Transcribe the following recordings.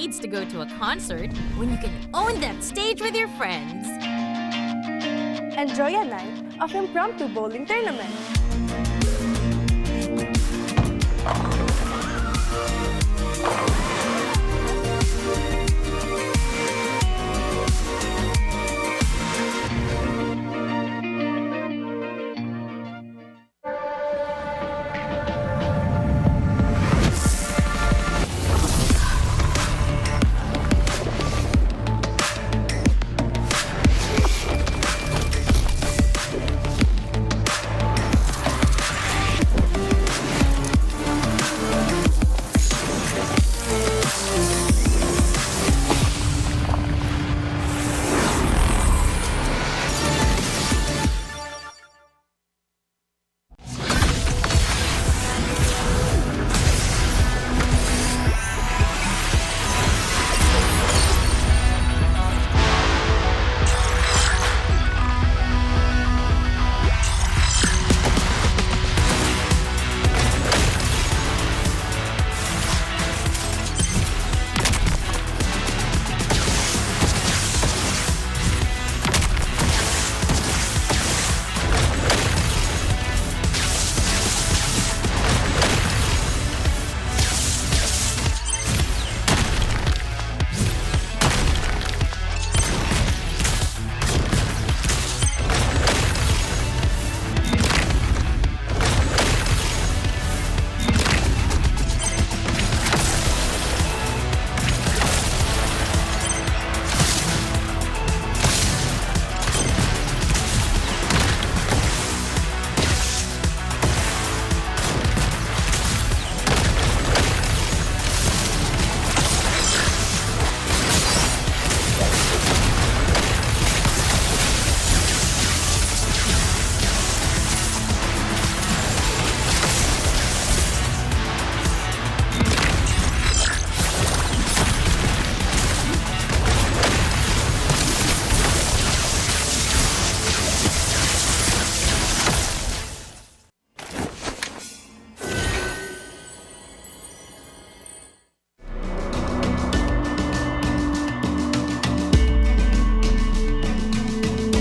needs to go to a concert when you can own that stage with your friends? Enjoy a night of impromptu bowling tournament.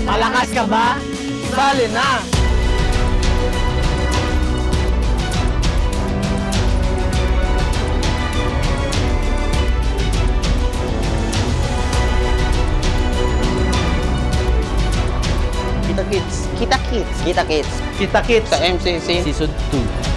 Malakas ka ba? Sali na! Kita Kids. Kita Kids. Kita Kids. Kita Kids Sa MCC Season 2.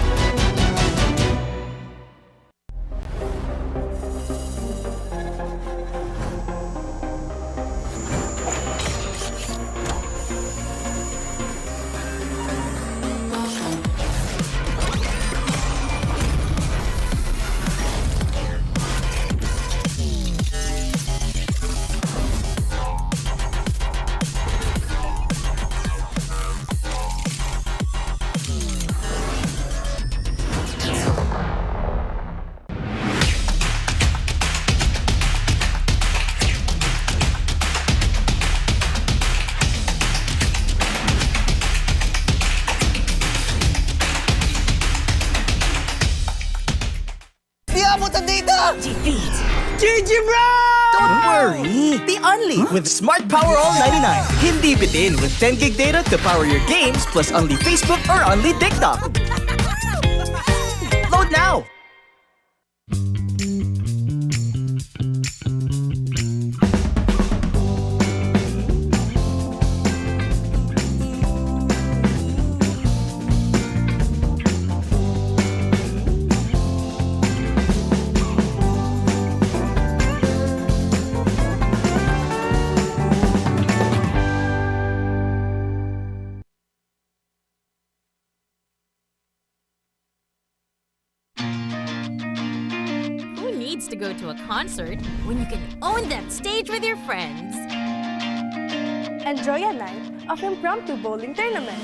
GG bro! Don't worry! The Only with Smart Power All 99. Hindi bitin with 10 gig data to power your games plus only Facebook or only TikTok. Load now! Needs to go to a concert when you can own that stage with your friends. Enjoy a night of impromptu bowling tournament.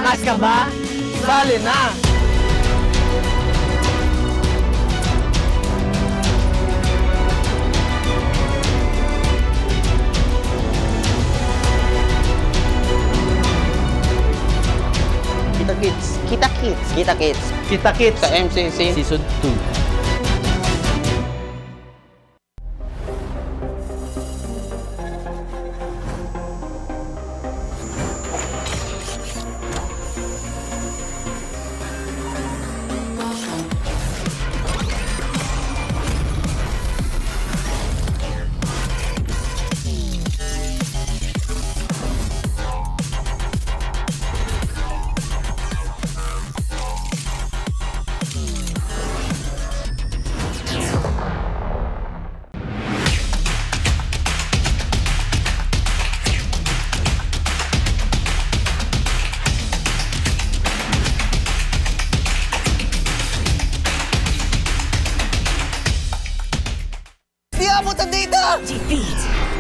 Malakas ka ba? Sali na! Kita Kids. Kita Kids. Kita Kids. Kita Kits Sa MCC. Season 2.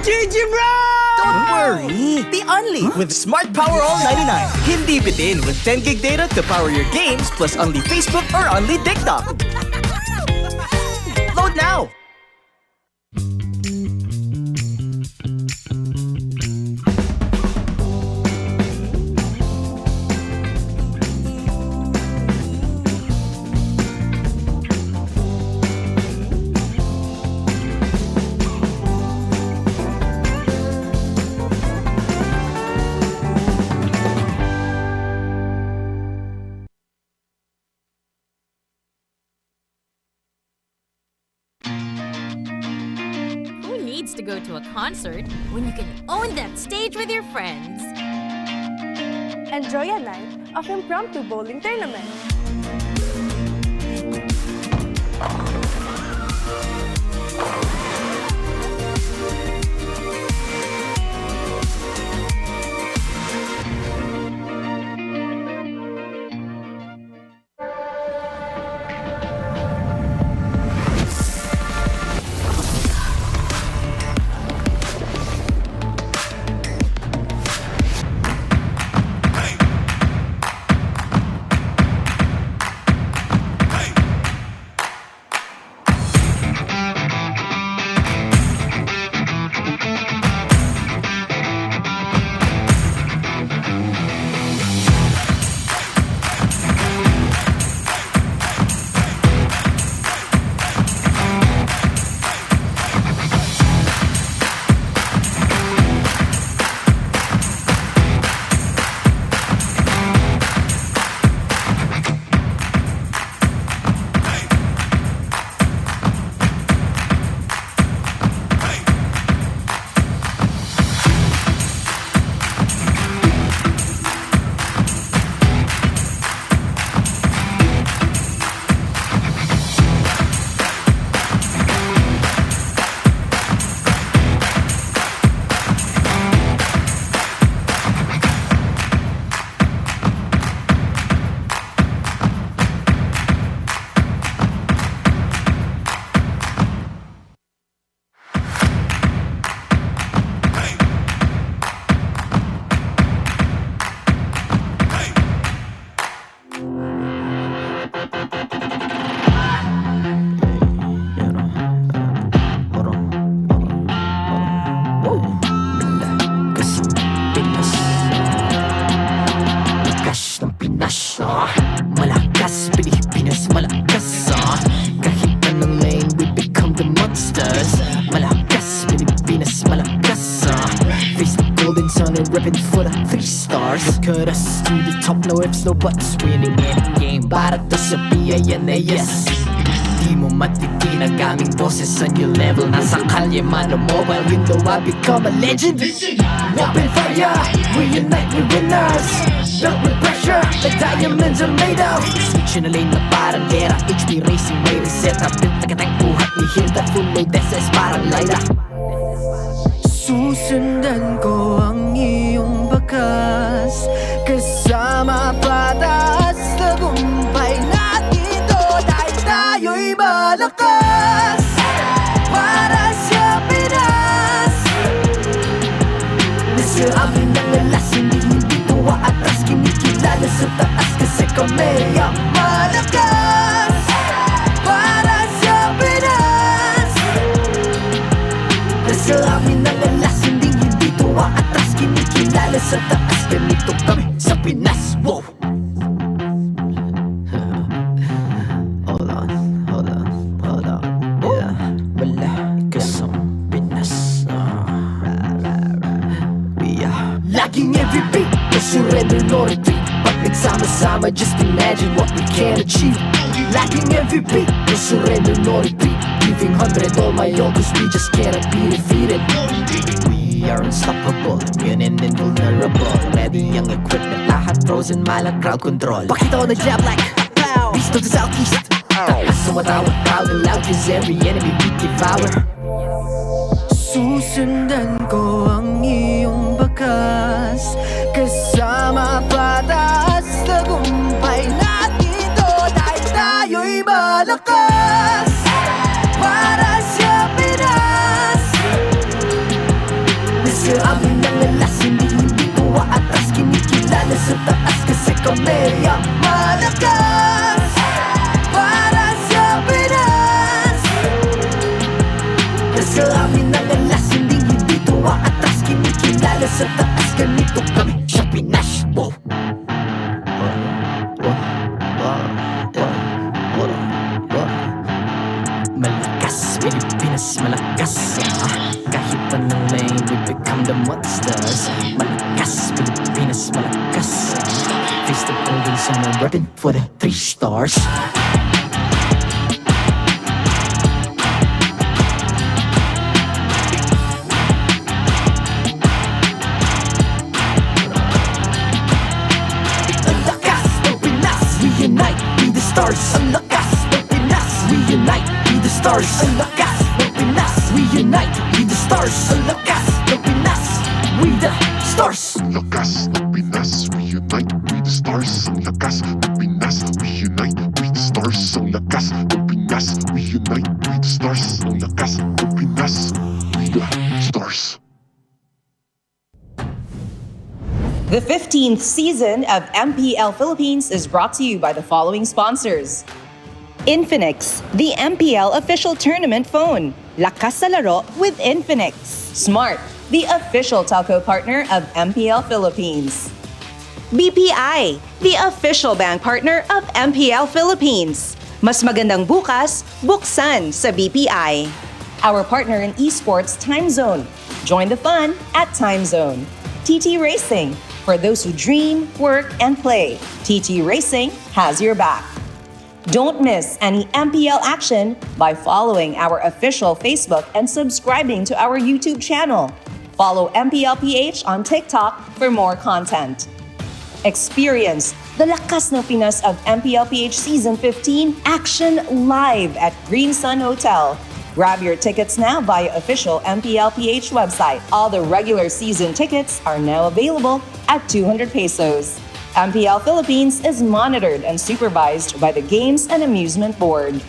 GG bro! Don't worry! The only with Smart Power All 99. Hindi bitin with 10 gig data to power your games plus only Facebook or only TikTok. Load now! Who needs to go to a concert when you can own that stage with your friends? Enjoy a night of impromptu bowling tournament. Malakas, Pilipinas, malakas kahit anong lane, we become the monsters. Malakas, Pilipinas, malakas face the golden sun and repping for the 3 stars. Look at us to the top, no ifs, no buts, winning any game para to sa PINAS. Di mo matitin ang aming boses on your level. Nasa kalye man o mobile window, I become a legend. Open fire, we unite, we winners. Built with pressure, the diamonds are made of. Switch na lane na parang gera, HP racing may reset up. Built tagatang buhat ni Hilda, full load SS parang Lyra. Susundan ko ang iyong bakas, kasama patas, tagumpay natin to dahil tayo'y malakas. Para sa Pinas, nasa amin ang alas, hindi tuwa atras, kinikilala sa sa taas kasi kami ang malakas para sa Pinas. Nasa amin ang alas, hindi tuwa atras, kinikilala sa taas, ganito kami sa Pinas. Wow! Hold on, yeah, malakas ang Pinas. We are laging every beat, no surrender, no retreat. Pag nagsama-sama, just imagine what we can achieve. Laging every beat, no surrender, no retreat. Giving 100 all my all, cause we just cannot be defeated. We are unstoppable, immune and invulnerable. Ready ang equipment, lahat frozen, malang crowd control. Pakita ko na jab like beast of the southeast. Sumatawag proud and loud, cause every enemy we devour. Susundan ko ang iyong bakas, kasama pataas, tagumpay natin to, dahil tayo'y malakas para sa Pinas. Nasa amin ang alas, hindi tuwa atras, kinikilala sa taas kasi kami ang malakas para sa Pinas. Nasa amin ang alas, hindi tuwa atras, kinikilala sa taas, ganito kami sa Pinas. Wow! Malakas, Pilipinas, malakas. Kahit anong lane, we become the monsters. Malakas, Pilipinas, malakas. Face the golden sun and repping for the 3 stars. Ang lakas ng Pinas, we unite, be the stars. Ang lakas ng Pinas, we unite, be the stars. Ang lakas ng Pinas, we unite, be the stars. Ang lakas ng Pinas, we the stars. Ang lakas ng Pinas, we unite, we the stars. Ang lakas ng Pinas, we unite, we the stars. Ang lakas ng Pinas, we unite, we the stars. Ang lakas ng Pinas, we the stars. The 15th season of MPL Philippines is brought to you by the following sponsors. Infinix, the MPL official tournament phone. Lakas sa laro with Infinix. Smart, the official telco partner of MPL Philippines. BPI, the official bank partner of MPL Philippines. Mas magandang bukas, buksan sa BPI. Our partner in esports, Time Zone. Join the fun at Time Zone. TT Racing, for those who dream, work, and play. TT Racing has your back. Don't miss any MPL action by following our official Facebook and subscribing to our YouTube channel. Follow MPL PH on TikTok for more content. Experience the Lakas ng Pinas of MPL PH Season 15 action live at Green Sun Hotel. Grab your tickets now via official MPL PH website. All the regular season tickets are now available at 200 pesos. MPL Philippines is monitored and supervised by the Games and Amusement Board.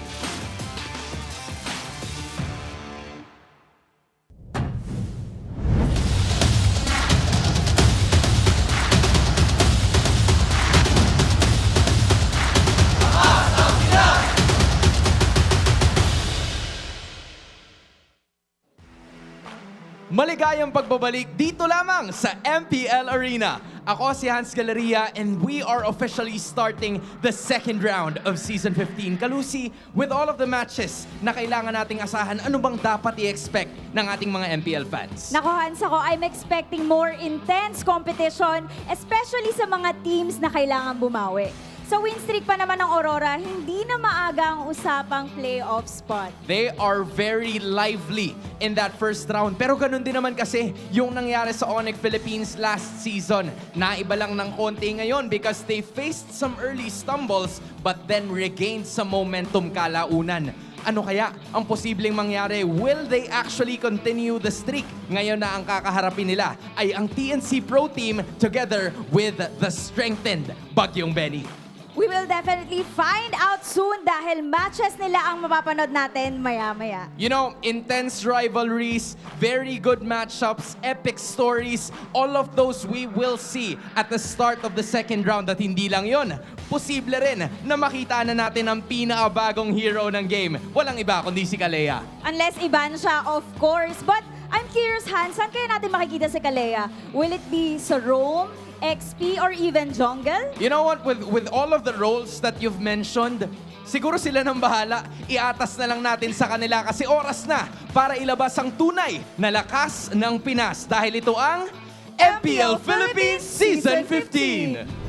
Maligayang pagbabalik dito lamang sa MPL Arena. Ako si Hans Galeria and we are officially starting the second round of Season 15. Kalusi, with all of the matches na kailangan nating asahan, ano bang dapat i-expect ng ating mga MPL fans? Nako Hans, I'm expecting more intense competition, especially sa mga teams na kailangan bumawi. Sa win streak pa naman ng Aurora, hindi na maaga ang usapang playoff spot. They are very lively in that first round. Pero ganun din naman kasi yung nangyari sa Onic Philippines last season. Naiba lang ng konti ngayon because they faced some early stumbles but then regained some momentum kalaunan. Ano kaya ang posibleng mangyari? Will they actually continue the streak? Ngayon na ang kakaharapin nila ay ang TNC Pro Team together with the strengthened Bagyong Benny. We will definitely find out soon dahil matches nila ang mapapanood natin maya-maya. You know, intense rivalries, very good matchups, epic stories, all of those we will see at the start of the second round. At hindi lang yon, posible rin na makita na natin ang pinakabagong hero ng game. Walang iba kundi si Kalea. Unless iban siya, of course. But I'm curious, Han, saan kaya natin makikita si Kalea? Will it be sa roam, XP, or even jungle? You know what, with all of the roles that you've mentioned, siguro sila nang bahala. Iatas na lang natin sa kanila kasi oras na para ilabas ang tunay na lakas ng Pinas. Dahil ito ang MPL Philippines Season 15!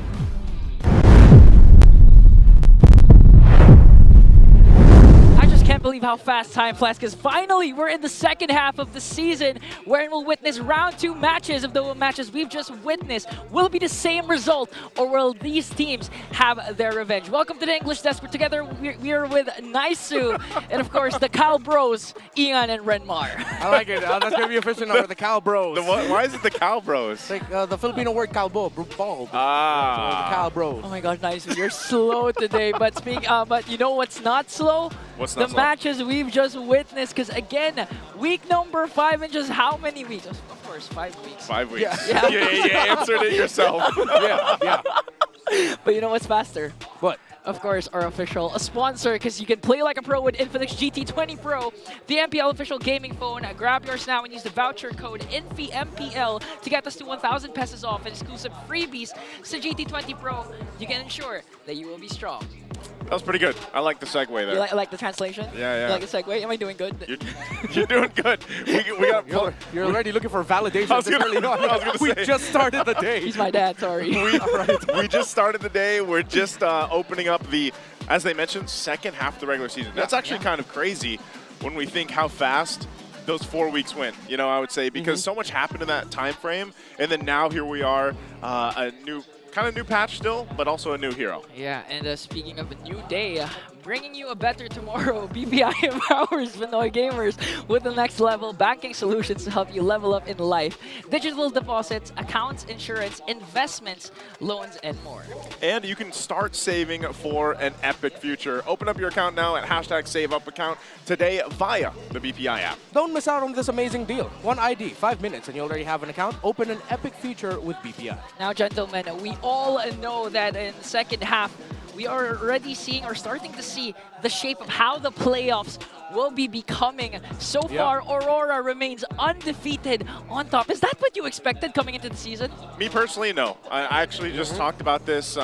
Can't believe how fast time flies because finally we're in the second half of the season wherein we'll witness round 2 matches of the matches we've just witnessed. Will it be the same result or will these teams have their revenge? Welcome to the English Desk. We're together. We're with Naisu and of course the Cal Bros, Ian and Renmar. I like it. That's going to be official now with the Cal Bros. Why is it the Cal Bros? It's like the Filipino word Calbo, bald. Ah. So the Cal Bros. Oh my gosh, Naisu, you're slow today. But but you know what's not slow? What's not the slow? Matches we've just witnessed, because again, week number 5 in just how many weeks? Of course, 5 weeks. 5 weeks. Yeah. You answered it yourself. yeah. But you know what's faster? What? Of course, our official sponsor, because you can play like a pro with Infinix GT20 Pro, the MPL official gaming phone. Grab yours now and use the voucher code INFIMPL to get us to 1,000 pesos off and exclusive freebies. So GT20 Pro, you can ensure that you will be strong. That was pretty good. I like the segue there. You like the translation? Yeah. You like the segue? Am I doing good? You're doing good. We got. You're already looking for validation. I was gonna we say. just started the day. He's my dad, sorry. We just started the day. We're just opening up the, as they mentioned, second half of the regular season. That's actually kind of crazy when we think how fast those 4 weeks went, you know, I would say, because so much happened in that time frame. And then now here we are, a new patch still, but also a new hero. Yeah, and speaking of a new day, bringing you a better tomorrow, BPI empowers Pinoy gamers with the next level banking solutions to help you level up in life. Digital deposits, accounts, insurance, investments, loans, and more. And you can start saving for an epic future. Open up your account now at #SaveUpAccount today via the BPI app. Don't miss out on this amazing deal. One ID, 5 minutes, and you already have an account. Open an epic future with BPI. Now, gentlemen, we all know that in the second half, we are already seeing or starting to see the shape of how the playoffs will be becoming. So far, Aurora remains undefeated on top. Is that what you expected coming into the season? Me personally, no. I actually just talked about this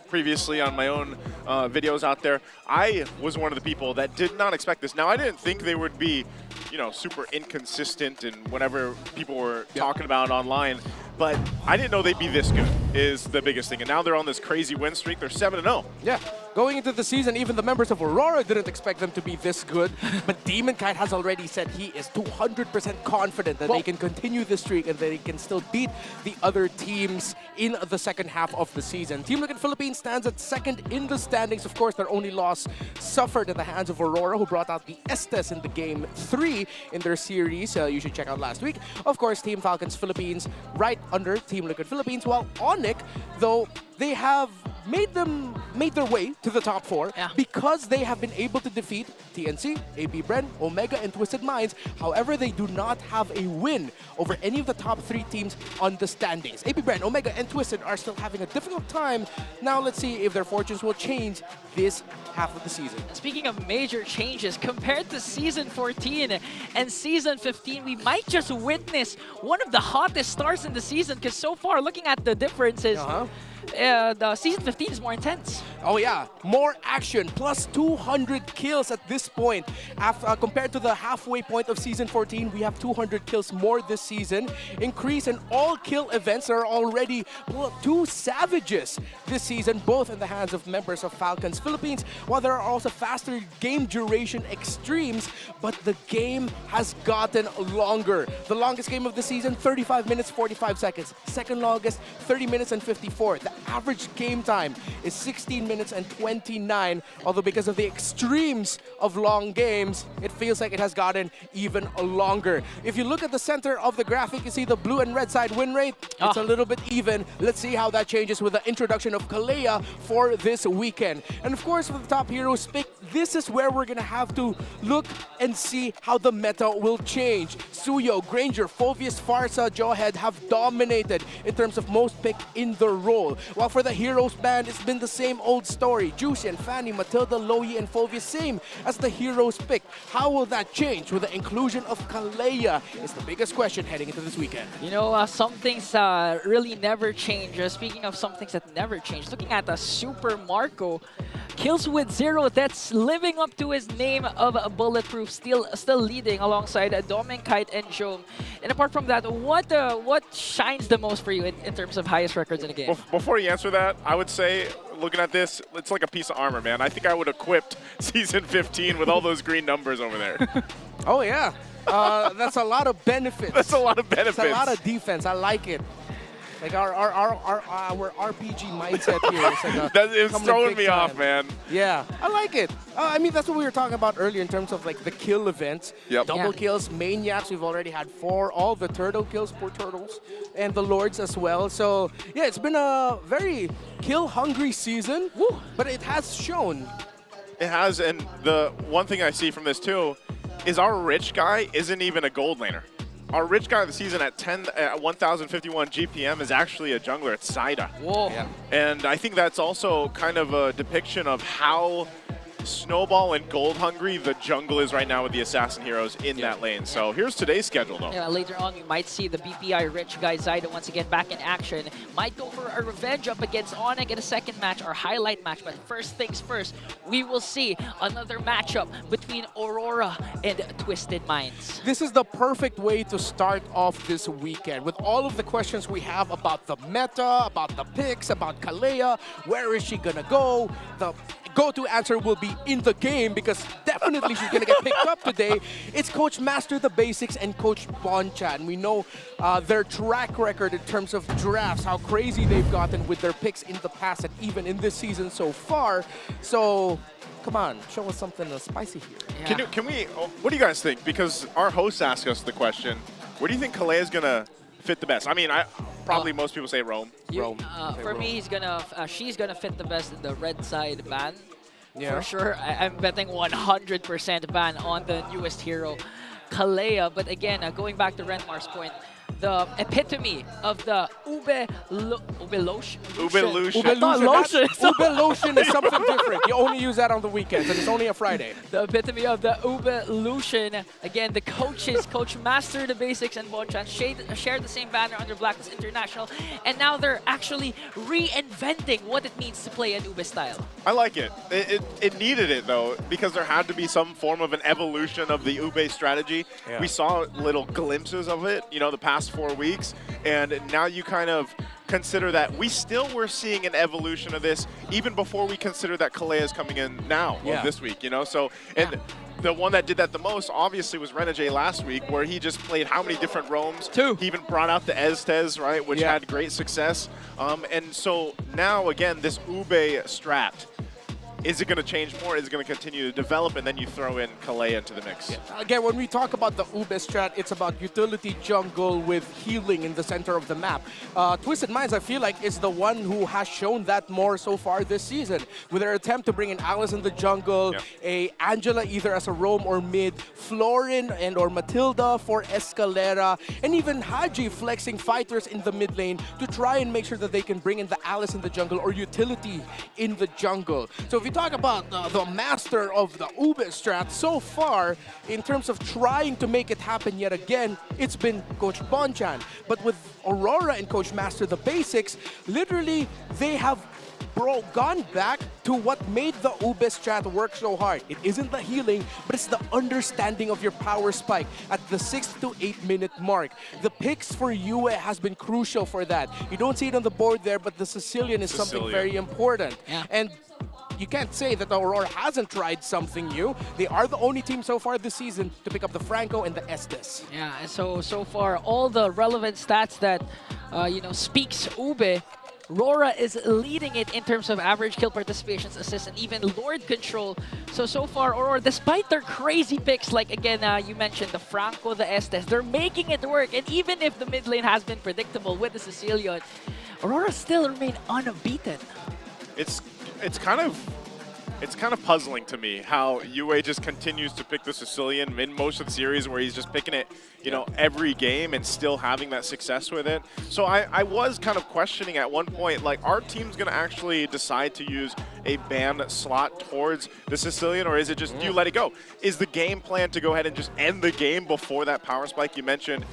previously on my own videos out there. I was one of the people that did not expect this. Now, I didn't think they would be, you know, super inconsistent and whatever people were talking about online. But I didn't know they'd be this good is the biggest thing. And now they're on this crazy win streak. They're 7-0. Yeah. Going into the season, even the members of Aurora didn't expect them to be this good. But Demon Kite has already said he is 200% confident that they can continue this streak and that they can still beat the other teams in the second half of the season. Team Liquid Philippines stands at second in the standings. Of course, their only loss suffered at the hands of Aurora, who brought out the Estes in the game 3 in their series. You should check out last week. Of course, Team Falcons Philippines right under Team Liquid Philippines, while Onic, though, they have made their way to the top 4 because they have been able to defeat TNC, AB Bren, Omega, and Twisted Minds. However, they do not have a win over any of the top 3 teams on the standings. AB Bren, Omega, and Twisted are still having a difficult time. Now let's see if their fortunes will change this half of the season. Speaking of major changes, compared to Season 14 and Season 15, we might just witness one of the hottest starts in the season, because so far, looking at the differences, the Season 15 is more intense. Oh yeah, more action, plus 200 kills at this point. Compared to the halfway point of Season 14, we have 200 kills more this season. Increase in all kill events are already 2 savages this season, both in the hands of members of Falcons Philippines, while there are also faster game duration extremes, but the game has gotten longer. The longest game of the season, 35 minutes, 45 seconds. Second longest, 30 minutes and 54. The average game time is 16 minutes and 29, although because of the extremes of long games, it feels like it has gotten even longer. If you look at the center of the graphic, you see the blue and red side win rate. It's a little bit even. Let's see how that changes with the introduction of Kalea for this weekend. And of course, for the top heroes pick, this is where we're gonna have to look and see how the meta will change. Suyo, Granger, Phoveus, Farsa, Jawhead have dominated in terms of most picked in the role. While for the heroes band, it's been the same old story. Juician, Fanny, Matilda, Loyi, and Phoveus, same as the heroes pick. How will that change with the inclusion of Kalea is the biggest question heading into this weekend. You know, some things really never change. Speaking of some things that never change, looking at Super Marco, kills with 0, that's living up to his name of Bulletproof, still leading alongside Domin, Kite, and Jome. And apart from that, what shines the most for you in terms of highest records in the game? Before you answer that, I would say, looking at this, it's like a piece of armor, man. I think I would have equipped Season 15 with all those green numbers over there. Oh, yeah. That's a lot of benefits. That's a lot of benefits. That's a lot of defense. I like it. Like our RPG mindset here is like it's throwing me off, man. Yeah, I like it. I mean, that's what we were talking about earlier in terms of like the kill events. Yep. Double kills, maniacs. We've already had 4. All the turtle kills, poor turtles, and the lords as well. So yeah, it's been a very kill-hungry season. Woo. But it has shown. It has, and the one thing I see from this too is our rich guy isn't even a gold laner. Our rich guy of the season at 1,051 GPM is actually a jungler. It's Zaida. Whoa. Yeah. And I think that's also kind of a depiction of how Snowball and Gold hungry the jungle is right now with the assassin heroes in that lane. So here's today's schedule though. Yeah, later on we might see the BPI rich guy Zaida once again back in action. Might go for a revenge up against Onic in a second match, our highlight match. But first things first, we will see another matchup between Aurora and Twisted Minds. This is the perfect way to start off this weekend with all of the questions we have about the meta, about the picks, about Kalea, where is she gonna go? The go-to answer will be in the game because definitely she's gonna get picked up today. It's Coach Master the Basics and Coach Bonchan. We know their track record in terms of drafts, how crazy they've gotten with their picks in the past and even in this season so far. So come on, show us something spicy here. Yeah. Can we, what do you guys think? Because our hosts asked us the question, where do you think Kalea is gonna fit the best? I mean, probably most people say Rome. For me, she's gonna fit the best in the red side ban. Yeah. For sure, I'm betting 100% ban on the newest hero, Kalea. But again, going back to Renmar's point, the epitome of the Ube lotion. Ube lotion is something different. You only use that on the weekends, and it's only a Friday. The epitome of the Ube lotion. Again, the coaches, Coach Master the Basics and Bonchan, shared the same banner under Blacklist International, and now they're actually reinventing what it means to play an Ube style. I like it. It needed it though, because there had to be some form of an evolution of the Ube strategy. Yeah. We saw little glimpses of it, you know, the past 4 weeks, and now you kind of consider that we still were seeing an evolution of this even before we consider that Kalea is coming in now this week, you know. So and the one that did that the most obviously was Renegade last week, where he just played how many different roams. 2. He even brought out the Estes, right, which had great success. And so now again, this Ube strat, is it going to change more? Is it going to continue to develop? And then you throw in Kalea into the mix. Yeah. Again, when we talk about the Ube strat, it's about utility jungle with healing in the center of the map. Twisted Minds, I feel like, is the one who has shown that more so far this season. With their attempt to bring in Alice in the jungle, a Angela either as a roam or mid, Florin and or Matilda for Escalera, and even Haji flexing fighters in the mid lane to try and make sure that they can bring in the Alice in the jungle or utility in the jungle. So if you talk about the master of the Ube strat so far, in terms of trying to make it happen yet again, it's been Coach Bonchan. But with Aurora and Coach Master the Basics, literally they have gone back to what made the Ube strat work so hard. It isn't the healing, but it's the understanding of your power spike at the 6 to 8 minute mark. The picks for Yue has been crucial for that. You don't see it on the board there, but the Sicilian is something very important. And you can't say that the Aurora hasn't tried something new. They are the only team so far this season to pick up the Franco and the Estes. Yeah, and so far all the relevant stats that you know speaks Ube RORA is leading it in terms of average kill participations, assists, and even Lord control. So far, Aurora, despite their crazy picks, like again, you mentioned the Franco, the Estes, they're making it work. And even if the mid lane has been predictable with the Sicilian, Aurora still remain unbeaten. It's kind of puzzling to me how UA just continues to pick the Sicilian in most of the series, where he's just picking it, you know, every game and still having that success with it. So I was kind of questioning at one point, like, our team's going to actually decide to use a ban slot towards the Sicilian, or is it just you let it go? Is the game plan to go ahead and just end the game before that power spike you mentioned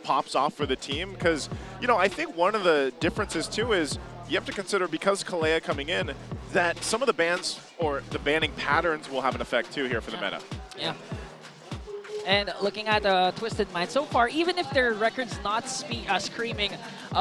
pops off for the team? Because, you know, I think one of the differences too is you have to consider, because Kalea coming in, that some of the bans or the banning patterns will have an effect too here for the meta. Yeah. And looking at Twisted Mind so far, even if their record's not screaming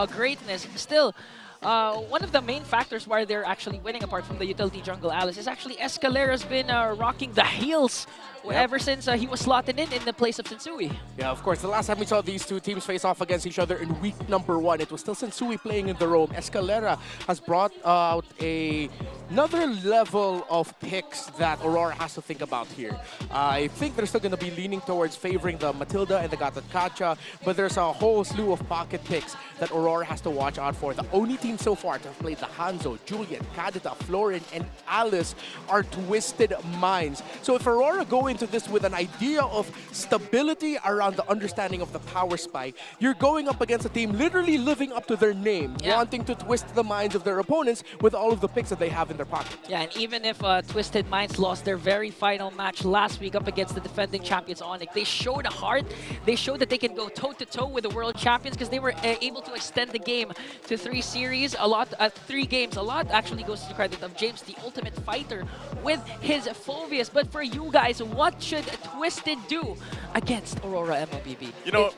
greatness, still, one of the main factors why they're actually winning, apart from the utility jungle Alice, is actually Escalera's been rocking the heels ever since he was slotted in the place of Sensui. Yeah, of course. The last time we saw these two teams face off against each other in week number 1, it was still Sensui playing in the Rome. Escalera has brought out another level of picks that Aurora has to think about here. I think they're still going to be leaning towards favoring the Matilda and the Gatot-Kacha, but there's a whole slew of pocket picks that Aurora has to watch out for. The only team so far to have played the Hanzo, Julian, Kadita, Florin, and Alice are Twisted Minds. So if Aurora go into this with an idea of stability around the understanding of the power spike, you're going up against a team literally living up to their name, wanting to twist the minds of their opponents with all of the picks that they have in their pocket. Yeah, and even if Twisted Minds lost their very final match last week up against the defending champions Onic, they showed heart. They showed that they can go toe-to-toe with the World Champions, because they were able to extend the game to 3 series. 3 games. A lot actually goes to the credit of James, the ultimate fighter, with his Phobias. But for you guys, what should Twisted do against Aurora MLBB? You know,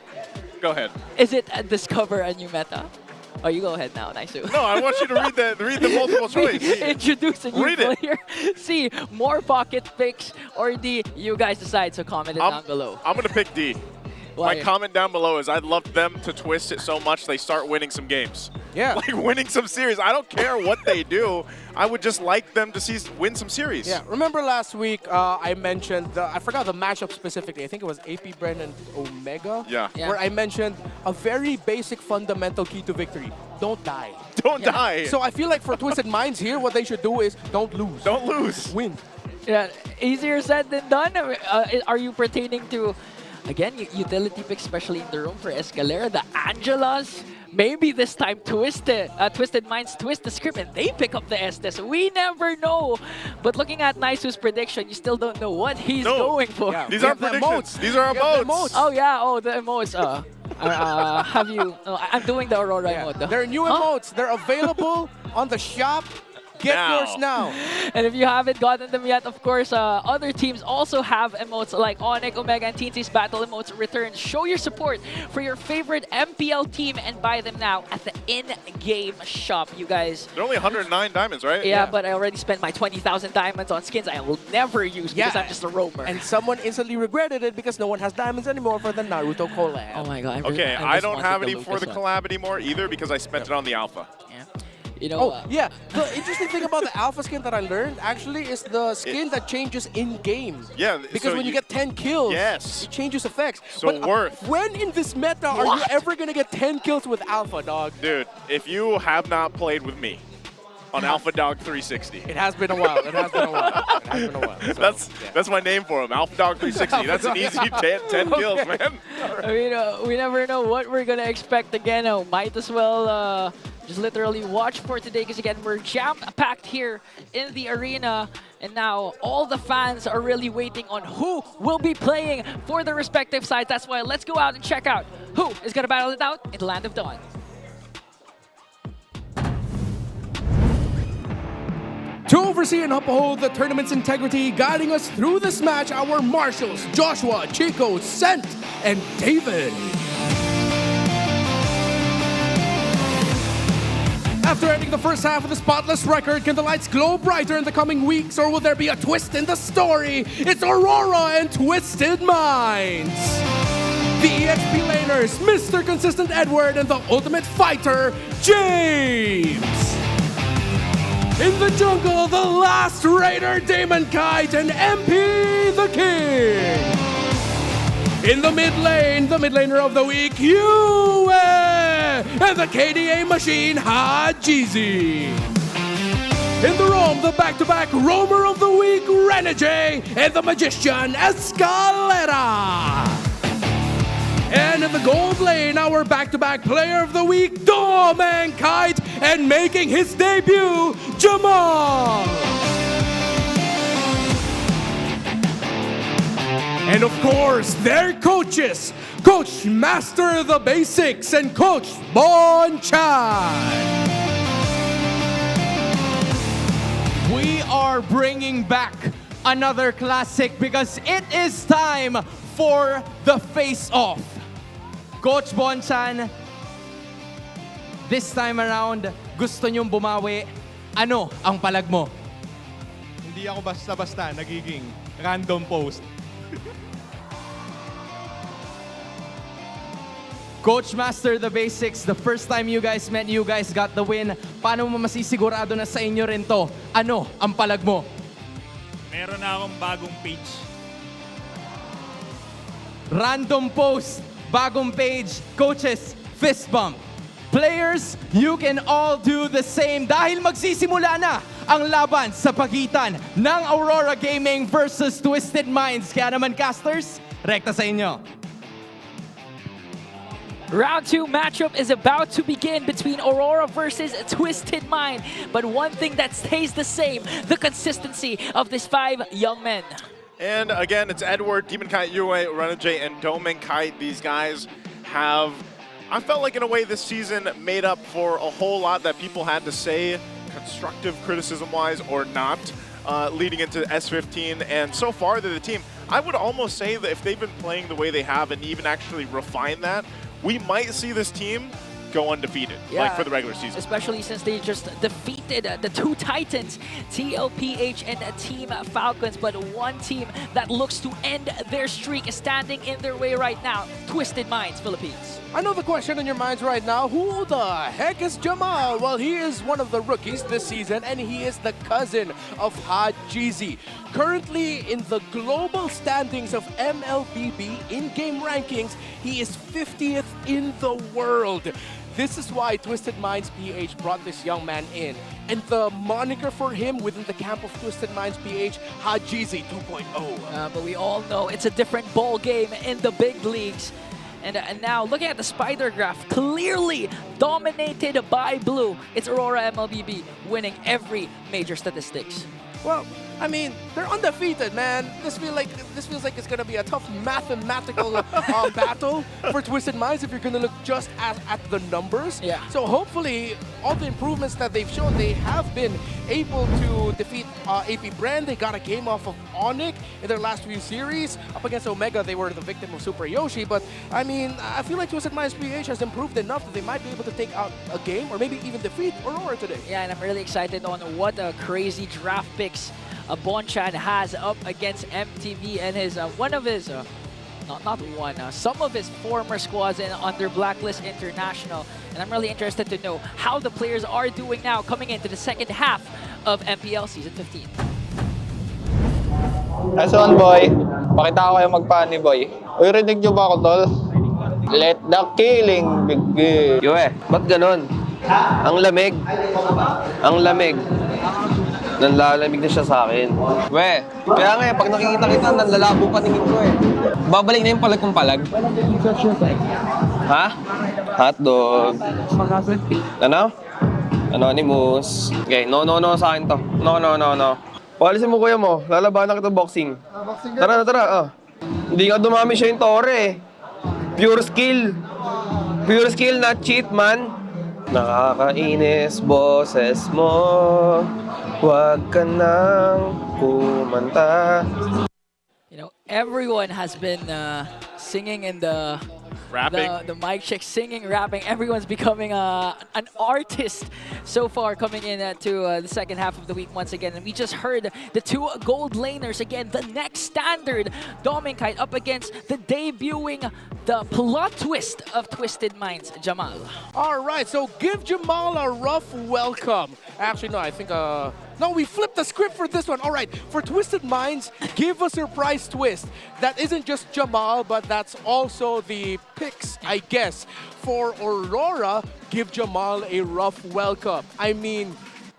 go ahead. Is it discover a new meta? Oh, you go ahead now. Nice. No, I want you to read the multiple choice. Introduce a new player. See, more pocket picks, or D, you guys decide, so comment it down below. I'm going to pick D. Why? My comment down below is I'd love them to twist it so much they start winning some games. Yeah. Like winning some series. I don't care what they do. I would just like them to win some series. Yeah, remember last week I mentioned, I forgot the matchup specifically. I think it was AP Bren and Omega. Yeah. Where I mentioned a very basic fundamental key to victory. Don't die. Don't die. So I feel like for Twisted Minds here, what they should do is don't lose. Don't lose. Win. Yeah, easier said than done. Are you pertaining to, again, utility picks, especially in the room for Escalera, the Angelas? Maybe this time Twisted Minds twist the script and they pick up the Estes. We never know. But looking at Naisu's prediction, you still don't know what he's going for. Yeah, these aren't predictions. These are emotes. Oh yeah, the emotes. Have you? I'm doing the Aurora emote though. They're new emotes. They're available on the shop. Get yours now. And if you haven't gotten them yet, of course, other teams also have emotes like Onic, Omega, and TNC's Battle Emotes return. Show your support for your favorite MPL team and buy them now at the in-game shop, you guys. They're only 109 diamonds, right? Yeah, but I already spent my 20,000 diamonds on skins I will never use because I'm just a roamer. And someone instantly regretted it because no one has diamonds anymore for the Naruto collab. Oh my god. Okay, I don't have any for the collab anymore either because I spent it on the alpha. Yeah. You know, yeah. The interesting thing about the alpha skin that I learned actually is the skin that changes in-game. Yeah. Because so when you get 10 kills, it changes effects. So but, worth. When in this meta are you ever going to get 10 kills with alpha, dog? Dude, if you have not played with me on Alpha Dog 360. It has been a while. It has been a while. It has been a while. So, that's my name for him, Alpha Dog 360. That's an easy 10 kills, man. I mean, we never know what we're going to expect again. Might as well just literally watch for today because, again, we're jam-packed here in the arena. And now all the fans are really waiting on who will be playing for the respective sides. That's why let's go out and check out who is going to battle it out in the Land of Dawn. To oversee and uphold the tournament's integrity, guiding us through this match, our marshals, Joshua, Chico, Sent, and David. After ending the first half with a spotless record, can the lights glow brighter in the coming weeks, or will there be a twist in the story? It's Aurora and Twisted Minds. the EXP laners, Mr. Consistent Edward, and the Ultimate Fighter, James. In the jungle, the last Raider, Damon Kite, and MP the King. In the mid laner of the week, Yue, and the KDA machine, Hajizi. In the roam, the back-to-back roamer of the week, Renegade, and the magician, Escalera. And in the gold lane, our back-to-back player of the week, Damon Kite, and making his debut, Jamal. And of course, their coaches, Coach Master the Basics and Coach Bonchan. We are bringing back another classic because it is time for the face-off. Coach Bonchan, this time around, gusto nyong bumawi. Ano ang palag mo? Hindi ako basta-basta nagiging random post. Coach Master the Basics, the first time you guys met, you guys got the win. Paano mo masisigurado na sa inyo rin to? Ano ang palag mo? Meron na akong bagong page. Random post, bagong page, coaches, fist bump. Players, you can all do the same dahil magsisimula na ang laban sa pagitan ng Aurora Gaming versus Twisted Minds. Kaya naman, casters, rekta sa inyo. Round 2 matchup is about to begin between Aurora versus Twisted Mind. But one thing that stays the same, the consistency of these 5 young men. And again, it's Edward, Demon Kite, Yue, Renegade, and Domen Kite. These guys have, I felt like in a way this season made up for a whole lot that people had to say, constructive criticism-wise or not, leading into S15. And so far, they're the team. I would almost say that if they've been playing the way they have and even actually refine that, we might see this team go undefeated, like for the regular season. Especially since they just defeated the 2 Titans, TL PH and Team Falcons. But one team that looks to end their streak is standing in their way right now, Twisted Minds Philippines. I know the question in your minds right now, who the heck is Jamal? Well, he is one of the rookies this season, and he is the cousin of Hajizi. Currently in the global standings of MLBB in-game rankings, he is 50th in the world. This is why Twisted Minds PH brought this young man in. And the moniker for him within the camp of Twisted Minds PH, Hajizi 2.0. But we all know it's a different ball game in the big leagues. And now, looking at the spider graph, clearly dominated by blue. It's Aurora MLBB winning every major statistics. Well, I mean, they're undefeated, man. This feels like it's gonna be a tough mathematical battle for Twisted Minds if you're gonna look just at the numbers. Yeah. So hopefully, all the improvements that they've shown, they have been able to defeat AP Brand. They got a game off of Onic in their last few series. Up against Omega, they were the victim of Super Yoshi. But I mean, I feel like Twisted Minds PH has improved enough that they might be able to take out a game or maybe even defeat Aurora today. Yeah, and I'm really excited on what a crazy draft picks Bonchan has up against MTV and his some of his former squads under Blacklist International. And I'm really interested to know how the players are doing now coming into the second half of MPL Season 15. That's on, boy. Pakita ko kayo magpani, boy. Uy, rinig nyo ba ako, tol? Let the killing begin. Yue, ba't ganun? Ang lamig. Ang lamig. Nanlalamig na siya sa akin. We, kaya nga pag nakikita kita, nanlalabo paningin ko eh. Babalik na yung palag kong palag. Ha? Hotdog. Ano? Anonymous. Okay, no sa akin to. No. Palisin mo kuya mo, lalabanan kita boxing. Tara. Hindi nga dumami siya yung tore eh. Pure skill. Pure skill, not cheat, man. Nakakainis, boses mo. Huwag ka nang kumanta. You know, everyone has been singing in the Rapping. The mic check, singing, rapping. Everyone's becoming an artist so far coming in to the second half of the week once again. And we just heard the two gold laners again, the next standard, BennyQT up against the debuting, the plot twist of Twisted Minds, Jamal. All right, so give Jamal a rough welcome. Actually, no, I think, no, we flipped the script for this one. All right, for Twisted Minds, give a surprise twist. That isn't just Jamal, but that's also the picks, I guess. For Aurora, give Jamal a rough welcome. I mean,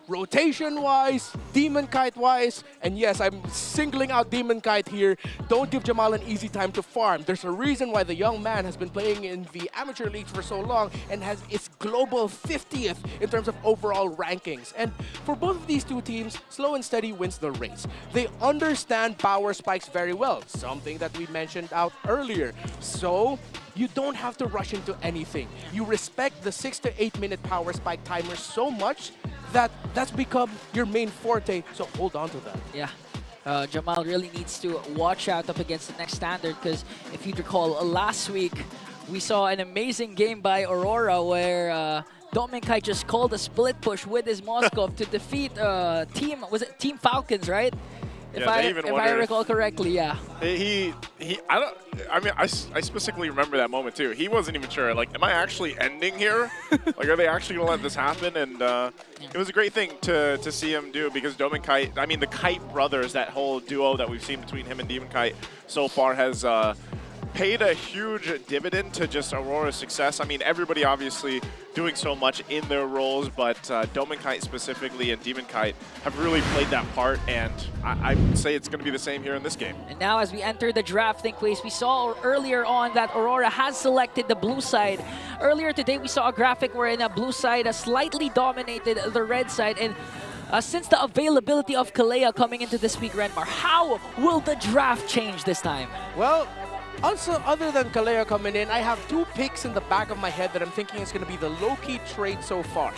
rotation-wise, BennyQT-wise, and yes, I'm singling out BennyQT here. Don't give Jamal an easy time to farm. There's a reason why the young man has been playing in the amateur leagues for so long and has its global 50th in terms of overall rankings. And for both of these two teams, slow and steady wins the race. They understand power spikes very well, something that we mentioned out earlier. So you don't have to rush into anything. You respect the 6 to 8 minute power spike timer so much that that's become your main forte, so hold on to that. Yeah, Jamal really needs to watch out up against the next standard, because if you recall, last week we saw an amazing game by Aurora where BennyQT just called a split push with his Moskov to defeat Team Falcons, right? If I recall correctly, yeah. I specifically remember that moment too. He wasn't even sure, like, am I actually ending here? Like, are they actually gonna let this happen? And it was a great thing to see him do, because BennyQT, I mean, the Kite brothers, that whole duo that we've seen between him and BennyQT so far has paid a huge dividend to just Aurora's success. I mean, everybody obviously doing so much in their roles, but BennyQT specifically and BennyQT have really played that part, and I would say it's going to be the same here in this game. And now as we enter the draft, TWIS, we saw earlier on that Aurora has selected the blue side. Earlier today, we saw a graphic wherein a blue side slightly dominated the red side, and since the availability of Kalea coming into this week, Renmar, how will the draft change this time? Well, also, other than Kalea coming in, I have two picks in the back of my head that I'm thinking is going to be the low-key trade so far.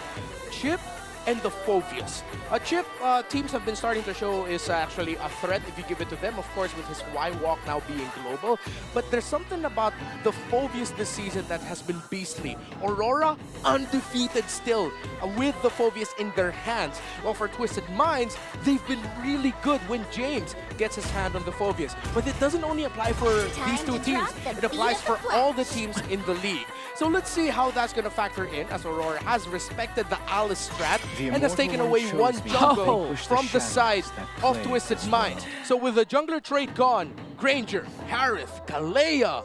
Chip and the Phoveus. Chip, teams have been starting to show is actually a threat if you give it to them, of course, with his Y-Walk now being global. But there's something about the Phoveus this season that has been beastly. Aurora, undefeated still, with the Phoveus in their hands. Well, for Twisted Minds, they've been really good when James gets his hand on the Phoveus. But it doesn't only apply for these two teams, it applies for all the teams in the league. So let's see how that's going to factor in, as Aurora has respected the Alice strat and has taken away one jungle from the side of Twisted Minds. So with the jungler trait gone, Granger, Harith, Kalea,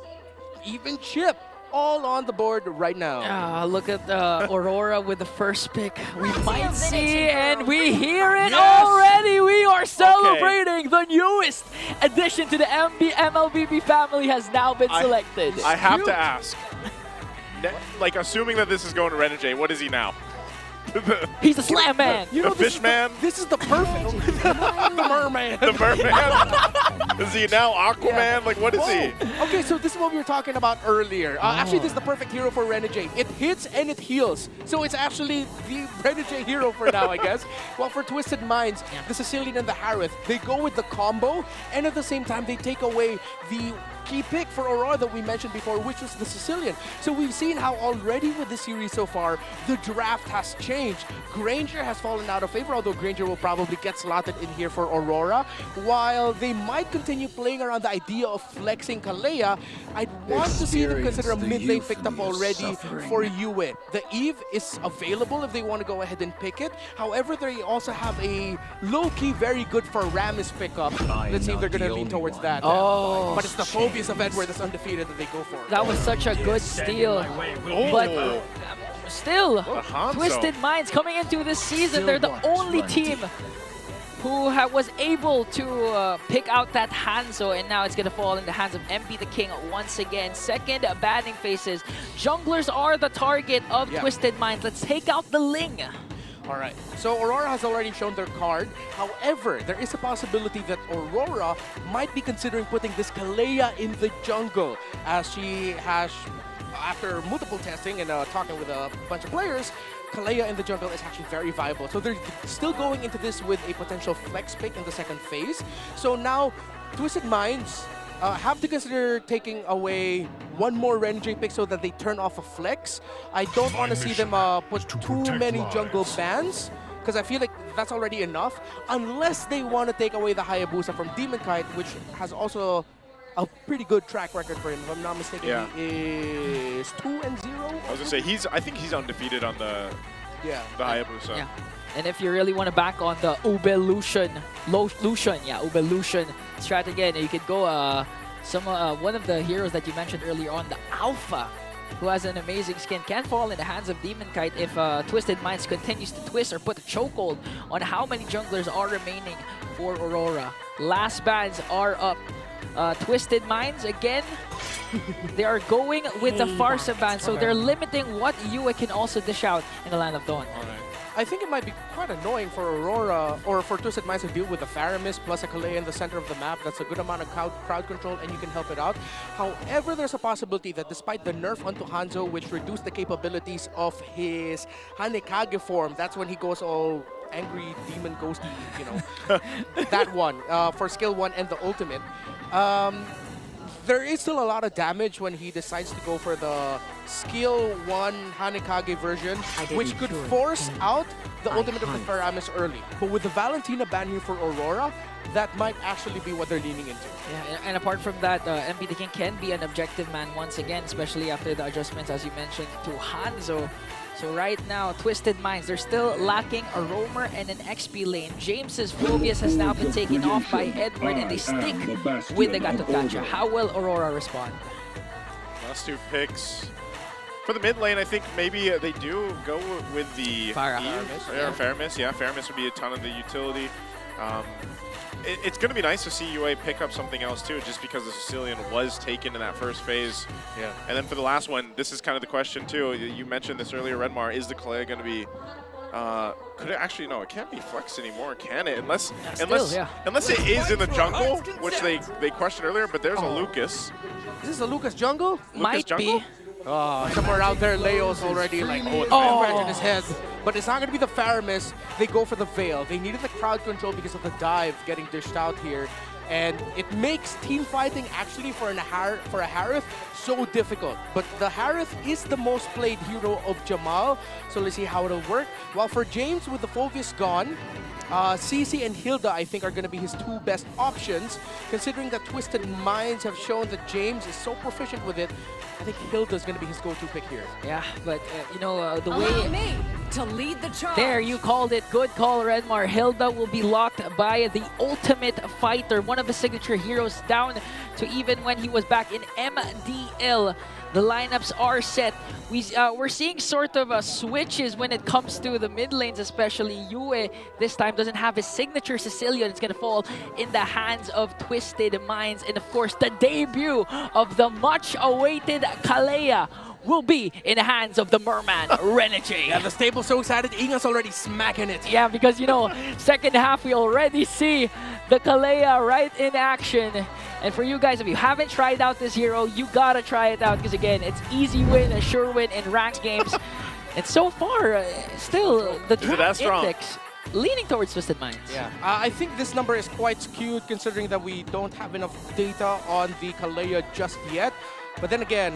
even Chip, all on the board right now. Look at Aurora with the first pick. We might see, and we hear it already. We are celebrating the newest addition to the MLBB family has now been selected. I have to ask, like, assuming that this is going to Renegade, what is he now? He's a slam man. You know, the fish man? This is the perfect. The merman. The merman? Is he now Aquaman? Like, what is he? Okay, so this is what we were talking about earlier. Actually, this is the perfect hero for Renegade. It hits and it heals. So it's actually the Renegade hero for now, I guess. Well, for Twisted Minds, the Sicilian and the Harith, they go with the combo, and at the same time, they take away the key pick for Aurora that we mentioned before, which was the Sicilian. So we've seen how already with this series so far, the draft has changed. Granger has fallen out of favor, although Granger will probably get slotted in here for Aurora. While they might continue playing around the idea of flexing Kalea, I'd want to see them consider a mid lane picked up already for Yue. The Eve is available if they want to go ahead and pick it. However, they also have a low-key very good for Rammus pickup. Let's see if they're going to lean towards that. But it's the Phoveus of Edward that's undefeated that they go for. That was such a good steal. But still, Twisted Minds coming into this season, they're the only team who was able to pick out that Hanzo, and now it's going to fall in the hands of MP the King once again. Second banning phases. Junglers are the target of Twisted Minds. Let's take out the Ling. All right, so Aurora has already shown their card. However, there is a possibility that Aurora might be considering putting this Kalea in the jungle, as she has, after multiple testing and talking with a bunch of players, Kalea in the jungle is actually very viable. So they're still going into this with a potential flex pick in the second phase. So now, Twisted Minds, have to consider taking away one more Renegade pick so that they turn off a flex. I don't want to see them put too many jungle bans, because I feel like that's already enough, unless they want to take away the Hayabusa from Demon Kite, which has also a pretty good track record for him. If I'm not mistaken, he is 2-0. I was gonna say I think he's undefeated on the Hayabusa. Yeah. And if you really want to back on the Lucian strat again, you could go one of the heroes that you mentioned earlier on, the Alpha, who has an amazing skin, can fall in the hands of Demon Kite if Twisted Minds continues to twist or put a chokehold on how many junglers are remaining for Aurora. Last bans are up. Twisted Minds, again, they are going with the Farsa ban, so they're limiting what Yue can also dish out in the Land of Dawn. I think it might be quite annoying for Aurora or for Twisted Minds to deal with a Faramis plus a Kalea in the center of the map. That's a good amount of crowd control, and you can help it out. However, there's a possibility that despite the nerf onto Hanzo, which reduced the capabilities of his Hanekage form, that's when he goes all angry demon ghosty, you know, that one for skill 1 and the ultimate. There is still a lot of damage when he decides to go for the skill 1 Hanekage version, which could force out the ultimate of the Faramis early. But with the Valentina ban here for Aurora, that might actually be what they're leaning into. Yeah, and apart from that, MP the King can be an objective man once again, especially after the adjustments, as you mentioned, to Hanzo. So right now, Twisted Minds, they're still lacking a roamer and an XP lane. James's Phobius has now been taken off by Edward, and they stick with the Gatotacha. How will Aurora respond? Last 2 picks. For the mid lane, I think maybe they do go with the Faramis. Yeah, Faramis would be a ton of the utility. It's going to be nice to see UA pick up something else too, just because the Sicilian was taken in that first phase. Yeah. And then for the last one, this is kind of the question too. You mentioned this earlier, Redmar. Is the Kalea going to be? Could it actually? No, it can't be flex anymore, can it? Unless it is in the jungle, which they questioned earlier. But there's a Lucas. Is this a Lucas jungle? Might be. Somewhere out there, Leo's already like, scratching his head. But it's not going to be the Faramis. They go for the Veil. They needed the crowd control because of the dive getting dished out here. And it makes team fighting actually for a Harith so difficult. But the Harith is the most played hero of Jamal. So let's see how it'll work. While for James, with the Phobius gone, CC and Hilda, I think, are going to be his 2 best options. Considering that Twisted Minds have shown that James is so proficient with it, I think Hilda's going to be his go-to pick here. Yeah, but you know, the Allow way... me to lead the charge. There, you called it. Good call, Redmar. Hilda will be locked by the Ultimate Fighter, one of his signature heroes, down to even when he was back in MDL. The lineups are set. We're seeing sort of switches when it comes to the mid lanes, especially Yue this time doesn't have his signature Sicilian. It's going to fall in the hands of Twisted Minds. And of course, the debut of the much-awaited Kalea will be in the hands of the Merman, Renegade. Yeah, the stable's so excited. Inga's already smacking it. Yeah, because, you know, second half, we already see the Kalea right in action. And for you guys, if you haven't tried out this hero, you gotta try it out. Because, again, it's easy win, a sure win in ranked games. And so far, still, the draft index leaning towards Twisted Minds. Yeah, I think this number is quite skewed considering that we don't have enough data on the Kalea just yet. But then again,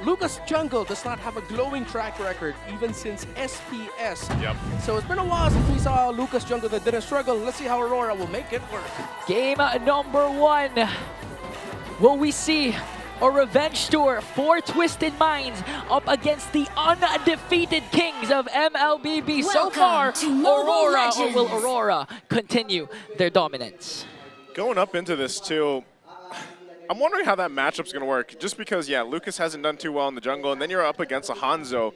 Lucas Jungle does not have a glowing track record even since SPS. Yep. So it's been a while since we saw Lucas Jungle that didn't struggle. Let's see how Aurora will make it work. Game number 1. Will we see a revenge tour for Twisted Minds up against the undefeated kings of MLBB? So far, Aurora, or will Aurora continue their dominance? Going up into this too, I'm wondering how that matchup's going to work. Just because, yeah, Lucas hasn't done too well in the jungle, and then you're up against a Hanzo,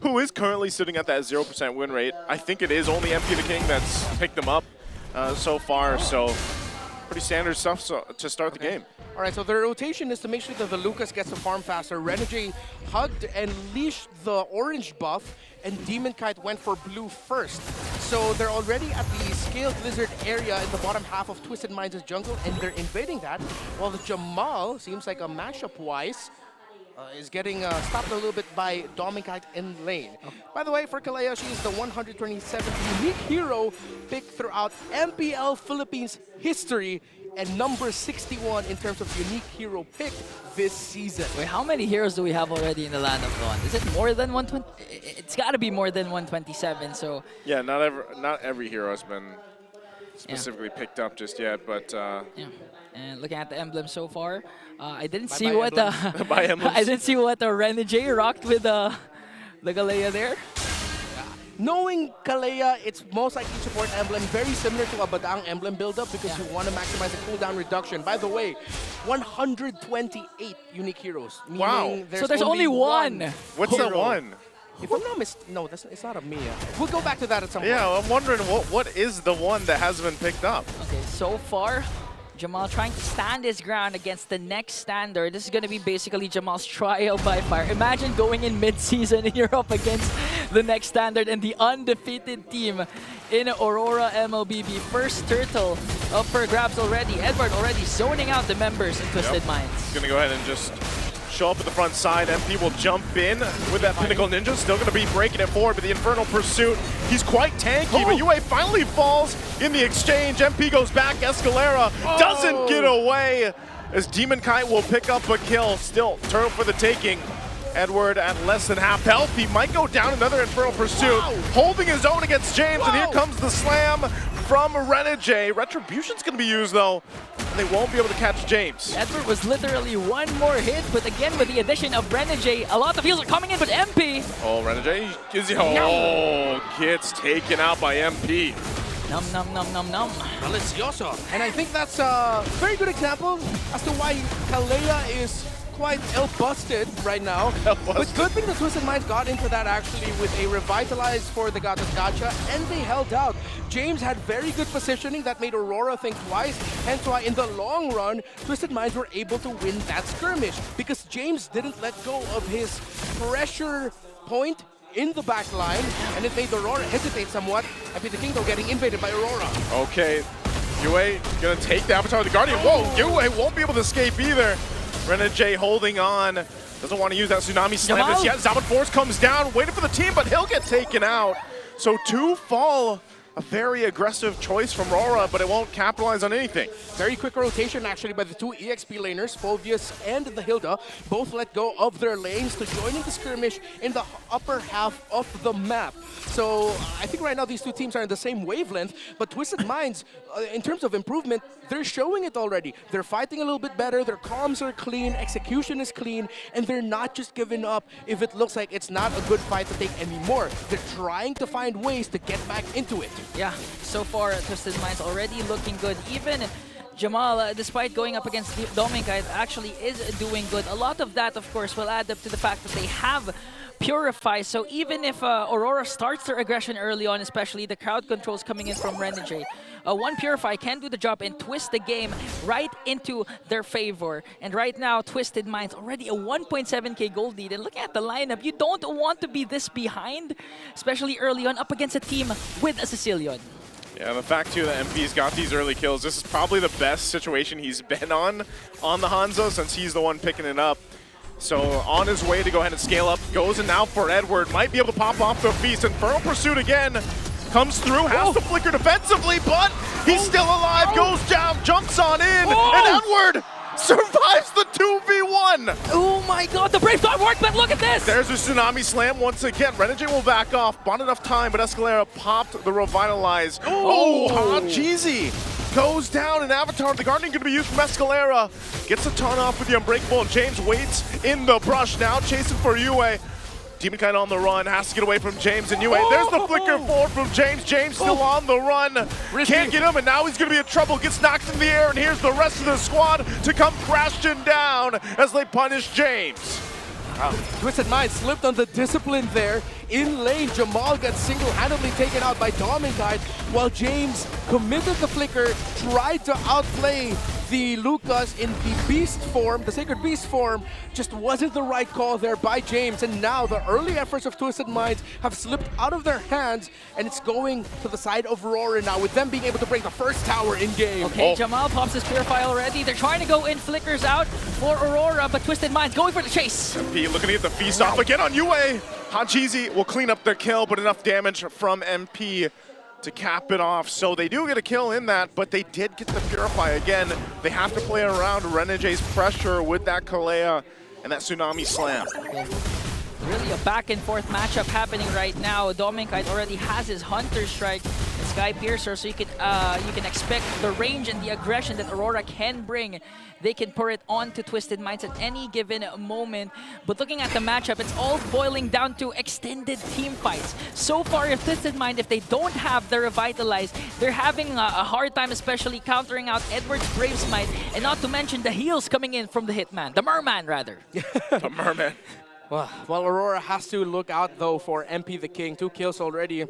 who is currently sitting at that 0% win rate. I think it is only MP the King that's picked them up so far, so pretty standard stuff to start the game. All right, so the rotation is to make sure that the Lucas gets to farm faster. Renegade hugged and leashed the orange buff, and Demon Kite went for blue first. So they're already at the Scaled Lizard area in the bottom half of Twisted Minds' jungle, and they're invading that, while the Jamal, seems like a matchup-wise, is getting stopped a little bit by Dominic in lane. By the way, for Kalea, she is the 127th unique hero picked throughout MPL Philippines history and number 61 in terms of unique hero pick this season. Wait, how many heroes do we have already in the land of Dawn? Is it more than 120? It's got to be more than 127. So yeah, not every hero has been specifically picked up just yet, but yeah. And looking at the emblem so far, I didn't Bye see bye what emblems. I didn't see what the Renegade rocked with the Galea there. Knowing Kalea, it's most likely support emblem, very similar to a Badang emblem build-up because you want to maximize the cooldown reduction. By the way, 128 unique heroes. Wow. So there's only one. What's that one? If I'm not mistaken, no, it's not a Mia. We'll go back to that at some point. Yeah, I'm wondering what is the one that hasn't been picked up? Okay, so far, Jamal trying to stand his ground against the next standard. This is going to be basically Jamal's trial by fire. Imagine going in mid-season and you're up against the next standard and the undefeated team in Aurora MLBB. First turtle up for grabs already. Edward already zoning out the members in Twisted Minds. He's going to go ahead and just show up at the front side. MP will jump in with that Pinnacle Ninja. Still going to be breaking it forward, but the Infernal Pursuit, he's quite tanky, but UA finally falls in the exchange. MP goes back. Escalera doesn't get away as Demon Kite will pick up a kill. Still, turtle for the taking. Edward at less than half health. He might go down. Another Infernal Pursuit, holding his own against James, and here comes the slam from Renegade. Retribution's going to be used, though, and they won't be able to catch James. Edward was literally one more hit, but again, with the addition of Renegade, a lot of heals are coming in, but MP. Oh, Renegade gets taken out by MP. Num, num, num, num, num. Delicioso. And I think that's a very good example as to why Kalea is quite busted right now. But good thing the Twisted Minds got into that actually with a revitalize for the Gatas Gacha, and they held out. James had very good positioning that made Aurora think twice, hence why in the long run, Twisted Minds were able to win that skirmish because James didn't let go of his pressure point in the back line, and it made Aurora hesitate somewhat. And the Kingdom getting invaded by Aurora. Okay, UA gonna take the Avatar of the Guardian. Whoa, UA won't be able to escape either. Renegade holding on. Doesn't want to use that Tsunami Slam just yet. Zabat Force comes down, waiting for the team, but he'll get taken out. So two fall. A very aggressive choice from RORA, but it won't capitalize on anything. Very quick rotation actually by the two EXP laners, Fulvius and the Hilda. Both let go of their lanes to join in the skirmish in the upper half of the map. So I think right now these two teams are in the same wavelength, but Twisted Minds, in terms of improvement, they're showing it already. They're fighting a little bit better, their comms are clean, execution is clean, and they're not just giving up if it looks like it's not a good fight to take anymore. They're trying to find ways to get back into it. Yeah, so far Twisted Minds already looking good. Even Jamal, despite going up against Dominkite, actually is doing good. A lot of that, of course, will add up to the fact that they have Purify. So even if Aurora starts their aggression early on, especially the crowd controls coming in from Renegade, one Purify can do the job and twist the game right into their favor. And right now, Twisted Minds already a 1.7k gold lead. And looking at the lineup, you don't want to be this behind, especially early on up against a team with a Sicilian. Yeah, the fact too that MP's got these early kills, this is probably the best situation he's been on the Hanzo since he's the one picking it up. So on his way to go ahead and scale up, goes in now for Edward, might be able to pop off the feast. Infernal Pursuit again, comes through, has to flicker defensively, but he's still alive, goes down, jumps on in, and Edward survives the 2v1. Oh my god, the Brave Star worked, but look at this! There's a Tsunami Slam once again. Renegade will back off, bought enough time, but Escalera popped the Revitalize. Jeezy goes down, and Avatar of the Guardian going to be used from Escalera. Gets a ton off with the Unbreakable, and James waits in the brush now, chasing for UA. Demon Kite on the run, has to get away from James and UA. There's the flicker forward from James. James still on the run. Can't get him, and now he's going to be in trouble. Gets knocked in the air, and here's the rest of the squad to come crashing down as they punish James. Twisted Minds slipped on the discipline there. In lane, Jamal gets single-handedly taken out by Dominkite, while James committed the flicker, tried to outplay the Lucas in the beast form, the Sacred Beast form, just wasn't the right call there by James. And now the early efforts of Twisted Minds have slipped out of their hands, and it's going to the side of Aurora now, with them being able to break the first tower in game. Okay, Jamal pops his Purify already. They're trying to go in, flickers out for Aurora, but Twisted Minds going for the chase. MP looking to get the feast off again on UA. Hajizi will clean up their kill, but enough damage from MP to cap it off. So they do get a kill in that, but they did get the Purify. Again, they have to play around Renege's pressure with that Kalea and that Tsunami Slam. Really a back and forth matchup happening right now. BennyQT already has his Hunter Strike and Sky Piercer, so you can expect the range and the aggression that Aurora can bring. They can pour it on to Twisted Minds at any given moment. But looking at the matchup, it's all boiling down to extended team fights. So far, if Twisted Mind, if they don't have the Revitalize, they're having a hard time, especially countering out Edward's Brave Smite, and not to mention the heals coming in from the Hitman, the Merman rather. The Merman. Well, Aurora has to look out, though, for MP the King. 2 kills already,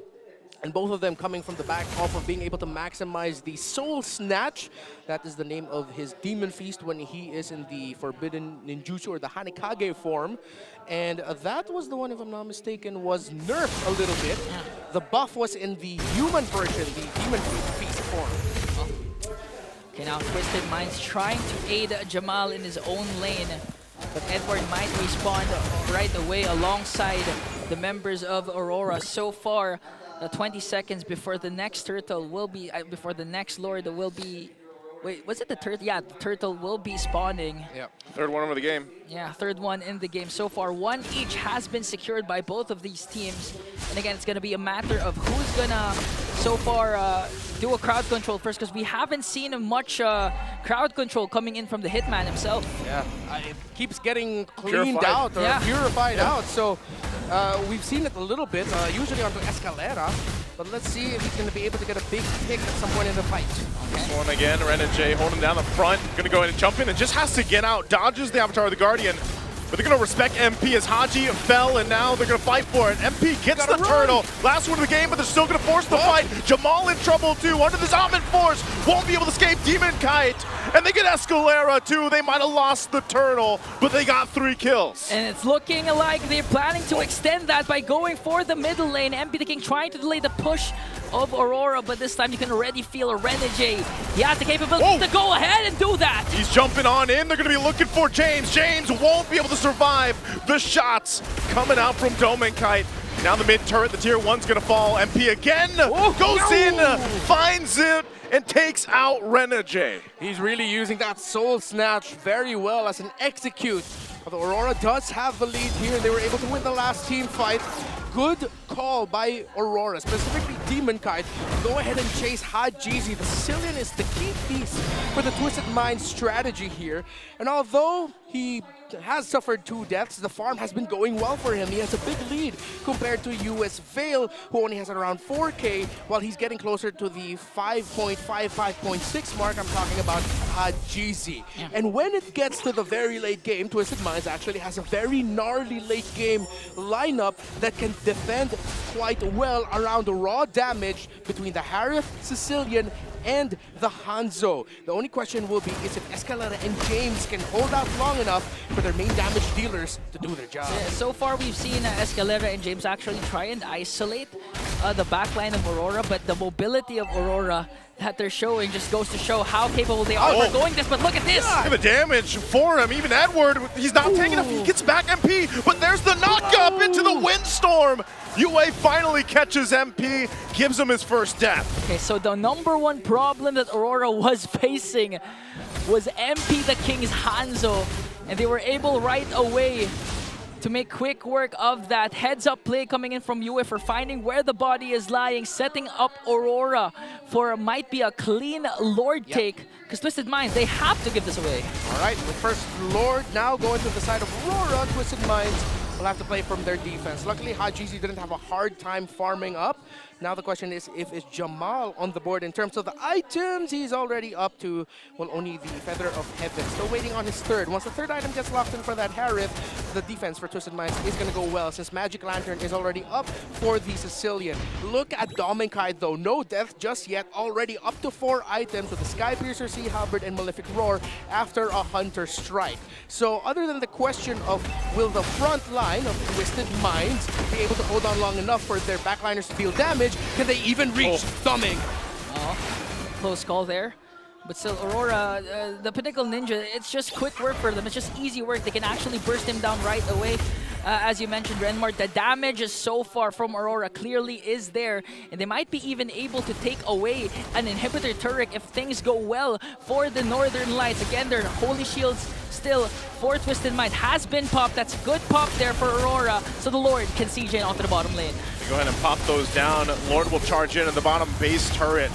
and both of them coming from the back off of being able to maximize the Soul Snatch. That is the name of his Demon Feast when he is in the Forbidden Ninjutsu or the Hanekage form. And that was the one, if I'm not mistaken, was nerfed a little bit. The buff was in the human version, the Demon Feast form. Okay, now Twisted Minds trying to aid Jamal in his own lane. But Edward might respawn right away alongside the members of Aurora. So far, 20 seconds before the next turtle will be, before the next lord will be, wait, was it the turtle? Yeah, the turtle will be spawning. Yeah, third one of the game. Yeah, third one in the game. So far, one each has been secured by both of these teams. And again, it's going to be a matter of who's going to, so far, do a crowd control first, because we haven't seen much crowd control coming in from the Hitman himself. Yeah, it keeps getting cleaned out or purified out. So we've seen it a little bit, usually onto Escalera. But let's see if he's going to be able to get a big pick at some point in the fight. This one again, Renege holding down the front, going to go ahead and jump in and just has to get out. Dodges the Avatar of the Guardian. But they're going to respect MP as Haji fell, and now they're going to fight for it. MP gets the turtle. Last one of the game, but they're still going to force the fight. Jamal in trouble, too. Under this Almond Force. Won't be able to escape BennyQT. And they get Escalera, too. They might have lost the turtle, but they got 3 kills. And it's looking like they're planning to extend that by going for the middle lane. MP the King trying to delay the push of Aurora, but this time you can already feel a Renege. He has the capability to go ahead and do that. He's jumping on in. They're going to be looking for James. James won't be able to survive the shots coming out from BennyQT. Now the mid turret, the tier 1's going to fall. MP again goes in, finds it, and takes out Renege. He's really using that Soul Snatch very well as an execute. Although Aurora does have the lead here, they were able to win the last team fight. Good call by Aurora, specifically BennyQT. Go ahead and chase Hajizi. The Sicilian is the key piece for the Twisted Mind strategy here. And although he has suffered 2 deaths, the farm has been going well for him. He has a big lead compared to US Vale, who only has around 4K, while he's getting closer to the 5.5, 5.6 mark. I'm talking about Hajizi. And when it gets to the very late game, Twisted Minds actually has a very gnarly late game lineup that can defend quite well around the raw damage between the Harith, Sicilian, and the Hanzo. The only question will be is if Escalera and James can hold out long enough for their main damage dealers to do their job. So far, we've seen Escalera and James actually try and isolate the backline of Aurora, but the mobility of Aurora that they're showing just goes to show how capable they are for going this. But look at this! Look at the damage for him. Even Edward, he's not taking enough. He gets back MP, but there's the knock-up into the windstorm. UA finally catches MP, gives him his first death. Okay, so the #1 problem that Aurora was facing was MP the King's Hanzo, and they were able right away to make quick work of that. Heads-up play coming in from UA for finding where the body is lying, setting up Aurora for might be a clean Lord take, because Twisted Minds, they have to give this away. All right, the first Lord now going to the side of Aurora. Twisted Minds will have to play from their defense. Luckily, Hajizi didn't have a hard time farming up. Now the question is if it's Jamal on the board. In terms of the items, he's already up to, well, only the Feather of Heaven. Still waiting on his third. Once the third item gets locked in for that Harith, the defense for Twisted Minds is going to go well, since Magic Lantern is already up for the Sicilian. Look at BennyQT, though. No death just yet. Already up to 4 items with the Sky Piercer, Sea Halberd, and Malefic Roar after a Hunter Strike. So other than the question of will the front line of Twisted Minds be able to hold on long enough for their backliners to deal damage, can they even reach Thumbing? Close call there. But still, Aurora, the Pinnacle Ninja, it's just quick work for them. It's just easy work. They can actually burst him down right away. as you mentioned, Renmar, the damage so far from Aurora clearly is there, and they might be even able to take away an inhibitor turret if things go well for the Northern Lights. Again, their Holy Shields still for Twisted Mind has been popped. That's good pop there for Aurora, so the Lord can CJ onto the bottom lane. Go ahead and pop those down. Lord will charge in at the bottom base turret.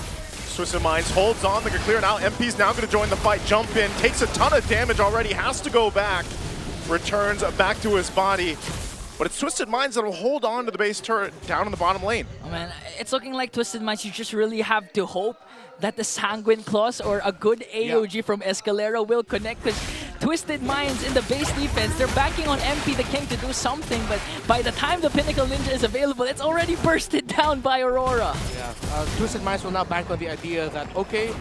Twisted Minds holds on, they can clear it out. MP's now going to join the fight, jump in, takes a ton of damage already, has to go back. Returns back to his body. But it's Twisted Minds that will hold on to the base turret down in the bottom lane. Oh man, it's looking like Twisted Minds, you just really have to hope that the Sanguine Claws or a good AOG from Escalera will connect, because Twisted Minds in the base defense, they're backing on MP the King to do something, but by the time the Pinnacle Ninja is available, it's already bursted down by Aurora. Yeah, Twisted Minds will now bank on the idea that, okay,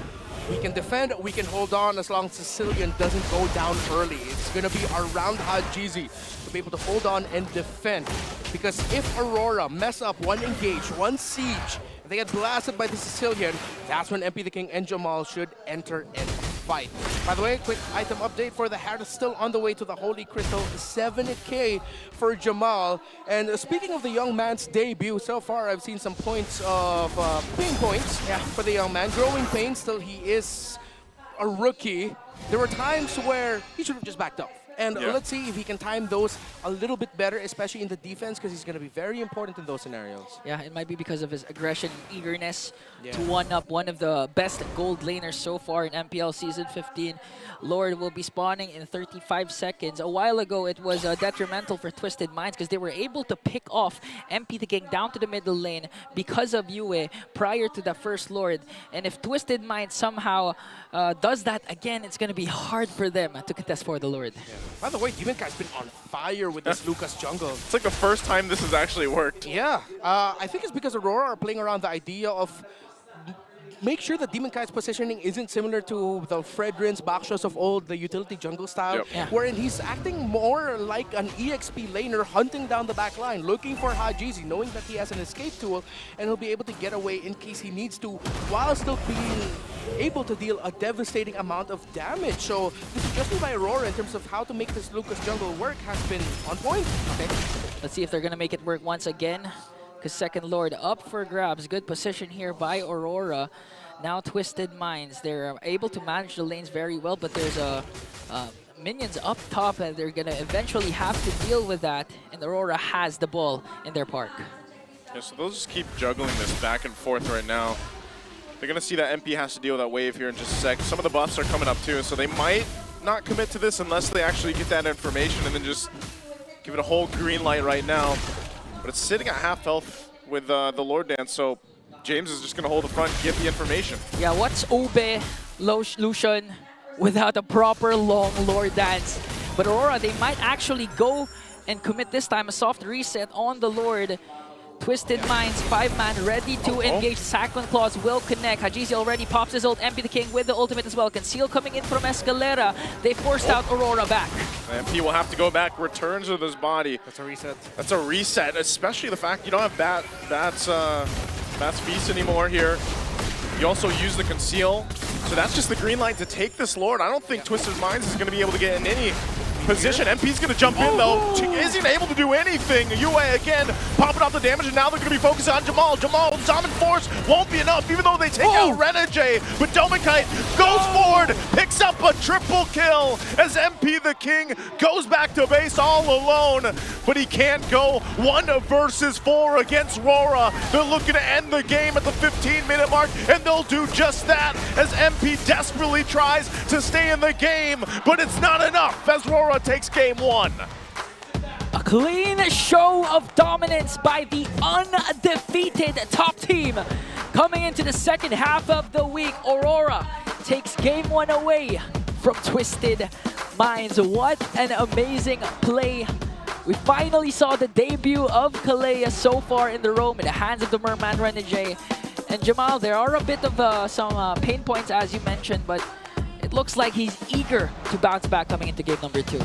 we can defend, we can hold on as long as Sicilian doesn't go down early. It's going to be around Hajizi to be able to hold on and defend. Because if Aurora mess up one engage, one siege, if they get blasted by the Sicilian, that's when MP the King and Jamal should enter and fight. By the way, quick item update for the Harris, still on the way to the Holy Crystal, 7K for Jamal. And speaking of the young man's debut, so far I've seen some points of pain points for the young man. Growing pain, still he is a rookie. There were times where he should have just backed off. And let's see if he can time those a little bit better, especially in the defense, because he's going to be very important in those scenarios. Yeah, it might be because of his aggression and eagerness to one-up one of the best gold laners so far in MPL Season 15. Lord will be spawning in 35 seconds. A while ago, it was detrimental for Twisted Minds because they were able to pick off MP the King down to the middle lane because of Yue prior to the first Lord. And if Twisted Minds somehow does that again, it's going to be hard for them to contest for the Lord. Yeah. By the way, Demon Kai's been on fire with this Lucas jungle. It's like the first time this has actually worked. Yeah, I think it's because Aurora are playing around the idea of make sure that Demon Kai's positioning isn't similar to the Fredrin's Bakshos of old, the utility jungle style, wherein he's acting more like an EXP laner hunting down the back line, looking for Hajizi, knowing that he has an escape tool, and he'll be able to get away in case he needs to, while still being able to deal a devastating amount of damage. So the suggestion by Aurora in terms of how to make this Lucas jungle work has been on point. Okay, let's see if they're going to make it work once again. Because second Lord up for grabs. Good position here by Aurora. Now Twisted Minds. They're able to manage the lanes very well, but there's minions up top and they're going to eventually have to deal with that. And Aurora has the ball in their park. Yeah, so they'll just keep juggling this back and forth right now. They're going to see that MP has to deal with that wave here in just a sec. Some of the buffs are coming up too, so they might not commit to this unless they actually get that information and then just give it a whole green light right now. But it's sitting at half health with the Lord Dance, so James is just going to hold the front, give the information. Yeah, what's Ube, Lucian, without a proper long Lord Dance? But Aurora, they might actually go and commit this time a soft reset on the Lord. Twisted Minds, 5-man, ready to engage. Sanguine Claws will connect. Hajizi already pops his ult. MP the King with the ultimate as well. Conceal coming in from Escalera. They forced out Aurora back. MP will have to go back, returns with his body. That's a reset. That's a reset, especially the fact you don't have Bat's Feast anymore here. You also use the Conceal. So that's just the green light to take this Lord. I don't think Twisted Minds is going to be able to get in any position. MP's going to jump in though. Isn't able to do anything. Yue again popping off the damage, and now they're going to be focused on Jamal. Jamal, Diamond Force won't be enough, even though they take out Renegade. But Domikite goes forward, picks up a triple kill as MP the King goes back to base all alone. But he can't go 1 versus 4 against RORA. They're looking to end the game at the 15-minute mark, and they'll do just that as MP desperately tries to stay in the game, but it's not enough as RORA takes game 1. A clean show of dominance by the undefeated top team. Coming into the second half of the week, Aurora takes game 1 away from Twisted Minds. What an amazing play. We finally saw the debut of Kalea so far in the roam in the hands of the Merman Renegade. And Jamal, there are a bit of some pain points as you mentioned, but it looks like he's eager to bounce back coming into game number 2.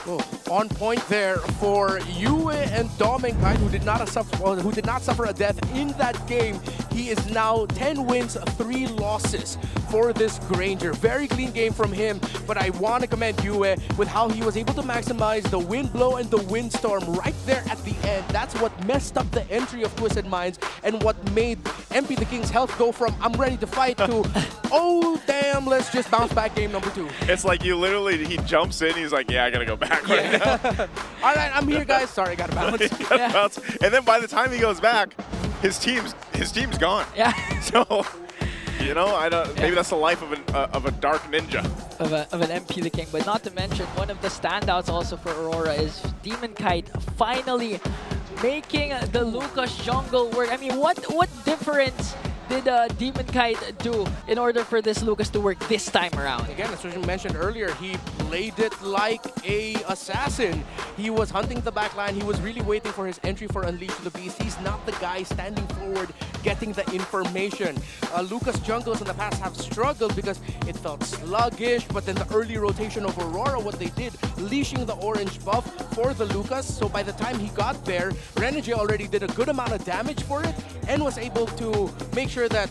Oh, on point there for Yue and Domikite, who did not suffer a death in that game. He is now 10 wins, 3 losses for this Granger. Very clean game from him, but I want to commend Yue with how he was able to maximize the wind blow and the windstorm right there at the end. That's what messed up the entry of Twisted Minds and what made MP the King's health go from I'm ready to fight to oh damn, let's just bounce back game number 2. It's like you literally, he jumps in, he's like, yeah, I gotta go back right now. All right, I'm here, guys. Sorry, I gotta bounce. Bounce. And then by the time he goes back, his team's gone. Yeah. So, you know, maybe that's the life of a dark ninja. Of an MP the King, but not to mention one of the standouts also for Aurora is DemonKite finally making the Lucas jungle work. I mean, what difference did DemonKite do in order for this Lucas to work this time around? Again, as you mentioned earlier, he played it like a assassin. He was hunting the backline. He was really waiting for his entry for Unleash the Beast. He's not the guy standing forward, getting the information. Lucas jungles in the past have struggled because it felt sluggish, but then the early rotation of Aurora, what they did, leashing the orange buff for the Lucas. So by the time he got there, Renegade already did a good amount of damage for it and was able to make sure that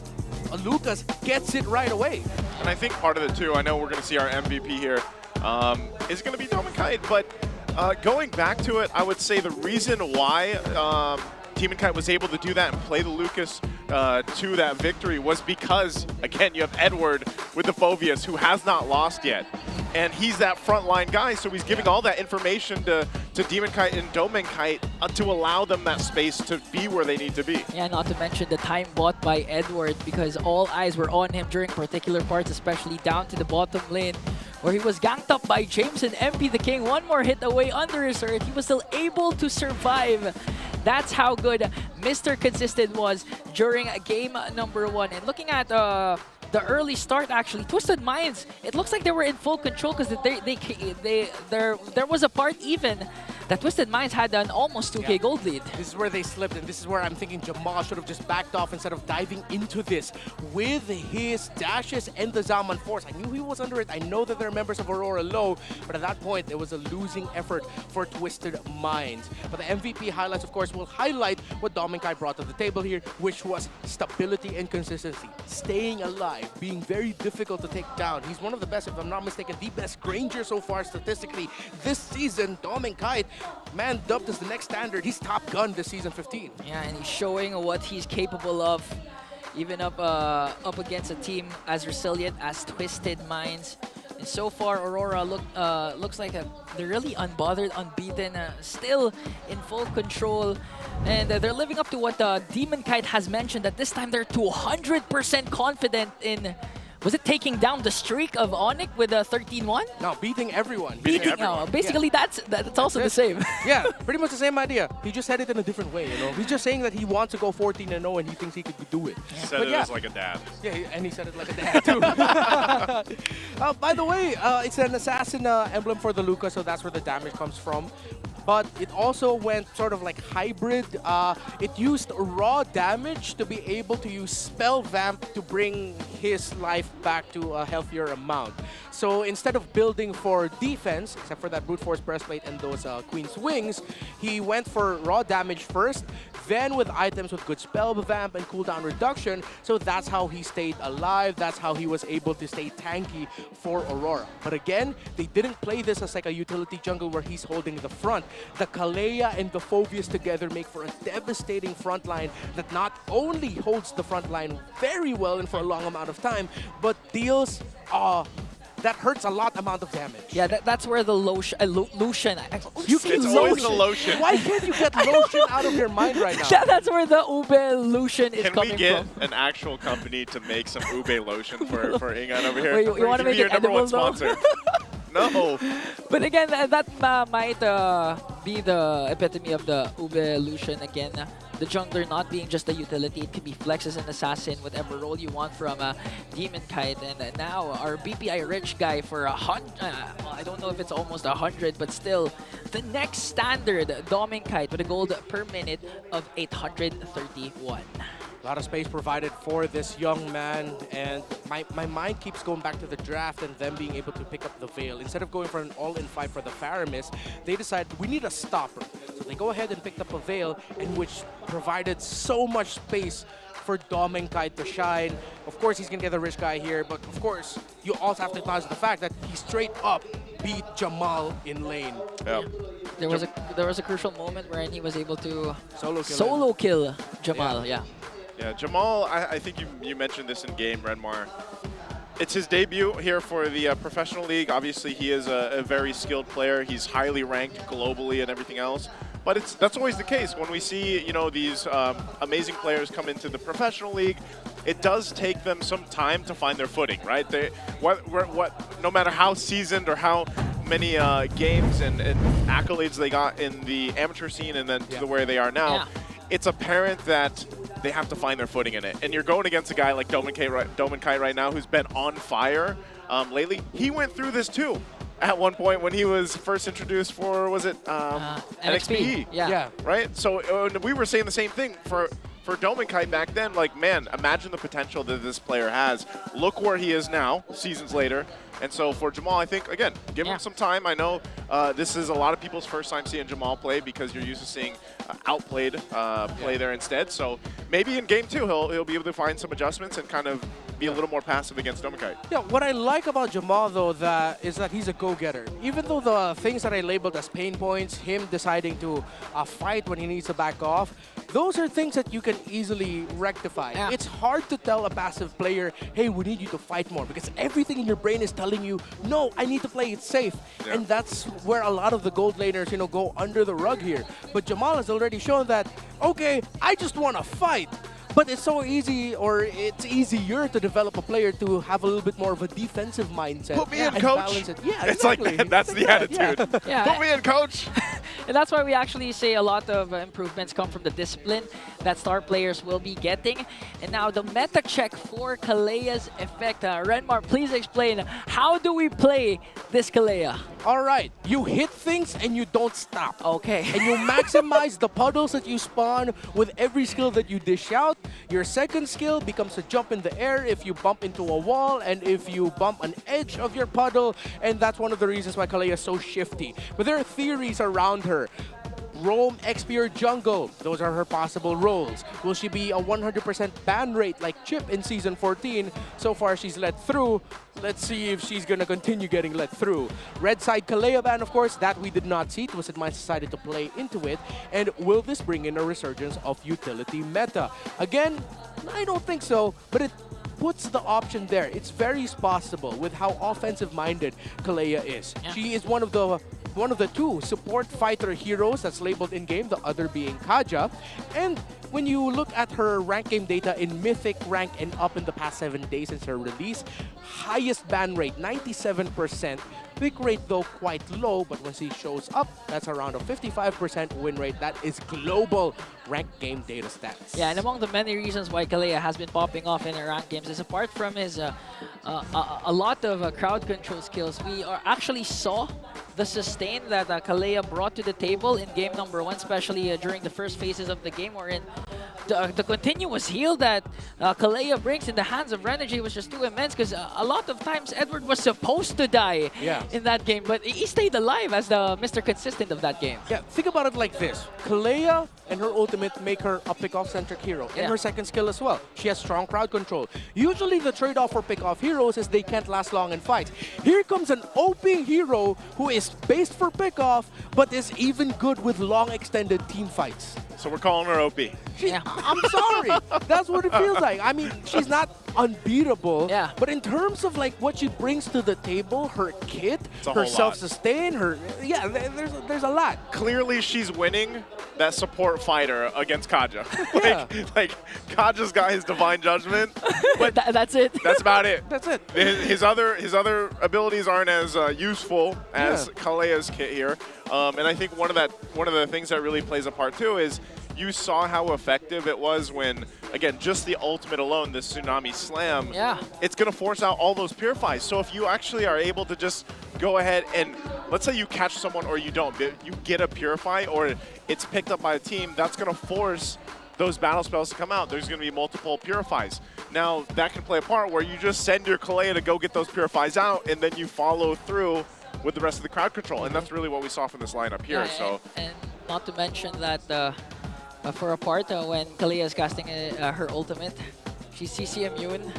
Lucas gets it right away. And I think part of it too, I know we're going to see our MVP here, is going to be DemonKite, but going back to it, I would say the reason why DemonKite was able to do that and play the Lucas to that victory was because, again, you have Edward with the Phobias, who has not lost yet. And he's that frontline guy, so he's giving all that information to DemonKite and DomenKite to allow them that space to be where they need to be. Yeah, not to mention the time bought by Edward, because all eyes were on him during particular parts, especially down to the bottom lane, where he was ganked up by James and MP the King. One more hit away under his earth. He was still able to survive. That's how good Mr. Consistent was during game number 1. And looking at the early start, actually, Twisted Minds, it looks like they were in full control because there was a part even that Twisted Minds had an almost 2K gold lead. This is where they slipped, and this is where I'm thinking Jamal should have just backed off instead of diving into this with his dashes and the Zaman Force. I knew he was under it. I know that there are members of Aurora low, but at that point, it was a losing effort for Twisted Minds. But the MVP highlights, of course, will highlight what DomenKite brought to the table here, which was stability and consistency. Staying alive, being very difficult to take down. He's one of the best, if I'm not mistaken, the best Granger so far statistically this season. DomenKite, man dubbed as the next standard. He's top gun this season 15. Yeah, and he's showing what he's capable of, even up against a team as resilient as Twisted Minds. And so far, Aurora looks like they're really unbothered, unbeaten, still in full control. And they're living up to what DemonKite has mentioned, that this time they're 200% confident in, was it taking down the streak of Onic with a 13-1? No, beating everyone. Basically, yeah. that's also the same. Yeah, pretty much the same idea. He just said it in a different way, you know. He's just saying that he wants to go 14-0 and he thinks he could do it. He said it as like a dad. Yeah, and he said it like a dad too. By the way, it's an assassin emblem for the Lucas, so that's where the damage comes from. But it also went sort of like hybrid. It used raw damage to be able to use Spell Vamp to bring his life back to a healthier amount. So instead of building for defense, except for that Brute Force Breastplate and those Queen's Wings, he went for raw damage first, then with items with good Spell Vamp and cooldown reduction. So that's how he stayed alive. That's how he was able to stay tanky for Aurora. But again, they didn't play this as like a utility jungle where he's holding the front. The Kalea and the Phobias together make for a devastating front line that not only holds the front line very well and for a long amount of time, but deals that hurts a lot amount of damage. Yeah, that's where the Lucian. It's always the lotion. Why can't you get lotion out of your mind right now? That's where the Ube Lucian is coming from. Can we get an actual company to make some Ube lotion for Ingan over here? Wait, you want to make it your number one edible, sponsor? No. But again, that might be the epitome of the Ube Lucian again. The jungler not being just a utility, it can be flex as an assassin, whatever role you want from DemonKite. And now our BPI rich guy for 100, well, I don't know if it's almost 100, but still the next standard DomenKite with a gold per minute of 831. A lot of space provided for this young man, and my mind keeps going back to the draft and them being able to pick up the Veil. Instead of going for an all-in fight for the Faramis, they decide we need a stopper. So they go ahead and picked up a Veil, and which provided so much space for BennyQT to shine. Of course, he's going to get the rich guy here, but of course, you also have to acknowledge the fact that he straight up beat Jamal in lane. Yeah. There was a crucial moment where he was able to solo kill Jamal. Yeah. Yeah, Jamal, I think you mentioned this in game, Renmar. It's his debut here for the professional league. Obviously, he is a very skilled player. He's highly ranked globally and everything else. But that's always the case when we see these amazing players come into the professional league. It does take them some time to find their footing, right? No matter how seasoned or how many games and accolades they got in the amateur scene and then to where they are now, it's apparent that they have to find their footing in it. And you're going against a guy like BennyQT right now who's been on fire lately. He went through this too at one point when he was first introduced for, was it NXP? Yeah. Right? So we were saying the same thing for BennyQT back then. Like, man, imagine the potential that this player has. Look where he is now, seasons later. And so for Jamal, I think, again, give him some time. I know this is a lot of people's first time seeing Jamal play because you're used to seeing outplayed play there instead. So maybe in game 2, he'll be able to find some adjustments and kind of be a little more passive against BennyQT. Yeah, what I like about Jamal, though, is that he's a go-getter. Even though the things that I labeled as pain points, him deciding to fight when he needs to back off, those are things that you can easily rectify. Yeah. It's hard to tell a passive player, hey, we need you to fight more, because everything in your brain is telling you, no, I need to play it safe. Yeah. And that's where a lot of the gold laners, go under the rug here. But Jamal has already shown that, okay, I just want to fight. But it's so easy, or it's easier to develop a player to have a little bit more of a defensive mindset. Put me in, coach. Balance it. Yeah, it's exactly. like that's the attitude. Yeah. Put me in, coach. And that's why we actually say a lot of improvements come from the discipline that star players will be getting. And now the meta check for Kalea's effect. Renmar, please explain, how do we play this Kalea? All right, you hit things and you don't stop. Okay. And you maximize the puddles that you spawn with every skill that you dish out. Your second skill becomes a jump in the air if you bump into a wall and if you bump an edge of your puddle. And that's one of the reasons why Kalea is so shifty. But there are theories around her. Roam, XP, or jungle. Those are her possible roles. Will she be a 100% ban rate like Chip in Season 14? So far, she's let through. Let's see if she's going to continue getting let through. Red side Kalea ban, of course, that we did not see. TWIS decided to play into it. And will this bring in a resurgence of utility meta? Again, I don't think so, but it puts the option there. It's very possible with how offensive-minded Kalea is. Yeah. She is one of the two support fighter heroes that's labeled in-game, the other being Kaja. And when you look at her rank game data in Mythic rank and up in the past 7 days since her release, highest ban rate, 97%. Pick rate, though, quite low, but when she shows up, that's around a 55% win rate. That is global rank game data stats. Yeah, and among the many reasons why Kalea has been popping off in her ranked games is apart from his a lot of crowd control skills, we actually saw the sustain that Kalea brought to the table in game number 1, especially during the first phases of the game, wherein the continuous heal that Kalea brings in the hands of Renergy was just too immense, because a lot of times Edward was supposed to die in that game, but he stayed alive as the Mr. Consistent of that game. Yeah, think about it like this. Kalea and her ultimate make her a pick-off-centric hero, and her second skill as well. She has strong crowd control. Usually the trade-off for pick-off heroes is they can't last long in fights. Here comes an OP hero who is based for pick-off, but is even good with long extended team fights. So we're calling her OP. I'm sorry. That's what it feels like. I mean, she's not unbeatable. Yeah. But in terms of like what she brings to the table, her kit, It's a her whole lot. self-sustain, there's a lot. Clearly, she's winning that support fighter against Kaja. Yeah. like Kaja's got his divine judgment, but that's it. That's about it. That's it. His other abilities aren't as useful as Kalea's kit here, and I think one of the things that really plays a part too is you saw how effective it was when, again, just the ultimate alone, the Tsunami Slam, it's going to force out all those purifies. So if you actually are able to just go ahead and, let's say you catch someone or you don't, but you get a purify or it's picked up by a team, that's going to force those battle spells to come out. There's going to be multiple purifies. Now, that can play a part where you just send your Kalea to go get those purifies out, and then you follow through with the rest of the crowd control. And that's really what we saw from this lineup here. And not to mention that for a part when Kalea is casting her ultimate. She's CC immune.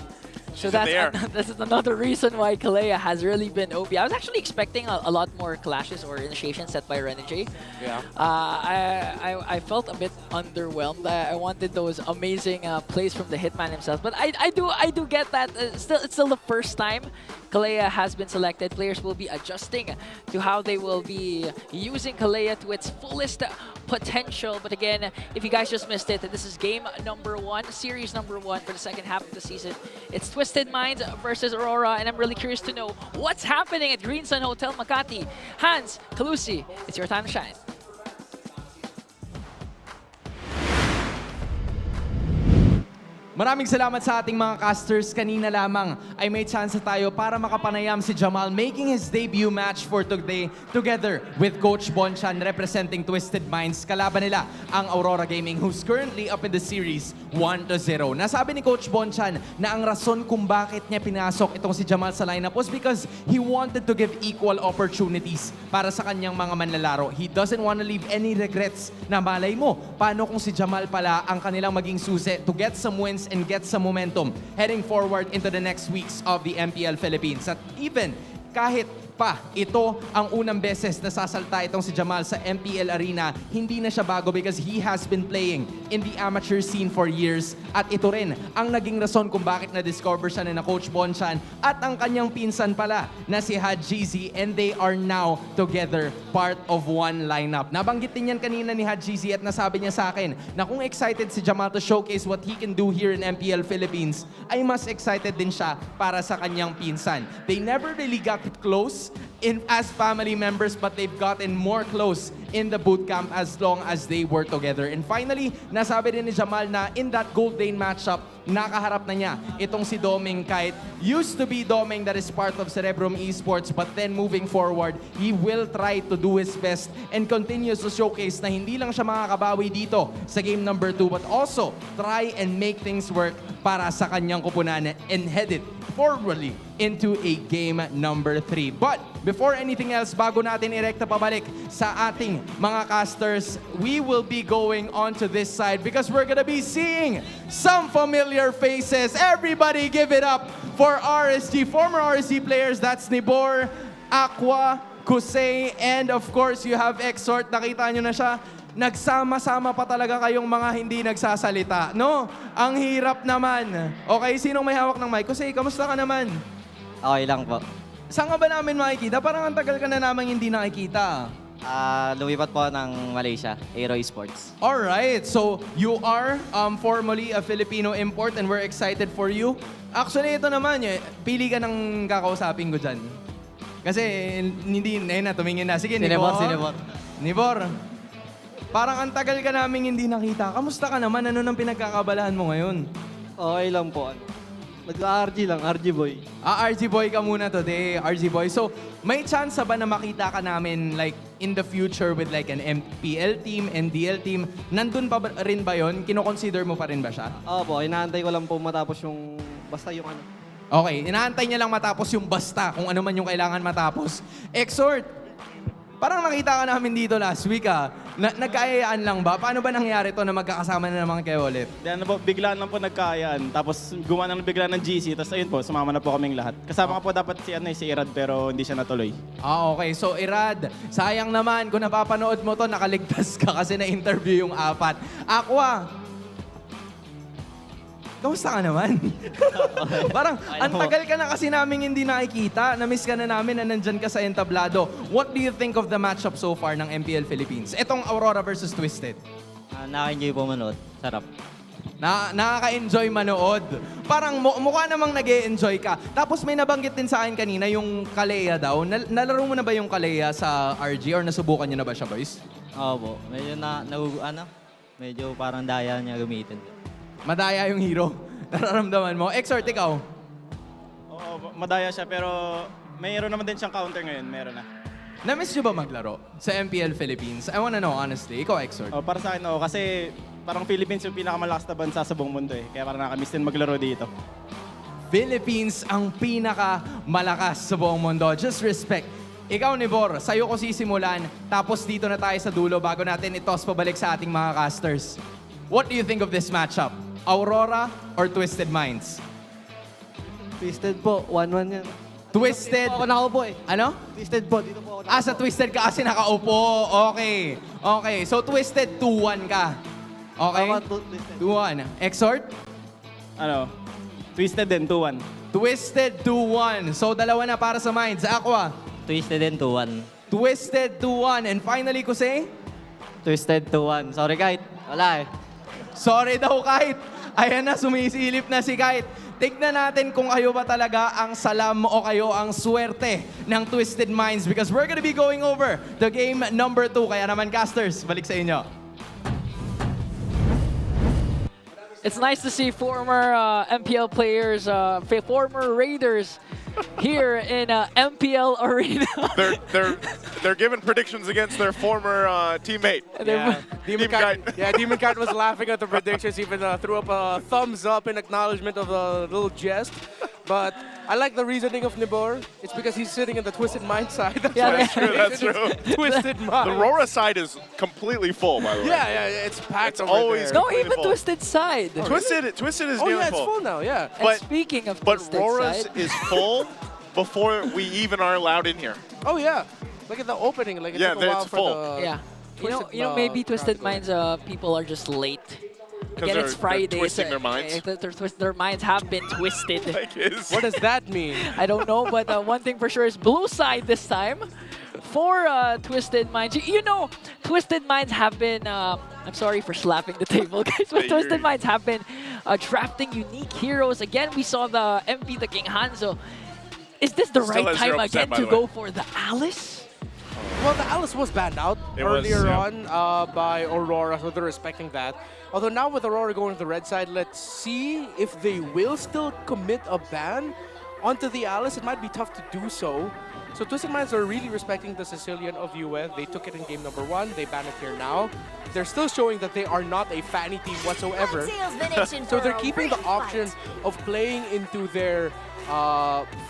So that's another reason why Kalea has really been OP. I was actually expecting a lot more clashes or initiations set by Renegade. Yeah. I felt a bit underwhelmed. I wanted those amazing plays from the Hitman himself. But I do get that. It's still the first time Kalea has been selected. Players will be adjusting to how they will be using Kalea to its fullest potential. But again, if you guys just missed it, this is game number 1, series number 1 for the second half of the season. It's Twisted Minds versus Aurora, and I'm really curious to know what's happening at Green Sun Hotel Makati. Hans, Kalusi, it's your time to shine. Maraming salamat sa ating mga casters. Kanina lamang ay may chance tayo para makapanayam si Jamal making his debut match for today together with Coach Bonchan representing Twisted Minds. Kalaban nila ang Aurora Gaming who's currently up in the series 1-0. Nasabi ni Coach Bonchan na ang rason kung bakit niya pinasok itong si Jamal sa lineup was because he wanted to give equal opportunities para sa kanyang mga manlalaro. He doesn't want to leave any regrets na malay mo. Paano kung si Jamal pala ang kanilang maging susi to get some wins and get some momentum heading forward into the next weeks of the MPL Philippines. At even kahit pa ito ang unang beses na sasalta itong si Jamal sa MPL Arena, hindi na siya bago because he has been playing in the amateur scene for years. At ito rin ang naging rason kung bakit na-discover siya na Coach Bonchan at ang kanyang pinsan pala na si Hadjizi, and they are now together part of one lineup. Nabanggit din yan kanina ni Hadjizi at nasabi niya sa akin na kung excited si Jamal to showcase what he can do here in MPL Philippines, ay mas excited din siya para sa kanyang pinsan. They never really got close as family members, but they've gotten more close in the bootcamp as long as they were together. And finally, nasabi din ni Jamal na in that Gold Lane matchup, nakaharap na niya itong si Doming. Kahit used to be Doming that is part of Cerebrum Esports, but then moving forward, he will try to do his best and continues to showcase na hindi lang siya makakabawi dito sa game number 2, but also try and make things work para sa kanyang kupunan and head it forwardly into a game number 3. But before anything else, bago natin irekta pabalik sa ating mga casters, we will be going on to this side because we're gonna be seeing some familiar faces. Everybody give it up for RSG, former RSG players. That's Nibor, Aqua, Kusei, and of course, you have Exort. Nakita nyo na siya. Nagsama-sama pa talaga kayong mga hindi nagsasalita, no? Ang hirap naman. Okay, sinong may hawak ng mic? Kusei, kamusta ka naman? Okay lang po. Saan ka ba namin makikita? Parang ang tagal ka na naman hindi nakikita. Lumipat po ng Malaysia, Aero Esports. Alright, so you are formally a Filipino import and we're excited for you. Actually, ito naman, pili ka ng kakausapin ko dyan. Kasi hindi, na tumingin na. Sige, Nibor. Nibor, parang ang tagal ka namin hindi nakita. Kamusta ka naman? Ano nang pinagkakabalahan mo ngayon? Okay lang po. Nag-RG lang, RG boy. RG boy ka muna today, RG boy. So, may chance ba na makita ka namin like in the future with like an MPL team, NDL team? Nandun pa rin ba yun? Kino-consider mo pa rin ba siya? Opo, inaantay ko lang po matapos yung, basta yung ano. Okay, inaantay niya lang matapos yung basta, kung ano man yung kailangan matapos. Exort, parang nakita ka namin dito last week nagkaayaan lang ba? Paano ba nangyari to na magkakasama na naman kayo ulit? Biglaan lang po nagkaayaan. Tapos gumawa na bigla ng GC. Tapos ayun po, sumama na po kaming lahat. Kasama ko po dapat si Irad pero hindi siya natuloy. Okay. So Irad, sayang naman kung napapanood mo to, nakaligtas ka kasi na-interview yung 4. Aqua, kamusta ka naman? Parang, ang tagal ka na kasi namin hindi nakikita. Na-miss ka na namin na nandyan ka sa entablado. What do you think of the matchup so far ng MPL Philippines? Itong Aurora versus Twisted. Nakaka-enjoy po manood. Sarap. Nakaka-enjoy manood. Parang mukha namang nag-e-enjoy ka. Tapos may nabanggit din sa akin kanina yung Kalea daw. Nalaro mo na ba yung Kalea sa RG or nasubukan niyo na ba siya, boys? Oo po. Medyo medyo parang daya niya gamitin. Madaya yung hero. Nararamdaman mo. Exort, ikaw? Oo, madaya siya pero mayroon naman din siyang counter ngayon. Meron na. Na-miss nyo ba maglaro sa MPL Philippines? I wanna know, honestly. Ikaw, Exort. Para sa akin, kasi parang Philippines yung pinakamalakas na bansa sa buong mundo eh. Kaya parang nakamiss din maglaro dito. Philippines ang pinakamalakas sa buong mundo. Just respect. Ikaw, Nibor, sa'yo ko sisimulan, tapos dito na tayo sa dulo bago natin i-toss pabalik sa ating mga casters. What do you think of this matchup? Aurora or Twisted Minds? Twisted po, 1-1 yan. Twisted. Dito po ako nakaupo eh. Ano? Twisted po, dito po ako nakaupo. Sa Twisted ka kasi nakaupo. Okay. Okay. So, Twisted 2-1 ka. Okay? 2-1. Exhort? Ano? Twisted din, 2-1. Twisted 2-1. So, dalawa na para sa Minds. Aqua? Twisted din, 2-1. Twisted 2-1. And finally, Kusei? Twisted 2-1. Sorry, Kite. Wala eh. Sorry daw, Kite. Ayan na, sumisilip na si Kite. Tignan natin kung kayo ba talaga ang salam o kayo ang swerte ng Twisted Minds because we're gonna be going over the game number 2. Kaya naman, casters, balik sa inyo. It's nice to see former MPL players, former Raiders here in MPL Arena. they're giving predictions against their former teammate. Yeah. DemonKite was laughing at the predictions, even threw up a thumbs up in acknowledgement of the little jest. But I like the reasoning of Nibor. It's because he's sitting in the Twisted Mind side. That's true. That's true. Twisted Mind. The RORA side is completely full, by the way. Yeah, it's packed. It's always No, even full. Twisted side. Twisted is Oh nearly yeah, it's full. full now. Yeah. And speaking of But Twisted RORA's side, is full before we even are allowed in here. Oh yeah. Look at the opening. Like it took a while it's for full. the yeah. You know, maybe Twisted Minds people are just late. Again, it's Friday. They're twisting their minds. Their minds have been twisted. What does that mean? I don't know, but one thing for sure is blue side this time for Twisted Minds. You know, Twisted Minds have been, I'm sorry for slapping the table, guys, but Twisted Minds have been drafting unique heroes. Again, we saw the MP, the King Hanzo. Is this the Still right has 0%, time again by to the go way. for the Alice? Well, the Alice was banned out earlier on by Aurora, so they're respecting that. Although now with Aurora going to the red side, let's see if they will still commit a ban onto the Alice. It might be tough to do so. So Twisted Minds are really respecting the Sicilian of US. They took it in game number 1. They ban it here now. They're still showing that they are not a fanny team whatsoever. So they're keeping the option of playing into their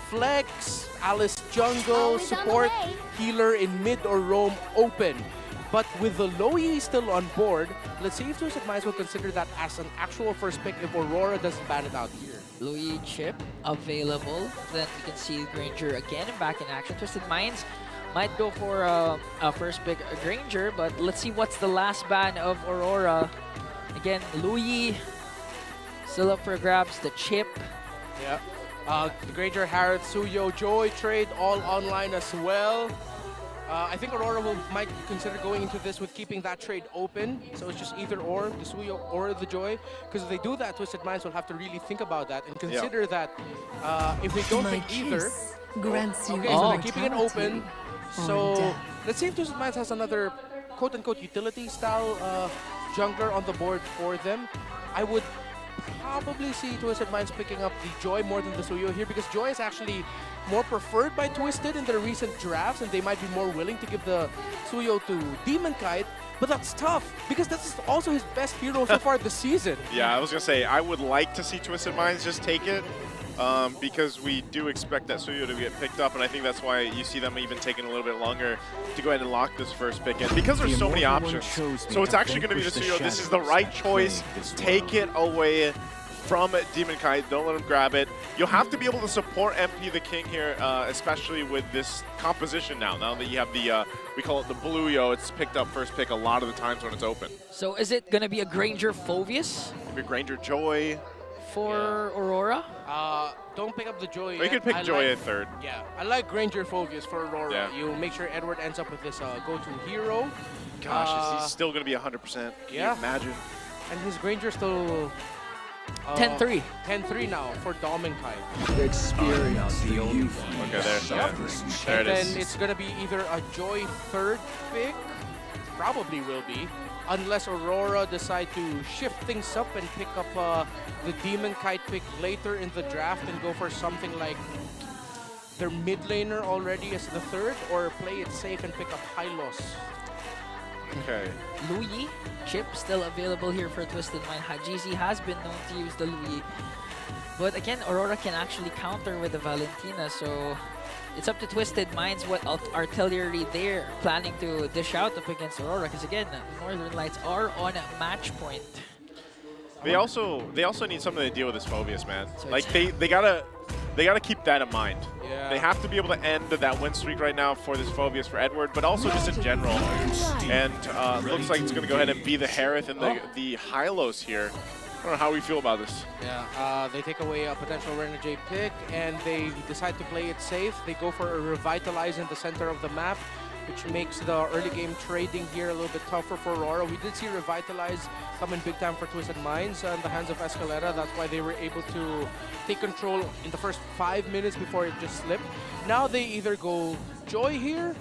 flex, Alice jungle, support, healer in mid or roam open. But with the Loyi still on board, let's see if Twisted Minds will consider that as an actual first pick if Aurora doesn't ban it out here. Louis chip available. Then we can see Granger again back in action. Twisted Minds might go for a first pick Granger, but let's see what's the last ban of Aurora. Again, Louis still up for grabs. The chip. Yeah. The Granger, Harrod, Suyo, Joy trade all online as well. I think Aurora might consider going into this with keeping that trade open. So it's just either or, the Suyo or the Joy. Because if they do that, Twisted Minds will have to really think about that and consider that if they don't pick either. So they're keeping it open. So let's see if Twisted Minds has another quote-unquote utility style jungler on the board for them. I would probably see Twisted Minds picking up the Joy more than the Suyo here because Joy is actually more preferred by Twisted in their recent drafts and they might be more willing to give the Suyo to DemonKite, but that's tough because that's also his best hero so far this season. Yeah, I was going to say, I would like to see Twisted Minds just take it because we do expect that Suyo to get picked up, and I think that's why you see them even taking a little bit longer to go ahead and lock this first pick in because there's so many options. So it's actually going to be the Suyo. This is the right choice. Take it away from DemonKite. Don't let him grab it. You'll have to be able to support MP the King here, especially with this composition now. Now that you have the, we call it the Blue Yo, it's picked up first pick a lot of the times when it's open. So is it going to be a Granger Phoveus? A Granger Joy. For Aurora? Don't pick up the Joy Or you could pick Joy at third. Yeah, I like Granger Phoveus for Aurora. Yeah. You make sure Edward ends up with this go-to hero. Gosh, he's still going to be 100%. Can you imagine? And his Granger still 10-3. 10-3 now for DemonKite. Experience the youth. Okay, there it is. Then it's going to be either a Joy third pick, probably will be, unless Aurora decide to shift things up and pick up the DemonKite pick later in the draft and go for something like their mid laner already as the third, or play it safe and pick up Hylos. Okay. Louis chip still available here for Twisted Mind. Hajizi has been known to use the Louis But again, Aurora can actually counter with the Valentina, so it's up to Twisted Minds what artillery they're planning to dish out up against Aurora. Because again, Northern Lights are on a match point. They also need something to deal with this Phobius, man. Like they gotta keep that in mind. Yeah. They have to be able to end that win streak right now for this Phobius for Edward, but also just in general. And looks like it's gonna go ahead and be the Harith and the Hylos here. I don't know how we feel about this. Yeah, they take away a potential Renegade pick, and they decide to play it safe. They go for a Revitalize in the center of the map, which makes the early game trading here a little bit tougher for Aurora. We did see Revitalize come in big time for Twisted Minds in the hands of Escalera. That's why they were able to take control in the first 5 minutes before it just slipped. Now they either go Joy here,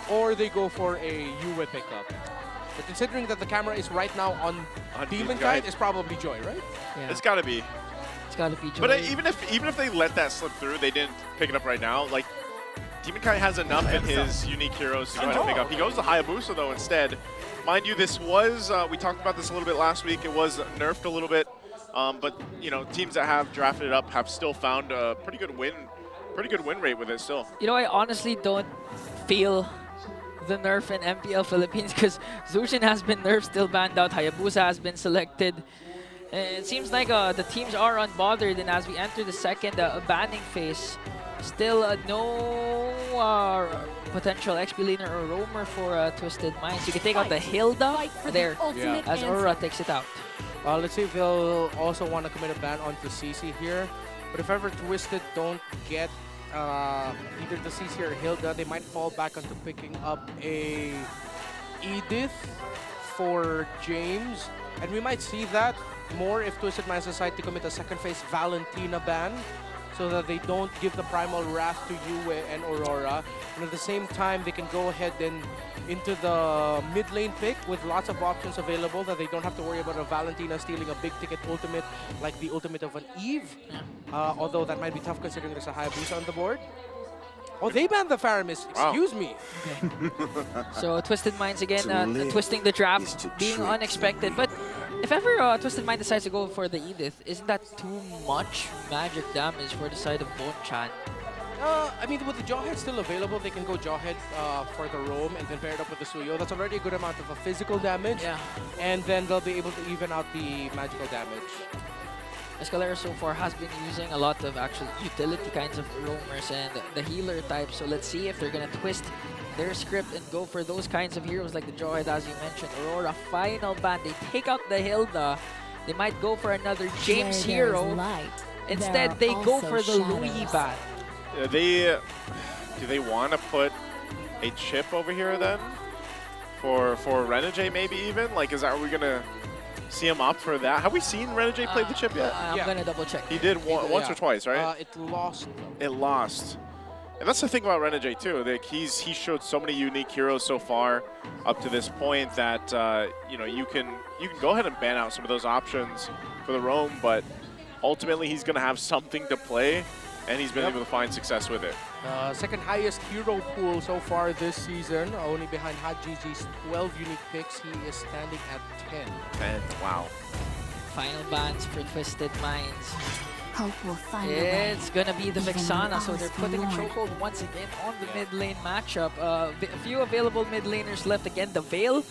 or they go for a Yue pickup. But considering that the camera is right now on Demon Kite, it's probably Joy, right? Yeah. It's gotta be. It's gotta be Joy. But even if they let that slip through, they didn't pick it up right now. Like, Demon Kite has enough in his unique heroes to go ahead and pick up. He goes to Hayabusa though instead. Mind you, this was, we talked about this a little bit last week, it was nerfed a little bit. But, you know, teams that have drafted it up have still found a pretty good win rate with it still. You know, I honestly don't feel the nerf in MPL Philippines because Zushin has been nerfed, still banned out. Hayabusa has been selected. It seems like the teams are unbothered, and as we enter the second banning phase, still no potential XP laner or roamer for Twisted Minds. You can take out the Hilda there as Aurora takes it out. Let's see if they'll also want to commit a ban onto CC here. But if ever Twisted don't get either the CC or Hilda, they might fall back onto picking up a Edith for James. And we might see that more if Twisted Minds decide to commit a second phase Valentina ban, so that they don't give the Primal Wrath to Yue and Aurora. And at the same time, they can go ahead and into the mid lane pick with lots of options available, that they don't have to worry about a Valentina stealing a big ticket ultimate like the ultimate of an Eve. Although that might be tough considering there's a Hayabusa on the board. Oh, they banned the Faramis. Excuse me. So Twisted Minds again, twisting the draft, being unexpected. But if ever Twisted Mind decides to go for the Edith, isn't that too much magic damage for the side of Bonchan? I mean, with the Jawhead still available, they can go Jawhead for the roam and then pair it up with the Suyo. That's already a good amount of physical damage. Yeah. And then they'll be able to even out the magical damage. Escalera so far has been using a lot of actual utility kinds of roamers and the healer type. So let's see if they're going to twist their script and go for those kinds of heroes like the Jawhead, as you mentioned. Aurora, final ban. They take out the Hilda. They might go for another James hero. Instead, they go for the Louis ban. Do they want to put a chip over here then? For Renegade maybe even? Like, are we going to see him opt for that? Have we seen Renegade play the chip yet? I'm going to double check. He did once or twice, right? It lost. It lost. And that's the thing about Renegade too. Like he showed so many unique heroes so far up to this point that you know, you can go ahead and ban out some of those options for the roam, but ultimately he's going to have something to play, and he's been able to find success with it. Second highest hero pool so far this season, only behind HotGG's 12 unique picks. He is standing at 10. 10, wow. Final bans for Twisted Minds. Hope will find a way. It's gonna be the Vexana, so they're putting a chokehold once again on the mid lane matchup. A few available mid laners left. Again, the Veil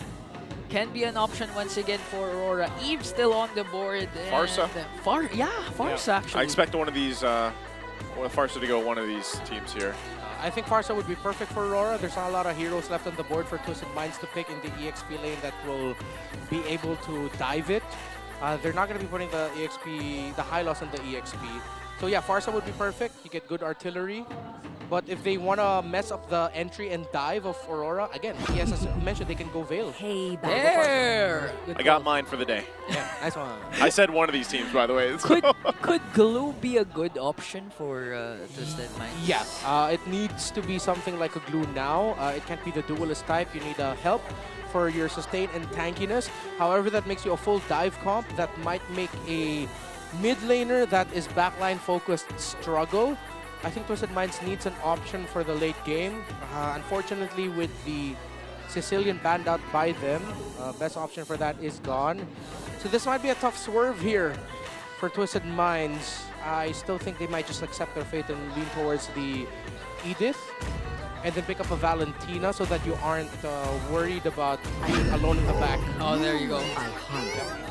can be an option once again for Aurora. Eve still on the board. Farsa. Farsa actually. I expect one of these, Farsa to go one of these teams here. I think Farsa would be perfect for Aurora. There's not a lot of heroes left on the board for Twisted Minds to pick in the EXP lane that will be able to dive it. They're not going to be putting the EXP, the high loss on the EXP. So yeah, Farsa would be perfect. You get good artillery. But if they want to mess up the entry and dive of Aurora, again, yes, as mentioned, they can go Veil. Hey, there! I got mine for the day. Yeah, nice one. I said one of these teams, by the way. Could Glue be a good option for Twisted Minds? Yeah, it needs to be something like a Glue now. It can't be the duelist type. You need help for your sustain and tankiness. However, that makes you a full dive comp that might make a mid laner that is backline focused struggle. I think Twisted Minds needs an option for the late game. Unfortunately, with the Sicilian banned out by them, best option for that is gone. So this might be a tough swerve here for Twisted Minds. I still think they might just accept their fate and lean towards the Edith and then pick up a Valentina so that you aren't worried about being alone in the back. Oh, there you go.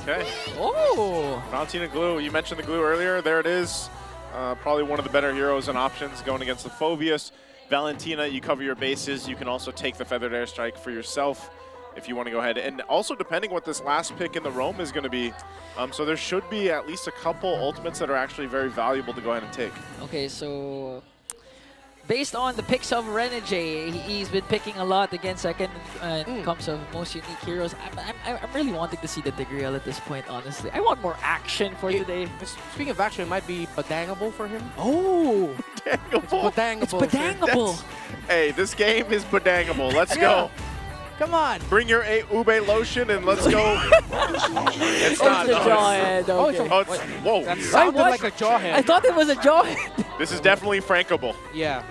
Okay. Oh! Valentina Glue, you mentioned the Glue earlier. There it is. Probably one of the better heroes and options going against the Phobius. Valentina, you cover your bases. You can also take the Feathered Airstrike for yourself if you want to go ahead. And also depending what this last pick in the roam is going to be. So there should be at least a couple ultimates that are actually very valuable to go ahead and take. Okay, so based on the picks of Renegade, he's been picking a lot against second comes of most unique heroes. I'm really wanting to see the Tigreal at this point, honestly. I want more action for today. Speaking of action, it might be badangable for him. Oh! Badangable. It's badangable. It's badangable. Hey, this game is badangable. Let's go. Come on. Bring your ube lotion and let's go. It's not. It's a jawhead. Okay. Whoa. That sounded like a jawhead. I thought it was a jawhead. This is definitely Frankable. Yeah.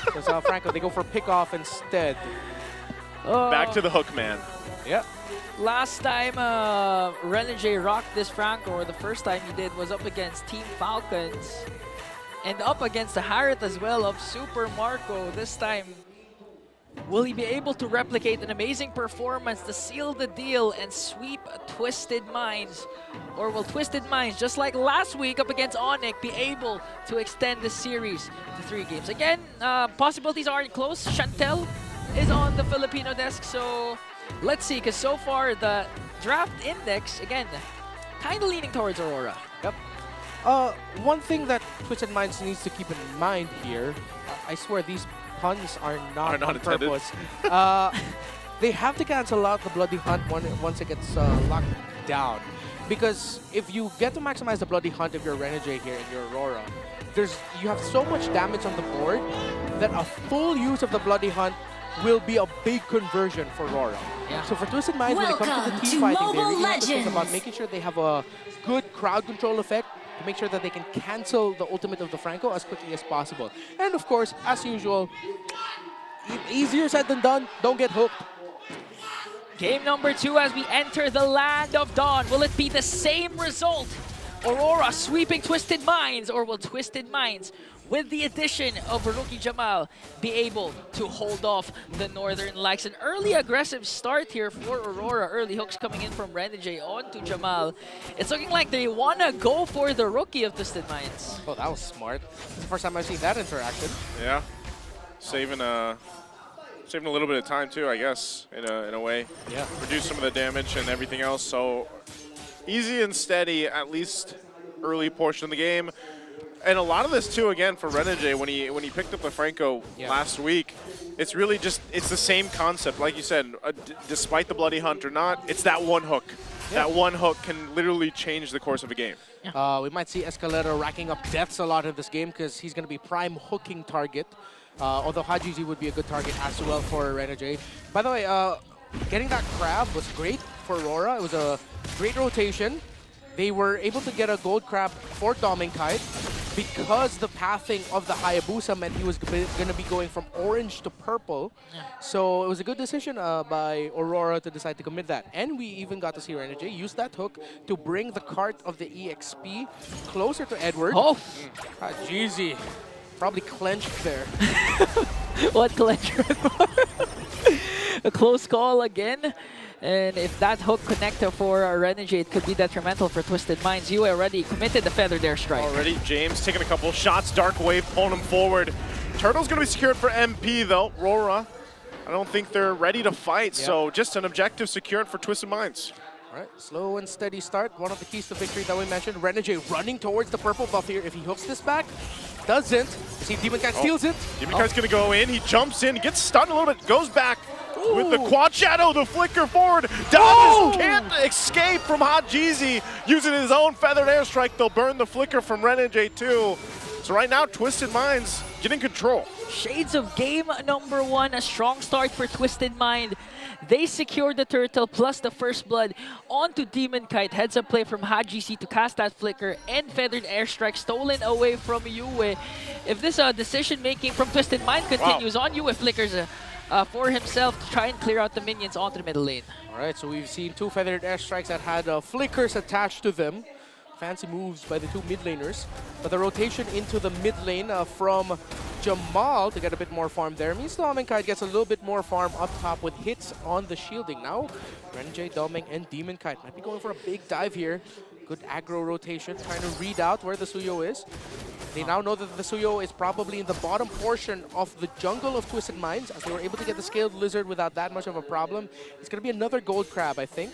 Because Franco, they go for pick-off instead. Back to the hook, man. Yep. Last time Renegade rocked this Franco, or the first time he did, was up against Team Falcons. And up against the Harriet as well of Super Marco. This time, will he be able to replicate an amazing performance to seal the deal and sweep Twisted Minds? Or will Twisted Minds, just like last week up against Onic, be able to extend the series to 3 games? Again, possibilities aren't close. Chantel is on the Filipino desk, so let's see, because so far the draft index, again, kind of leaning towards Aurora. Yep. One thing that Twisted Minds needs to keep in mind here, I swear these puns are not on intended. purpose. They have to cancel out the Bloody Hunt once it gets locked down. Because if you get to maximize the Bloody Hunt if you're Renegade here in your Aurora, you have so much damage on the board that a full use of the Bloody Hunt will be a big conversion for Aurora. Yeah. So for Twisted Minds, when it comes to the team fighting, they really have to think about making sure they have a good crowd control effect to make sure that they can cancel the ultimate of the Franco as quickly as possible. And of course, as usual, easier said than done, don't get hooked. Game number 2 as we enter the Land of Dawn. Will it be the same result? Aurora sweeping Twisted Minds, or will Twisted Minds, with the addition of Rookie Jamal, be able to hold off the Northern Lights? An early aggressive start here for Aurora. Early hooks coming in from Renegade onto Jamal. It's looking like they want to go for the Rookie of Twisted Minds. Oh, that was smart. It's the first time I've seen that interaction. Yeah. Saving a little bit of time too, I guess, in a way. Yeah. Reduce some of the damage and everything else. So easy and steady, at least early portion of the game. And a lot of this too, again, for Renegade, when he picked up the Franco last week, it's really just, it's the same concept. Like you said, despite the Bloody Hunt or not, it's that one hook. Yeah. That one hook can literally change the course of a game. Yeah. We might see Escalera racking up deaths a lot in this game because he's going to be prime hooking target. Although Hajizi would be a good target as well for Renegade. By the way, getting that crab was great for Aurora. It was a great rotation. They were able to get a gold crab for Dominkite because the pathing of the Hayabusa meant he was going to be going from orange to purple. Yeah. So it was a good decision by Aurora to decide to commit that. And we even got to see Renegade use that hook to bring the cart of the EXP closer to Edward. Oh! Hajizi. Probably clenched there. What clench? A close call again. And if that hook connector for Renegade could be detrimental for Twisted Minds, you already committed the Feathered Airstrike. Already, James taking a couple of shots. Dark Wave pulling him forward. Turtle's going to be secured for MP, though. RORA, I don't think they're ready to fight, so just an objective secured for Twisted Minds. All right, slow and steady start. One of the keys to victory that we mentioned. Renegade running towards the purple buff here. If he hooks this back, doesn't. See, Demon Kite steals it. Demon Kite's going to go in. He jumps in, gets stunned a little bit, goes back. With the quad shadow, the flicker forward. Dodges, can't escape from Hajizi. Using his own Feathered Airstrike, they'll burn the flicker from Renegade too. So right now, Twisted Minds getting control. Shades of game number 1, a strong start for Twisted Mind. They secured the turtle plus the first blood onto Demon Kite. Heads up play from Hajizi to cast that flicker and Feathered Airstrike stolen away from Yue. If this decision making from Twisted Mind continues on, Yue flickers for himself to try and clear out the minions onto the middle lane. All right, so we've seen 2 Feathered Airstrikes that had flickers attached to them. fancy moves by the two mid laners. But the rotation into the mid lane from Jamal to get a bit more farm there means Dominkite gets a little bit more farm up top with hits on the shielding. Now, Renjay, Doming, and DemonKite might be going for a big dive here. Good aggro rotation, trying to read out where the Suyo is. They now know that the Suyo is probably in the bottom portion of the jungle of Twisted Minds, as they were able to get the Scaled Lizard without that much of a problem. It's going to be another Gold Crab, I think.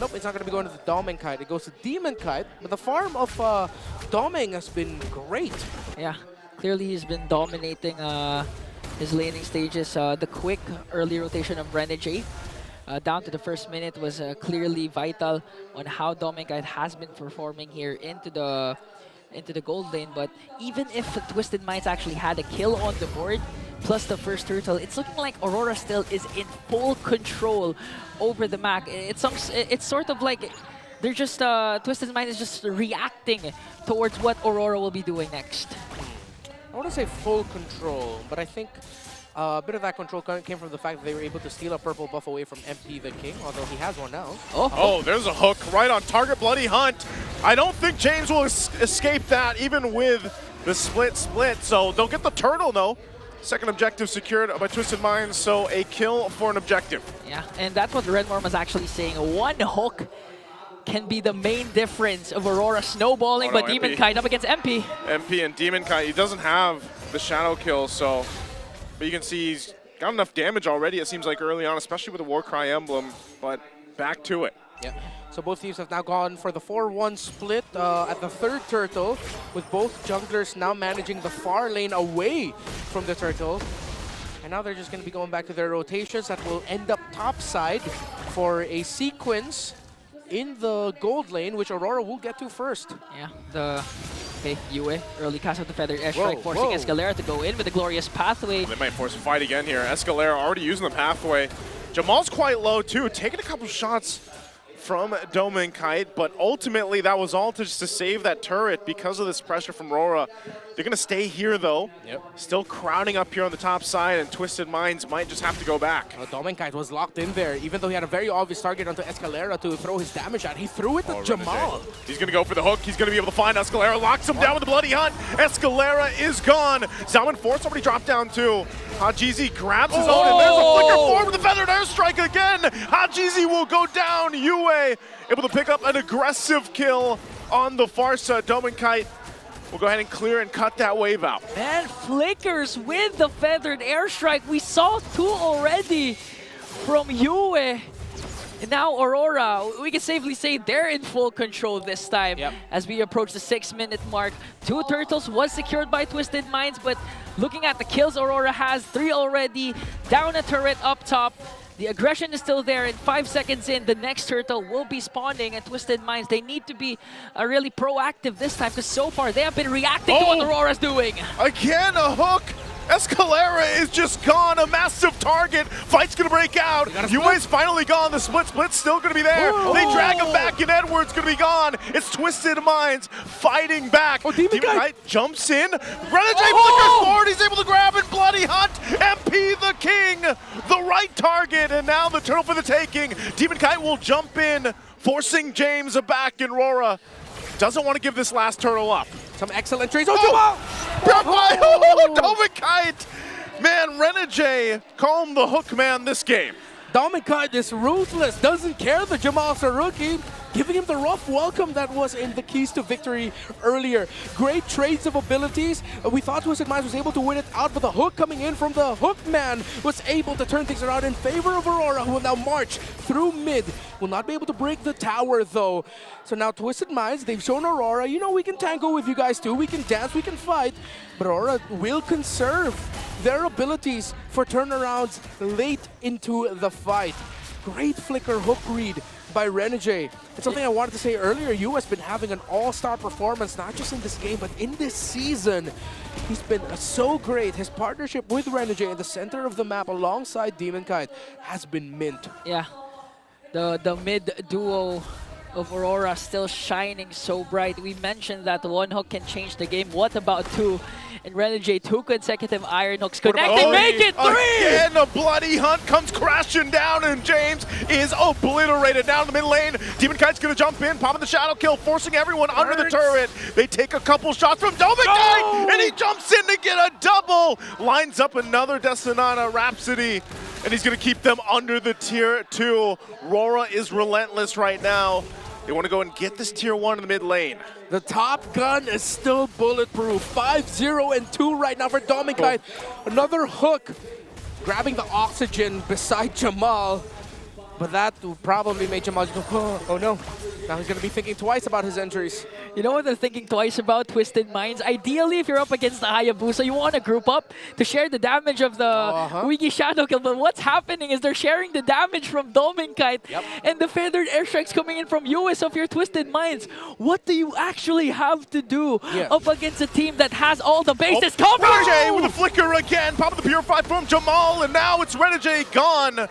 Nope, it's not going to be going to the Dominkite. It goes to DemonKite, but the farm of Doming has been great. Yeah, clearly he's been dominating his laning stages. The quick early rotation of Renjay down to the first minute was clearly vital on how Dominkite has been performing here into the gold lane. But even if Twisted Minds actually had a kill on the board, plus the first turtle, it's looking like Aurora still is in full control over the map. It's sort of like they're just, Twisted Minds is just reacting towards what Aurora will be doing next. I want to say full control, but I think a bit of that control came from the fact that they were able to steal a purple buff away from MP the King, although he has one now. Oh, there's a hook right on target. Bloody Hunt. I don't think James will escape that, even with the split. So they'll get the turtle, though. Second objective secured by Twisted Minds, so a kill for an objective. Yeah, and that's what Red Worm was actually saying. One hook can be the main difference of Aurora snowballing, but DemonKite up against MP. MP and DemonKite, he doesn't have the shadow kill, so... But you can see he's got enough damage already, it seems like, early on, especially with the Warcry emblem, but back to it. Yeah. So both teams have now gone for the 4-1 split at the third turtle, with both junglers now managing the far lane away from the turtle. And now they're just going to be going back to their rotations that will end up topside for a sequence in the gold lane, which Aurora will get to first. Yeah, Yue, early cast of the Feathered Airstrike, forcing Escalera to go in with the Glorious Pathway. They might force a fight again here. Escalera already using the pathway. Jamal's quite low too, taking a couple shots from Dominkite, but ultimately that was all just to save that turret because of this pressure from RORA. They're going to stay here though. Still crowding up here on the top side, and Twisted Minds might just have to go back. Dominkite was locked in there, even though he had a very obvious target onto Escalera to throw his damage at. He threw it to Jamal. He's going to go for the hook. He's going to be able to find Escalera, locks him down with the Bloody Hunt. Escalera is gone. Zalman Force already dropped down too. Hajizi grabs his own, and there's a flicker forward with the Feathered Airstrike again. Hajizi will go down. Yue able to pick up an aggressive kill on the far side. Dominkite will go ahead and clear and cut that wave out. Man, flickers with the Feathered Airstrike. We saw two already from Yue. And now Aurora, we can safely say they're in full control this time. As we approach the 6-minute mark. 2 turtles was secured by Twisted Minds, but looking at the kills Aurora has, 3 already, down a turret up top. The aggression is still there, and 5 seconds in, the next turtle will be spawning, and Twisted Minds, they need to be really proactive this time, because so far they have been reacting to what Aurora's doing. Again, a hook. Escalera is just gone, a massive target. Fight's gonna break out. Yue's finally gone, the split's still gonna be there. They drag him back, and Edward's gonna be gone. It's Twisted Minds fighting back. DemonKite jumps in. Renjay flickers forward, he's able to grab it. Bloody Hunt, MP the King, the right target, and now the turtle for the taking. DemonKite will jump in, forcing James back, and RORA doesn't want to give this last turtle up. Some excellent trades. Jamal! Dominkite! Man, Renjay, call him the hook man this game. Dominkite is ruthless, doesn't care that Jamal's a rookie, giving him the rough welcome that was in the keys to victory earlier. Great trades of abilities. We thought Twisted Minds was able to win it out, but the hook coming in from the hook man was able to turn things around in favor of Aurora, who will now march through mid. Will not be able to break the tower though. So now Twisted Minds, they've shown Aurora, you know, we can tango with you guys too. We can dance, we can fight, but Aurora will conserve their abilities for turnarounds late into the fight. Great flicker hook read by Renjay. It's something I wanted to say earlier. Yu has been having an all-star performance, not just in this game, but in this season. He's been so great. His partnership with Renjay in the center of the map alongside DemonKite has been mint. Yeah, the mid duo of Aurora still shining so bright. We mentioned that one hook can change the game. What about two? And Renegade, 2 consecutive iron hooks connected. Make it 3! Again, a bloody hunt comes crashing down, and James is obliterated down the mid lane. Demon Kite's gonna jump in, popping the shadow kill, forcing everyone under the turret. They take a couple shots from Demon Kite, and he jumps in to get a double. Lines up another Destinana Rhapsody, and he's gonna keep them under the tier 2. RORA is relentless right now. They want to go and get this tier 1 in the mid lane. The top gun is still bulletproof. 5-0 and 2 right now for BennyQT. Another hook, grabbing the oxygen beside Jamal. But that probably made Jamal go, oh no. Now he's going to be thinking twice about his injuries. You know what they're thinking twice about, Twisted Minds? Ideally, if you're up against the Hayabusa, you want to group up to share the damage of the Wiki Shadow Kill. But what's happening is they're sharing the damage from BennyQT and the feathered airstrikes coming in from US of your Twisted Minds. What do you actually have to do up against a team that has all the bases covered? Renegade with a flicker again, popping the Purified from Jamal, and now it's Renegade gone.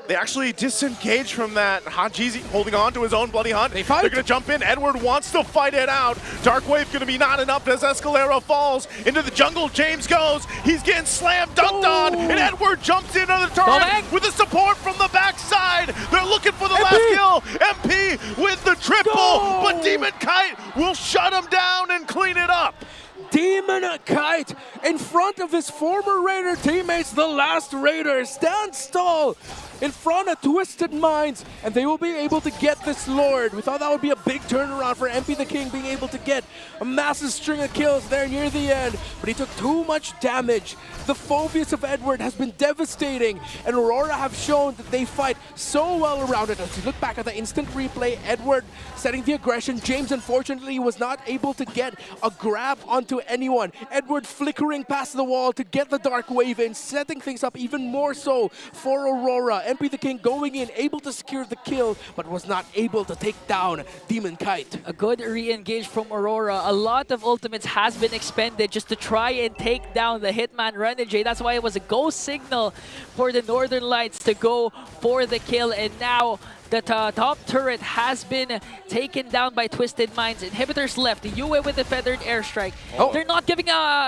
They actually disengage from that. Hajizi holding on to his own bloody hunt. They're going to jump in. Edward wants to fight it out. Dark Wave going to be not enough as Escalera falls into the jungle. James goes. He's getting slam dunked on, and Edward jumps in on the turret with the support from the backside. They're looking for the last kill. MP with the triple, but BennyQT will shut him down and clean it up. BennyQT in front of his former Raider teammates, the last Raider, stands tall in front of Twisted Minds, and they will be able to get this Lord. We thought that would be a big turnaround for MP the King, being able to get a massive string of kills there near the end, but he took too much damage. The Phobius of Edward has been devastating, and Aurora have shown that they fight so well around it. As you look back at the instant replay, Edward setting the aggression. James, unfortunately, was not able to get a grab onto anyone. Edward flickering past the wall to get the Dark Wave in, setting things up even more so for Aurora. MP the King going in, able to secure the kill, but was not able to take down BennyQT. A good re-engage from Aurora. A lot of ultimates has been expended just to try and take down the Hitman Renegade. That's why it was a go signal for the Northern Lights to go for the kill, and now the top turret has been taken down by Twisted Minds. Inhibitors left. The UA with the feathered airstrike. They're not giving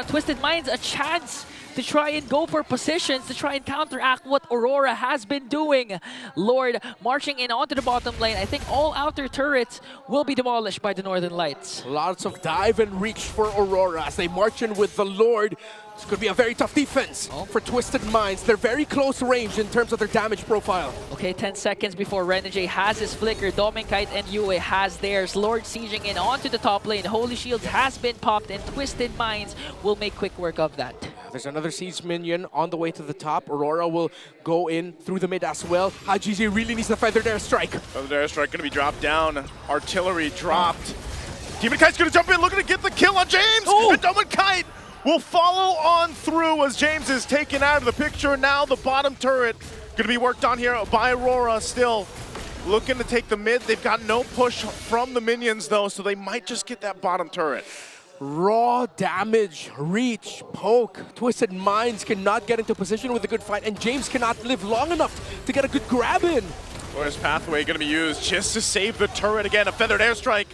Twisted Minds a chance to try and go for positions to try and counteract what Aurora has been doing. Lord marching in onto the bottom lane. I think all outer turrets will be demolished by the Northern Lights. Lots of dive and reach for Aurora as they march in with the Lord. It's going to be a very tough defense for Twisted Minds. They're very close range in terms of their damage profile. Okay, 10 seconds before Renegade has his flicker. BennyQT and UA has theirs. Lord sieging in onto the top lane. Holy Shield has been popped, and Twisted Minds will make quick work of that. There's another siege minion on the way to the top. Aurora will go in through the mid as well. Hajizi really needs the feathered airstrike. Feathered airstrike going to be dropped down. Artillery dropped. BennyQT's going to jump in, looking to get the kill on James. And BennyQT will follow on through as James is taken out of the picture. Now the bottom turret going to be worked on here by Aurora, still looking to take the mid. They've got no push from the minions though, so they might just get that bottom turret. Raw damage, reach, poke. Twisted Minds cannot get into position with a good fight, and James cannot live long enough to get a good grab in. Where's Pathway going to be used just to save the turret again? A feathered airstrike.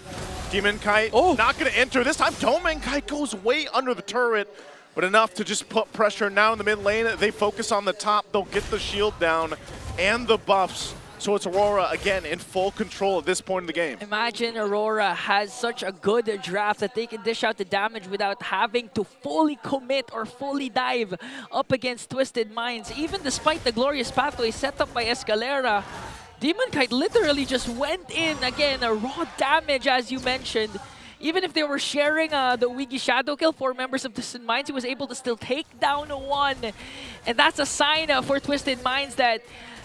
BennyQT not going to enter. This time, BennyQT goes way under the turret, but enough to just put pressure now in the mid lane. They focus on the top. They'll get the shield down and the buffs. So it's Aurora, again, in full control at this point in the game. Imagine Aurora has such a good draft that they can dish out the damage without having to fully commit or fully dive up against Twisted Minds. Even despite the glorious pathway set up by Escalera, BennyQT literally just went in, again, a raw damage as you mentioned. Even if they were sharing the Wiki Shadow Kill, 4 members of Twisted Minds, he was able to still take down one. And that's a sign for Twisted Minds that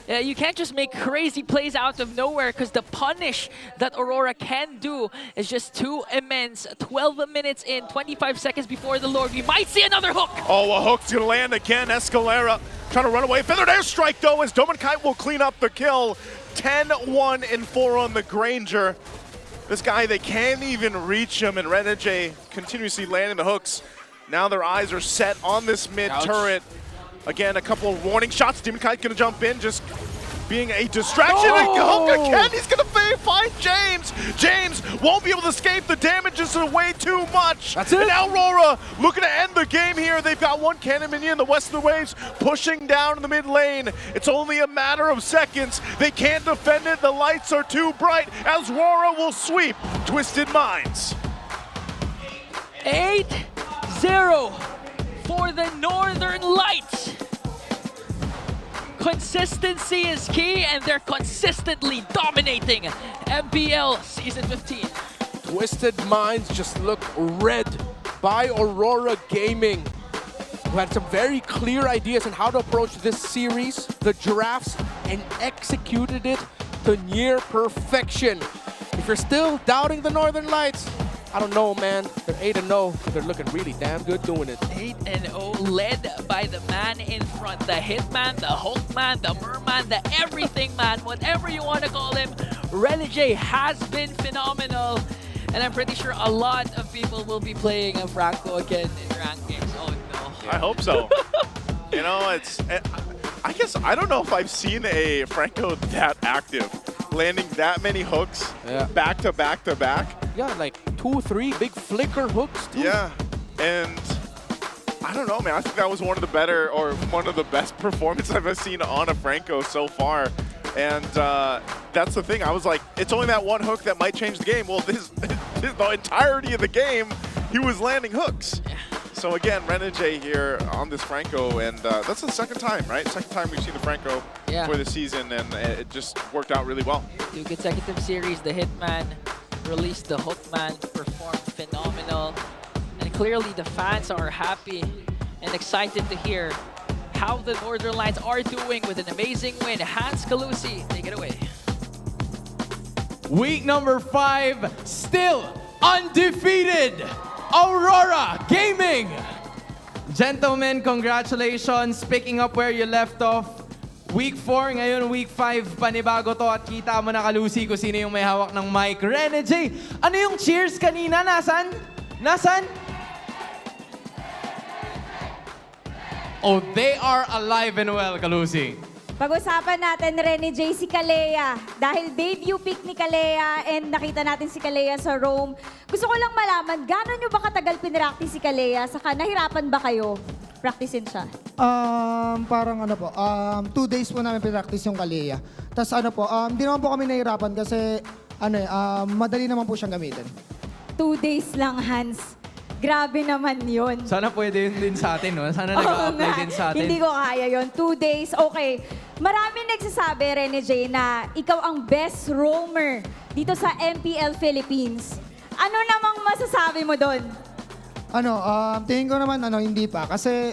you can't just make crazy plays out of nowhere, because the punish that Aurora can do is just too immense. 12 minutes in, 25 seconds before the Lord. We might see another hook. Oh, a hook's going to land again. Escalera trying to run away. Feathered airstrike, though, as BennyQT will clean up the kill. 10-1 and 4 on the Granger. This guy, they can't even reach him, and Renegade continuously landing the hooks. Now their eyes are set on this mid turret. Again, a couple of warning shots. BennyQT gonna jump in, just being a distraction. And Hook again, he's gonna find James. James won't be able to escape. The damage is way too much. That's it. And now Aurora looking to end the game here. They've got one cannon minion, the West of the Waves, pushing down in the mid lane. It's only a matter of seconds. They can't defend it. The lights are too bright as Aurora will sweep Twisted Minds. 8-0 for the Northern Lights. Consistency is key, and they're consistently dominating MPL Season 15. Twisted Minds just looked read by Aurora Gaming, who had some very clear ideas on how to approach this series, the drafts, and executed it to near perfection. If you're still doubting the Northern Lights, I don't know, man. They're 8-0, but they're looking really damn good doing it. 8-0, led by the man in front, the Hitman, the Hulkman, the Merman, the Everything Man, whatever you want to call him. Renegade has been phenomenal, and I'm pretty sure a lot of people will be playing a Franco again in ranked games. Oh no. I hope so. You know, I guess I don't know if I've seen a Franco that active, landing that many hooks back to back to back. Yeah, like 2-3 big flicker hooks too. Yeah, and I don't know, man. I think that was one of the better, or one of the best performances I've ever seen on a Franco so far. And that's the thing. I was like, it's only that one hook that might change the game. Well, the entirety of the game, he was landing hooks. So again, Renegade here on this Franco, and that's the second time, right? Second time we've seen the Franco for the season, and it just worked out really well. 2 consecutive series, the Hitman released the Hookman, performed phenomenal. And clearly the fans are happy and excited to hear how the Northern Lights are doing with an amazing win. Hans Calusi, take it away. Week number 5, still undefeated, Aurora Gaming. Gentlemen, congratulations. Picking up where you left off. Week 4, ngayon Week 5, panibago to at kita mo na Calusi kung sino yung may hawak ng mic. Renegade, ano yung cheers kanina? Nasaan? Nasaan? Oh, they are alive and well, Calusi. Pag-usapan natin, Renegade, si Kalea. Dahil debut pick ni Kalea and nakita natin si Kalea sa Rome. Gusto ko lang malaman, gano'n nyo ba katagal pinractice si Kalea? Saka nahirapan ba kayo practicein siya? Parang ano po, 2 days po namin pinractice yung Kalea. Tapos ano po, hindi naman po kami nahirapan kasi madali naman po siyang gamitin. 2 days lang, Hans. Grabe naman yun. Sana pwede yun din sa atin, no? Sana nag-apply din sa atin. Hindi ko kaya yun. 2 days, okay. Marami nagsasabi, Renegade, na ikaw ang best roamer dito sa MPL Philippines. Ano namang masasabi mo doon? Tingin ko naman, hindi pa. Kasi,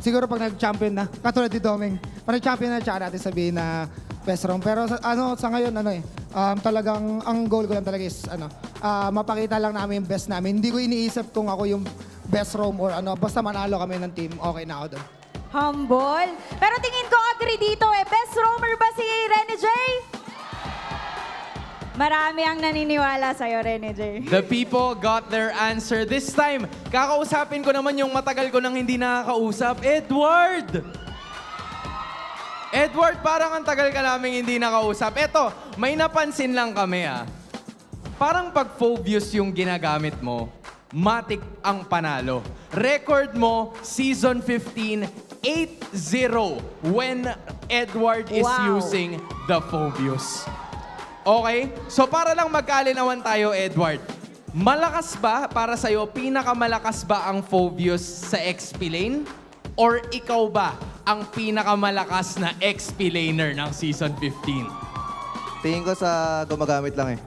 siguro pag nag-champion na, katulad ni Doming, pag nag-champion na, tsaka natin sabihin na best roam. Pero sa ngayon, talagang, ang goal ko lang talaga is, mapakita lang namin yung best namin. Hindi ko iniisip kung ako yung best roam or basta manalo kami ng team, okay na ako doon. Humble. Pero tingin ko agree dito best roamer ba si Renegade? Marami ang naniniwala sa'yo, Renegade. The people got their answer. This time, kakausapin ko naman yung matagal ko nang hindi nakakausap. Edward! Edward, parang ang tagal ka namin hindi nakausap. Eto, may napansin lang kami Parang pag Phobius yung ginagamit mo, matik ang panalo. Record mo, Season 15, 8-0 when Edward is using the Phobius. Okay? So para lang magkalinawan tayo, Edward, malakas ba para sa'yo, pinakamalakas ba ang Phobius sa XP lane? Or ikaw ba ang pinakamalakas na XP laner ng Season 15? Tingin ko sa gumagamit lang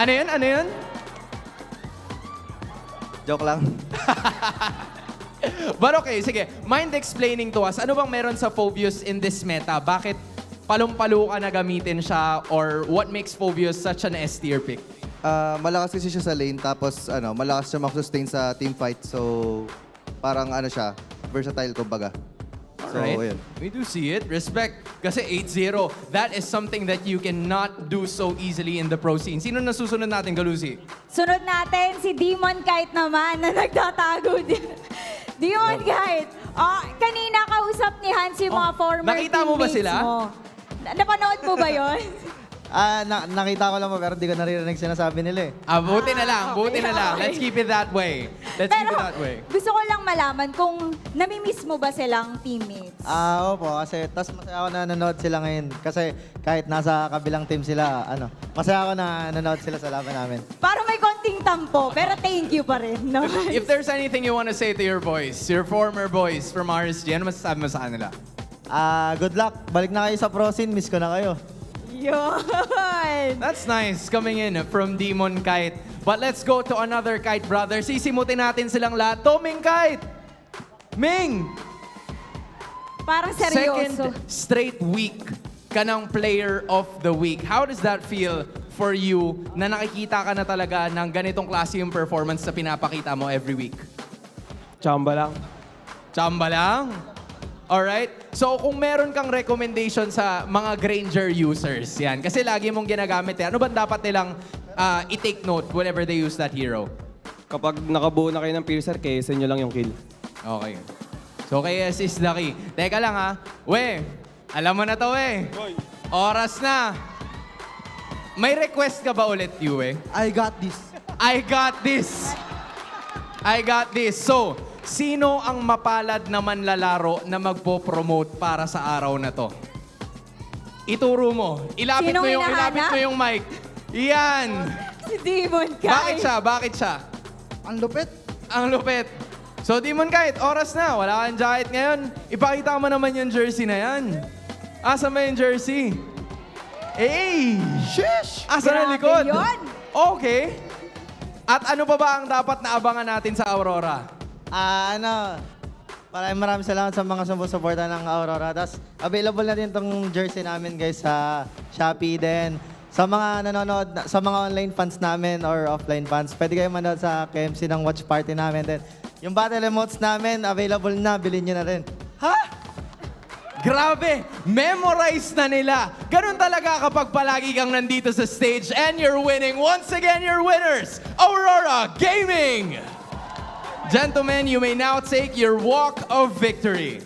Ano yun? Ano yun? Joke lang. But okay, sige. Mind explaining to us, ano bang meron sa Phobius in this meta? Bakit palong-palo ka na gamitin siya? Or what makes Phobius such an S-tier pick? Malakas kasi siya sa lane, tapos malakas siya mag-sustain sa team fight. So, parang siya, versatile kumbaga. Alright, so, we do see it. Respect. Kasi 8-0, that is something that you cannot do so easily in the pro scene. Sino na susunod natin, Calusi? Sunod natin si Demon Kite naman na nagtatago din. Dion, guys. Kanina kausap ni Hans yung mga former nakita mo ba teammates sila? mo. Napanood mo ba yon? Nakita ko lang mo pero hindi ko naririnig sinasabi nila eh. Buti na lang, buti na lang. Let's keep it that way. Let's keep it that way. Gusto ko lang malaman kung namimiss mo ba silang teammates? Opo, kasi tas masaya ako na nanonood sila ngayon. Kasi kahit nasa kabilang team sila, masaya ako na nanonood sila sa laban namin. Parang may konting tampo, pero thank you pa rin, no? If there's anything you want to say to your boys, your former boys from RSG, ano masasabi mo sa kanila? Good luck. Balik na kayo sa pro scene. Miss ko na kayo. Yun! That's nice coming in from Demon Kite. But let's go to another Kite brother. Sisimutin natin silang lahat. Ming Kite! Ming! Parang seryoso. Second straight week ka ng Player of the Week. How does that feel for you na nakikita ka na talaga ng ganitong klase yung performance na pinapakita mo every week? Chamba lang. Chamba lang? Alright? So kung meron kang recommendation sa mga Granger users, yan. Kasi lagi mong ginagamit eh. Ano ba dapat nilang i-take note whenever they use that hero? Kapag nakabuo na kayo ng piercer, kayasin nyo lang yung kill. Okay. So KS is the key. Teka lang ha. We, alam mo na to Oras na. May request ka ba ulit, Yue? I got this. I got this. I got this. So, sino ang mapalad na manlalaro na magpo-promote para sa araw na to? Ituro mo. Ilapit mo yung mic. Yan. Si Demon Kite. Bakit siya? Bakit siya? Ang lupit. Ang lupit. So, Demon Kite, oras na. Wala kang jacket ngayon. Ipakita mo naman yung jersey na yan. Asa mo yung jersey? Hey! Sheesh! Asa na likod? Yun. Okay. At ano pa ba ang dapat na abangan natin sa Aurora? Maraming salamat sa mga sumusuporta ng Aurora. Tapos, available na din itong jersey namin guys sa Shopee din. Sa mga nanonood, sa mga online fans namin or offline fans, pwede kayo manood sa KMC ng watch party namin din. Yung battle emotes namin, available na, bilhin nyo na rin. Ha? Grabe! Memorize na nila! Ganun talaga kapag palagi kang nandito sa stage and you're winning. Once again, your winners, Aurora Gaming! Gentlemen, you may now take your walk of victory.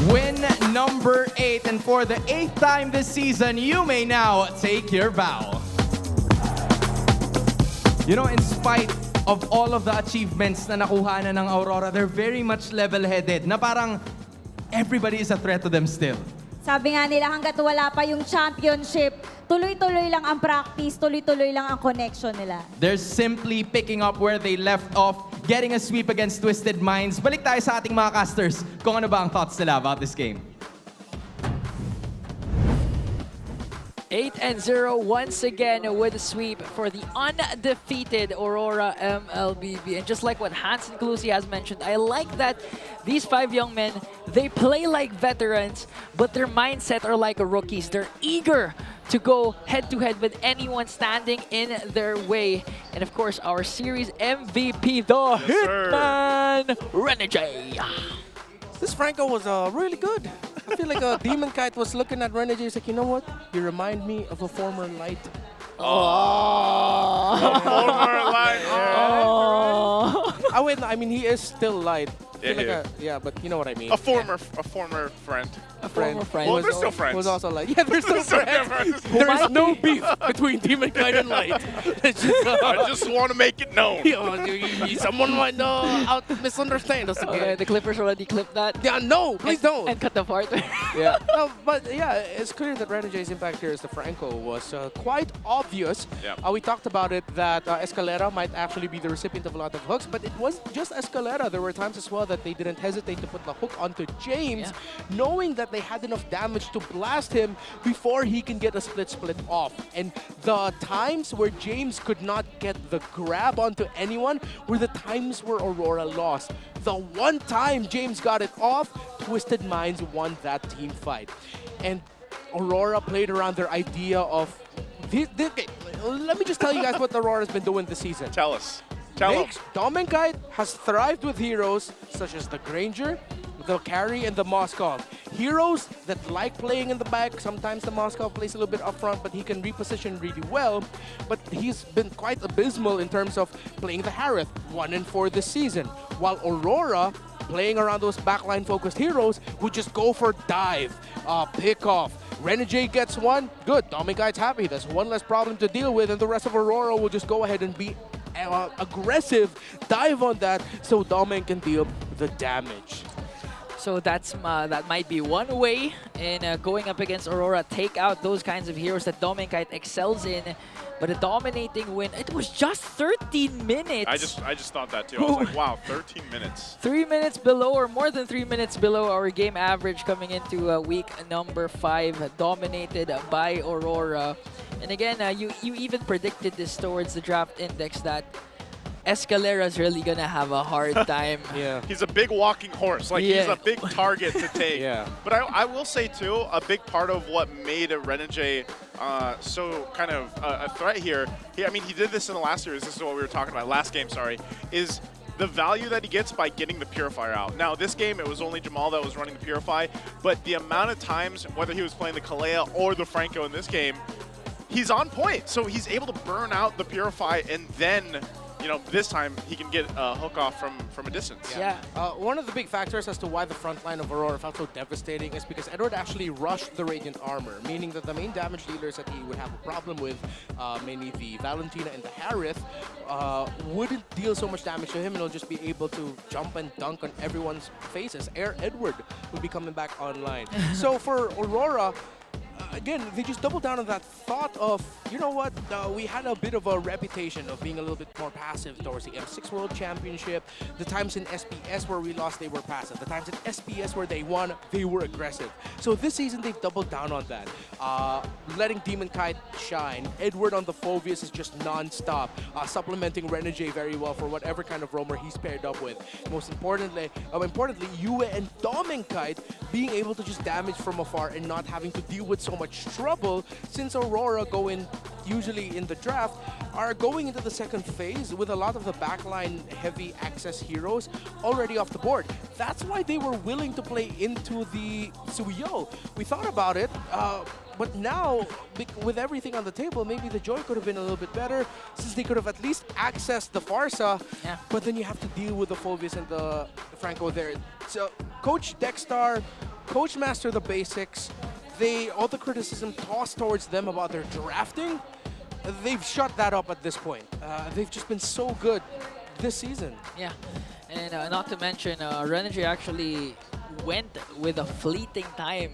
Win number 8, and for the 8th time this season, you may now take your bow. You know, in spite of all of the achievements na nakuha na ng Aurora, they're very much level-headed, na parang everybody is a threat to them still. Sabi nga nila, hanggat wala pa yung championship, tuloy-tuloy lang ang practice, tuloy-tuloy lang ang connection nila. They're simply picking up where they left off, getting a sweep against Twisted Minds. Balik tayo sa ating mga casters kung ano ba ang thoughts nila about this game. 8-0 once again with a sweep for the undefeated Aurora MLBB. And just like what Hans and Clusi has mentioned, I like that these 5 young men, they play like veterans, but their mindset are like rookies. They're eager to go head-to-head with anyone standing in their way. And of course, our series MVP, the Hitman, Renegade. This Franco was really good. I feel like Demon Kite was looking at Renegade. He's like, you know what? You remind me of a former light. Oh. Former light. Oh. Wait, no, I mean, he is still light. Yeah, but you know what I mean. A former friend. A former friend. Well, they're still friends. Was also light. Yeah, they're still friends. There is no beef between Demon Kite and Light. I just want to make it known. Someone might misunderstand us again. Okay, the Clippers already clipped that. Yeah, no, please don't. And cut the part. Yeah. No, but yeah, it's clear that Renegade's impact here as the Franco was quite obvious. Yeah. We talked about it that Escalera might actually be the recipient of a lot of hooks, but it wasn't just Escalera. There were times as well that they didn't hesitate to put the hook onto James, knowing that they had enough damage to blast him before he can get a split off. And the times where James could not get the grab onto anyone were the times where Aurora lost. The one time James got it off, Twisted Minds won that team fight. And Aurora played around their idea of... let me just tell you guys what Aurora's been doing this season. Tell us. Demon Kite has thrived with heroes such as the Granger, the Carry, and the Moskov. heroes that like playing in the back. Sometimes the Moscow plays a little bit up front, but he can reposition really well. But he's been quite abysmal in terms of playing the Harith, 1-4 this season. While Aurora, playing around those backline-focused heroes, would just go for dive, pick off. Renegade gets one, good. Domikite's happy. That's one less problem to deal with, and the rest of Aurora will just go ahead and be aggressive, dive on that, so Domin can deal the damage. So that might be one way in going up against Aurora, take out those kinds of heroes that BennyQT excels in. But a dominating win. It was just 13 minutes. I just thought that too. I was like, wow, 13 minutes. 3 minutes below, or more than 3 minutes below our game average coming into week number 5, dominated by Aurora. And again, you even predicted this towards the draft index that Escalera's really gonna have a hard time. Yeah, he's a big walking horse. Like he's a big target to take. Yeah. But I will say too, a big part of what made a Renegade so kind of a threat here. I mean, he did this in the last series. This is what we were talking about last game. Sorry, is the value that he gets by getting the Purifier out. Now, this game, it was only Jamal that was running the Purify, but the amount of times, whether he was playing the Kalea or the Franco in this game, he's on point. So he's able to burn out the Purify, and then, you know, this time he can get a hook off from a distance. Yeah. One of the big factors as to why the front line of Aurora felt so devastating is because Edward actually rushed the Radiant Armor, meaning that the main damage dealers that he would have a problem with, mainly the Valentina and the Harith, wouldn't deal so much damage to him, and he'll just be able to jump and dunk on everyone's faces. Air Edward would be coming back online. So for Aurora, again, they just doubled down on that thought of, you know what, we had a bit of a reputation of being a little bit more passive towards the M6 World Championship. The times in SPS where we lost, they were passive. The times in SPS where they won, they were aggressive. So this season, they've doubled down on that. Letting BennyQT shine. Edward on the Phoveus is just non-stop. Supplementing Renegade very well for whatever kind of roamer he's paired up with. Most importantly, Yue and BennyQT being able to just damage from afar and not having to deal with so much trouble, since Aurora go in usually in the draft, are going into the second phase with a lot of the backline heavy access heroes already off the board. That's why they were willing to play into the Suyo. We thought about it, but now, with everything on the table, maybe the Joy could have been a little bit better, since they could have at least accessed the Farsa, but then you have to deal with the Phoveus and the Franco there. So, Coach Dexstar, Coach Master the basics, all the criticism tossed towards them about their drafting, they've shut that up at this point. They've just been so good this season. Yeah, and not to mention, Renegade actually went with a fleeting time.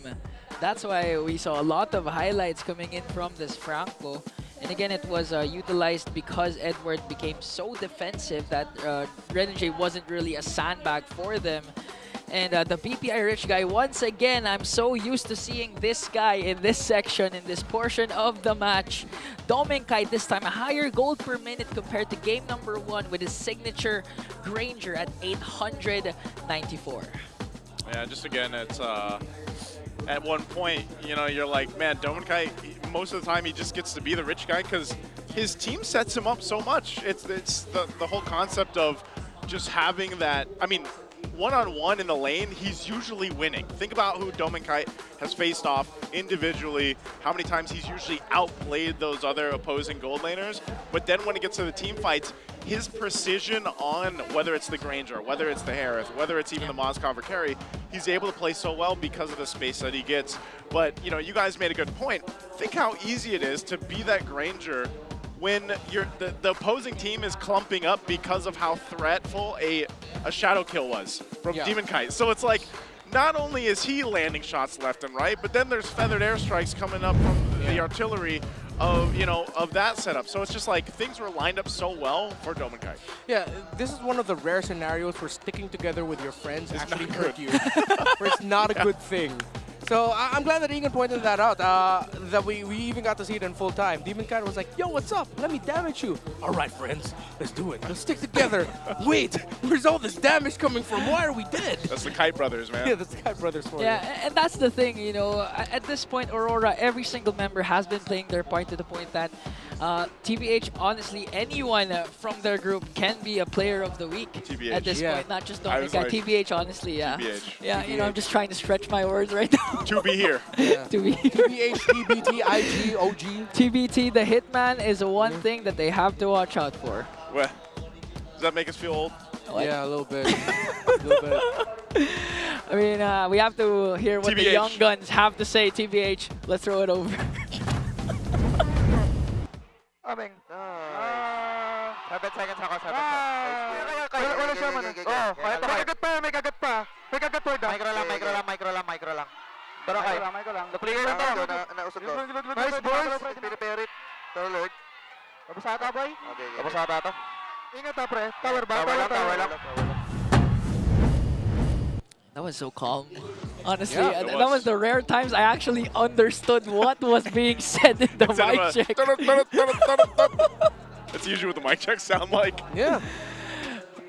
That's why we saw a lot of highlights coming in from this Franco. And again, it was utilized because Edward became so defensive that Renegade wasn't really a sandbag for them. And the PPI Rich guy, once again, I'm so used to seeing this guy in this section, in this portion of the match. BennyQT this time, a higher gold per minute compared to game number 1 with his signature Granger at 894. Yeah, just again, it's at one point, you know, you're like, man, BennyQT, most of the time he just gets to be the rich guy because his team sets him up so much. It's the whole concept of just having that, I mean, one-on-one in the lane, he's usually winning. Think about who BennyQT has faced off individually, how many times he's usually outplayed those other opposing gold laners. But then when it gets to the team fights, his precision on whether it's the Granger, whether it's the Harith, whether it's even the Mozkov or carry, he's able to play so well because of the space that he gets. But, you know, you guys made a good point. Think how easy it is to be that Granger when the opposing team is clumping up because of how threatful a shadow kill was from BennyQT. So it's like, not only is he landing shots left and right, but then there's feathered airstrikes coming up from the artillery of, you know, of that setup. So it's just like things were lined up so well for BennyQT. Yeah, this is one of the rare scenarios where sticking together with your friends actually hurt you. Where it's not a good thing. So I'm glad that Egan pointed that out, that we even got to see it in full time. Demon Cat was like, yo, what's up? Let me damage you. All right, friends, let's do it. Let's stick together. Wait, where's all this damage coming from? Why are we dead? That's the Kite Brothers, man. Yeah, that's the Kite Brothers for you. Yeah, and that's the thing, you know, at this point, Aurora, every single member has been playing their part to the point that TBH, honestly, anyone from their group can be a player of the week TBH. at this Yeah. point, not just I was Dominica. like, TBH, honestly, yeah. TBH. Yeah, you know, I'm just trying to stretch my words right now. To be here. To be here. TBH, TBT, IG, OG. TBT, the Hitman, is the one thing that they have to watch out for. What? Does that make us feel old? Yeah, a little bit. A little bit. I mean, we have to hear what the TBH. young guns have to say. TBH, let's throw it over. Aming. 7 seconds ako, 7 seconds. Wala siya man. Oh, may kagat pa, may kagat pa. May kagat pa. Micro lang. Pero kay. Duplicator lang to. Nausog ko. Nice, boys. Pinipirit. Lord. Tapos ata, boy. Tapos ata to. Ingat ha, pre. Tower ba? Tower lang. That was so calm. Honestly, Yeah, that was the rare times I actually understood what was being said in the Instead mic of check. That's usually what the mic checks sound like. Yeah.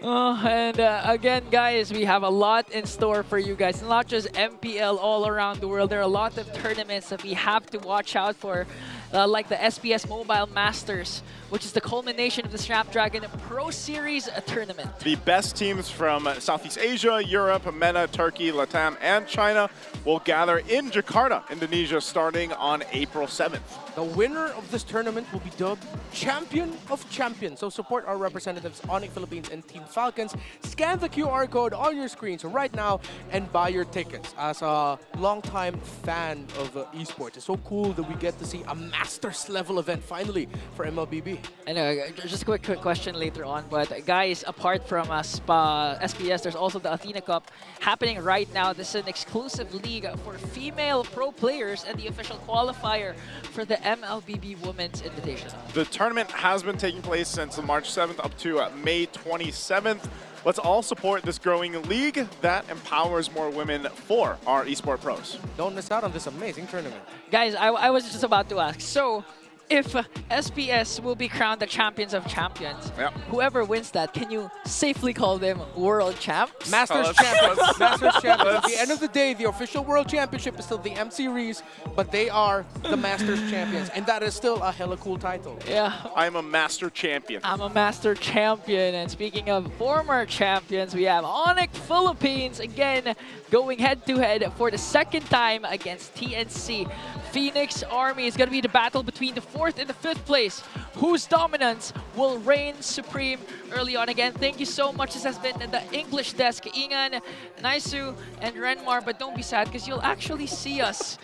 And again, guys, we have a lot in store for you guys. Not just MPL all around the world. There are a lot of tournaments that we have to watch out for, like the SPS Mobile Masters, which is the culmination of the Snapdragon Pro Series tournament. The best teams from Southeast Asia, Europe, MENA, Turkey, Latam, and China will gather in Jakarta, Indonesia, starting on April 7th. The winner of this tournament will be dubbed Champion of Champions. So support our representatives, Onic Philippines and Team Falcons. Scan the QR code on your screens right now and buy your tickets. As a longtime fan of esports, it's so cool that we get to see a Masters level event finally for MLBB. I know, just a quick question later on, but guys, apart from SPS, there's also the Athena Cup happening right now. This is an exclusive league for female pro players and the official qualifier for the MLBB Women's Invitational. The tournament has been taking place since March 7th up to May 27th. Let's all support this growing league that empowers more women for our esport pros. Don't miss out on this amazing tournament. Guys, I was just about to ask, so if SPS will be crowned the champions of champions, whoever wins that, can you safely call them world champs? Masters champions. Masters champions. At the end of the day, the official world championship is still the M Series, but they are the Masters champions, and that is still a hella cool title. Yeah. I'm a master champion. I'm a master champion, and speaking of former champions, we have Onic Philippines again going head-to-head for the second time against TNC. Phoenix Army is going to be the battle between the 4th and the 5th place, whose dominance will reign supreme early on. Again, thank you so much. This has been the English desk, Ingan, Naisu, and Renmar, but don't be sad because you'll actually see us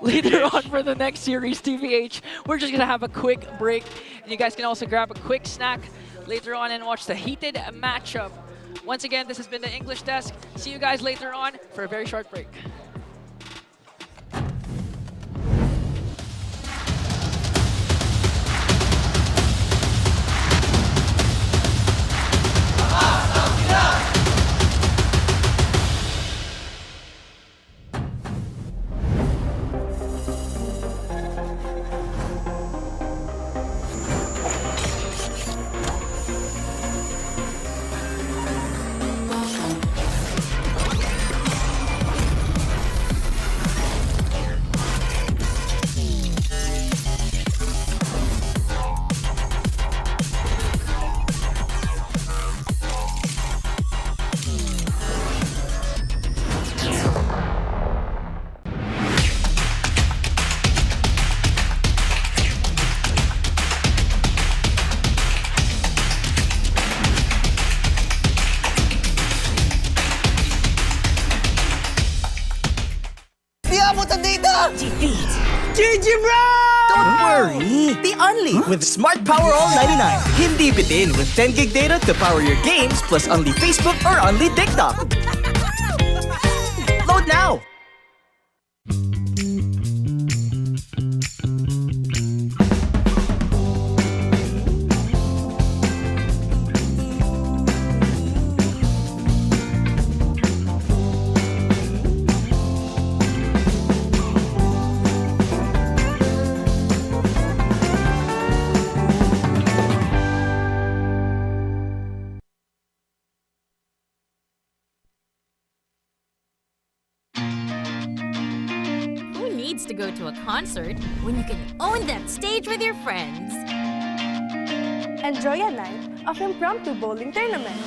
later on for the next series, TVH. We're just going to have a quick break, and you guys can also grab a quick snack later on and watch the heated matchup. Once again, this has been the English desk. See you guys later on for a very short break. GG bro! Don't worry, be only with Smart Power All 99. Hindi bitin with 10 gig data to power your games plus only Facebook or only TikTok. Load now! to a concert when you can own that stage with your friends. Enjoy a night of impromptu bowling tournament.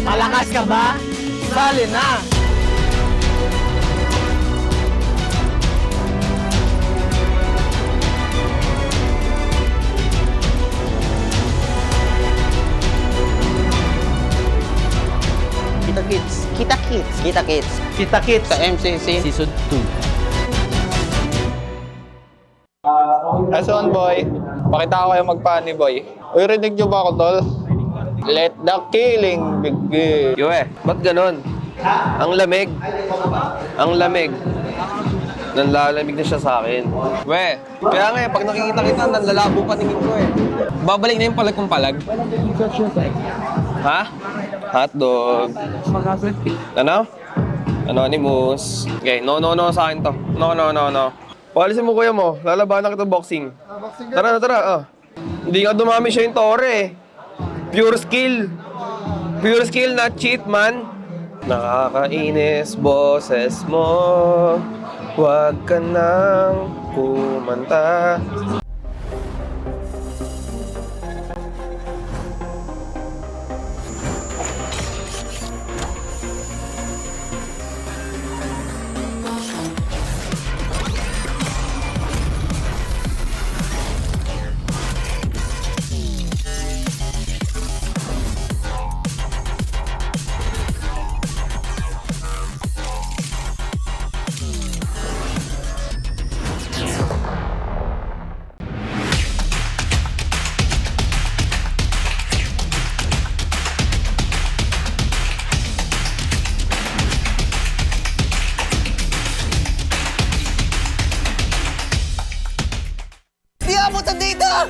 Malakas ka ba? Sali na! Kita Kids sa MCC Season 2. Ason boy, pakita ko kayo magpani boy. Uy, rinig nyo ba ako tol? Let the killing begin. Yo ba't ganon? Ang lamig. Ang lamig. Nanlalamig na siya sa akin. We, kaya nga pag nakikita kita, nanlalabo pa tingin ko Babalik na yung palag kong palag. Ha? Hotdog. Ano? Anonymous. Okay, no sa akin to. No. Palisin mo kuya mo, lalabanan kita boxing. Tara. Hindi nga dumami siya yung tore Pure skill. Pure skill, not cheat man. Nakakainis boses mo. Huwag ka nang kumanta.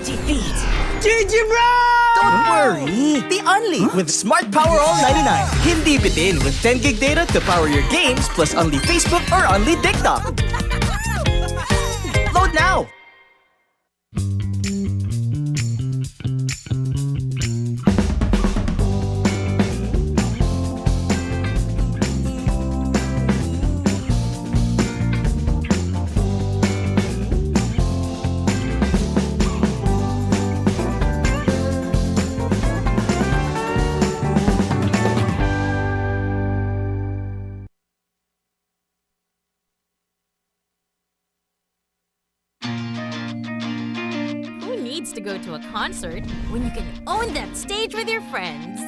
Defeat GG bro! Don't worry, the Only with Smart Power All 99. Hindi bitin with 10 gig data to power your games plus Only Facebook or Only TikTok. Load now! to a concert when you can own that stage with your friends.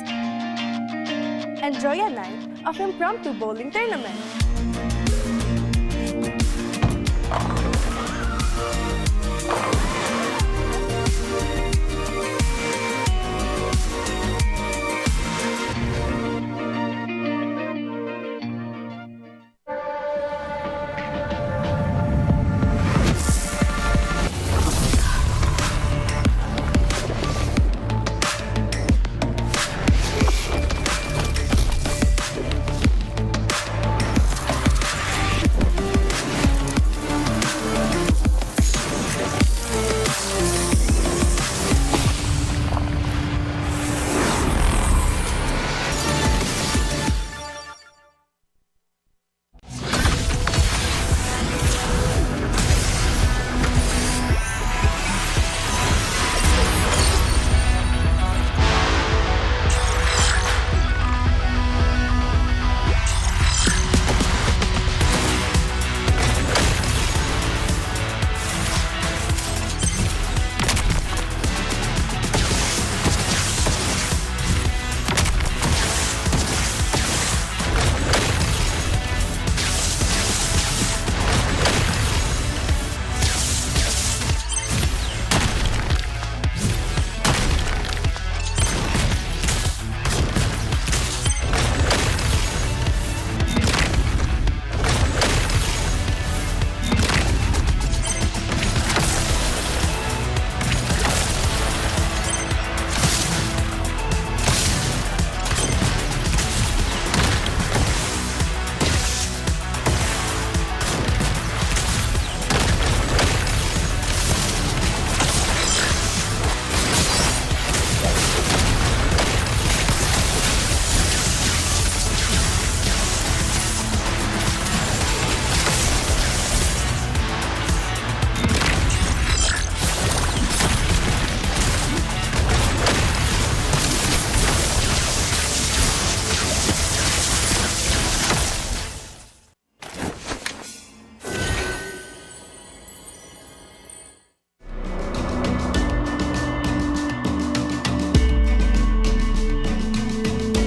Enjoy a night of impromptu bowling tournament.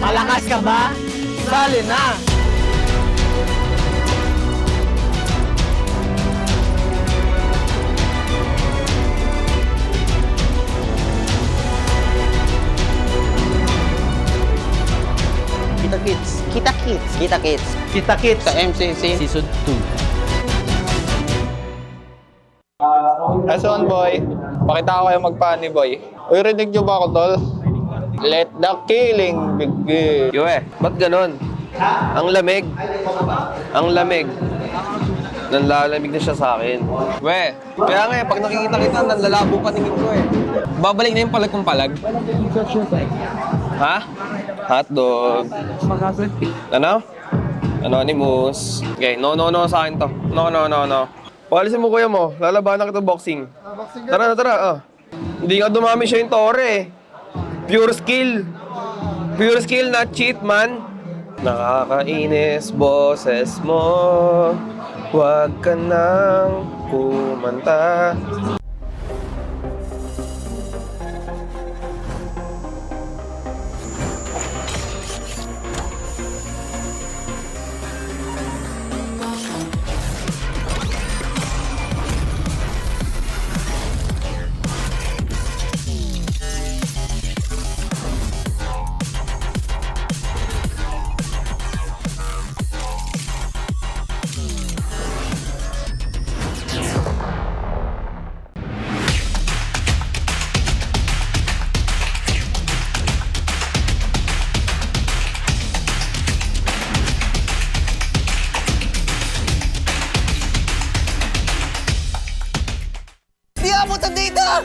Malakas ka ba? Sali na! Kita Kids. Kita Kids. Kita Kids. Kita Kids. Sa MCC. Season 2. Lesson boy, pakita ko kayo magpani boy. Uy, rinig nyo ba ako tol? Let the killing begin. Yue, ba't ganon? Ang lamig. Ang lamig. Nanlalamig na siya sa akin. We, kaya nga pag nakikita kita, nanlalabo paningin ko eh. Babalik na yung palag kong palag. Ha? Hotdog. Ano? Anonymous. Okay, no sa akin to. No. Palisin mo kuya mo, lalabanan kita boxing. Tara. Hindi nga dumami siya yung tore eh. Pure skill. Pure skill, not cheat man. Nakakainis boses mo. Huwag ka nang kumanta.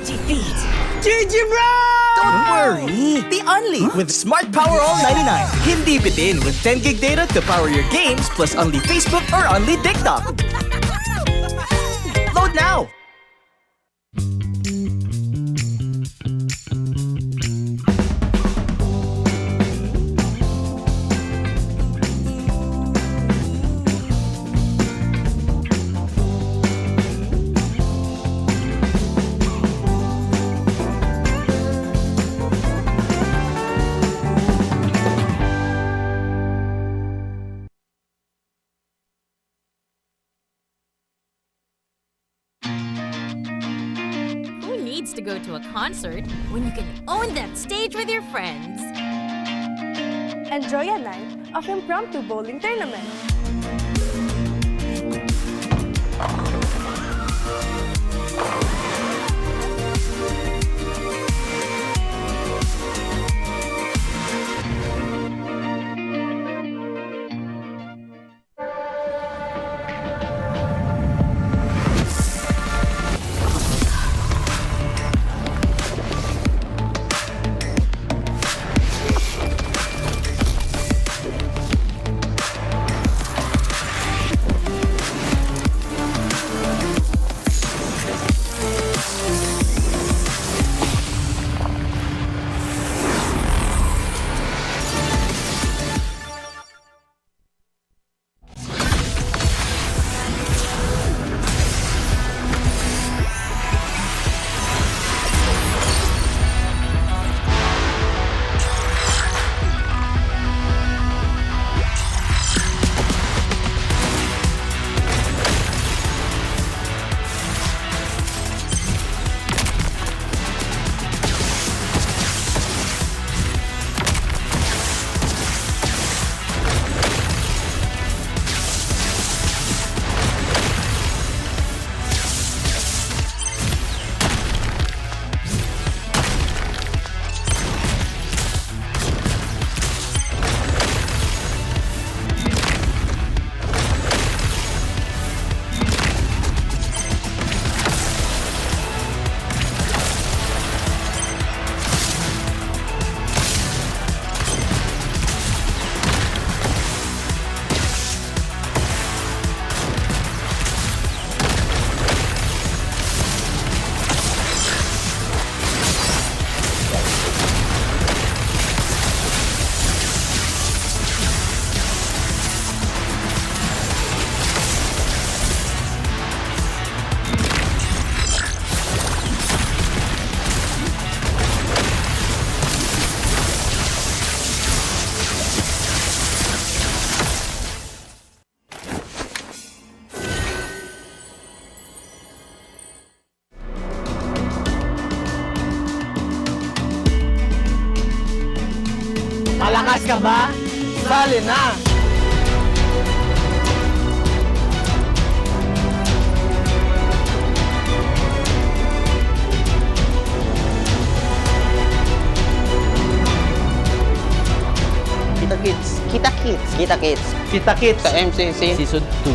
Defeat GG Bro! Don't worry! The Only with Smart Power All 99. Hindi bitin with 10 gig data to power your games plus Only Facebook or Only TikTok. Load now! to a concert when you can own that stage with your friends. Enjoy a night of impromptu bowling tournament. Malakas ka ba? Sali na! Kita Kids. Kita Kids. Kita Kids. Kita Kids. Sa MCC. Season 2.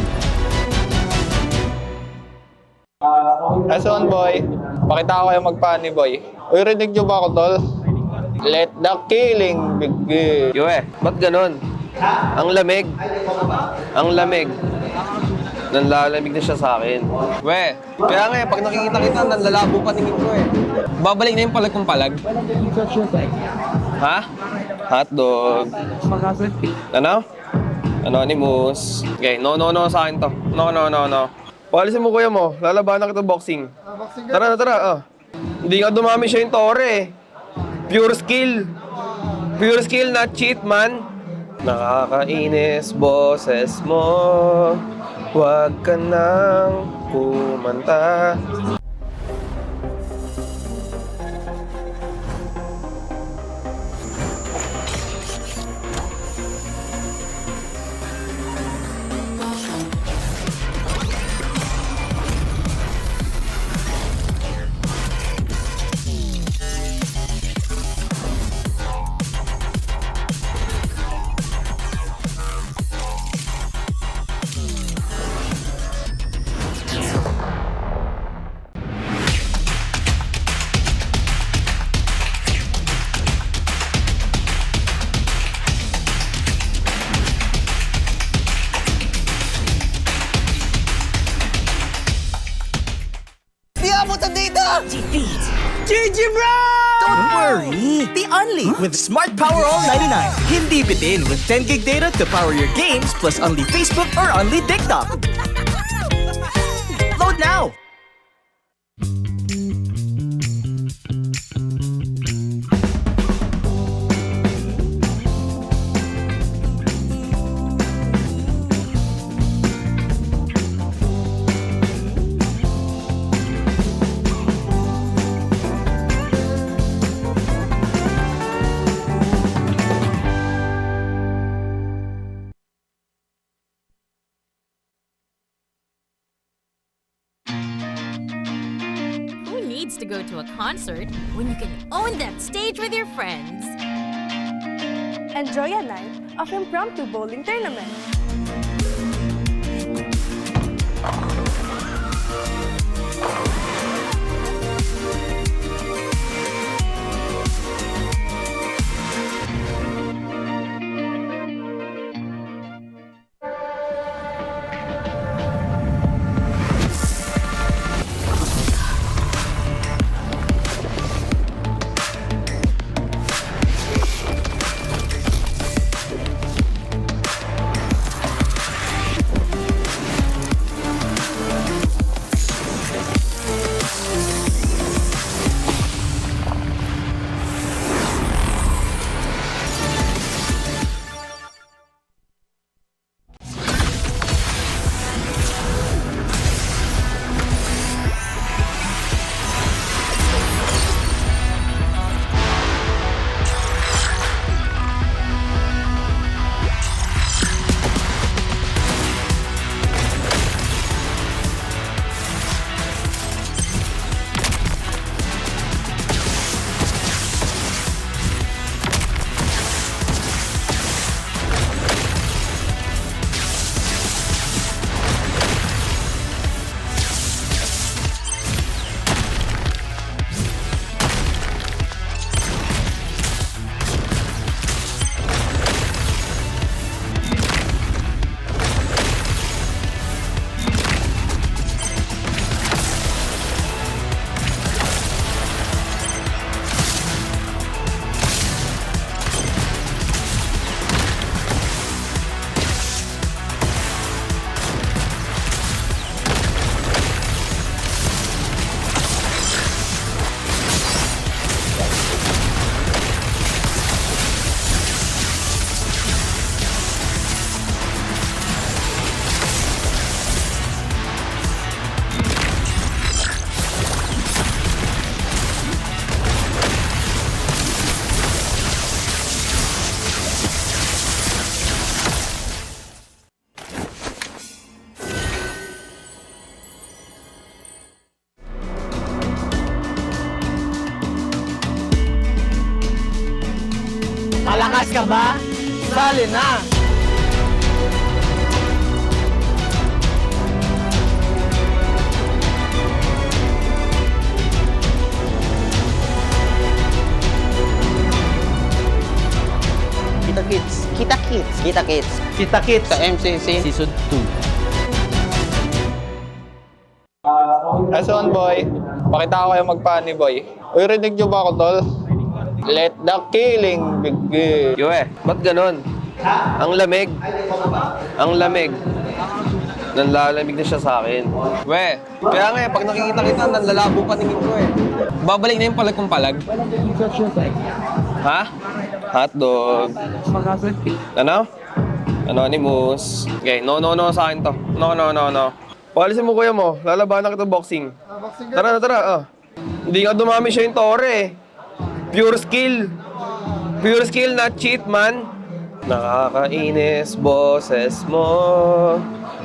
S15 boy, pakita ko kayo magpa-ni boy. Uy, rinig nyo ba ako, tol? Let the killing begin. Yue, ba't ganun? Ang lamig. Ang lamig. Nanlalamig na siya sa akin. We, kaya nga pag nakikita kita, nanlalabo pa tingin ko eh. Babalik na yung palag kong palag. Ha? Hotdog. Ano? Anonymous. Okay, no sa akin to. No. Palisin mo kuya mo, lalabanan kita boxing. Tara na. Hindi nga dumami siya yung tore eh. Pure skill. Pure skill, not cheat, man. Nakakainis, boses mo. Huwag ka nang kumanta. GG bro! Don't worry! The Only with Smart Power All 99. Hindi bitin with 10 gig data to power your games plus Only Facebook or Only TikTok. Load now! go to a concert when you can own that stage with your friends. Enjoy a night of impromptu bowling tournament. Malakas ka ba? Sali na! Kita Kids. Kita Kids. Kita Kids. Kita Kids. Sa MCC. Season 2. S1 boy, pakita ko kayo magpani boy. Uy, rinig nyo ba ako tol? Let the killing begin. Yue, ba't ganun? Ang lamig. Ang lamig. Nanlalamig na siya sa akin. We, kaya nga pag nakikita kita, nanlalabo paningin ko eh. Babalik na yung palag kong palag. Ha? Hotdog. Ano? Anonymous. Okay, no sa akin to. No. Palisin mo kuya mo, lalabanan kita boxing. Tara. Hindi nga dumami siya yung tore eh. Pure skill. Pure skill, not cheat man. Nakakainis boses mo.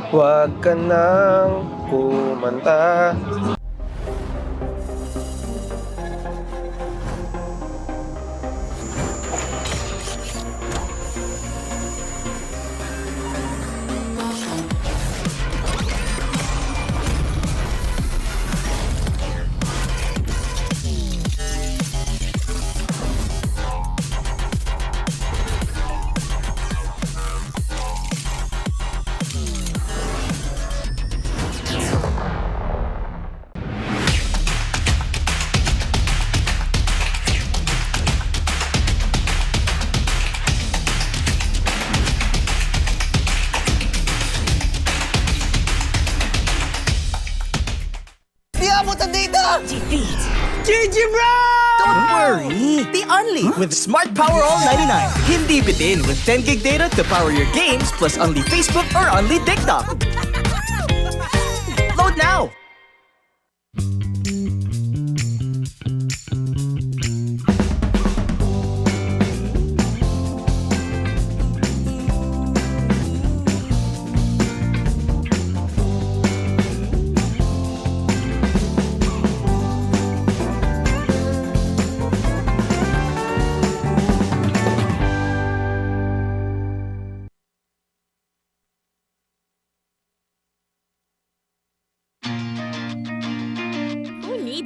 Huwag ka nang kumanta. GG bro! Don't worry! The Only with Smart Power All 99. Hindi bitin with 10 gig data to power your games plus only Facebook or only TikTok. Load now!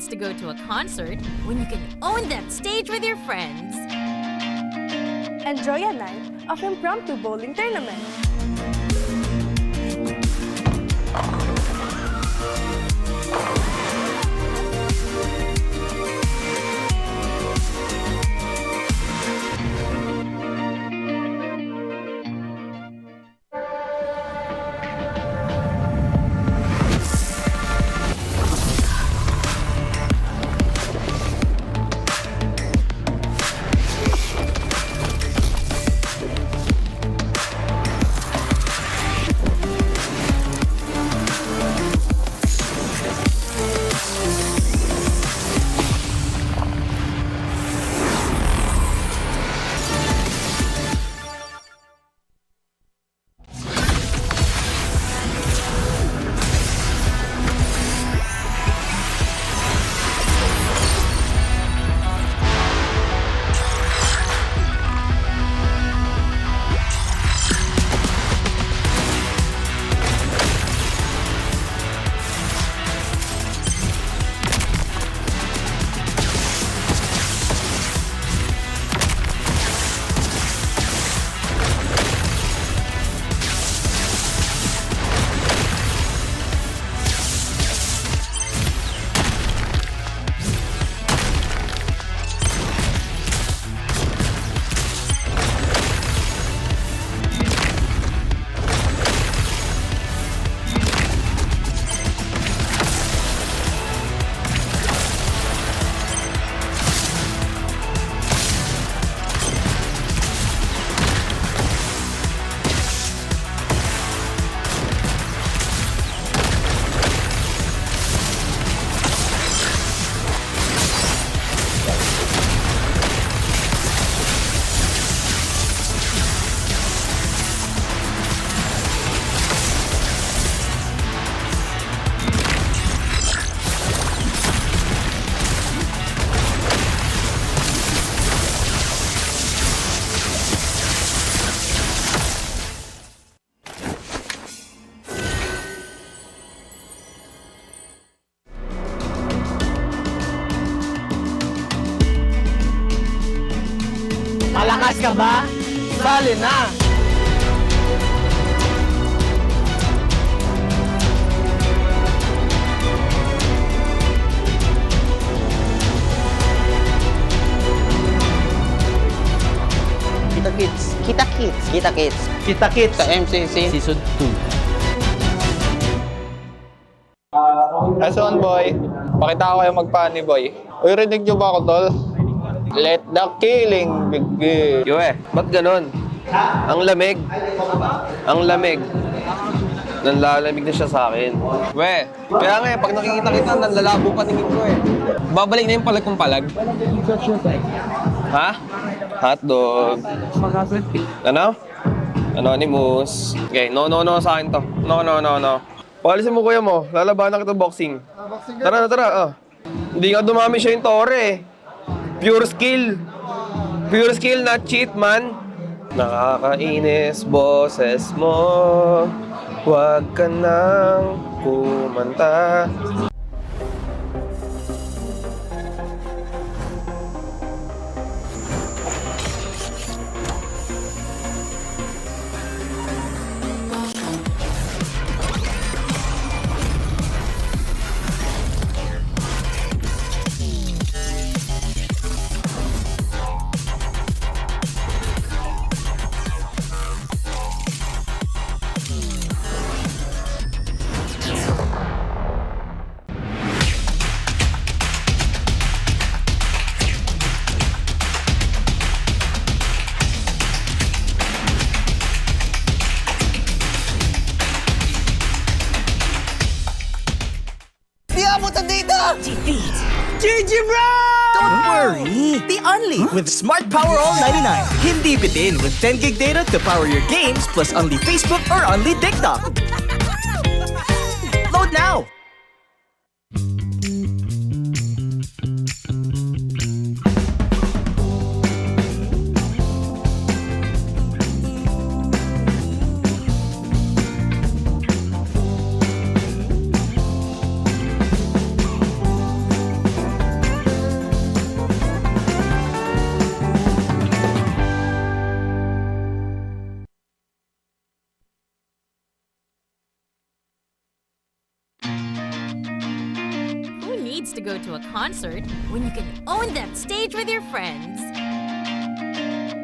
to go to a concert when you can own that stage with your friends. Enjoy a night of impromptu bowling tournament. Malakas ka ba? Sali na! Kita Kids. Kita Kids. Kita Kids. Kita Kids. Sa MCC. Season 2. S1 boy, pakita ko kayo magpani boy. Uy, rinig nyo ba ako tol? Let the killing begin. Yue, ba't ganun? Ang lamig. Ang lamig. Nanlalamig na siya sa akin. We, kaya nga pag nakikita kita, nanlalabo paningin ko eh. Babalik na yung palag kong palag. Ha? Hotdog. Ano? Anonymous. Okay, no sa akin to. No. Palisin mo kuya mo, lalabanan kita boxing. Tara. Hindi nga dumami siya yung tore eh. Pure skill. Pure skill, not cheat, man. Nakakainis, boses mo. Huwag ka nang kumanta. Defeat GG Bro! Don't worry! Be only with Smart Power All 99. Hindi bitin with 10 gig data to power your games plus only Facebook or only TikTok. Load now! to go to a concert when you can own that stage with your friends.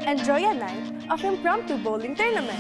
Enjoy a night of impromptu bowling tournament.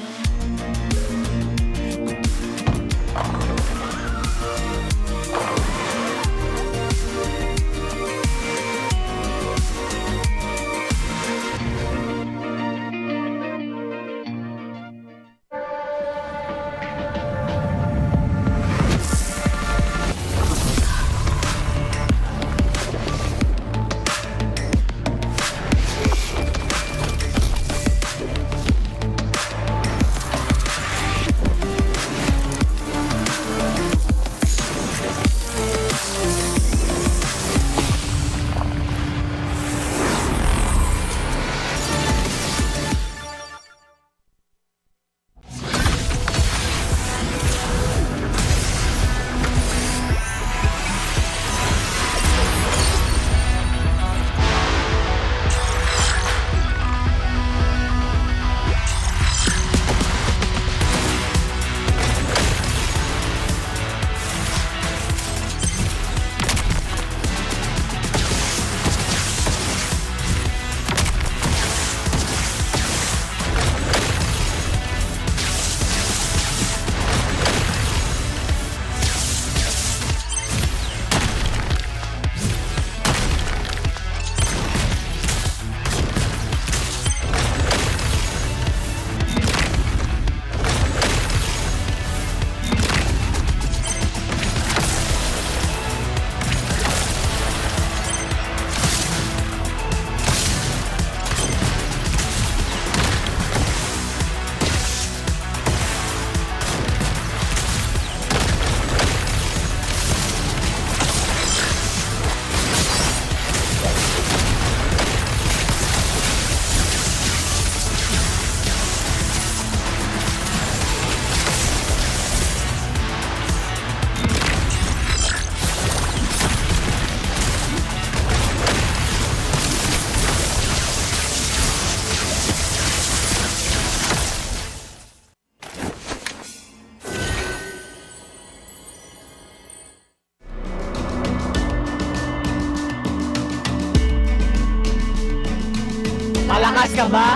Malakas ka ba?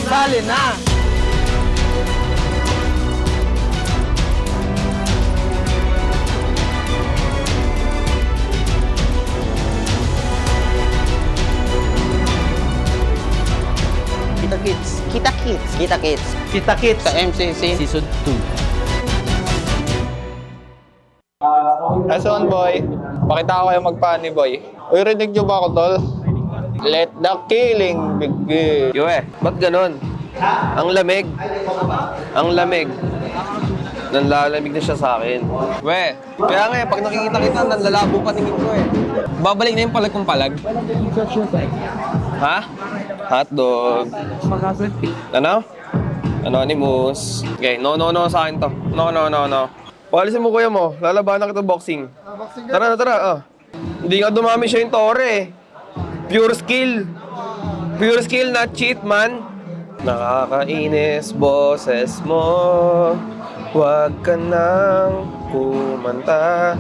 Sali na! Kita Kids. Kita Kids. Kita Kids. Kita Kids. Sa MCC. Season 2. S1 boy, pakita ko kayo magpani boy. Uy, rinig nyo ba ako tol? Let the killing begin. Yue, ba't ganun? Ang lamig. Ang lamig. Nanlalamig na siya sa akin. We, kaya nga pag nakikita kita, nanlalabo paningin ko eh. Babalik na yung palag kong palag. Ha? Hotdog. Ano? Anonymous. Okay, no sa akin to. No. Palisin mo kuya mo, lalabanan kita boxing. Tara na. Hindi nga dumami siya yung tore eh. Pure skill. Pure skill, not cheat man. Nakakainis boses mo. Huwag ka nang kumanta.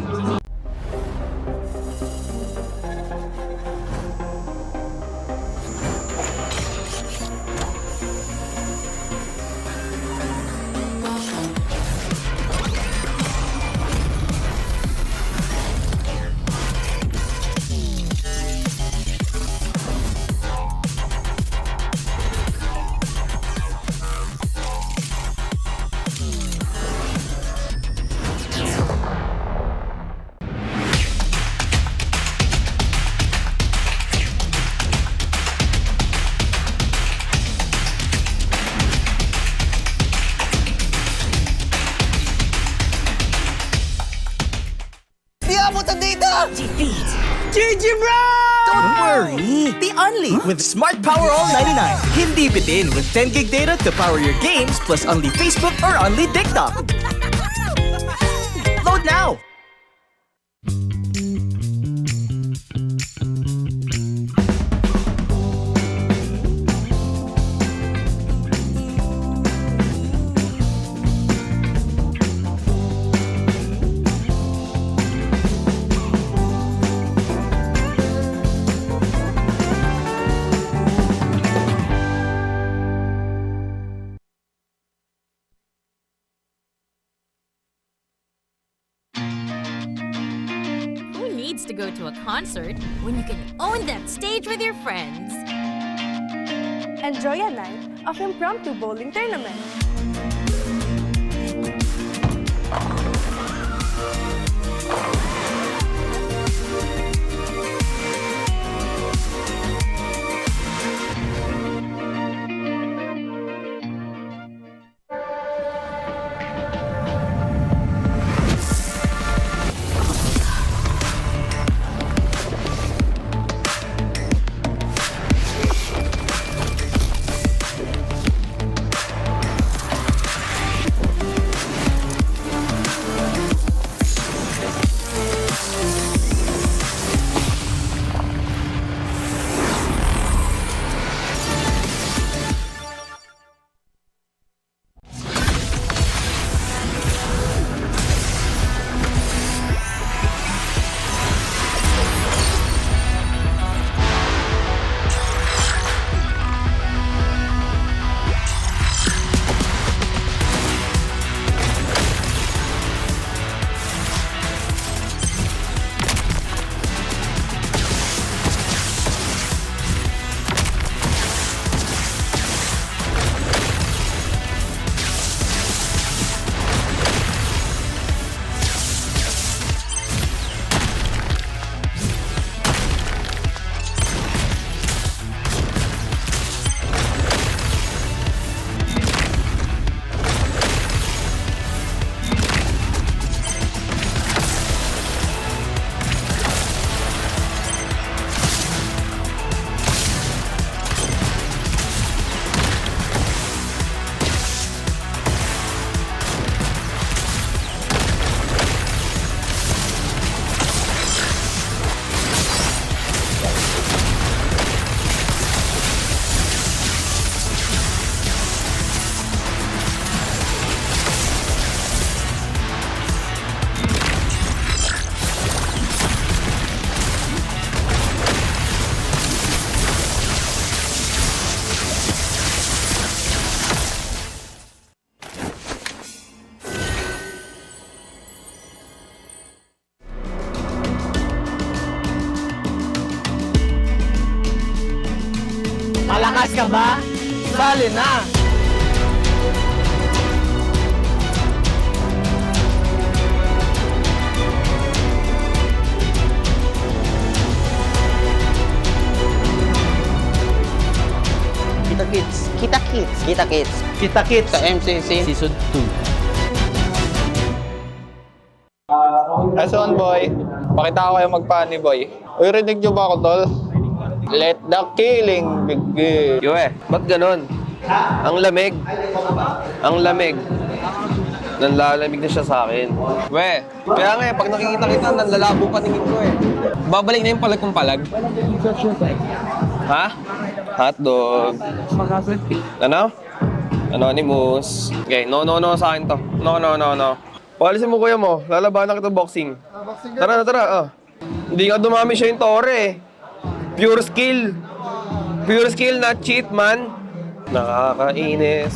Defeat GG bro! Don't worry, the Only with Smart Power All 99. Hindi bitin with 10 gig data to power your games plus Only Facebook or Only TikTok. Load now! go to a concert when you can own that stage with your friends? Enjoy a night of impromptu bowling tournament. Malakas ka ba? Sali na! Kita-kits. Kita-kits. Kita-kits. Kita-kits. Sa MCC. Season 2. S1 boy, pakita ko kayo magpani boy. Uy, rinig nyo ba ako tol? Let the killing begin. Yue, ba't ganun? Ang lamig. Ang lamig. Nanlalamig na siya sa akin. We, kaya nga pag nakikita kita, nanlalabo paningin ko eh. Babalik na yung palag kong palag. Ha? Hotdog. Ano? Anonymous. Okay, no sa akin to. No. Palisin mo kuya mo, lalabanan kita boxing. Tara na. Hindi nga dumami siya yung tore eh. Pure skill. Pure skill, not cheat, man. Nakakainis.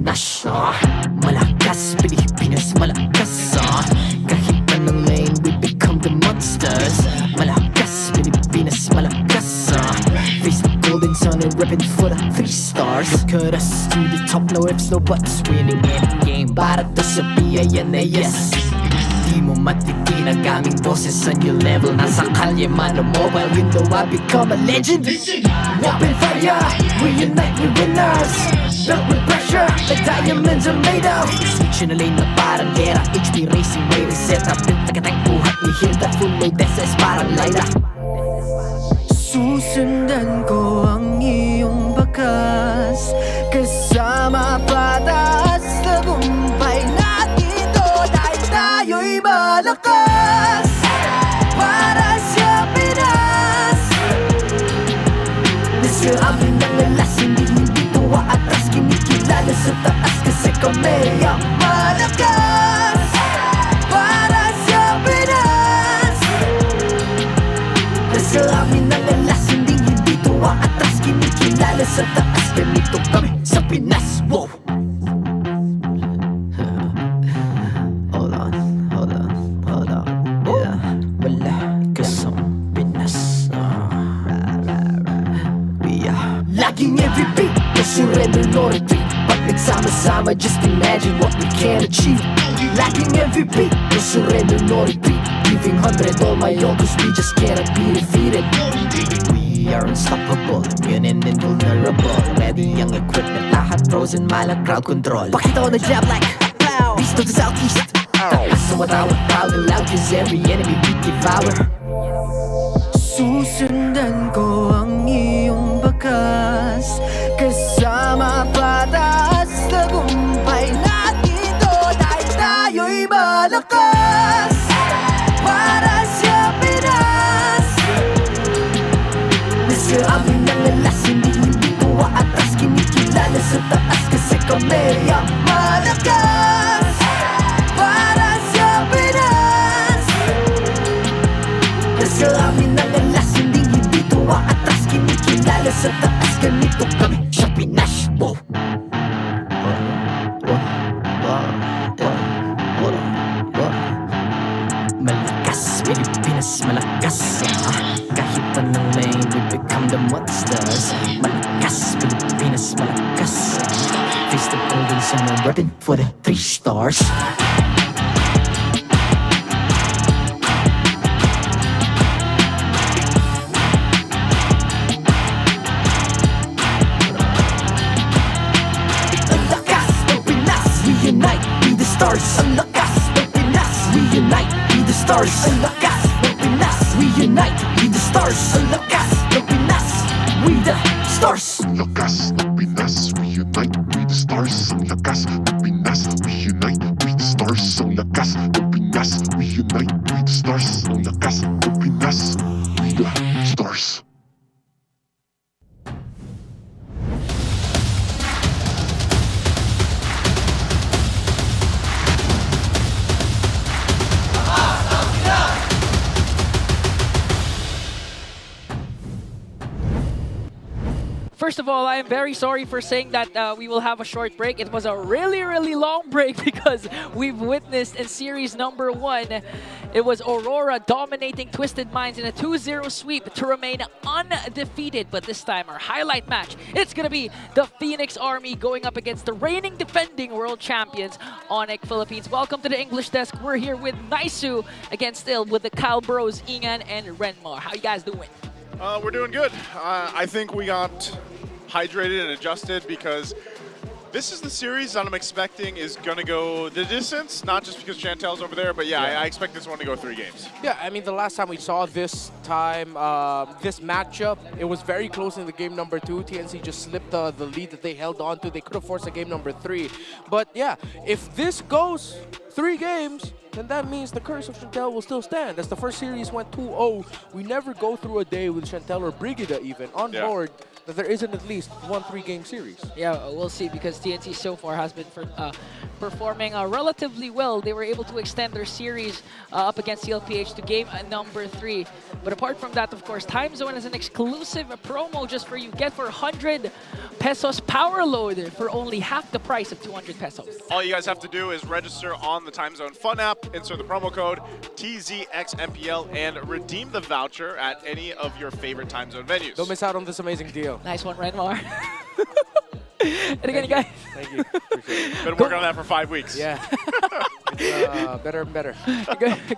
Pinas Malakas, Pilipinas malakas Kahit anong lane, we become the monsters. Malakas, Pilipinas malakas Face the golden sun and reppin' for the 3 stars. Look at us to the top, no ifs, no buts. Winning any game, para to sa yan na yes. Di mo matitin ang aming boses sa new level. Nasa kalye man o mobile, you know I become a legend. Open fire, we unite, we winners. Built with pressure, the diamonds are made of. Switch in a lane na parang gera. HP racing, way reset up. Pintakatang buhat ni Hilda, full load SS parang Laila. Susundan ko ang iyong bakas, kasama pataas. Tagumpay natin to dahil tayo'y malakas. Para sa Pinas, nasa amin ang alas. Hindi tuwa atras, kinikilala sa taas. Kasi kami ang malakas. Para sa Pinas, nasa amin ang alas. Hindi tuwa atras, kinikilala sa taas. Ganito kami sa Pinas. Wow! Laging every beat, no surrender, no retreat. Pag nagsama-sama, just imagine what we can achieve. Laging every beat, no surrender, no retreat. Giving 100 all my all, cause we just cannot be defeated. We are unstoppable, immune and invulnerable. Ready ang equipment, lahat frozen, malang crowd control. Pakita ko na jab like beast of the southeast. So matawag proud and loud, cause every enemy we devour. Susundan ko ang iyong bakas, kasama pataas. Tagumpay natin to dahil tayo'y malakas. Para sa Pinas, nasa amin ang alas. Hindi tuwa atras, kinikilala sa taas. Kasi kami ang malakas. Para sa Pinas, nasa amin ang alas. Hindi tuwa atras, kinikilala sa taas. Ganito kami sa Pinas. Wow! Malakas, Pilipinas malakas Kahit anong lane, we become the monsters. Malakas, Pilipinas malakas Face the golden sun and reppin' for the 3 stars. Ang lakas ng Pinas, we unite, be the stars. Ang lakas ng Pinas, we unite, be the stars. Ang lakas ng Pinas, we unite, be the stars. Ang lakas ng Pinas, we the stars. Ang lakas ng Pinas, we unite, we the stars. Ang lakas ng Pinas, we unite, we the stars. Ang lakas ng Pinas, we unite, we the stars. Ang lakas ng Pinas, we the stars. First of all, I am very sorry for saying that we will have a short break. It was a really long break because we've witnessed in series number 1, it was Aurora dominating Twisted Minds in a 2-0 sweep to remain undefeated. But this time, our highlight match, it's going to be the Phoenix Army going up against the reigning defending World Champions Onic Philippines. Welcome to the English desk. We're here with Naisu against still with the Cal Bros, Ingan and Renmar. How you guys doing? We're doing good. I think we got hydrated and adjusted because this is the series that I'm expecting is going to go the distance, not just because Chantel's over there, but yeah, I expect this one to go 3 games. Yeah, I mean, the last time we saw this time, this matchup, it was very close in the game number 2. TNC just slipped the lead that they held on to. They could have forced a game number 3. But yeah, if this goes 3 games, then that means the curse of Chantel will still stand. As the first series went 2-0, we never go through a day with Chantel or Brigida even on board that there isn't at least 1 3-game series. Yeah, we'll see because TNC so far has been performing relatively well. They were able to extend their series up against CLPH to game number 3. But apart from that, of course, Time Zone is an exclusive promo just for you. Get for 100 pesos power load for only half the price of 200 pesos. All you guys have to do is register on the Time Zone Fun app, insert the promo code TZXMPL, and redeem the voucher at any of your favorite Time Zone venues. Don't miss out on this amazing deal. Nice one, Renmar. And again, guys. Thank you. Appreciate it. Been working on that for 5 weeks. Yeah. Better and better.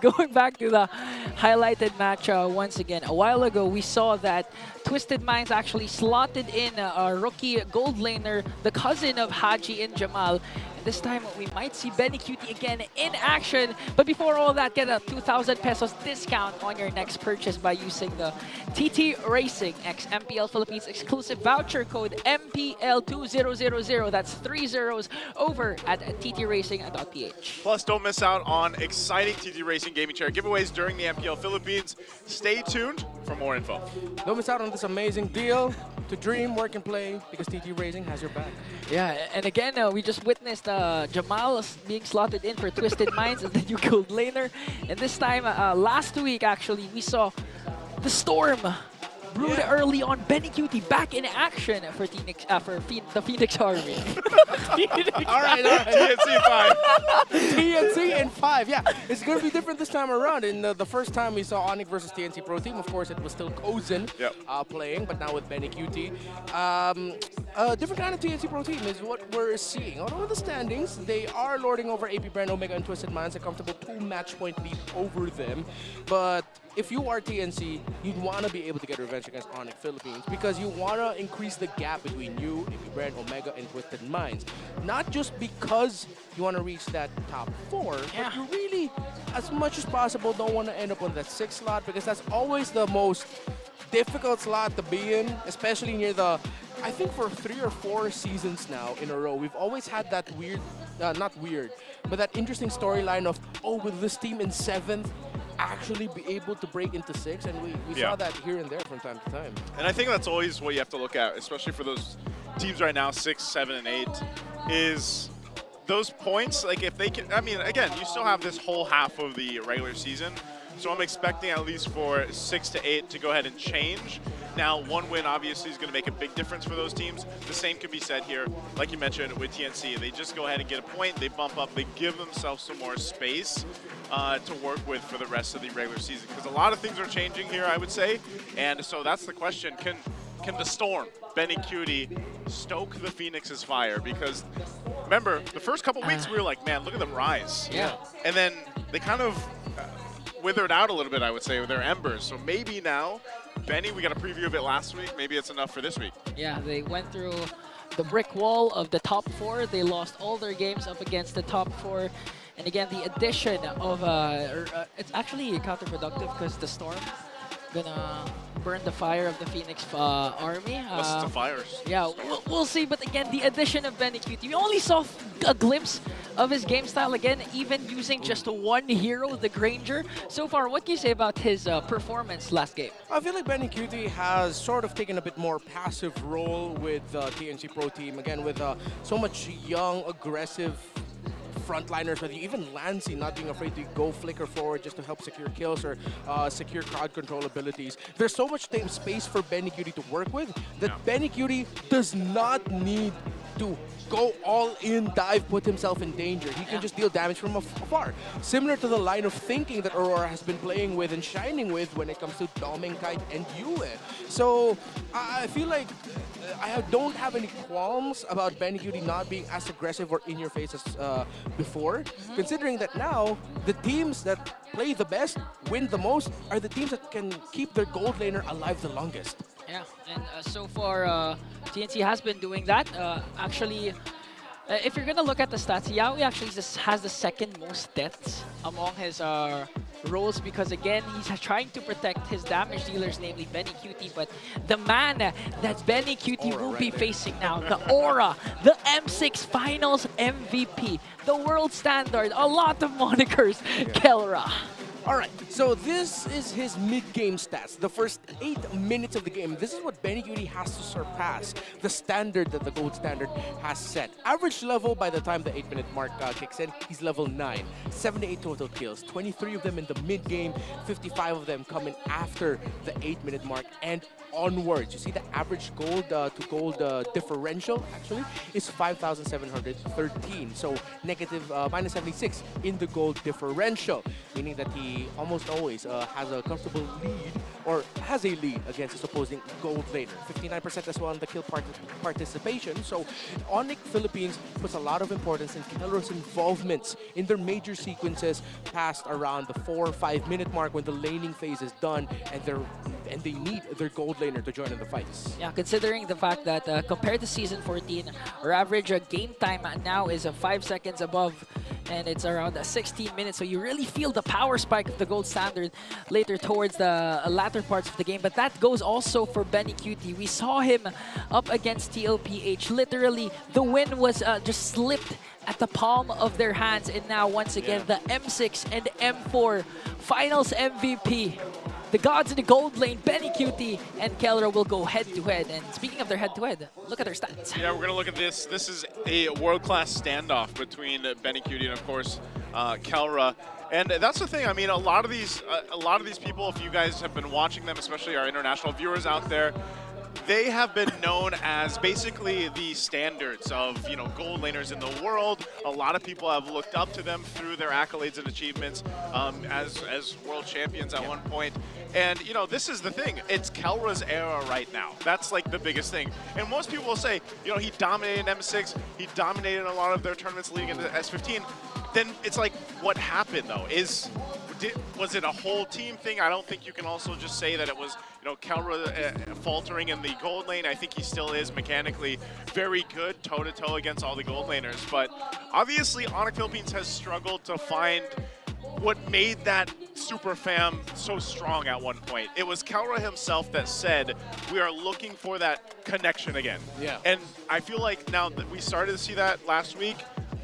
Going back to the highlighted match once again. A while ago, we saw that Twisted Minds actually slotted in a rookie gold laner, the cousin of Haji and Jamal. And this time, we might see BennyQT again in action. But before all that, get a 2,000 pesos discount on your next purchase by using the TT Racing X MPL Philippines exclusive voucher code MPL2000. That's 3 zeros over at ttracing.ph. Plus, don't miss out on exciting TT Racing gaming chair giveaways during the MPL Philippines. Stay tuned for more info. Don't miss out on this amazing deal to dream, work, and play, because TT Racing has your back. Yeah, and again, we just witnessed Jamal being slotted in for Twisted Minds as the new gold laner. And this time, last week, actually, we saw the Storm brewed early on. BennyQT back in action for the Phoenix Army. All right. TNC 5. TNC in 5. Yeah, it's going to be different this time around. In the first time we saw Onic versus TNC Pro Team, of course, it was still Kozen playing, but now with BennyQT. A different kind of TNC Pro Team is what we're seeing. Although in the standings, they are lording over AP Brand, Omega, and Twisted Minds, a comfortable 2 match point lead over them. But if you are TNC, you'd want to be able to get revenge against Onic Philippines because you want to increase the gap between you, AP Brand, Omega, and Twisted Minds. Not just because you want to reach that top 4, but you really, as much as possible, don't want to end up on that 6th slot because that's always the most difficult slot to be in, especially near the, I think for 3 or 4 seasons now in a row, we've always had that weird, not weird, but that interesting storyline of, oh, will this team in 7th actually be able to break into 6? And we saw that here and there from time to time. And I think that's always what you have to look at, especially for those teams right now, 6, 7, and 8, is those points. Like if they can, I mean, again, you still have this whole half of the regular season. So I'm expecting at least for 6 to 8 to go ahead and change. Now, 1 win obviously is going to make a big difference for those teams. The same can be said here, like you mentioned with TNC. They just go ahead and get a point, they bump up, they give themselves some more space to work with for the rest of the regular season. Because a lot of things are changing here, I would say. And so that's the question. Can the Storm, BennyQT, stoke the Phoenix's fire? Because remember, the first couple weeks we were like, man, look at them rise. Yeah. And then they kind of withered out a little bit, I would say, with their embers. So maybe now, Benny, we got a preview of it last week. Maybe it's enough for this week. Yeah, they went through the brick wall of the top 4. They lost all their games up against the top 4. And again, the addition of, it's actually counterproductive because the Storm gonna burn the fire of the Phoenix Army. Unless it's a fire. Yeah, we'll see. But again, the addition of BennyQT, we only saw a glimpse of his game style again, even using just 1 hero, the Granger. So far, what can you say about his performance last game? I feel like BennyQT has sort of taken a bit more passive role with TNC Pro Team. Again, with so much young, aggressive frontliners, whether even Lancey not being afraid to go flicker forward just to help secure kills or secure crowd control abilities. There's so much space for BennyQT to work with that BennyQT does not need to go all in, dive, put himself in danger. He can just deal damage from afar. Similar to the line of thinking that Aurora has been playing with and shining with when it comes to Doming, Kite, and Yue. So I feel like I don't have any qualms about BennyQT not being as aggressive or in your face as before, considering that now the teams that play the best, win the most, are the teams that can keep their gold laner alive the longest. Yeah, and so far, TNC has been doing that. Actually, if you're going to look at the stats, Yaoi actually has the 2nd most deaths among his roles because, again, he's trying to protect his damage dealers, namely BennyQT. But the man that BennyQT will be facing now, the Aurora, the M6 Finals MVP, the world standard, a lot of monikers, Kelra. All right, so this is his mid-game stats. The first 8 minutes of the game. This is what BennyQT has to surpass, the standard that the gold standard has set. Average level by the time the 8-minute mark kicks in, he's level 9. 78 total kills, 23 of them in the mid-game, 55 of them coming after the 8-minute mark and onwards. You see the average gold to gold differential actually is 5,713. So negative minus 76 in the gold differential, meaning that he almost always has a comfortable lead or has a lead against his opposing gold laner. 59% as well on the kill participation. So Onic Philippines puts a lot of importance in Kelro's involvements in their major sequences past around the 4 or 5 minute mark when the laning phase is done and they need their gold laner to join in the fights. Yeah, considering the fact that compared to Season 14, our average game time now is 5 seconds above, and it's around 16 minutes. So you really feel the power spike of the gold standard later towards the latter parts of the game. But that goes also for BennyQT. We saw him up against MPL PH. Literally, the win was just slipped at the palm of their hands. And now, once again, the M6 and M4 Finals MVP. The gods in the gold lane, BennyQT and Kelro will go head-to-head. And speaking of their head-to-head, look at their stats. Yeah, we're going to look at this. This is a world-class standoff between BennyQT and, of course, Kelro. And that's the thing. I mean, a lot of these people, if you guys have been watching them, especially our international viewers out there, they have been known as basically the standards of, gold laners in the world. A lot of people have looked up to them through their accolades and achievements as world champions at one point. And, this is the thing. It's Kelro's era right now. That's, like, the biggest thing. And most people will say, he dominated M6. He dominated a lot of their tournaments leading into S15. Then it's like, what happened, though? Was it a whole team thing? I don't think you can also just say that it was, Kelro faltering in the gold lane. I think he still is mechanically very good toe-to-toe against all the gold laners. But obviously, Onic Philippines has struggled to find what made that super fam so strong at one point. It was Kelro himself that said, we are looking for that connection again. Yeah. And I feel like now that we started to see that last week,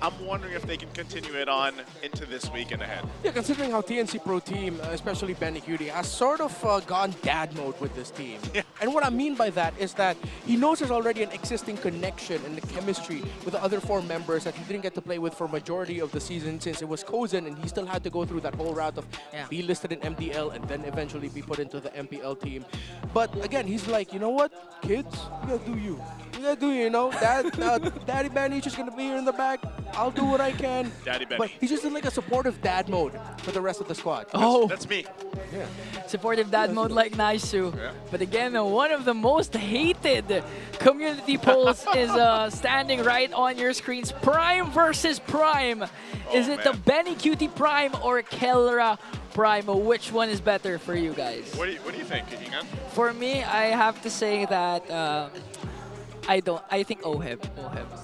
I'm wondering if they can continue it on into this week and ahead. Yeah, considering how TNC Pro Team, especially BennyQT, has sort of gone dad mode with this team. Yeah. And what I mean by that is that he knows there's already an existing connection and the chemistry with the other 4 members that he didn't get to play with for majority of the season since it was Kozen, and he still had to go through that whole route of be listed in MDL and then eventually be put into the MPL team. But again, he's like, you know what, kids, you gotta do you. You gotta do you, Daddy Benny just gonna be here in the back. I'll do what I can. Daddy Benny. But he's just in like a supportive dad mode for the rest of the squad. That's me. Yeah. Supportive dad mode like Naisu. Yeah. But again, one of the most hated community polls is standing right on your screens. Prime versus Prime. Is it the BennyQT Prime or Kelro Prime? Which one is better for you guys? What do you think, Ingan? For me, I have to say that I think Oheb.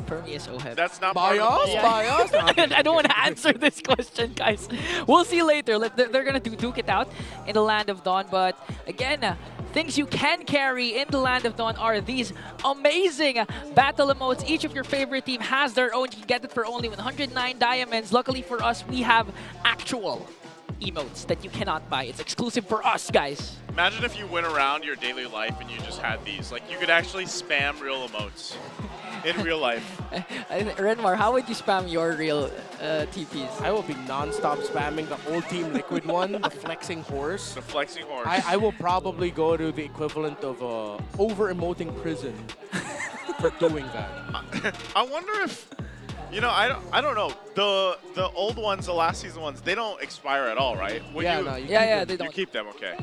For me, is Oheb. That's not biased. I don't want to answer this question, guys. We'll see later. They're going to duke it out in the Land of Dawn. But again, things you can carry in the Land of Dawn are these amazing battle emotes. Each of your favorite team has their own. You can get it for only 109 diamonds. Luckily for us, we have actual emotes that you cannot buy. It's exclusive for us, guys. Imagine if you went around your daily life and you just had these. Like, you could actually spam real emotes in real life. Renmar, how would you spam your real TPs? I will be non-stop spamming the old Team Liquid one, the flexing horse. The flexing horse. I will probably go to the equivalent of over-emoting prison for doing that. I wonder if... I don't know. The old ones, the last season ones, they don't expire at all, right? You they don't. You keep them, okay.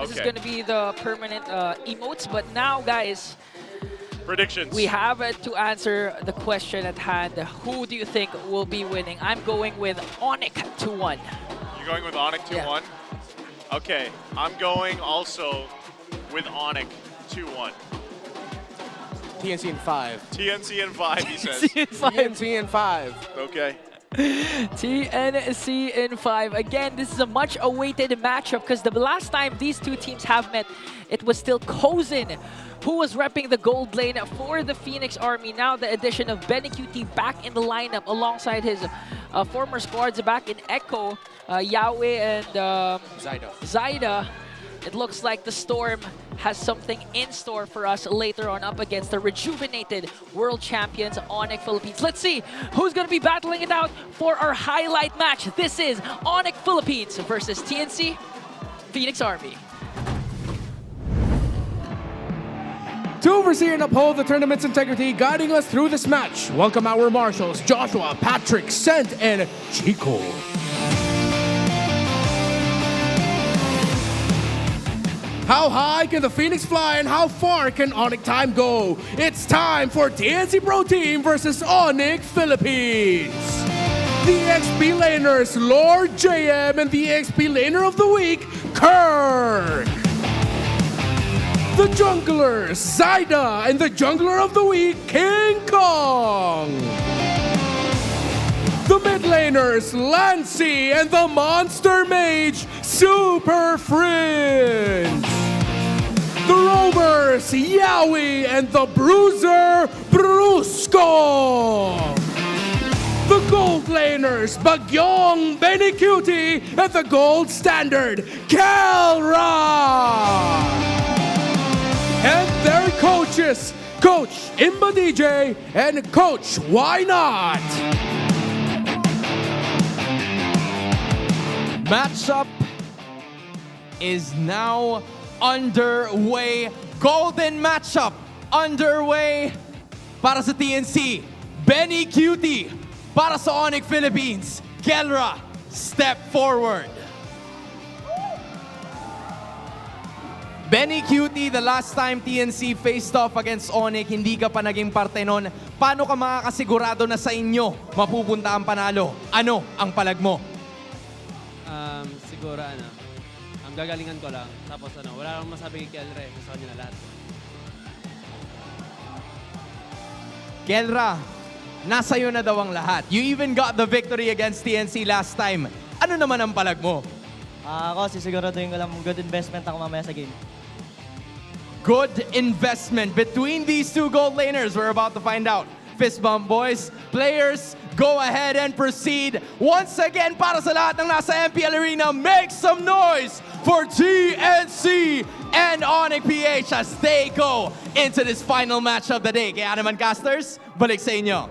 This is going to be the permanent emotes, but now, guys, predictions. We have to answer the question at hand. Who do you think will be winning? I'm going with Onic 2-1. You're going with Onic 2-1? Yeah. Okay, I'm going also with Onic 2-1. TNC in 5. TNC in 5, he says. TNC in 5. Okay. TNC in 5. Again, this is a much-awaited matchup because the last time these two teams have met, it was still Kozen who was repping the gold lane for the Phoenix Army. Now the addition of BennyQT back in the lineup alongside his former squads back in Echo, Yahweh and Zyda. It looks like the Storm has something in store for us later on up against the rejuvenated World Champions Onic Philippines. Let's see who's going to be battling it out for our highlight match. This is Onic Philippines versus TNC Phoenix Army. To oversee and uphold the tournament's integrity, guiding us through this match, welcome our marshals, Joshua, Patrick, Sent, and Chico. How high can the Phoenix fly and how far can Onic Time go? It's time for TNC Pro Team versus Onic Philippines. The XP laners, Lord JM, and the XP laner of the week, Kirk. The junglers, Zyda, and the jungler of the week, King Kong. The mid laners, Lancy, and the monster mage, Super Fringe. The roamers, Yahweh, and the bruiser, Brusco. The gold laners, Bagyong, BennyQT, and the gold standard, Kelra. And their coaches, Coach Imba DJ and Coach Why Not. Matchup is now underway. Golden matchup underway para sa TNC. BennyQT para sa Onic Philippines. Kelra, step forward. BennyQT, the last time TNC faced off against Onic, hindi ka pa naging parte nun. Paano ka makakasigurado na sa inyo mapupunta ang panalo? Ano ang palag mo? Siguro ang gagalingan ko lang. Tapos wala lang masabi kay Kelra, sa kanya na lahat. Kelra, nasa iyo na daw ang lahat. You even got the victory against TNC last time. Ano naman ang palag mo? Ako, sisiguraduhin ko lang good investment ako mamaya sa game. Good investment between these two gold laners. We're about to find out. Fist bump, boys. Players, go ahead and proceed. Once again, para sa lahat ng nasa MPL Arena, make some noise for TNC and Onic PH as they go into this final match of the day. Kaya naman, casters, balik sa inyo.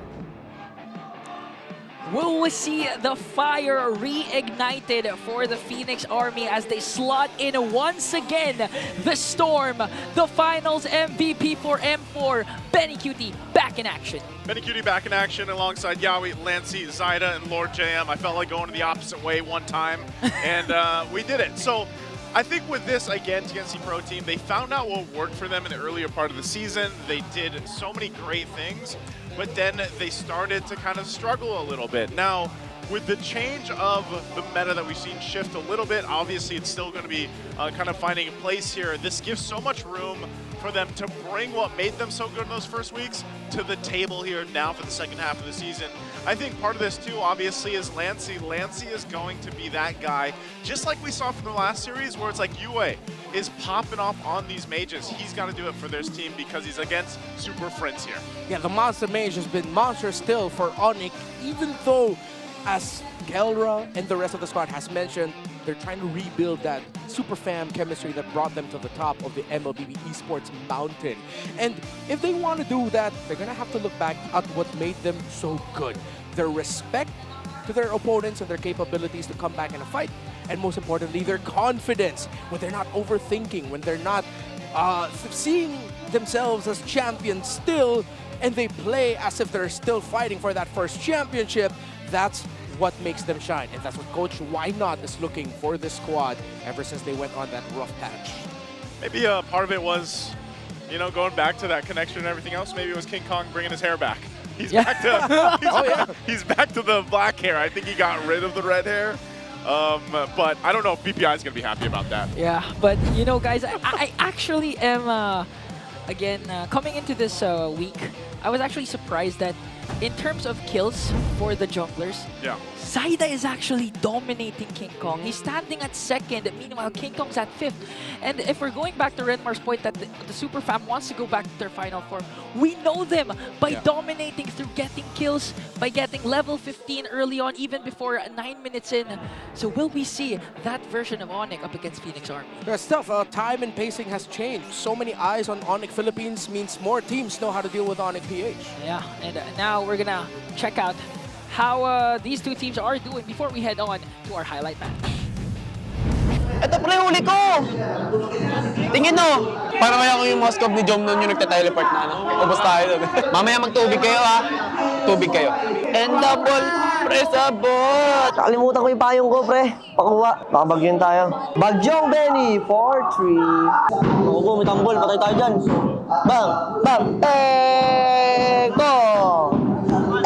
Will we see the fire reignited for the Phoenix Army as they slot in once again the Storm, the finals MVP for M4, BennyQT back in action. BennyQT back in action alongside Yahweh, Lancy, Zyda, and Lord JM. I felt like going the opposite way one time, and we did it. So I think with this, again, TNC Pro Team, they found out what worked for them in the earlier part of the season. They did so many great things, but then they started to kind of struggle a little bit. Now, with the change of the meta that we've seen shift a little bit, obviously it's still going to be kind of finding a place here. This gives so much room for them to bring what made them so good in those first weeks to the table here now for the second half of the season. I think part of this too, obviously, is Lancy. Lancy is going to be that guy, just like we saw from the last series, where it's like Yue is popping off on these mages. He's got to do it for this team because he's against Super Friends here. Yeah, the Monster Mage has been monster still for Onic, even though, as Kelra and the rest of the squad has mentioned, they're trying to rebuild that super fam chemistry that brought them to the top of the MLBB esports mountain. And if they want to do that, they're going to have to look back at what made them so good. Their respect to their opponents and their capabilities to come back in a fight. And most importantly, their confidence when they're not overthinking, when they're not seeing themselves as champions still, and they play as if they're still fighting for that first championship. That's what makes them shine, and that's what Coach Why Not is looking for this squad ever since they went on that rough patch. Maybe part of it was, you know, going back to that connection and everything else. Maybe it was King Kong bringing his hair back. He's back to he's back to the black hair. I think he got rid of the red hair. But I don't know if BPI is going to be happy about that. Yeah, but you know, guys, I actually am, again, coming into this week, I was actually surprised that in terms of kills for the junglers, Yeah. Zaida is actually dominating King Kong. He's standing at second, meanwhile King Kong's at fifth. And if we're going back to Renmar's point that the Super Fam wants to go back to their final form, we know them by dominating through getting kills, by getting level 15 early on, even before 9 minutes in. So will we see that version of Onic up against Phoenix Army? There's stuff. Time and pacing has changed. So many eyes on Onic Philippines means more teams know how to deal with Onic PH. Yeah, and now we're gonna check out how these two teams are doing before we head on to our highlight match. Ito pre, huli ko! Tingin no! Para kaya ako yung Moscow ni Jom nun yung nagta-teleport na ano. Ubus tayo doon. Mamaya magtubig kayo ha. Tubig kayo. And double press abot! Nakalimutan ko yung payong ko, pre. Pakuha. Baka bagyan tayo. Bagyong Benny, 4-3. Ako, may tambol. Patay tayo dyan. Bang! Bang! Eko!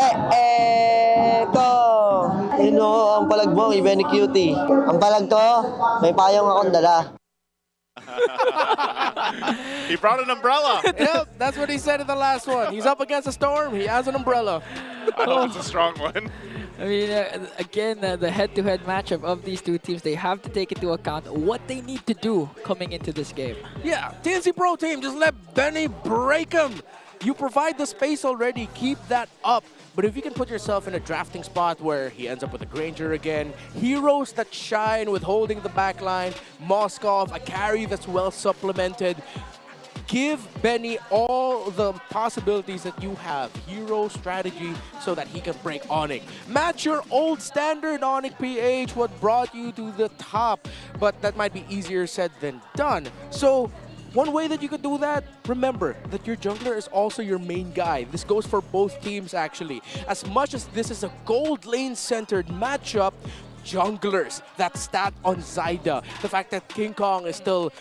Eko! Ino, ang palagbong, BennyQT. Ang palag to, may payong akong dala. He brought an umbrella. Yep, that's what he said in the last one. He's up against a storm, he has an umbrella. I hope it's a strong one. I mean, again, the head-to-head matchup of these two teams, they have to take into account what they need to do coming into this game. Yeah, TNC Pro Team, just let Benny break him. You provide the space already, keep that up. But if you can put yourself in a drafting spot where he ends up with a Granger again, heroes that shine with holding the backline, Moskov, a carry that's well supplemented, give Benny all the possibilities that you have. Hero strategy so that he can break Onic. Match your old standard Onic PH, what brought you to the top. But that might be easier said than done. So one way that you could do that, remember that your jungler is also your main guy. This goes for both teams actually. As much as this is a gold lane centered matchup, junglers, that stat on Zaida, the fact that King Kong is still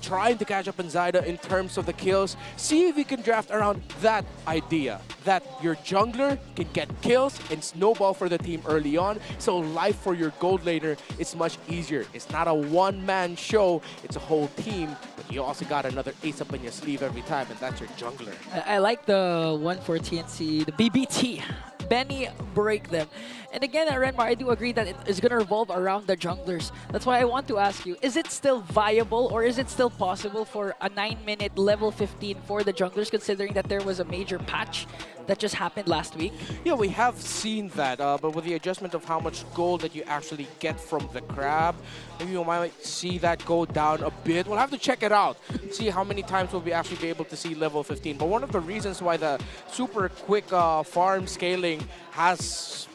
trying to catch up on Zaida in terms of the kills, see if you can draft around that idea, that your jungler can get kills and snowball for the team early on, so life for your gold laner is much easier. It's not a one-man show, it's a whole team, but you also got another ace up in your sleeve every time, and that's your jungler. I like the one for TNC, the BBT. Benny break them. And again, at Renmar, I do agree that it is going to revolve around the junglers. That's why I want to ask you, is it still viable or is it still possible for a 9-minute level 15 for the junglers, considering that there was a major patch that just happened last week? Yeah, we have seen that, but with the adjustment of how much gold that you actually get from the crab, maybe you might see that go down a bit. We'll have to check it out, see how many times we'll be actually be able to see level 15. But one of the reasons why the super quick farm scaling has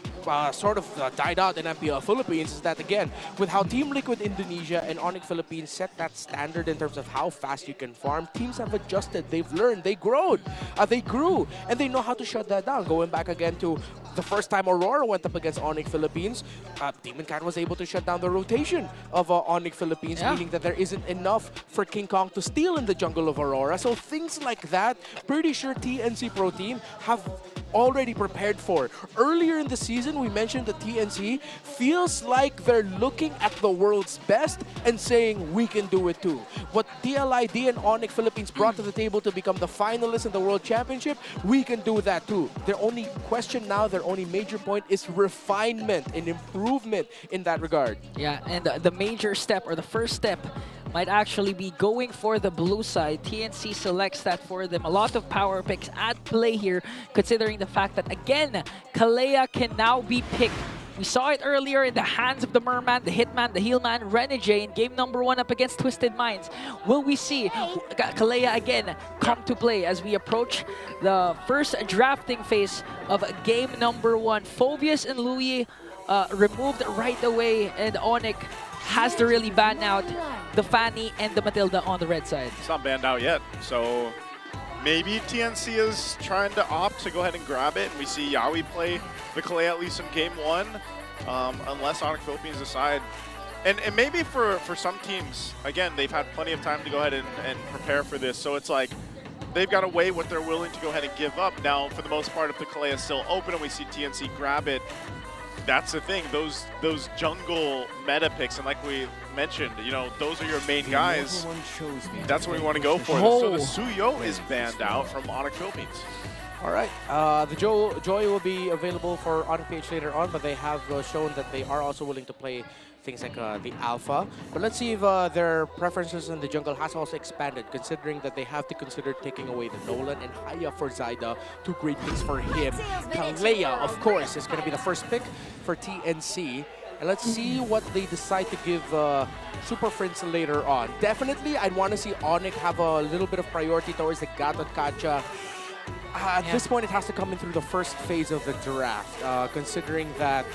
sort of died out in MPL Philippines is that, again, with how Team Liquid Indonesia and Onic Philippines set that standard in terms of how fast you can farm, teams have adjusted, they've learned, they grew, and they know how to shut that down. Going back again to the first time Aurora went up against Onic Philippines, Demon Cat was able to shut down the rotation of Onic Philippines, meaning that there isn't enough for King Kong to steal in the jungle of Aurora. So things like that, pretty sure TNC Pro Team have already prepared for. Earlier in the season, we mentioned that TNC feels like they're looking at the world's best and saying, we can do it too. What DLID and Onic Philippines brought to the table to become the finalists in the World Championship, we can do that too. Their only question now, their only major point is refinement and improvement in that regard. Yeah, and the major step, or the first step, might actually be going for the blue side. TNC selects that for them. A lot of power picks at play here, considering the fact that, again, Kalea can now be picked. We saw it earlier in the hands of the Merman, the Hitman, the Healman, Renegade in game number 1 up against Twisted Minds. Will we see Kalea again come to play as we approach the first drafting phase of game number 1? Phobius and Louis removed right away, and Onic has to really ban out the Fanny and the Matilda on the red side. It's not banned out yet, so maybe TNC is trying to opt to go ahead and grab it, and we see Yaoi play the Kalea at least in game 1, unless Onic Philippines decide. And maybe for some teams, again, they've had plenty of time to go ahead and prepare for this, so it's like they've got to weigh what they're willing to go ahead and give up. Now, for the most part, if the Kalea is still open and we see TNC grab it, that's the thing, those jungle meta picks, and like we mentioned, you know, those are your main guys. That's what we want to go for. So the Suyo is banned out from Onic Philippines. All right. The Joy will be available for Onic PH later on, but they have shown that they are also willing to play things like the Alpha. But let's see if their preferences in the jungle has also expanded, considering that they have to consider taking away the Nolan and Haya for Zyda. Two great picks for him. Kalea, of course, is going to be the first pick for TNC. And let's see what they decide to give Super Friends later on. Definitely, I'd want to see Onic have a little bit of priority towards the Gatot Kacha. At this point, it has to come in through the first phase of the draft, considering that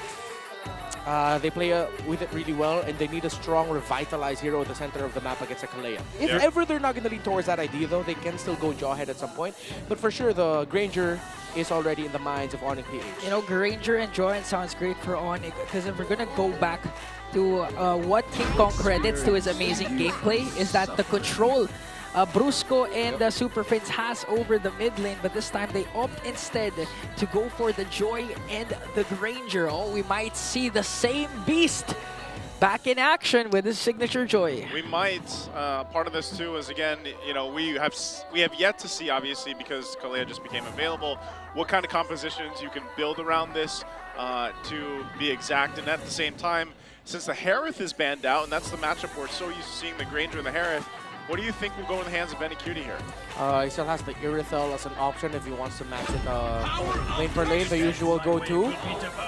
they play with it really well, and they need a strong, revitalized hero at the center of the map against a Kalea. If ever they're not going to lean towards that idea, though, they can still go Jawhead at some point. But for sure, the Granger is already in the minds of Onic PH. You know, Granger and Jawhead sounds great for Onic, because if we're going to go back to what King Kong credits to his amazing gameplay, is that the control Brusco and Super Friends has over the mid lane, but this time they opt instead to go for the Joy and the Granger. Oh, we might see the same beast back in action with his signature Joy. We might. Part of this too is, again, you know, we have yet to see, obviously, because Kalea just became available, what kind of compositions you can build around this to be exact. And at the same time, since the Harith is banned out, and that's the matchup we're so used to seeing, the Granger and the Harith, what do you think will go in the hands of BennyQT here? He still has the Irithel as an option if he wants to match it lane per lane, the usual go-to.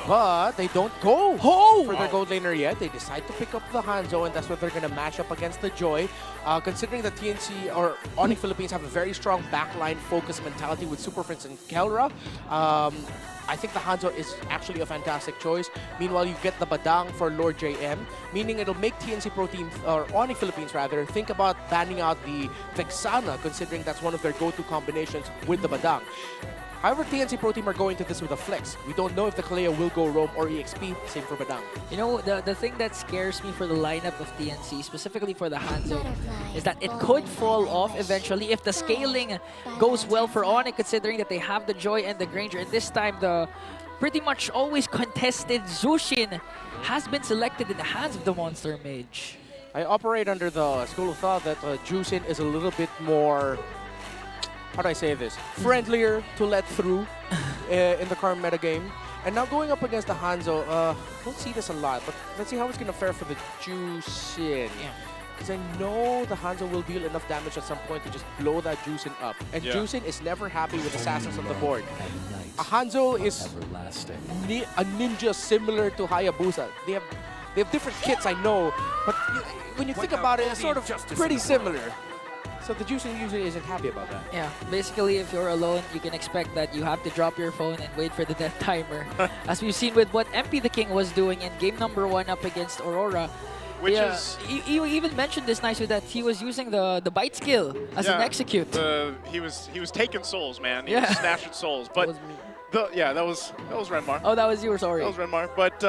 But they don't go for their gold laner yet. They decide to pick up the Hanzo, and that's what they're going to match up against the Joy. Considering that TNC or Onic Philippines have a very strong backline focus mentality with Super Friends and Kelra, I think the Hanzo is actually a fantastic choice. Meanwhile, you get the Badang for Lord JM, meaning it'll make TNC Pro Team, or Onic Philippines rather, think about banning out the Vexana, considering that's one of their go-to combinations with the Badang. However, TNC Pro Team are going to this with a flex. We don't know if the Kalea will go Roam or EXP, same for Badang. You know, the thing that scares me for the lineup of TNC, specifically for the Hanzo, is that it could fall off eventually if the scaling goes well for Onic, considering that they have the Joy and the Granger. And this time, the pretty much always contested Zushin has been selected in the hands of the Monster Mage. I operate under the school of thought that Jushin is a little bit more, how do I say this, friendlier to let through in the current metagame. And now going up against the Hanzo, don't see this a lot, but let's see how it's going to fare for the Jushin. Because I know the Hanzo will deal enough damage at some point to just blow that Jushin up. And Jushin is never happy with assassins on the board. A Hanzo is a ninja similar to Hayabusa. They have different kits, I know, but when you think about it, it's sort of pretty similar. So the Jushin usually isn't happy about that. Yeah, basically if you're alone, you can expect that you have to drop your phone and wait for the death timer. As we've seen with what MP the King was doing in game number 1 up against Aurora. Which is... He even mentioned this nicely that he was using the bite skill as an execute. He was taking souls, man. He was snatching souls. But that was Renmar. Oh, that was you, sorry. That was Renmar. But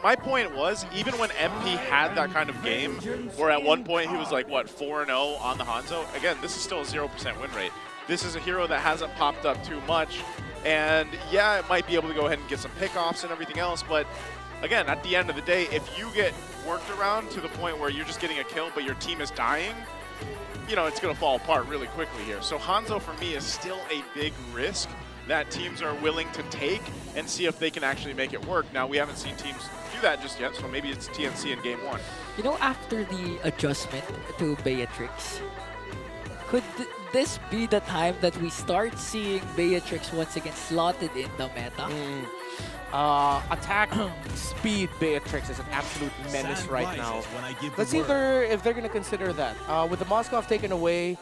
my point was, even when MP had that kind of game, where at one point he was like, what, 4-0 on the Hanzo? Again, this is still a 0% win rate. This is a hero that hasn't popped up too much. And yeah, it might be able to go ahead and get some pickoffs and everything else, but again, at the end of the day, if you get worked around to the point where you're just getting a kill, but your team is dying, you know, it's going to fall apart really quickly here. So Hanzo, for me, is still a big risk that teams are willing to take and see if they can actually make it work. Now, we haven't seen teams do that just yet, so maybe it's TNC in game 1. You know, after the adjustment to Beatrix, could this be the time that we start seeing Beatrix once again slotted in the meta? Attack speed Beatrix is an absolute menace right now. Let's see if they're going to consider that. With the Moskov taken away,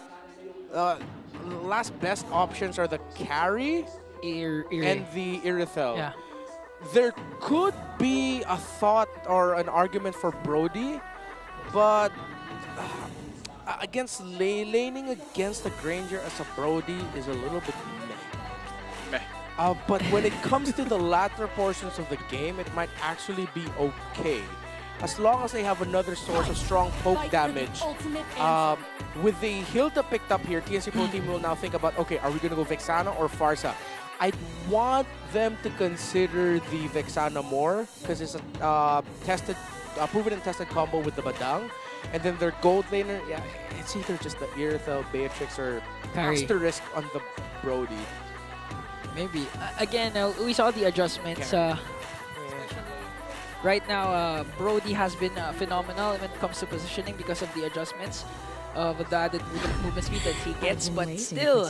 last best options are the carry and the Irithel. Yeah. There could be a thought or an argument for Brody, but laning against the Granger as a Brody is a little bit meh. But when it comes to the latter portions of the game, it might actually be okay. As long as they have another source of strong poke damage. With the Hilda picked up here, TNC Pro Team will now think about, okay, are we going to go Vexana or Farsa? I'd want them to consider the Vexana more because it's a proven and tested combo with the Badang. And then their gold laner, yeah, it's either just the Irithel, Beatrix, or Asterisk on the Brody. Maybe. Again, we saw the adjustments. Right now, Brody has been phenomenal when it comes to positioning because of the adjustments of the added movement speed that he gets. But still,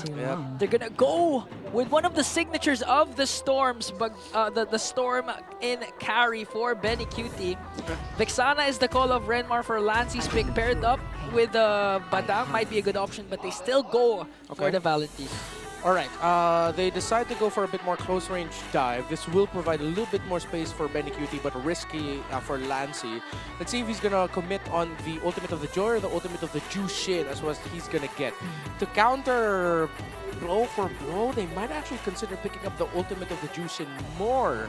they're gonna go with one of the signatures of the Storms, but the Storm in carry for BennyQT. Vexana is the call of Renmar for Lancey's pick, paired up with Badang. Might be a good option, but they still go for the Valentine. All right, they decide to go for a bit more close-range dive. This will provide a little bit more space for BennyQT, but risky for Lancey. Let's see if he's gonna commit on the ultimate of the Joy or the ultimate of the Jushin as what he's gonna get. To counter blow for blow, they might actually consider picking up the ultimate of the Jushin more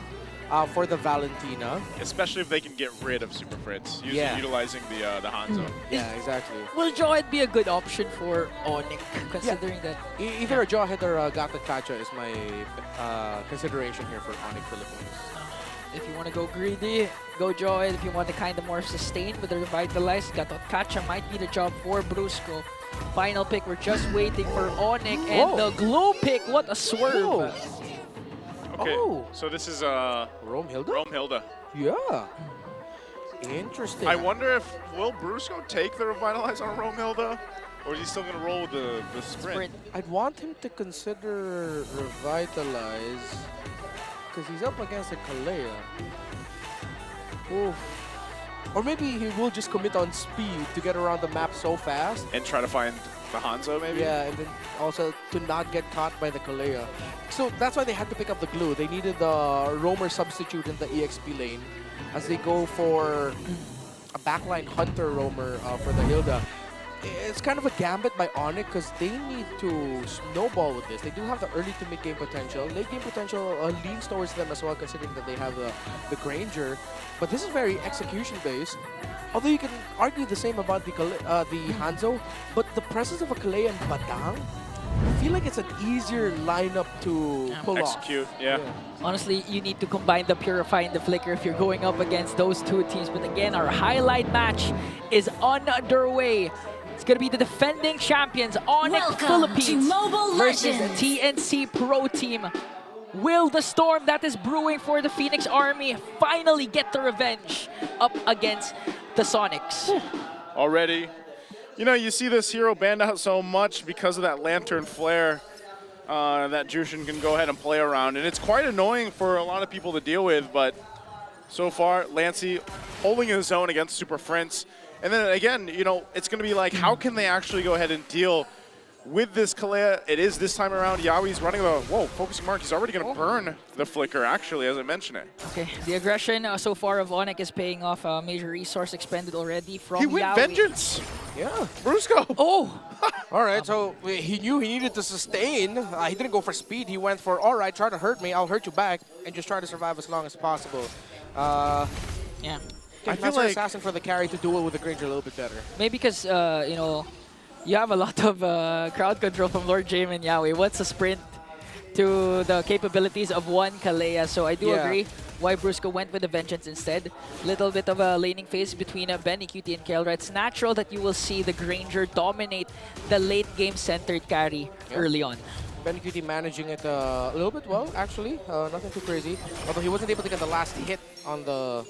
for the Valentina. Especially if they can get rid of Super Fritz, utilizing the Hanzo. Yeah, exactly. Will Jawhead be a good option for Onic, considering that? Either a Jawhead or a Gata Kacha is my consideration here for Onic Philippines. If you want to go greedy, go Jawhead. If you want to kind of more sustain with the revitalized, Gata Kacha might be the job for Brusco. Final pick, we're just waiting for Onic and the glue pick. What a swerve! Okay, so this is Rome Hilda? Rome Hilda. Yeah. Interesting. I wonder if will Brusco take the revitalize on Rome Hilda, or is he still gonna roll with the sprint? I'd want him to consider revitalize because he's up against a Kalea. Oof. Or maybe he will just commit on speed to get around the map so fast. And try to find the Hanzo, maybe? Yeah, and then also to not get caught by the Kalea. So that's why they had to pick up the glue. They needed the roamer substitute in the EXP lane as they go for a backline hunter roamer for the Hilda. It's kind of a gambit by Onic because they need to snowball with this. They do have the early to mid game potential. Late game potential leans towards them as well, considering that they have the Granger. But this is very execution based. Although you can argue the same about the Hanzo, but the presence of a Kalea and Badang, I feel like it's an easier lineup to pull execute, off. Honestly, you need to combine the Purify and the Flicker if you're going up against those two teams. But again, our highlight match is underway. It's going to be the defending champions, Onic Philippines versus the TNC Pro Team. Will the storm that is brewing for the Phoenix Army finally get the revenge up against the Sonics? Already. You know, you see this hero banned out so much because of that Lantern Flare that Jushin can go ahead and play around. And it's quite annoying for a lot of people to deal with, but so far, Lancey holding his own against Super Fritz. And then again, you know, it's going to be like, how can they actually go ahead and deal with this Kalea? It is this time around. Yawi's running the, focusing mark. He's already going to burn the Flicker, actually, as I mentioned it. Okay, the aggression so far of Onic is paying off. A major resource expended already from Yawi. He went Vengeance! Yeah. Brusco! Oh! All right, so he knew he needed to sustain. He didn't go for speed. He went for, all right, try to hurt me. I'll hurt you back. And just try to survive as long as possible. Yeah. I feel like Assassin for the carry to duel with the Granger a little bit better. Maybe because, you know, you have a lot of crowd control from Lord Jaime and Yawi. What's a sprint to the capabilities of one Kalea? So I do agree why Brusco went with the Vengeance instead. Little bit of a laning phase between BennyQT and Kelra. It's natural that you will see the Granger dominate the late game centered carry early on. BennyQT managing it a little bit well, actually. Nothing too crazy. Although he wasn't able to get the last hit on the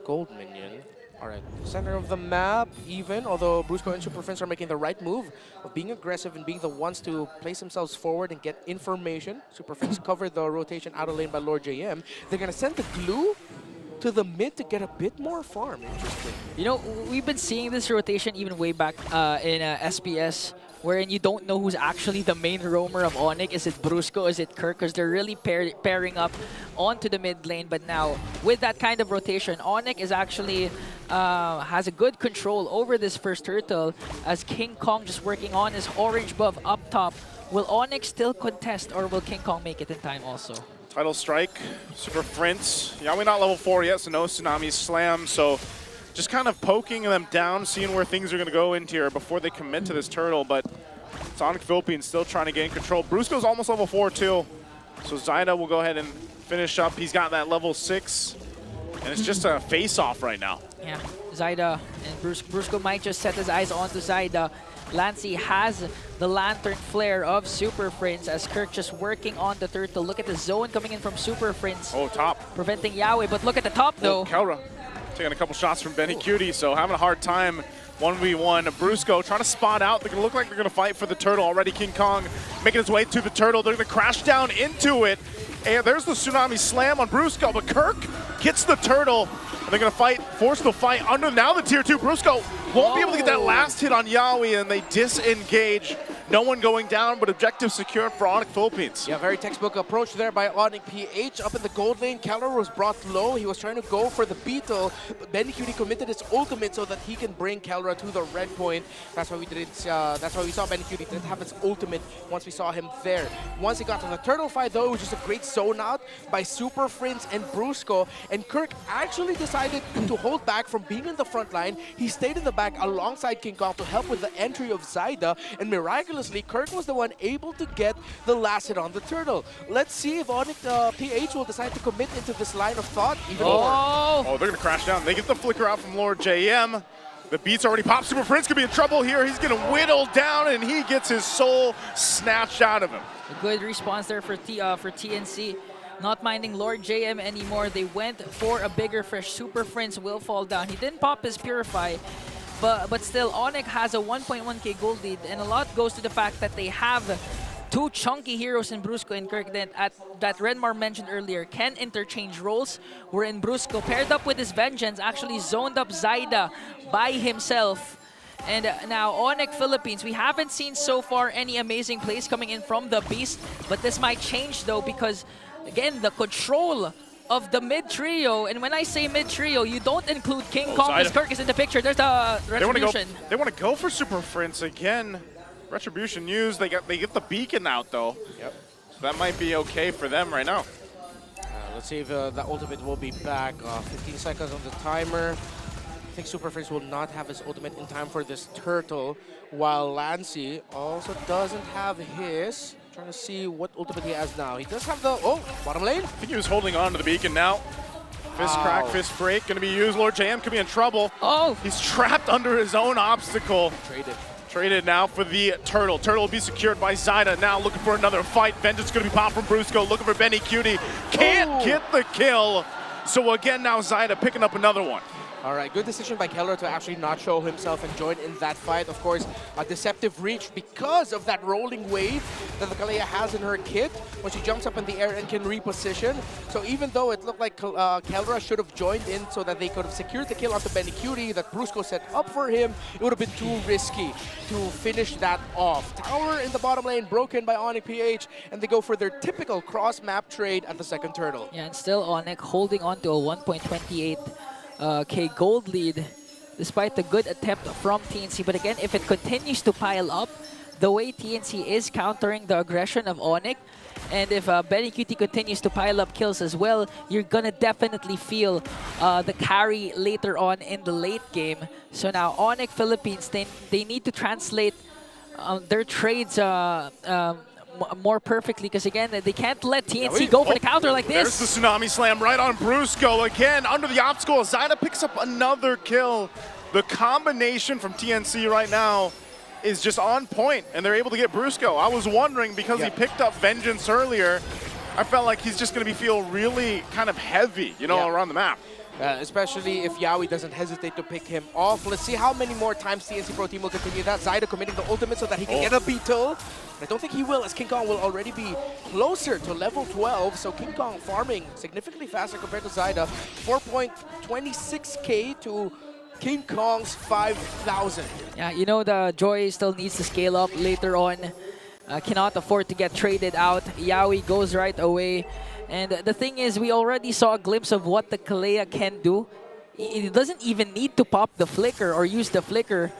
gold minion. All right, center of the map, even, although Brusco and Super Fritz are making the right move of being aggressive and being the ones to place themselves forward and get information. Super Fritz covered the rotation out of lane by Lord JM. They're going to send the glue to the mid to get a bit more farm. Interesting. You know, we've been seeing this rotation even way back in SPS, wherein you don't know who's actually the main roamer of Onic. Is it Brusco? Is it Kirk? Because they're really pairing up onto the mid lane. But now, with that kind of rotation, Onic is actually has a good control over this first turtle as King Kong just working on his orange buff up top. Will Onic still contest, or will King Kong make it in time also? Title strike, Super Fritz. Yawi not level 4 yet, so no Tsunami Slam. So just kind of poking them down, seeing where things are going to go into here before they commit to this turtle. But Onic Philippines still trying to gain control. Brusco's almost level 4 too. So Zyda will go ahead and finish up. He's got that level 6. And it's just a face-off right now. Yeah, Zyda and Brusco might just set his eyes onto Zyda. Lancey has the lantern flare of Super Prince as Kirk just working on the turtle. Look at the zone coming in from Super Prince. Oh, top. Preventing Yawi, but look at the top though. Kelra taking a couple shots from BennyQT, so having a hard time 1v1. Brusco trying to spot out. They're going to look like they're going to fight for the turtle already. King Kong making his way to the turtle. They're going to crash down into it. And there's the Tsunami Slam on Brusco, but Kirk gets the turtle. And they're going to fight, force the fight under now the tier 2. Brusco won't be able to get that last hit on Yawi, and they disengage. No one going down, but objective secured for Onic Philippines. Yeah, very textbook approach there by Onic PH. Up in the gold lane, Keller was brought low. He was trying to go for the beetle, but BennyQT committed his ultimate so that he can bring Keller to the red point. That's why we didn't. That's why we saw BennyQT didn't have his ultimate once we saw him there. Once he got to the turtle fight, though, it was just a great zone out by Super Prince and Brusco. And Kirk actually decided to hold back from being in the front line. He stayed in the back alongside King Kong to help with the entry of Zyda, and miraculously, Kirk was the one able to get the last hit on the turtle. Let's see if Onic PH will decide to commit into this line of thought even more. Oh, they're going to crash down. They get the flicker out from Lord JM. The beats already popped. Super Prince could be in trouble here. He's going to whittle down, and he gets his soul snatched out of him. A good response there for TNC. Not minding Lord JM anymore. They went for a bigger fish. Super Prince will fall down. He didn't pop his Purify. But still, Onic has a 1.1k gold lead, and a lot goes to the fact that they have two chunky heroes in Brusco and Kirk that Redmar mentioned earlier can interchange roles, wherein Brusco, paired up with his Vengeance, actually zoned up Zyda by himself. And now Onic Philippines, we haven't seen so far any amazing plays coming in from the Beast, but this might change though, because again, the control of the mid trio, and when I say mid trio, you don't include King Kong because Kirk is in the picture. There's the Retribution. They want to go for Super Prince again. Retribution used. They get the beacon out though. Yep. So that might be okay for them right now. Let's see if the ultimate will be back. 15 seconds on the timer. I think Super Prince will not have his ultimate in time for this turtle, while Lancey also doesn't have his. Trying to see what ultimate he has now. He does have the, bottom lane. I think he was holding on to the beacon now. Fist crack, fist break, gonna be used. Lord JM could be in trouble. Oh! He's trapped under his own obstacle. Traded now for the turtle. Turtle will be secured by Zyda. Now looking for another fight. Vengeance gonna be popped from Brusco. Looking for BennyQT. Can't get the kill. So again, now Zyda picking up another one. All right, good decision by Keller to actually not show himself and join in that fight. Of course, a deceptive reach because of that rolling wave that the Kalea has in her kit when she jumps up in the air and can reposition. So even though it looked like Keller should have joined in so that they could have secured the kill onto BennyQT that Brusco set up for him, it would have been too risky to finish that off. Tower in the bottom lane broken by Onic PH, and they go for their typical cross-map trade at the second turtle. Yeah, and still Onic holding on to a 1.28 K gold lead despite the good attempt from TNC. But again, if it continues to pile up the way TNC is countering the aggression of Onic, and if BennyQT continues to pile up kills as well, you're gonna definitely feel the carry later on in the late game. So now Onic Philippines, they need to translate their trades more perfectly, because again, they can't let TNC go for the counter like this. There's the Tsunami Slam right on Brusco. Again, under the obstacle, Zyda picks up another kill. The combination from TNC right now is just on point, and they're able to get Brusco. I was wondering, because he picked up Vengeance earlier, I felt like he's just going to feel really kind of heavy, you know, around the map. Especially if Yawi doesn't hesitate to pick him off. Let's see how many more times TNC Pro Team will continue that. Zyda committing the ultimate so that he can get a beetle. I don't think he will, as King Kong will already be closer to level 12. So King Kong farming significantly faster compared to Zyda. 4.26k to King Kong's 5,000. Yeah, you know, the Joy still needs to scale up later on. Cannot afford to get traded out. Yawi goes right away. And the thing is, we already saw a glimpse of what the Kalea can do. It doesn't even need to pop the flicker or use the flicker.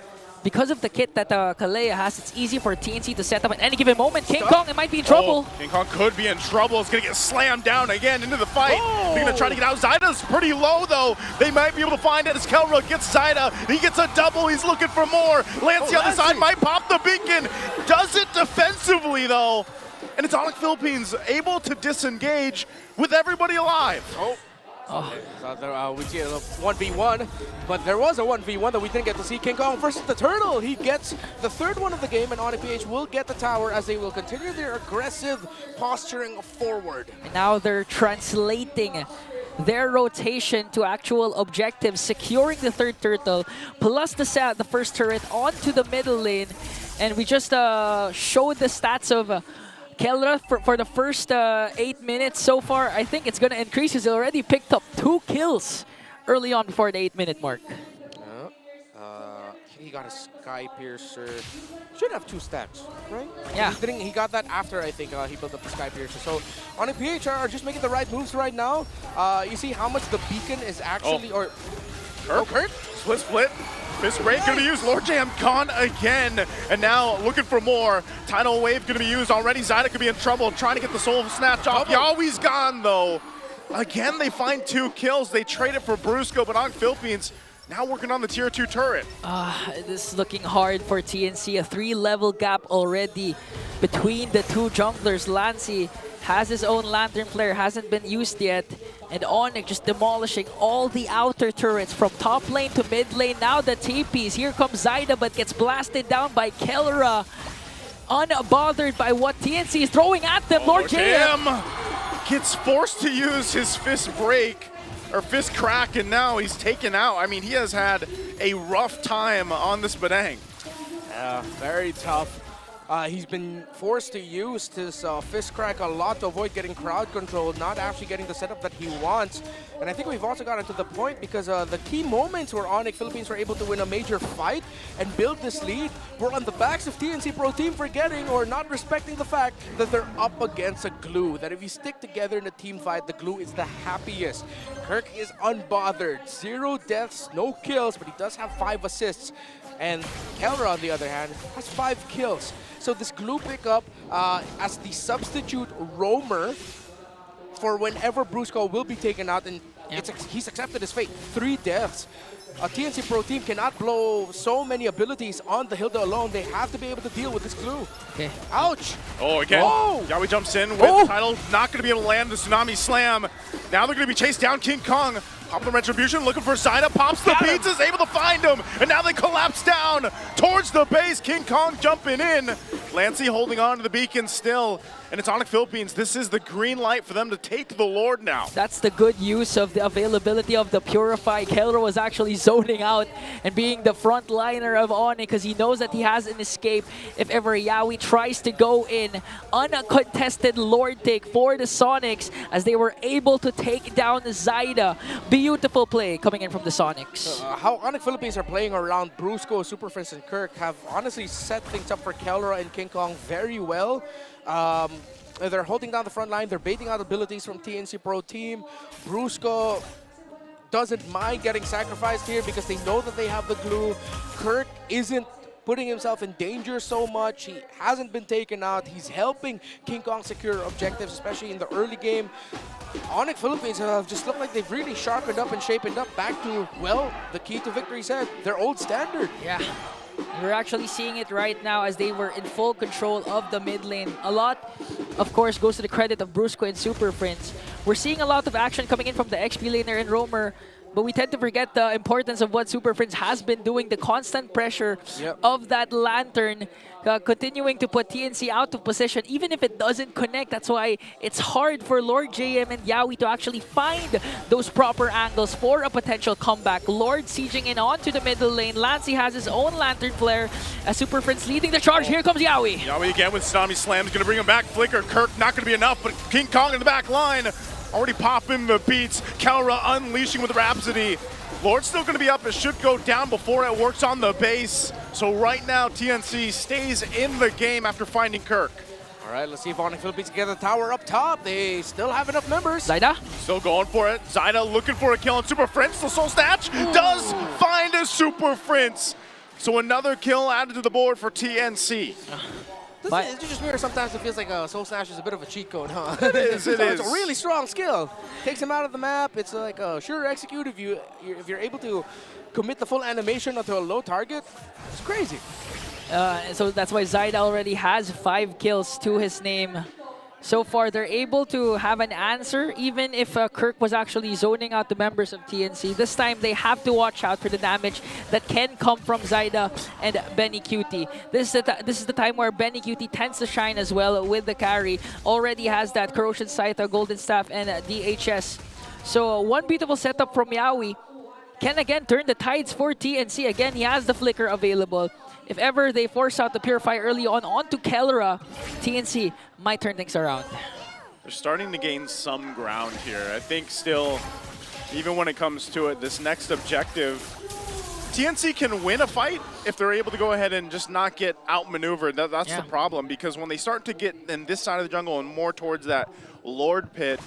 Because of the kit that Kalea has, it's easy for TNC to set up at any given moment. King Kong, it might be in trouble. King Kong could be in trouble. It's going to get slammed down again into the fight. They're going to try to get out. Zyda's pretty low, though. They might be able to find it as Kelra gets Zyda. He gets a double. He's looking for more. Lancey on the side might pop the beacon. Does it defensively, though. And it's Onic Philippines able to disengage with everybody alive. So we see a 1v1, but there was a 1v1 that we didn't get to see. King Kong versus the Turtle. He gets the third one of the game, and Onic PH will get the tower as they will continue their aggressive posturing forward. And now they're translating their rotation to actual objectives, securing the third turtle, plus the first turret onto the middle lane. And we just showed the stats of Kelra for the first 8 minutes so far. I think it's going to increase. He's already picked up 2 kills early on before the 8-minute mark. He got a Sky Piercer. Should have 2 stacks, right? Yeah. He got that after, I think, he built up the Sky Piercer. So Onic PH are just making the right moves right now. You see how much the beacon is actually... Kirk? Split. Fist break gonna be used. Lord Jam gone again. And now looking for more. Tidal Wave gonna be used already. Zyda could be in trouble trying to get the soul snatch off. Yawi's gone though. Again, they find 2 kills. They trade it for Brusco, but Onic Philippines now working on the tier 2 turret. This is looking hard for TNC. A 3-level gap already between the 2 junglers. Lancy has his own Lantern Flare, hasn't been used yet. And Onic just demolishing all the outer turrets from top lane to mid lane. Now the TPs. Here comes Zyda, but gets blasted down by Kelra. Unbothered by what TNC is throwing at them. Lord Jam gets forced to use his fist break, or fist crack, and now he's taken out. I mean, he has had a rough time on this Badang. Yeah, very tough. He's been forced to use his fist crack a lot to avoid getting crowd control, not actually getting the setup that he wants. And I think we've also gotten to the point because the key moments where Onic Philippines were able to win a major fight and build this lead were on the backs of TNC Pro Team forgetting or not respecting the fact that they're up against a glue. That if you stick together in a team fight, the glue is the happiest. Kirk is unbothered. 0 deaths, no kills, but he does have 5 assists. And Kelra, on the other hand, has 5 kills. So this glue pickup as the substitute roamer for whenever Brusco will be taken out, and he's accepted his fate. 3 deaths. TNC Pro Team cannot blow so many abilities on the Hilda alone. They have to be able to deal with this glue. Okay. Ouch! Oh, again, Yawi jumps in with the title. Not going to be able to land the Tsunami Slam. Now they're going to be chased down. King Kong, popping the Retribution, looking for Zyda, pops the beats, is able to find him. And now they collapse down towards the base. King Kong jumping in. Lancy holding on to the beacon still. And it's Onic Philippines. This is the green light for them to take the Lord now. That's the good use of the availability of the Purify. Kelra was actually zoning out and being the front liner of Onic because he knows that he has an escape if ever Yawi tries to go in. Uncontested Lord take for the Sonics as they were able to take down Zyda. Beautiful play coming in from the Sonics. How Onic Philippines are playing around Brusco, Super Prince, and Kirk have honestly set things up for Kelra and King Kong very well. They're holding down the front line. They're baiting out abilities from TNC Pro Team. Brusco doesn't mind getting sacrificed here because they know that they have the glue. Kirk isn't putting himself in danger so much. He hasn't been taken out. He's helping King Kong secure objectives, especially in the early game. Onic Philippines have just looked like they've really sharpened up and shapen up back to, well, the key to victory said, their old standard. Yeah. We're actually seeing it right now as they were in full control of the mid lane. A lot, of course, goes to the credit of Brusco and Super Prince. We're seeing a lot of action coming in from the XP laner and roamer, but we tend to forget the importance of what Super Prince has been doing, the constant pressure of that Lantern, continuing to put TNC out of position, even if it doesn't connect. That's why it's hard for Lord JM and Yawi to actually find those proper angles for a potential comeback. Lord sieging in onto the middle lane. Lancy has his own Lantern Flare as Super Prince leading the charge. Here comes Yawi. Yawi again with Tsunami Slam is going to bring him back. Flicker, Kirk, not going to be enough, but King Kong in the back line. Already popping the beats. Kelra unleashing with Rhapsody. Lord's still going to be up. It should go down before it works on the base. So right now, TNC stays in the game after finding Kirk. All right, let's see if Onic Philippines get the tower up top. They still have enough members. Zyda? Still going for it. Zyda looking for a kill on Super Prince. The Soul Snatch does find a Super Prince. So another kill added to the board for TNC. It's just weird. Sometimes it feels like Soul Snatch is a bit of a cheat code, huh? It is. It's a really strong skill. Takes him out of the map. It's like a sure execute if you're able to commit the full animation onto a low target. It's crazy. So that's why Zyda already has 5 kills to his name. So far, they're able to have an answer, even if Kirk was actually zoning out the members of TNC. This time, they have to watch out for the damage that can come from Zyda and BennyQT. This is the time where BennyQT tends to shine as well with the carry. Already has that Corrosion Scythe, Golden Staff, and DHS. So one beautiful setup from Yawi can again turn the tides for TNC. Again, he has the Flicker available. If ever they force out the Purify early on onto Kelra, TNC might turn things around. They're starting to gain some ground here. I think still, even when it comes to it, this next objective, TNC can win a fight if they're able to go ahead and just not get outmaneuvered. That's the problem, because when they start to get in this side of the jungle and more towards that Lord pit,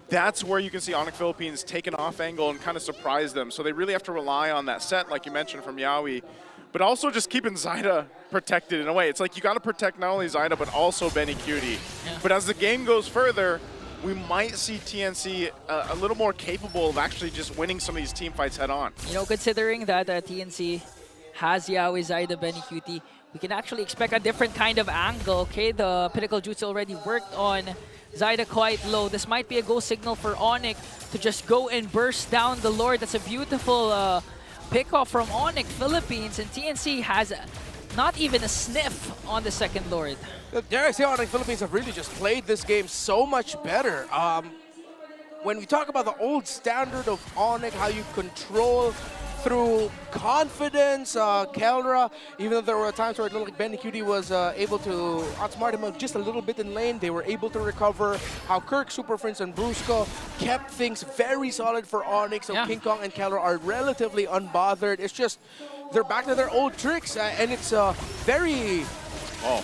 that's where you can see Onic Philippines take an off angle and kind of surprise them. So they really have to rely on that set, like you mentioned, from Yawi, but also just keeping Zyda protected in a way. It's like you got to protect not only Zyda, but also BennyQT. But as the game goes further, we might see TNC a little more capable of actually just winning some of these team fights head on. You know, considering that TNC has Yawi, Zyda, BennyQT, we can actually expect a different kind of angle. Okay, the Pinnacle Jutsu already worked on Zyda quite low. This might be a go signal for Onic to just go and burst down the Lord. That's a beautiful pick-off from Onic Philippines, and TNC has not even a sniff on the second Lord. Dare I say, Onic Philippines have really just played this game so much better. When we talk about the old standard of Onic, how you control through confidence, Kelra, even though there were times where it looked like BennyQT was able to outsmart him just a little bit in lane, they were able to recover. How Kirk, Super Prince, and Brusco kept things very solid for Onic, so King Kong and Kelra are relatively unbothered. It's just, they're back to their old tricks, and it's a very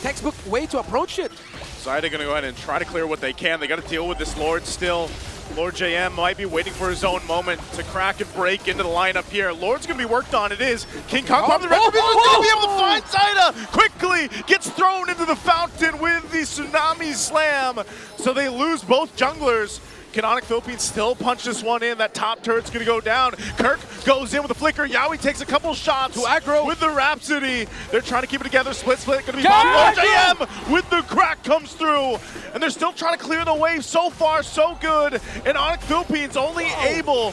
textbook way to approach it. Zyda gonna go ahead and try to clear what they can. They gotta deal with this Lord still. Lord JM might be waiting for his own moment to crack and break into the lineup here. Lord's gonna be worked on, it is. King Kong probably gonna be able to find Zyda. Quickly gets thrown into the fountain with the Tsunami Slam. So they lose both junglers. Can Onic Philippines still punch this one in? That top turret's gonna go down. Kirk goes in with the flicker. Yawi takes a couple shots to aggro with the Rhapsody. They're trying to keep it together. Split, gonna be bombed. Lord JM with the crack comes through. And they're still trying to clear the wave. So far, so good. And Onic Philippines only able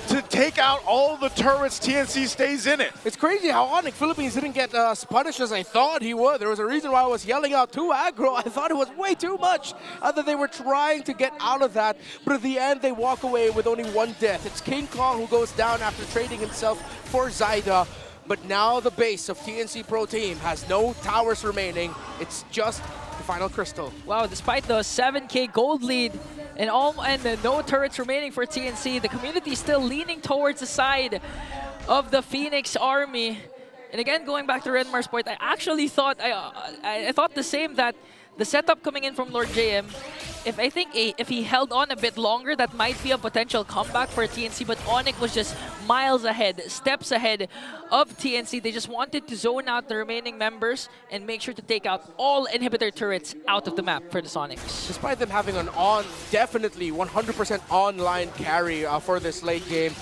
to take out all the turrets. TNC stays in it. It's crazy how Onic Philippines didn't get as punished as I thought he would. There was a reason why I was yelling out too aggro. I thought it was way too much. That they were trying to get out of that, but at the end they walk away with only one death. It's King Kong who goes down after trading himself for Zyda. But now the base of TNC Pro Team has no towers remaining. It's just the final crystal. Wow, despite the 7K gold lead and no turrets remaining for TNC, the community is still leaning towards the side of the Phoenix Army. And again, going back to Redmar's point, I actually thought I thought the same, that the setup coming in from Lord JM, if he held on a bit longer, that might be a potential comeback for TNC, but Onic was just miles ahead, steps ahead of TNC. They just wanted to zone out the remaining members and make sure to take out all inhibitor turrets out of the map for the Sonics. Despite them having an definitely 100% online carry for this late game,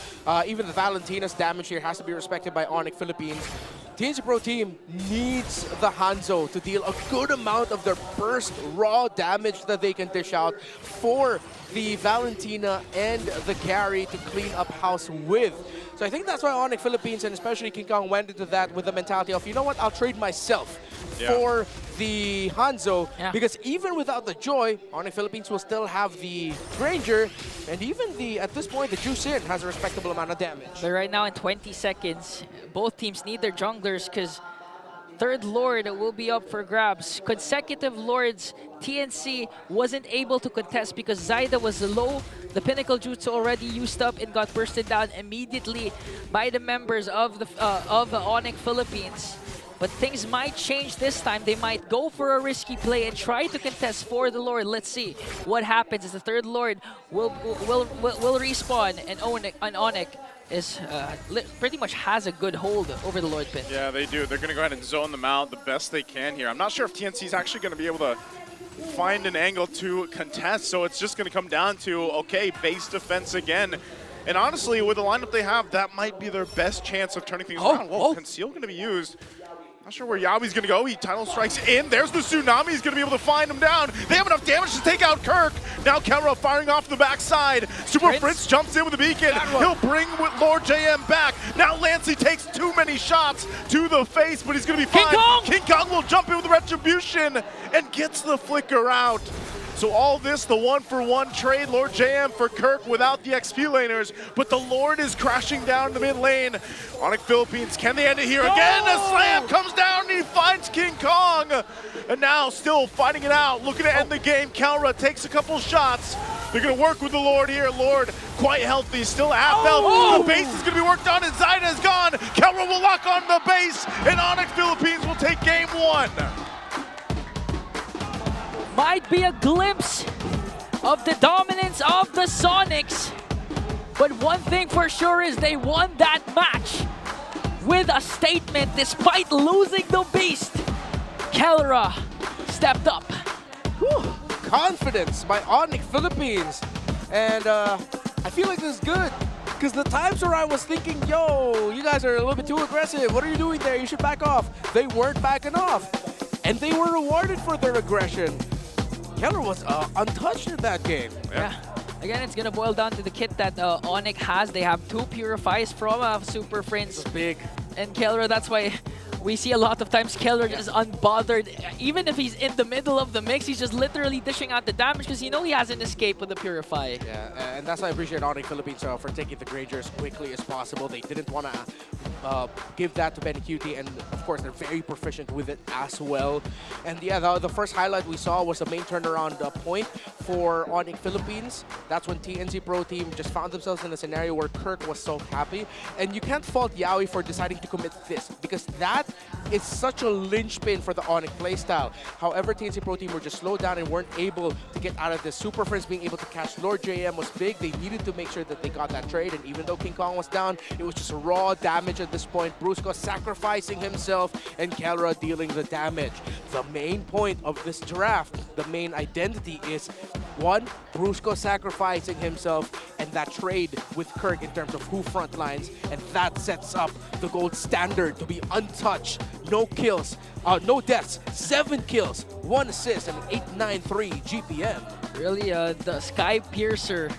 even the Valentina's damage here has to be respected by Onic Philippines. TNC Pro Team needs the Hanzo to deal a good amount of their burst raw damage that they can dish out for the Valentina and the carry to clean up house with. So I think that's why Onic Philippines and especially King Kong went into that with the mentality of, you know what, I'll trade myself for the Hanzo, because even without the Joy, Onic Philippines will still have the Granger, and even at this point, the Juicin has a respectable amount of damage. But right now in 20 seconds, both teams need their junglers because third Lord will be up for grabs. Consecutive Lords, TNC wasn't able to contest because Zyda was low. The Pinnacle Jutsu already used up and got bursted down immediately by the members of the Onic Philippines. But things might change this time. They might go for a risky play and try to contest for the Lord. Let's see what happens as the third Lord will respawn, and Onic is pretty much has a good hold over the Lord pit. Yeah, they do. They're going to go ahead and zone them out the best they can here. I'm not sure if TNC is actually going to be able to find an angle to contest, so it's just going to come down to, okay, base defense again. And honestly, with the lineup they have, that might be their best chance of turning things around. Whoa, Conceal going to be used. Not sure where Yaoi's going to go. He tunnel strikes in. There's the Tsunami. He's going to be able to find him down. They have enough damage to take out Kirk. Now Kelra firing off the backside. Super Prince jumps in with a beacon. He'll bring Lord JM back. Now Lancey takes too many shots to the face, but he's going to be fine. King Kong will jump in with the Retribution and gets the flicker out. So all this, the 1-for-1 trade, Lord JM for Kirk without the XP laners, but the Lord is crashing down the mid lane. Onic Philippines, can they end it here? Again, a slam comes down and he finds King Kong. And now still fighting it out, looking to end the game. Kelra takes a couple shots. They're gonna work with the Lord here. Lord, quite healthy, still half health. The base is gonna be worked on and Zaida is gone. Kelra will lock on the base and Onic Philippines will take game 1. Might be a glimpse of the dominance of the Sonics. But one thing for sure is they won that match with a statement despite losing the beast. Kelra stepped up. Whew. Confidence by Onic Philippines. And I feel like this is good. Because the times where I was thinking, yo, you guys are a little bit too aggressive. What are you doing there? You should back off. They weren't backing off. And they were rewarded for their aggression. Kelra was untouched in that game. Yeah. Again, it's going to boil down to the kit that Onic has. They have 2 Purifies from Super Prince. Big. And Kelra, that's why we see a lot of times Kelra just unbothered. Even if he's in the middle of the mix, he's just literally dishing out the damage because he has an escape with the Purify. Yeah, and that's why I appreciate Onic Philippines for taking the Granger as quickly as possible. They didn't want to give that to BennyQT, and of course they're very proficient with it as well. And yeah, the first highlight we saw was the main turnaround point for Onic Philippines. That's when TNC Pro Team just found themselves in a scenario where Kirk was so happy. And you can't fault Yaoi for deciding to commit this, because that is such a linchpin for the Onic playstyle. However, TNC Pro Team were just slowed down and weren't able to get out of this. Super Friends being able to catch Lord JM was big. They needed to make sure that they got that trade, and even though King Kong was down, it was just raw damage at this point. Brusco sacrificing himself and Kelra dealing the damage. The main point of this draft, the main identity is, 1, Brusco sacrificing himself and that trade with Kirk in terms of who front lines, and that sets up the gold standard to be untouched. No kills, no deaths, 7 kills, 1 assist, and 893 GPM. Really, the Sky Piercer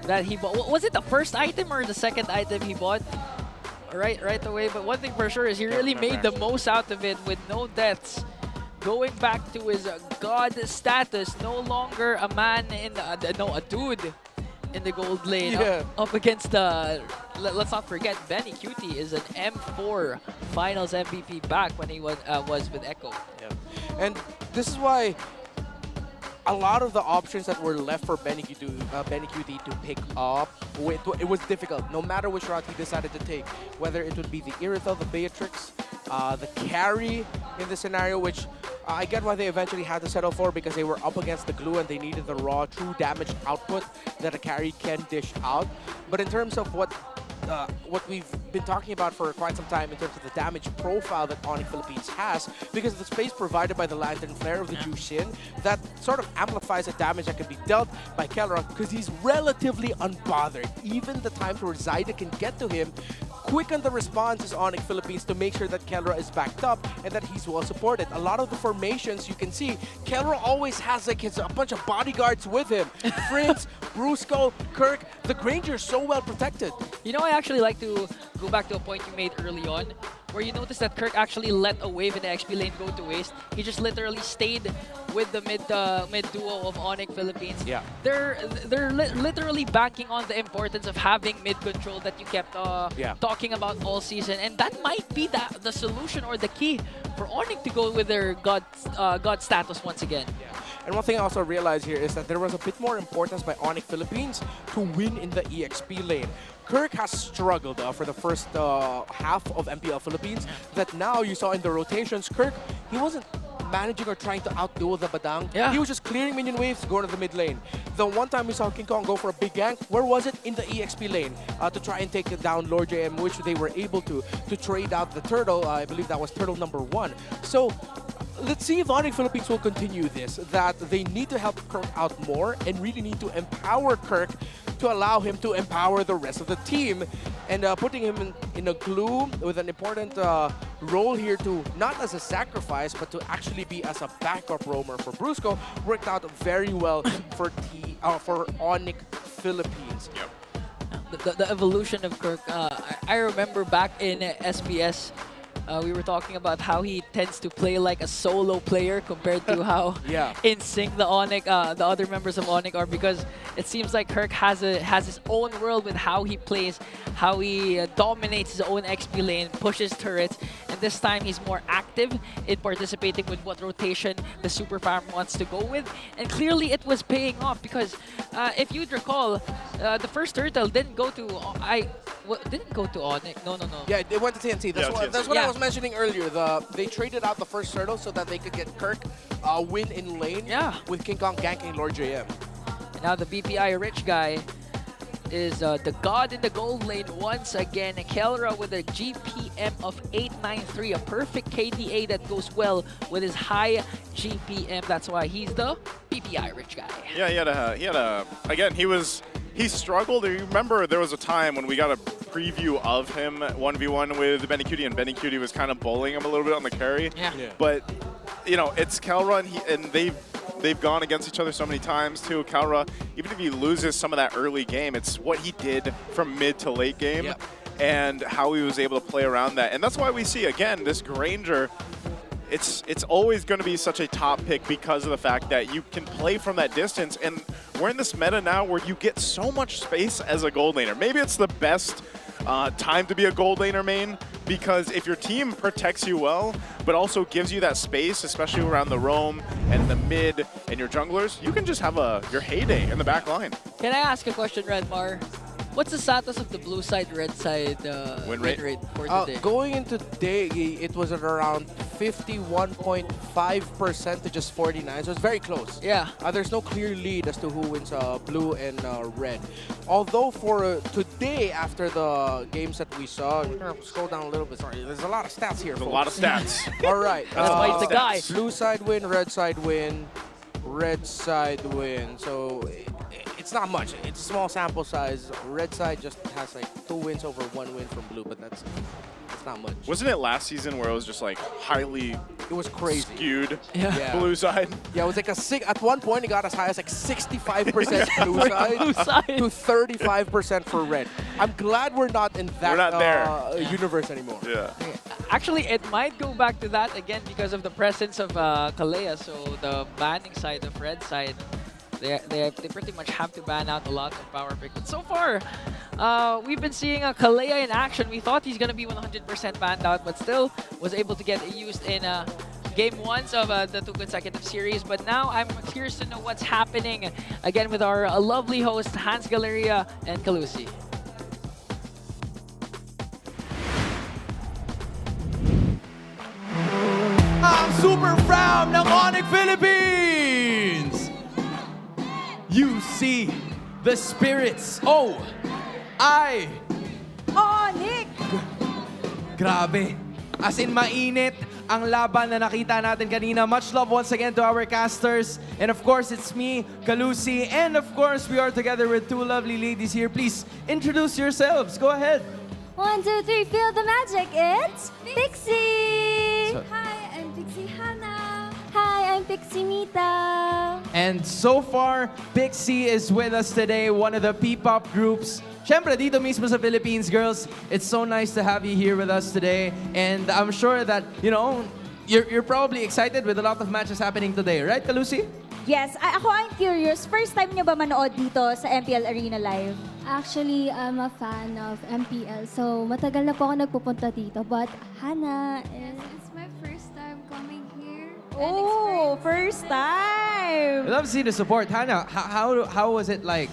that he bought. Was it the first item or the second item he bought? Right away. But one thing for sure is he really made the most out of it with no deaths. Going back to his god status, no longer a man in a dude in the gold lane. Up against the, let's not forget, BennyQT is an M4 Finals MVP back when he was with Echo. Yeah. And this is why a lot of the options that were left for BennyQT to pick up, it was difficult, no matter which route he decided to take. Whether it would be the Irithel, the Beatrix, the carry in the scenario, which I get why they eventually had to settle for, because they were up against the glue and they needed the raw, true damage output that a carry can dish out. But in terms of what we've been talking about for quite some time in terms of the damage profile that Onic Philippines has, because of the space provided by the Lantern Flare of the Jushin, that sort of amplifies the damage that can be dealt by Kelra, because he's relatively unbothered. Even the times where Zaida can get to him, quick on the response is Onic Philippines to make sure that Kelra is backed up and that he's well supported. A lot of the formations you can see, Kelra always has like a bunch of bodyguards with him. Prince, Brusco, Kirk, the Granger is so well protected. I actually like to go back to a point you made early on, where you noticed that Kirk actually let a wave in the XP lane go to waste. He just literally stayed with the mid duo of Onic Philippines. Yeah. They're literally banking on the importance of having mid control that you kept talking about all season, and that might be the solution or the key for Onic to go with their god status once again. Yeah. And one thing I also realized here is that there was a bit more importance by Onic Philippines to win in the EXP lane. Kirk has struggled for the first half of MPL Philippines, that now you saw in the rotations, Kirk, he wasn't managing or trying to outduel the Badang. Yeah. He was just clearing minion waves, going to the mid lane. The one time we saw King Kong go for a big gank, where was it? In the EXP lane, to try and take down Lord JM, which they were able to trade out the turtle. I believe that was turtle number 1. So let's see if Onic Philippines will continue this, that they need to help Kirk out more and really need to empower Kirk to allow him to empower the rest of the team. And putting him in a glue with an important role here to, not as a sacrifice, but to actually be as a backup roamer for Brusco, worked out very well for Onic Philippines. The evolution of Kirk, I remember back in SBS, we were talking about how he tends to play like a solo player compared to how in sync the other members of Onic are, because it seems like Kirk has his own world with how he plays, how he dominates his own XP lane, pushes turrets, and this time he's more active in participating with what rotation the Super Farm wants to go with, and clearly it was paying off because if you'd recall, the first turtle didn't go to Onic. No. Yeah, they went to TNC. That's what I was mentioning earlier. They traded out the first turtle so that they could get Kirk win in lane with King Kong ganking Lord JM. And now the BPI rich guy is the god in the gold lane once again. Kelra with a GPM of 893, a perfect KDA that goes well with his high GPM. That's why he's the BPI rich guy. Yeah, again, he struggled. You remember there was a time when we got a preview of him 1v1 with BennyQT, and BennyQT was kind of bullying him a little bit on the carry. Yeah. But, you know, it's Kelra, and they've gone against each other so many times too. Kelra, even if he loses some of that early game, it's what he did from mid to late game and how he was able to play around that. And that's why we see, again, this Granger, it's always going to be such a top pick because of the fact that you can play from that distance. And we're in this meta now where you get so much space as a gold laner. Maybe it's the best time to be a gold laner main, because if your team protects you well, but also gives you that space, especially around the roam and the mid and your junglers, you can just have your heyday in the back line. Can I ask a question, Redmar? What's the status of the blue side, red side win rate for today? Going into today, it was at around 51.5% to just 49, so it's very close. Yeah. There's no clear lead as to who wins blue and red. Although for today, after the games that we saw, we're gonna scroll down a little bit. Sorry, there's a lot of stats here. There's a lot of stats. All right. That's why he's the guy. Blue side win, red side win, red side win. So it's not much. It's a small sample size. Red side just has like 2 wins over 1 win from blue, but that's not much. Wasn't it last season where it was just like highly skewed blue side? Yeah, it was like at one point it got as high as like 65% blue side to 35% for red. I'm glad we're not in that universe anymore. Yeah. Actually, it might go back to that again because of the presence of Kalea. So the banning side of red side, they pretty much have to ban out a lot of power pick. But so far, we've been seeing Kalea in action. We thought he's going to be 100% banned out, but still was able to get used in game 1 of the 2 consecutive series. But now I'm curious to know what's happening again with our lovely host, Hans Galeria and Kalusi. Ang Super Fram ng Onic Philippines! You see the spirits. Onic! Grabe. As in mainit ang laban na nakita natin kanina. Much love once again to our casters. And of course, it's me, Kalusi. And of course, we are together with 2 lovely ladies here. Please introduce yourselves. Go ahead. 1, 2, 3, feel the magic. It's Pixie! Hi, I'm Pixie Hannah. Hi, I'm Pixie Mita. And so far, Pixie is with us today, one of the P-pop groups. Siyempre, dito mismo sa Philippines, girls. It's so nice to have you here with us today. And I'm sure that, you know, you're probably excited with a lot of matches happening today. Right, Kalusi? Yes, I'm curious. First time niyo ba manood dito sa MPL Arena Live? Actually, I'm a fan of MPL, so matagal na po ako nagpupunta dito. But Hannah, it's my first time coming here. Oh, first time! I love to see the support. Hannah, how was it like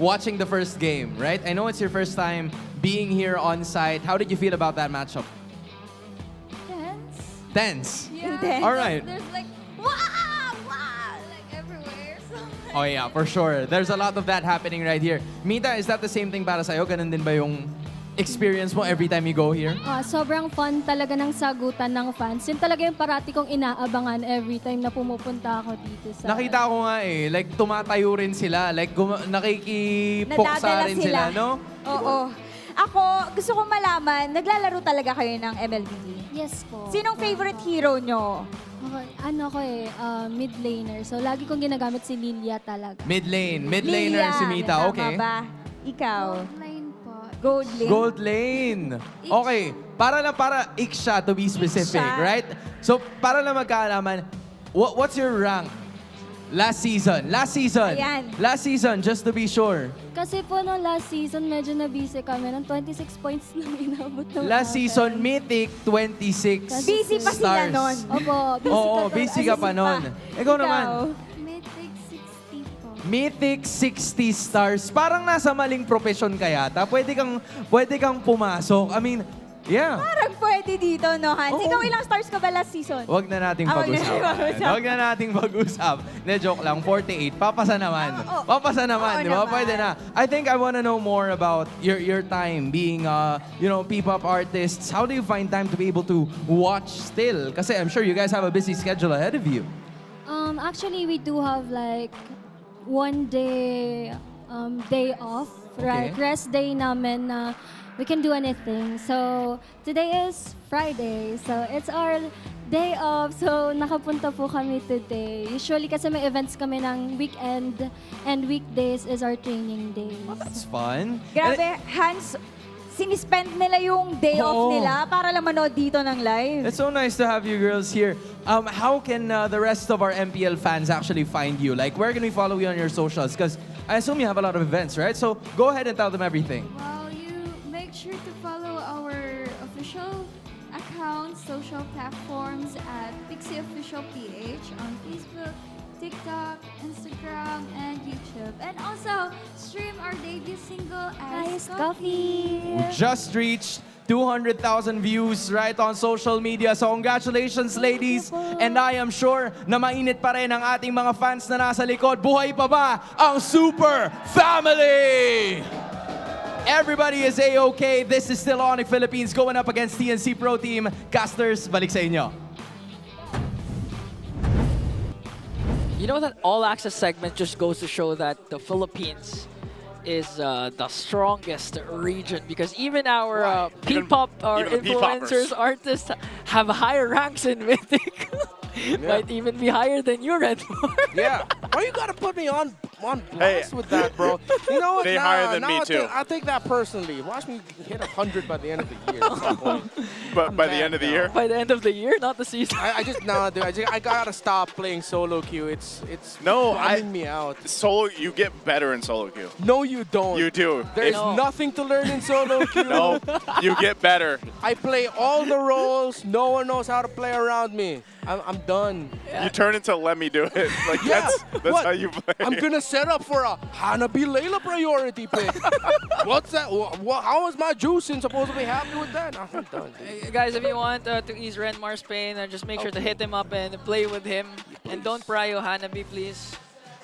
watching the first game, right? I know it's your first time being here on site. How did you feel about that matchup? Tense? Yeah. All right. There's like, wow, like everywhere. So Oh yeah, for sure. There's a lot of that happening right here. Mita, is that the same thing para sa'yo? Ganun din ba yung experience mo every time you go here? sobrang fun talaga ng sagutan ng fans. Yun talaga yung parati kong inaabangan every time na pumupunta ako dito sa... Nakita ko nga like tumatayo rin sila. Like nakikipoksa Nadadala rin sila, no? Oo. Ako, gusto kong malaman, naglalaro talaga kayo ng MLB? Yes po. Sinong favorite hero nyo? Okay, ano ko mid laner. So, lagi kong ginagamit si Lilia talaga. Mid laner si Mita, okay. Tama ba? Ikaw? Line po. Gold lane? Gold lane. Okay, para Iksha to be specific, Iksha. right? So, para lang magkaalaman, what's your rank? Last season. Ayan. Last season, just to be sure. Kasi po nung last season, medyo na-busy kami. Ng 26 points na inabot na Last season, Mythic 26 Busy pa sila stars. nun. Opo, busy Oo, pa. busy ka pa nun. Ikaw naman. Mythic 60 po. Mythic 60 stars. Parang nasa maling profession ka yata. Pwede kang pumasok. I mean, yeah. Parang pwede dito, no, Hans? Oo. Ikaw ilang stars ka ba last season? Wag na nating Wag na nating pag-usapan. pag-usapan. Wag na nating pag-usap. Ne, joke lang. 48. Papasa naman. Papasa naman, Oo di ba? naman. Pwede na. I think I want to know more about your time being, P-pop artists. How do you find time to be able to watch still? Kasi I'm sure you guys have a busy schedule ahead of you. Actually, we do have like 1 day day off, right? Okay. Rest day namin na we can do anything. So, today is Friday. So, it's our day off. So, nakapunta po kami today. Usually kasi may events kami ng weekend and weekdays is our training days. That's fun. Grabe, Hans, sinispend nila yung day off nila para lang manood dito ng live. It's so nice to have you girls here. How can the rest of our MPL fans actually find you? Like, where can we follow you on your socials? Because I assume you have a lot of events, right? So, go ahead and tell them everything. Well, you make sure to follow our official accounts, social platforms at MPL PH on Facebook, TikTok, Instagram, and YouTube. And also, stream our debut single, Ice Coffee. We just reached 200,000 views right on social media. So congratulations, ladies. And I am sure na mainit pa rin ang ating mga fans na nasa likod. Buhay pa ba ang Super Family? Everybody is A-OK. This is still Onic Philippines going up against TNC Pro Team. Casters, balik sa inyo. You know, that all-access segment just goes to show that the Philippines is the strongest region, because even our P-pop or even the influencers, P-poppers. artists have higher ranks in Mythic. Might even be higher than you, Redmore. Yeah. Why you gotta put me on blast with that, bro? You know what? They Nah, higher than nah, me, too. I take that personally. Watch me hit 100 by the end of the year. At some point. But by the end of the year? By the end of the year, not the season. I just dude. I gotta stop playing solo queue. It's No, bumming me out. Solo, you get better in solo queue. No, you don't. You do. There's If- nothing to learn in solo queue. No, you get better. I play all the roles. No one knows how to play around me. I'm done. You turn into let me do it. Like Yeah. that's What? how you play. I'm gonna set up for a Hanabi Layla priority pick. What's that? How is my juicing supposed to be happy with that? I'm done. Guys, if you want to ease Renmar's pain, just make sure to hit him up and play with him. And don't prio Hanabi, please.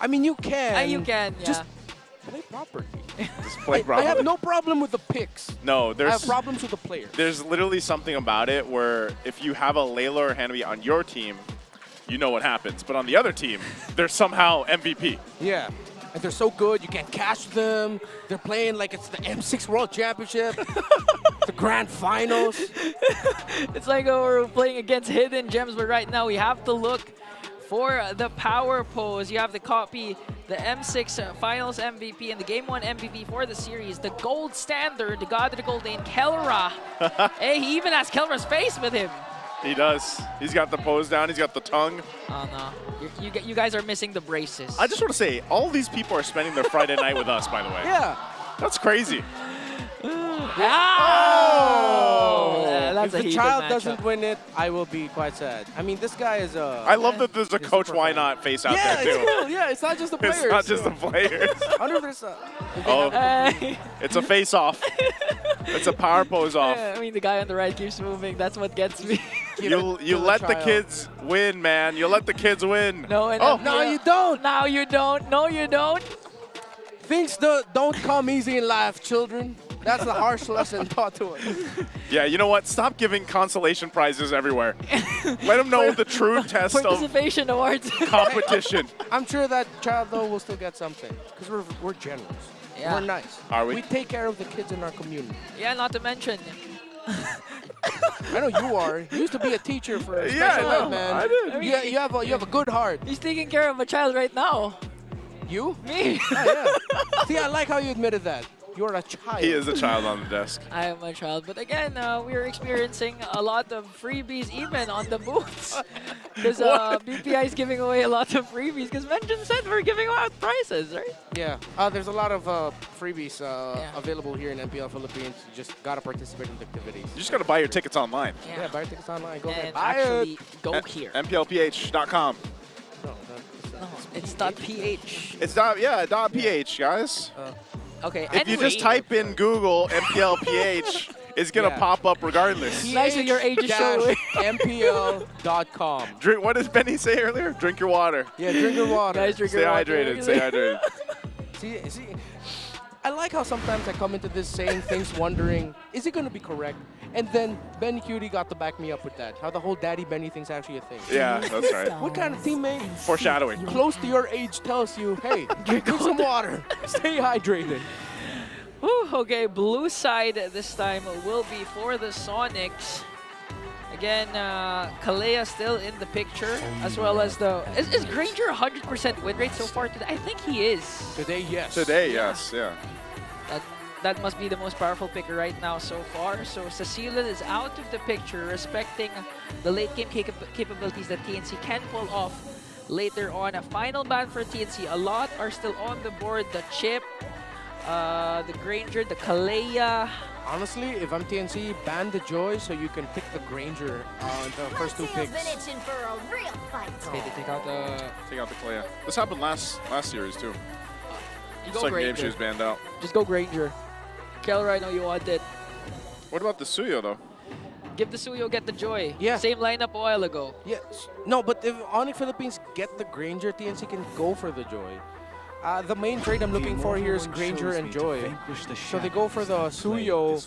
I mean, you can. You can, yeah. Just play properly. Just play I properly. have no problem with the picks. No, I there's have problems with the players. there's literally something about it where if you have a Layla or Hanabi on your team, you know what happens. But on the other team, they're somehow MVP. Yeah. And they're so good, you can't catch them. They're playing like it's the M6 World Championship, the Grand Finals. It's like we're playing against hidden gems, but right now we have to look for the power pose. You have to copy the M6 Finals MVP and the Game 1 MVP for the series, the gold standard, the God of the Gold Lane, Kelra. Hey, he even has Kelra's face with him. He does. He's got the pose down. He's got the tongue. Oh, no. You guys are missing the braces. I just want to say, all these people are spending their Friday night with us, by the way. Yeah. That's crazy. That's If a the heated child matchup. doesn't win it, I will be quite sad. I mean, this guy is a... I love that there's a coach why not face out yeah, there, too. it's cool. Yeah, it's not just the players. It's not just the players. 100%. Oh, it's a face-off. It's a power pose off. Yeah, I mean, the guy on the right keeps moving. That's what gets me. You let the kids win, man. You let the kids win. No, and No, you don't. No, you don't. No, you don't. Things don't come easy in life, children. That's a harsh lesson taught to us. Yeah, you know what? Stop giving consolation prizes everywhere. Let them know the true test of Participation awards. competition. I'm sure that child, though, will still get something because we're generous. Yeah. We're nice. Are we? We take care of the kids in our community. Yeah, not to mention. I know you are. You used to be a teacher for a Yeah, special I know. ed, man. I did. I mean, you have a good heart. He's taking care of a child right now. You? Me. Yeah. See, I like how you admitted that. You're a child. He is a child on the desk. I am a child, but again, we are experiencing a lot of freebies even on the booths. Because BPI is giving away a lot of freebies. Because Mention said we're giving out prizes, right? Yeah. There's a lot of freebies available here in MPL Philippines. You just gotta participate in the activities. You just got to buy your tickets online. Yeah, buy your tickets online. Go ahead. And Buy actually, it. go here. MPLPH.com. No, It's .ph. It's .ph, guys. Okay, If you just type in Google MPLPH, it's going to pop up regardless. Nice of your age is showing. MPL.com. Drink. What did Benny say earlier? Drink your water. Yeah, drink your water. Guys, drink Stay your water. hydrated. Stay hydrated. See, I like how sometimes I come into this saying things wondering, is it going to be correct? And then BennyQT got to back me up with that. How the whole Daddy Benny thing's actually a thing. Yeah, that's right. What kind of teammate Foreshadowing. close to your age tells you, hey, drink some water, stay hydrated? Whew, okay, blue side this time will be for the Sonics. Again, Kalea still in the picture, as well as the... Is Granger 100% win rate so far today? I think he is. Today, yes. Today, yes, yeah. That must be the most powerful picker right now so far. So Cecilia is out of the picture, respecting the late game capabilities that TNC can pull off later on. A final ban for TNC. A lot are still on the board. The Chip, the Granger, the Kalea. Honestly, if I'm TNC, ban the Joy so you can pick the Granger on the first two picks. Okay, they take out the Kalea. This happened last series too. You Second go game Granger. she was banned out. Just go Granger. Kelra, I know you want it. What about the Suyo though? Give the Suyo, get the Joy. Yeah. Same lineup a while ago. Yeah. No, but if Onic Philippines get the Granger, TNC can go for the Joy. The main trade I'm looking for here is Granger and Joy. So they go for the Suyo.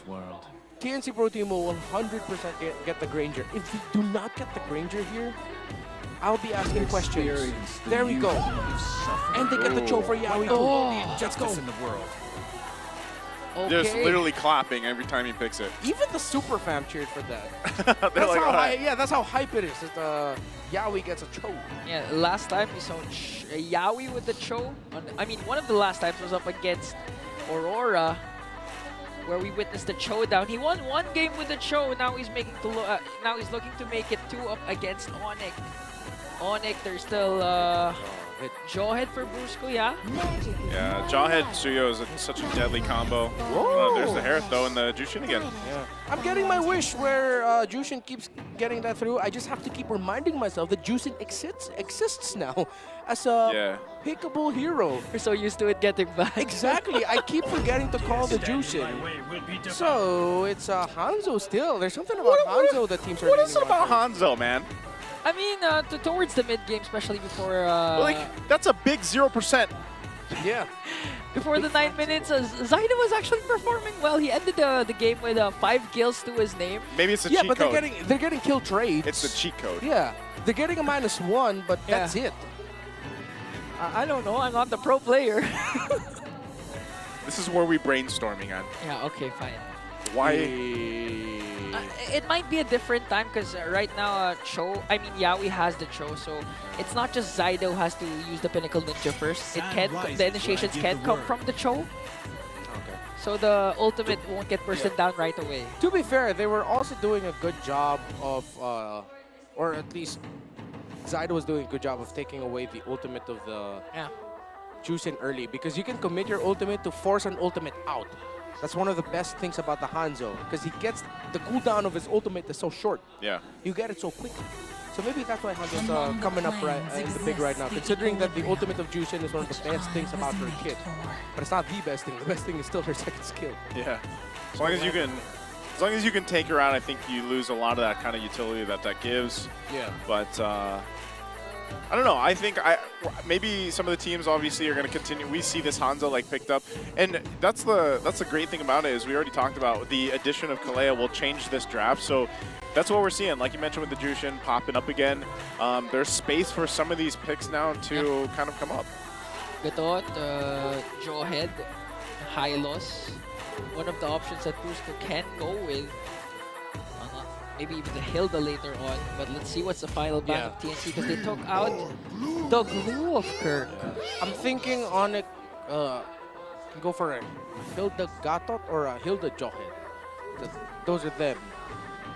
TNC Pro Team will 100% get the Granger. If we do not get the Granger here, I'll be asking questions. There we go. And they get the Cho for Yaoi. Oh, let's go. They're just literally clapping every time he picks it. Even the super fam cheered for that. They're like, how "Alright." that's how hype it is. That Yaoi gets a Cho. Yeah, last time we saw Yaoi with the Cho. I mean, one of the last times was up against Aurora, where we witnessed the Cho down. He won one game with the Cho. Now he's now he's looking to make it 2 up against Onic. Onic, there's still Jawhead for Brusco, yeah? Yeah, Jawhead Suyo is such a deadly combo. There's the Hereth though and the Jushin again. Yeah. I'm getting my wish where Jushin keeps getting that through. I just have to keep reminding myself that Jushin exists now as a pickable hero. We're so used to it getting back. Exactly. I keep forgetting to call the Jushin. So it's Hanzo still. There's something about Hanzo that teams are What is it about Hanzo, man? I mean, towards the mid game, especially before... that's a big 0%. Yeah. Before the 9 minutes, Zaida was actually performing well. He ended the game with 5 kills to his name. Maybe it's a cheat but code. they're getting kill trades. It's the cheat code. Yeah. They're getting a -1, but that's it. I don't know. I'm not the pro player. This is where we brainstorming on. Yeah, okay, fine. Why? It might be a different time because right now Yaoi has the Cho, so it's not just Zaida who has to use the Pinnacle Ninja first. The initiations can come from the Cho. Okay. So the ultimate won't get bursted down right away. To be fair, they were also doing a good job of, or at least Zaida was doing a good job of taking away the ultimate of the Jushin early, because you can commit your ultimate to force an ultimate out. That's one of the best things about the Hanzo, because he gets the cooldown of his ultimate is so short. Yeah. You get it so quickly. So maybe that's why Hanzo's coming up in the big right now, considering that the ultimate of Jushin is one of the best things about her kit. But it's not the best thing. The best thing is still her second skill. Yeah. As long as you can take her out, I think you lose a lot of that kind of utility that gives. Yeah. But I don't know. I think maybe some of the teams obviously are going to continue. We see this Hanzo picked up, and that's the great thing about it is we already talked about the addition of Kalea will change this draft. So that's what we're seeing. Like you mentioned with the Jushin popping up again, there's space for some of these picks now to kind of come up. Gatot, Jawhead, Hylos. One of the options that Brusco can go with. Maybe even the Hilda later on. But let's see what's the final ban of TNC because they took out the glue of Kirk. I'm thinking Onic can go for a Hilda Gatot or a Hilda Johet. Those are them.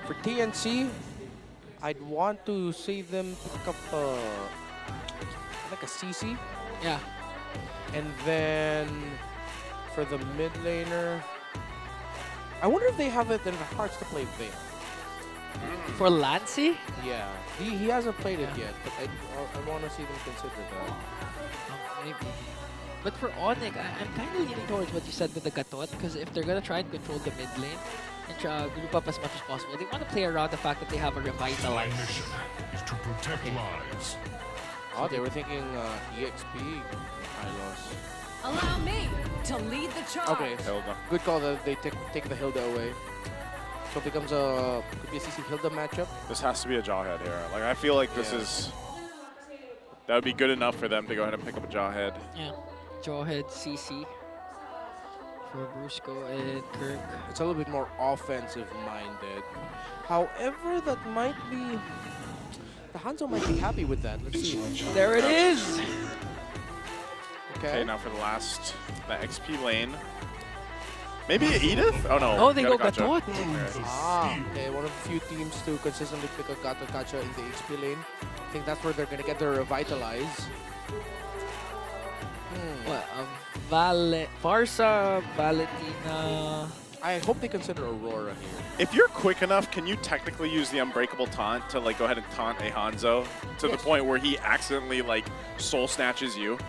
For TNC, I'd want to see them pick up like a CC. Yeah. And then for the mid laner, I wonder if they have it in their hearts to play Veil. For Lancy? Yeah, he hasn't played it yet, but I want to see them consider that. Maybe. But for Onic, I'm kind of leaning towards what you said with the Gatot, because if they're going to try and control the mid lane and try group up as much as possible, they want to play around the fact that they have a revitalize. Is to protect lives. Oh, they were thinking EXP. Hylos. Allow me to lead the charge. Okay, Hilda. Good call that they take the Hilda away. So it becomes could be a CC Hilda matchup. This has to be a Jawhead here. Like, I feel like this is, that would be good enough for them to go ahead and pick up a Jawhead. Yeah, Jawhead CC for Brusco and Kirk. It's a little bit more offensive minded. However, that might be, the Hanzo might be happy with that. Let's see. There it is. Okay, now for the XP lane. Maybe Edith? Oh no. Oh, they go Gacha. Gatot. Okay, one of the few teams to consistently pick a Gacha in the HP lane. I think that's where they're going to get their revitalize. What? Farsa, Valentina. I hope they consider Aurora here. If you're quick enough, can you technically use the Unbreakable Taunt to like go ahead and taunt a Hanzo to the point where he accidentally like soul snatches you?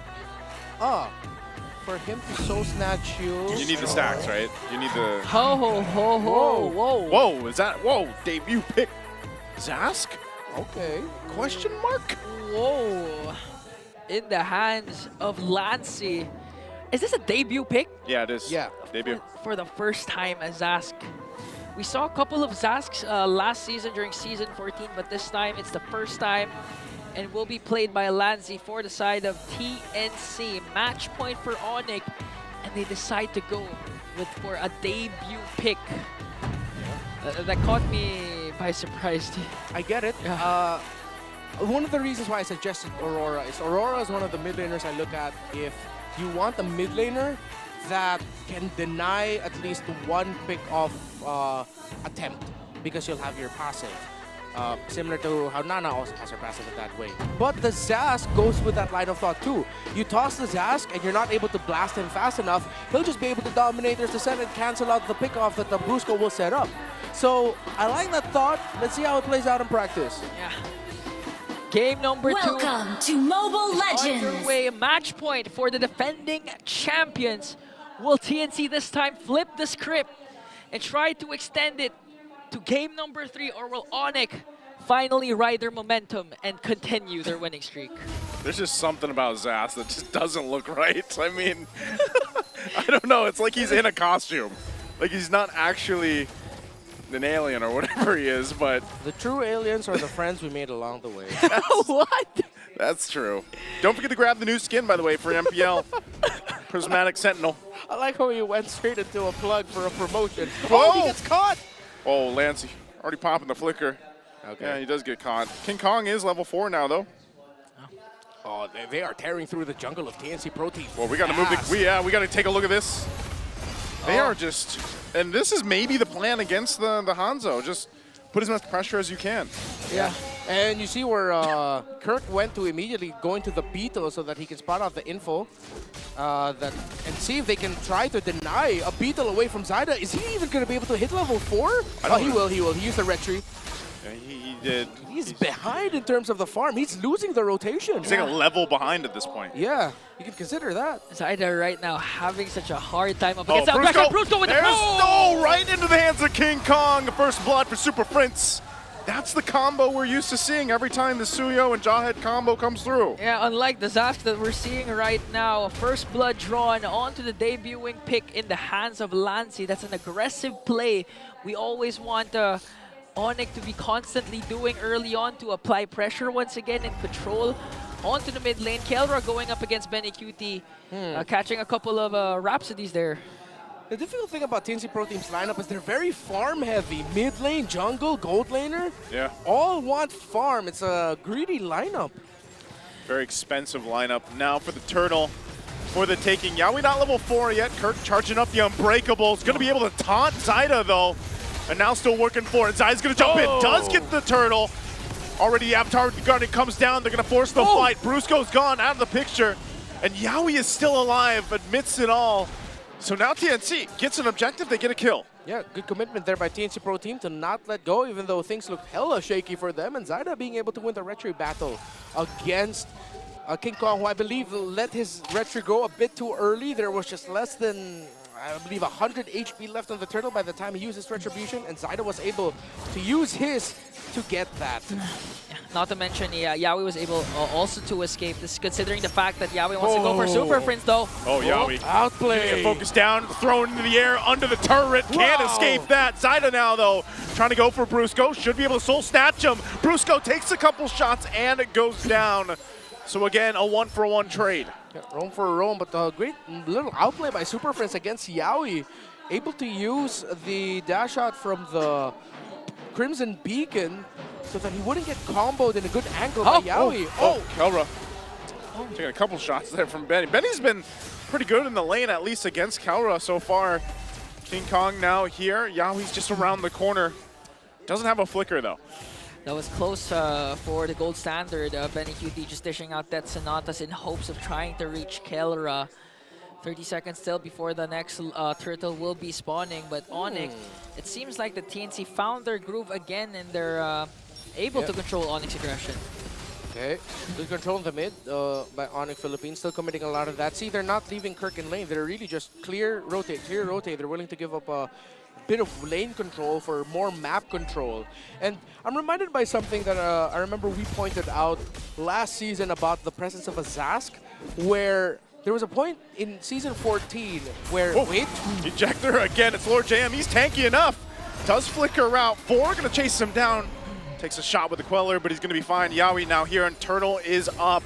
For him to soul snatch you. You need the stacks, right? You need the. Ho ho ho ho! Whoa! Whoa! Is that debut pick? Zask? Okay. Question mark? Whoa! In the hands of Lancy. Is this a debut pick? Yeah, it is. Yeah. Debut. For the first time as Zask. We saw a couple of Zasks last season during Season 14, but this time it's the first time and will be played by Lancy for the side of TNC. Match point for Onic, and they decide to go for a debut pick. That caught me by surprise. I get it. Yeah. One of the reasons why I suggested Aurora is one of the mid laners I look at if you want a mid laner that can deny at least one pick off attempt because you'll have your passive. Similar to how Nana also has her passive in that way. But the Zask goes with that line of thought too. You toss the Zask and you're not able to blast him fast enough, he'll just be able to dominate their descent and cancel out the pick-off that the Brusco will set up. So I like that thought. Let's see how it plays out in practice. Yeah. Game number 2. Welcome to Mobile Legends. Underway, match point for the defending champions. Will TNC this time flip the script and try to extend it to game number 3, or will Onic finally ride their momentum and continue their winning streak? There's just something about Zas that just doesn't look right. I mean, I don't know. It's like he's in a costume. Like he's not actually an alien or whatever he is, but... The true aliens are the friends we made along the way. What? That's true. Don't forget to grab the new skin, by the way, for MPL. Prismatic Sentinel. I like how he went straight into a plug for a promotion. Whoa! Oh, he gets caught! Oh, Lancy, already popping the flicker. Okay. Yeah, he does get caught. King Kong is level 4 now, though. Oh, they are tearing through the jungle of TNC Pro Team. Well, we got to move the... we got to take a look at this. They are just... And this is maybe the plan against the Hanzo. Just put as much pressure as you can. Yeah. And you see where Kirk went to immediately going to the Beetle so that he can spot out the info and see if they can try to deny a Beetle away from Zyda. Is he even going to be able to hit level 4? Oh, he will. He used the red tree. Yeah, he did. He's behind in terms of the farm. He's losing the rotation. He's like a level behind at this point. Yeah, you can consider that. Zyda right now having such a hard time up Oh, against that. Brusco with the right into the hands of King Kong. First blood for Super Prince. That's the combo we're used to seeing every time the Suyo and Jawhead combo comes through. Yeah, unlike the Zask that we're seeing right now, first blood drawn onto the debuting pick in the hands of Lancy. That's an aggressive play. We always want Onic to be constantly doing early on to apply pressure once again and control onto the mid lane. Kelra going up against BennyQT, catching a couple of Rhapsodies there. The difficult thing about TNC Pro Team's lineup is they're very farm heavy. Mid lane, jungle, gold laner, all want farm. It's a greedy lineup. Very expensive lineup. Now for the turtle, for the taking. Yawi not level 4 yet. Kirk charging up the Unbreakables. Going to be able to taunt Zyda though. And now still working for it. Zyda's going to jump in. Does get the turtle. Already Avatar Guardian comes down. They're going to force the fight. Brusco's gone out of the picture. And Yawi is still alive, admits it all. So now TNC gets an objective, they get a kill. Yeah, good commitment there by TNC Pro Team to not let go, even though things look hella shaky for them. And Zyda being able to win the retro battle against King Kong, who I believe let his retro go a bit too early. There was just less than, I believe, 100 HP left on the turtle by the time he used his retribution, and Zyda was able to use his to get that. Not to mention, Yawi was able also to escape this, considering the fact that Yawi wants to go for Super Prince, though. Oh, Yawi. Outplay. Focus down, thrown into the air, under the turret. Can't escape that. Zyda now, though, trying to go for Brusco. Should be able to soul snatch him. Brusco takes a couple shots, and it goes down. So again, a 1-for-1 trade. Yeah, roam for a roam, but a great little outplay by Super Prince against Yawi. Able to use the dash out from the Crimson Beacon so that he wouldn't get comboed in a good angle by Yawi. Kelra. Taking a couple shots there from Benny. Benny's been pretty good in the lane, at least against Kelra so far. King Kong now here. Yawi's just around the corner. Doesn't have a flicker, though. That was close for the gold standard. BennyQT just dishing out that Sonatas in hopes of trying to reach Kelra. 30 seconds still before the next turtle will be spawning. But Onic, it seems like the TNC found their groove again, and they're able to control Onyx aggression. Okay, good control in the mid by Onic Philippines, still committing a lot of that. See, they're not leaving Kirk in lane. They're really just clear, rotate. They're willing to give up a bit of lane control for more map control. And I'm reminded by something that I remember we pointed out last season about the presence of a Zask, where there was a point in season 14 where, Ejector again, it's Lord JM, he's tanky enough. Does flicker out, 4 gonna chase him down. Takes a shot with the Queller, but he's gonna be fine. Yawi now here, and Turtle is up.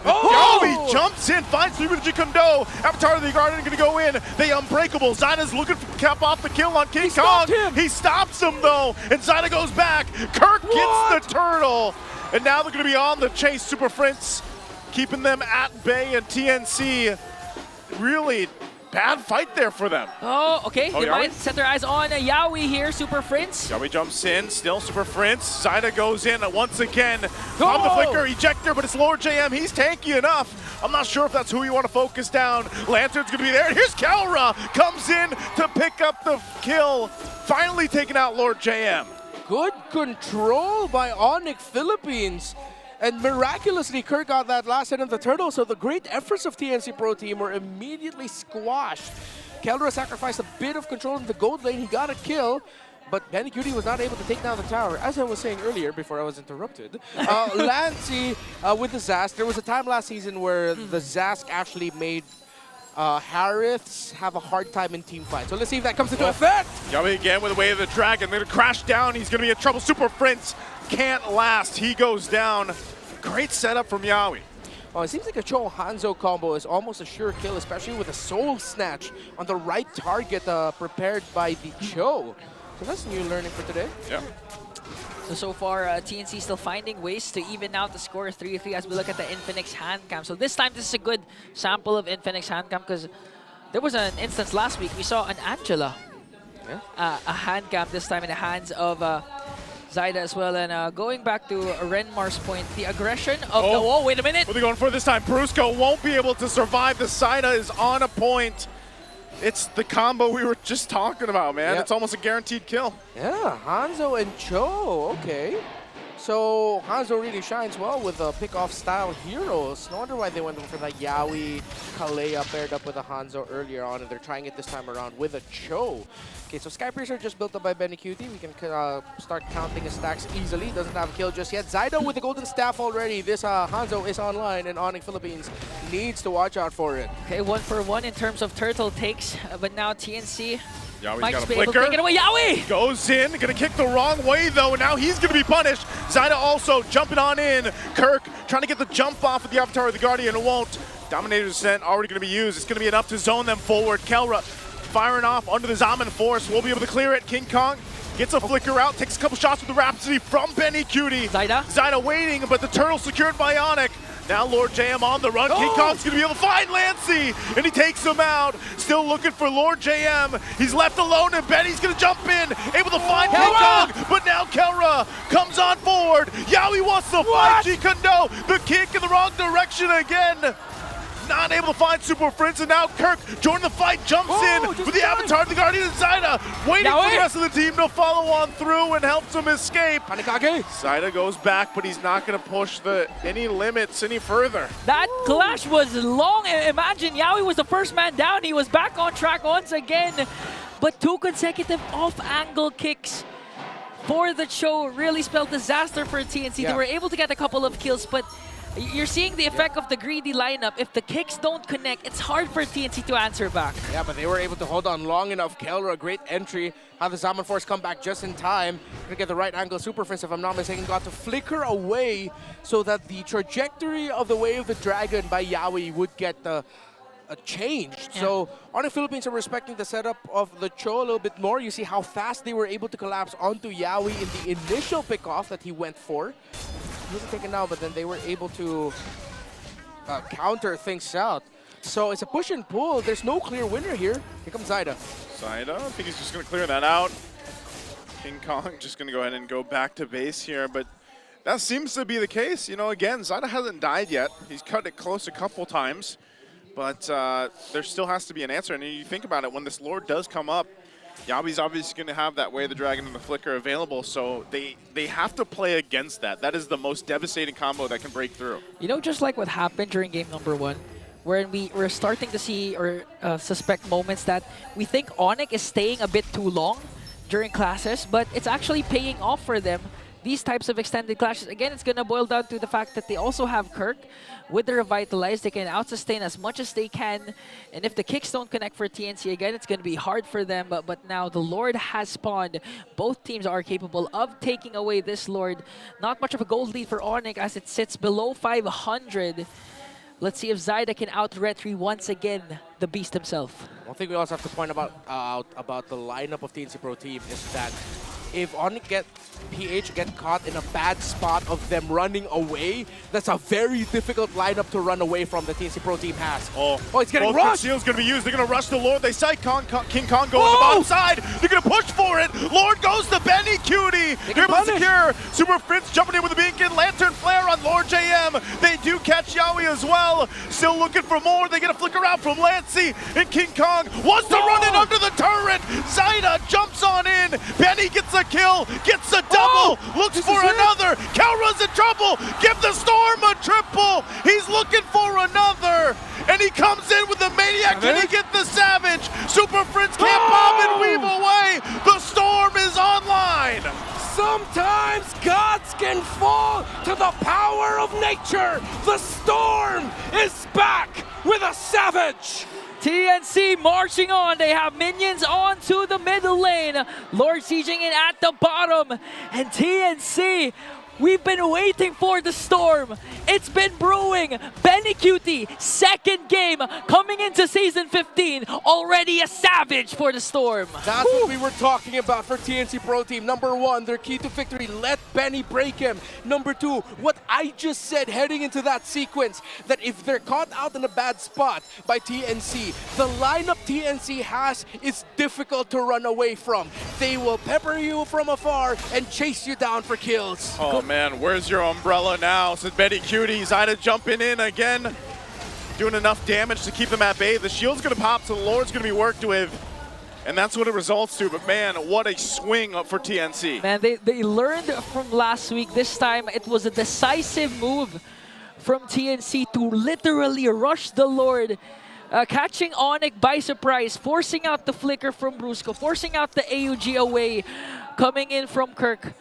Yawi jumps in, finds Liberty Kondo. Avatar of the Guardian gonna go in. They Unbreakable. Zyda's looking to cap off the kill on King Kong. He stops him though, and Zyda goes back. Kirk gets the Turtle. And now they're gonna be on the chase. Super Prince keeping them at bay, and TNC really bad fight there for them. Oh, okay. They might set their eyes on Yawi here, Super Prince. Yawi jumps in, still Super Prince. Zyda goes in once again. On the flicker, ejector, but it's Lord JM. He's tanky enough. I'm not sure if that's who you want to focus down. Lantern's gonna be there. And here's Kelra, comes in to pick up the kill. Finally taking out Lord JM. Good control by Onic Philippines. And miraculously, Kirk got that last hit of the turtle, so the great efforts of TNC Pro Team were immediately squashed. Kelra sacrificed a bit of control in the gold lane. He got a kill, but BennyQT was not able to take down the tower. As I was saying earlier, before I was interrupted, Lancey with the Zask. There was a time last season where the Zask actually made Hariths have a hard time in team fight. So let's see if that comes into effect. Yawi again with the Way of the Dragon. They're gonna crash down. He's gonna be in trouble. Super Prince can't last. He goes down. Great setup from Yawi. Oh, it seems like a Cho Hanzo combo is almost a sure kill, especially with a Soul Snatch on the right target prepared by the Cho. So that's new learning for today. Yeah. So far, TNC still finding ways to even out the score 3-3 as we look at the Infinix hand cam. So this time, this is a good sample of Infinix hand cam because there was an instance last week. We saw an Angela, a hand cam this time in the hands of Zyda as well. And going back to Renmar's point, the aggression of the wall. Wait a minute. What are they going for this time? Brusco won't be able to survive. The Zyda is on a point. It's the combo we were just talking about, man. It's almost a guaranteed kill. Yeah, Hanzo and Cho, okay. So Hanzo really shines well with the pick-off style heroes. No wonder why they went for that Yawi, Kalea paired up with a Hanzo earlier on, and they're trying it this time around with a Cho. Okay, so Skypiercer just built up by BennyQT. We can start counting his stacks easily. Doesn't have a kill just yet. Zyda with the golden staff already. This Hanzo is online, and Onic Philippines needs to watch out for it. Okay, 1-for-1 in terms of turtle takes, but now TNC Yawi's Mike's got a be able to flicker. take it away. Yawi! Goes in, gonna kick the wrong way though, and now he's gonna be punished. Zyda also jumping on in. Kirk trying to get the jump off of the Avatar of the Guardian, it won't. Dominator Descent already gonna be used. It's gonna be enough to zone them forward. Kelra firing off under the Zaman Force. We'll be able to clear it. King Kong gets a flicker out, takes a couple shots with the Rhapsody from BennyQT. Zyda waiting, but the turtle secured by Onic. Now Lord JM on the run. King Kong's gonna be able to find Lancey, and he takes him out. Still looking for Lord JM. He's left alone, and Benny's gonna jump in, able to find King Kong, but now Kelra comes on forward. Yawi wants to fight G-Kondo. The kick in the wrong direction again. Not able to find Super Prince, and now Kirk joining the fight, jumps in with the Avatar of the Guardian and Zyda, waiting for the rest of the team to follow on through and helps him escape. Zyda goes back, but he's not going to push any limits any further. That clash was long. Imagine Yawi was the first man down. He was back on track once again, but 2 consecutive off-angle kicks for the show really spelled disaster for TNC. They were able to get a couple of kills, but you're seeing the effect of the greedy lineup. If the kicks don't connect, it's hard for TNC to answer back. Yeah, but they were able to hold on long enough. Kelra, great entry. Have the Zaman Force come back just in time. Gonna get the right angle. Super Prince, if I'm not mistaken, got to flicker away so that the trajectory of the Way of the Dragon by Yawi would get changed. So Onic Philippines are respecting the setup of the Cho a little bit more. You see how fast they were able to collapse onto Yawi in the initial pickoff that he went for. He wasn't taken out, but then they were able to counter things out. So it's a push and pull. There's no clear winner here. Here comes Zyda. Zyda, I think he's just going to clear that out. King Kong just going to go ahead and go back to base here, but that seems to be the case. You know, again, Zyda hasn't died yet. He's cut it close a couple times, but there still has to be an answer. And you think about it, when this Lord does come up, Yawi's obviously going to have that Way of the Dragon and the Flicker available, so they have to play against that. That is the most devastating combo that can break through. You know, just like what happened during game number 1, where we're starting to see or suspect moments that we think Onic is staying a bit too long during classes, but it's actually paying off for them. These types of extended clashes, again, it's going to boil down to the fact that they also have Kirk. With the Revitalize, they can out-sustain as much as they can. And if the kicks don't connect for TNC, again, it's going to be hard for them. But now the Lord has spawned. Both teams are capable of taking away this Lord. Not much of a gold lead for Onic as it sits below 500. Let's see if Zyda can out-retry once again the beast himself. One thing we also have to point out about the lineup of TNC Pro Team is that if Onic PH get caught in a bad spot of them running away, that's a very difficult lineup to run away from the TNC Pro Team has. Oh, it's getting both rushed! Shield's going to be used. They're going to rush the Lord. They sight King Kong go on the bottom side. They're going to push for it. Lord goes to BennyQT. They're able to secure. Super Prince jumping in with a beacon. Lantern Flare on Lord JM. They do catch Yawi as well. Still looking for more. They get a flicker out from Lancey. And King Kong wants to run in under the turret. Zyda jumps on in. Benny gets a kill. Gets a double. Looks for another. Kelra's in trouble. Give the Storm a triple. He's looking for another. And he comes in with the Maniac. Can he get the Savage? Super Prince can't bob and weave away. The Storm is online. Sometimes gods can fall to the power of nature. The Storm is back with a Savage. TNC marching on. They have minions onto the middle lane. Lord sieging in at the bottom. And TNC, we've been waiting for the Storm. It's been brewing. BennyQT, second game coming into Season 15. Already a Savage for the Storm. That's what we were talking about for TNC Pro Team. Number 1, their key to victory, let Benny break him. Number 2, what I just said heading into that sequence, that if they're caught out in a bad spot by TNC, the lineup TNC has is difficult to run away from. They will pepper you from afar and chase you down for kills. Oh man, where's your umbrella now? Said BennyQT. Zyda jumping in again, doing enough damage to keep them at bay. The shield's gonna pop, so the Lord's gonna be worked with. And that's what it results to, but man, what a swing for TNC. Man, they learned from last week. This time, it was a decisive move from TNC to literally rush the Lord. Catching Onic by surprise, forcing out the flicker from Brusco, forcing out the AUG away, coming in from Kirk.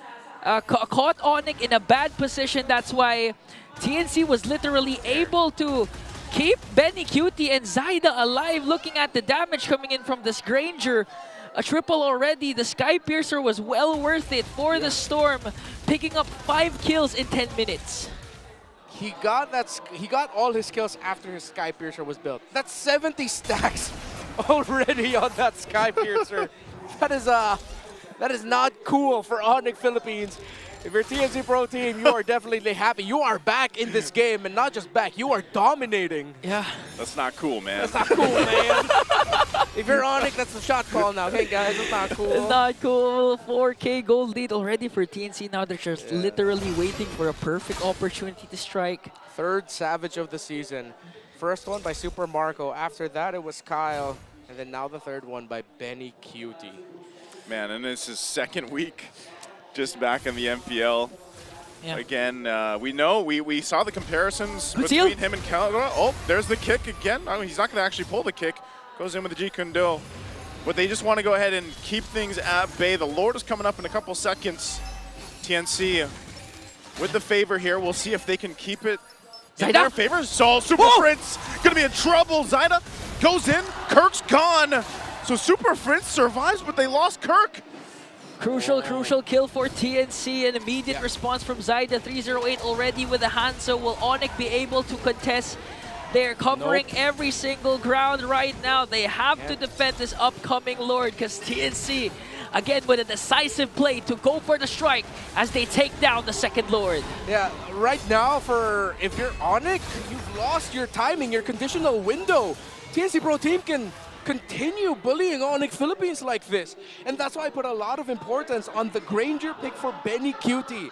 Caught Onic in a bad position. That's why TNC was literally able to keep BennyQT and Zyda alive. Looking at the damage coming in from this Granger, a triple already. The Sky Piercer was well worth it for the Storm, picking up 5 kills in 10 minutes. He got all his kills after his Sky Piercer was built. That's 70 stacks already on that Sky Piercer. That is not cool for Onic Philippines. If you're TNC Pro Team, you are definitely happy. You are back in this game, and not just back, you are dominating. Yeah. That's not cool, man. That's not cool, man. If you're Onic, that's the shot call now. Hey, guys, that's not cool. It's not cool. 4K gold lead already for TNC. Now they're just literally waiting for a perfect opportunity to strike. Third Savage of the season. First one by Super Marco. After that, it was Kyle. And then now the third one by BennyQT. Man, and it's his second week just back in the MPL. Yeah. Again, we saw the comparisons Good between seal. him and Cal. Oh, there's the kick again. I mean, he's not going to actually pull the kick. Goes in with the G-Kundo. But they just want to go ahead and keep things at bay. The Lord is coming up in a couple seconds. TNC with the favor here. We'll see if they can keep it in their favor. So Super Prince going to be in trouble. Zyda goes in. Kirk's gone. So Super Prince survives, but they lost Kirk. Crucial kill for TNC. An immediate response from Zyda. 308 already with the Hanzo. Will Onic be able to contest? They're covering every single ground right now. They have to defend this upcoming Lord because TNC, again, with a decisive play to go for the strike as they take down the second Lord. Yeah, right now, if you're Onic, you've lost your timing, your conditional window. TNC Pro Team can continue bullying Onic Philippines like this. And that's why I put a lot of importance on the Granger pick for BennyQT.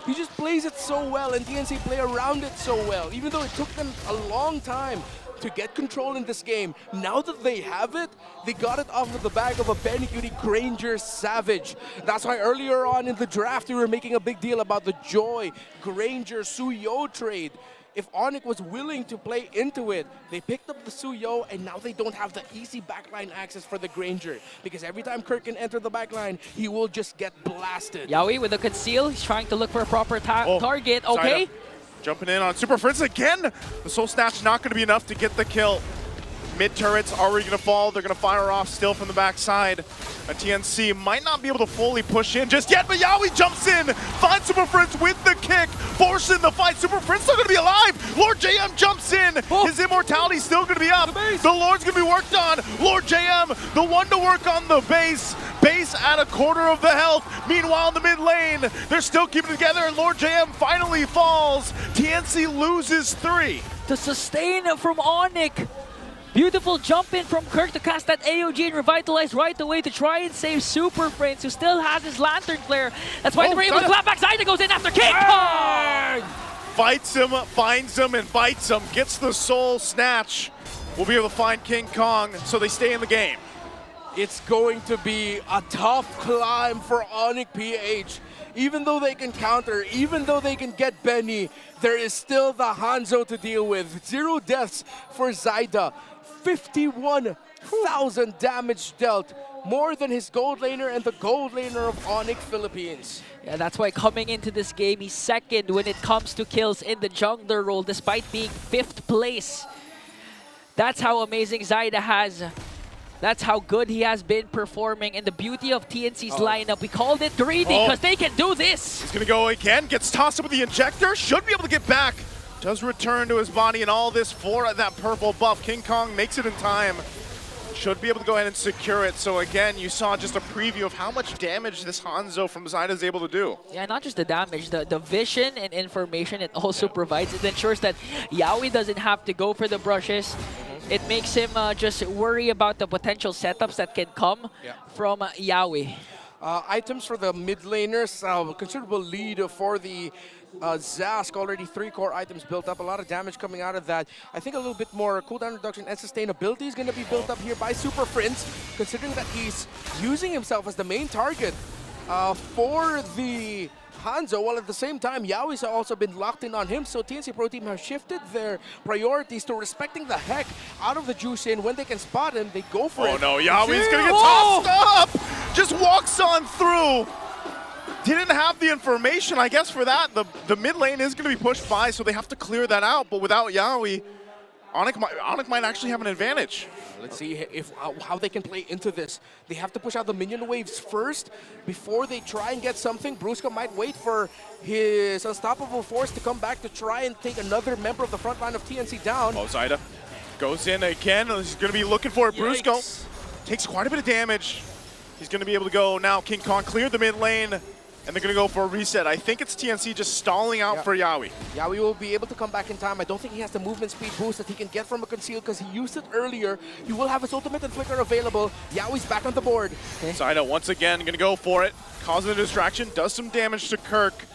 He just plays it so well, and TNC play around it so well, even though it took them a long time to get control in this game. Now that they have it, they got it off of the back of a BennyQT Granger Savage. That's why earlier on in the draft, we were making a big deal about the Joy Granger Suyo trade. If Onic was willing to play into it, they picked up the Suyo, and now they don't have the easy backline access for the Granger. Because every time Kirk can enter the backline, he will just get blasted. Yaoi with a conceal. He's trying to look for a proper target. Okay. Jumping in on Super Prince again. The Soul Snatch not going to be enough to get the kill. Mid turret's already going to fall. They're going to fire off still from the backside. A TNC might not be able to fully push in just yet, but Yaoi jumps in, finds Super Prince with the kick, forcing the fight. Super Prince still going to be alive. Lord JM jumps in. His immortality still going to be up. The Lord's going to be worked on. Lord JM, the one to work on the base. Base at a quarter of the health. Meanwhile, in the mid lane, they're still keeping it together, and Lord JM finally falls. TNC loses 3. To sustain from Onic. Beautiful jump in from Kirk to cast that AOG and revitalize right away to try and save Super Prince, who still has his Lantern Flare. That's why they were able to clap back. Zyda goes in after King Kong! Fights him, finds him, and bites him. Gets the Soul Snatch. We'll be able to find King Kong, so they stay in the game. It's going to be a tough climb for Onic PH. Even though they can counter, even though they can get Benny, there is still the Hanzo to deal with. 0 deaths for Zyda. 51,000 damage dealt, more than his gold laner and the gold laner of Onic Philippines. Yeah, that's why coming into this game, he's second when it comes to kills in the jungler role, despite being 5th place. That's how amazing Zyda has. That's how good he has been performing. And the beauty of TNC's lineup, we called it greedy because they can do this. He's going to go again, gets tossed up with the injector, should be able to get back. Does return to his body, and all this for that purple buff. King Kong makes it in time. Should be able to go ahead and secure it. So again, you saw just a preview of how much damage this Hanzo from Zyda is able to do. Yeah, not just the damage, the vision and information it also provides. It ensures that Yaoi doesn't have to go for the brushes. It makes him just worry about the potential setups that can come from Yaoi. Items for the mid laners, considerable lead for the Zask, already 3 core items built up, a lot of damage coming out of that. I think a little bit more cooldown reduction and sustainability is going to be built up here by Super Prince, considering that he's using himself as the main target for the Hanzo, while at the same time, Yaoi's also been locked in on him, so TNC Pro Team have shifted their priorities to respecting the heck out of the Jushin. When they can spot him, they go for it. Oh no, Yaoi's going to get tossed up! Just walks on through! Didn't have the information, I guess, for that. The mid lane is going to be pushed by, so they have to clear that out. But without Yaoi, Onic might actually have an advantage. Let's see if how they can play into this. They have to push out the minion waves first before they try and get something. Brusco might wait for his unstoppable force to come back to try and take another member of the front line of TNC down. Oh, Zyda goes in again. He's going to be looking for it. Brusco takes quite a bit of damage. He's going to be able to go now. King Kong cleared the mid lane, and they're going to go for a reset. I think it's TNC just stalling out for Yawi. Yawi will be able to come back in time. I don't think he has the movement speed boost that he can get from a conceal because he used it earlier. He will have his ultimate and flicker available. Yawi's back on the board. Zyda once again going to go for it. Causing a distraction. Does some damage to Kirk.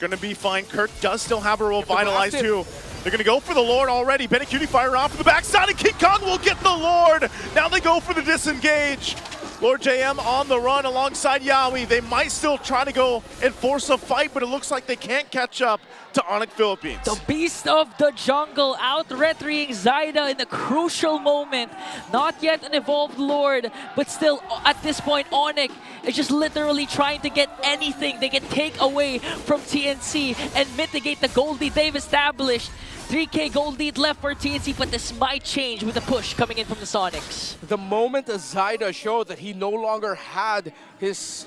Going to be fine. Kirk does still have a revitalize too. They're going to go for the Lord already. BennyQT fire around from the backside, and King Kong will get the Lord. Now they go for the disengage. Lord JM on the run alongside Yawi. They might still try to go and force a fight, but it looks like they can't catch up to Onic Philippines. The beast of the jungle out-retreeing Zyda in the crucial moment. Not yet an evolved Lord, but still at this point Onic is just literally trying to get anything they can take away from TNC and mitigate the gold lead they've established. 3K gold lead left for TNC, but this might change with the push coming in from the Sonics. The moment Zyda showed that he no longer had his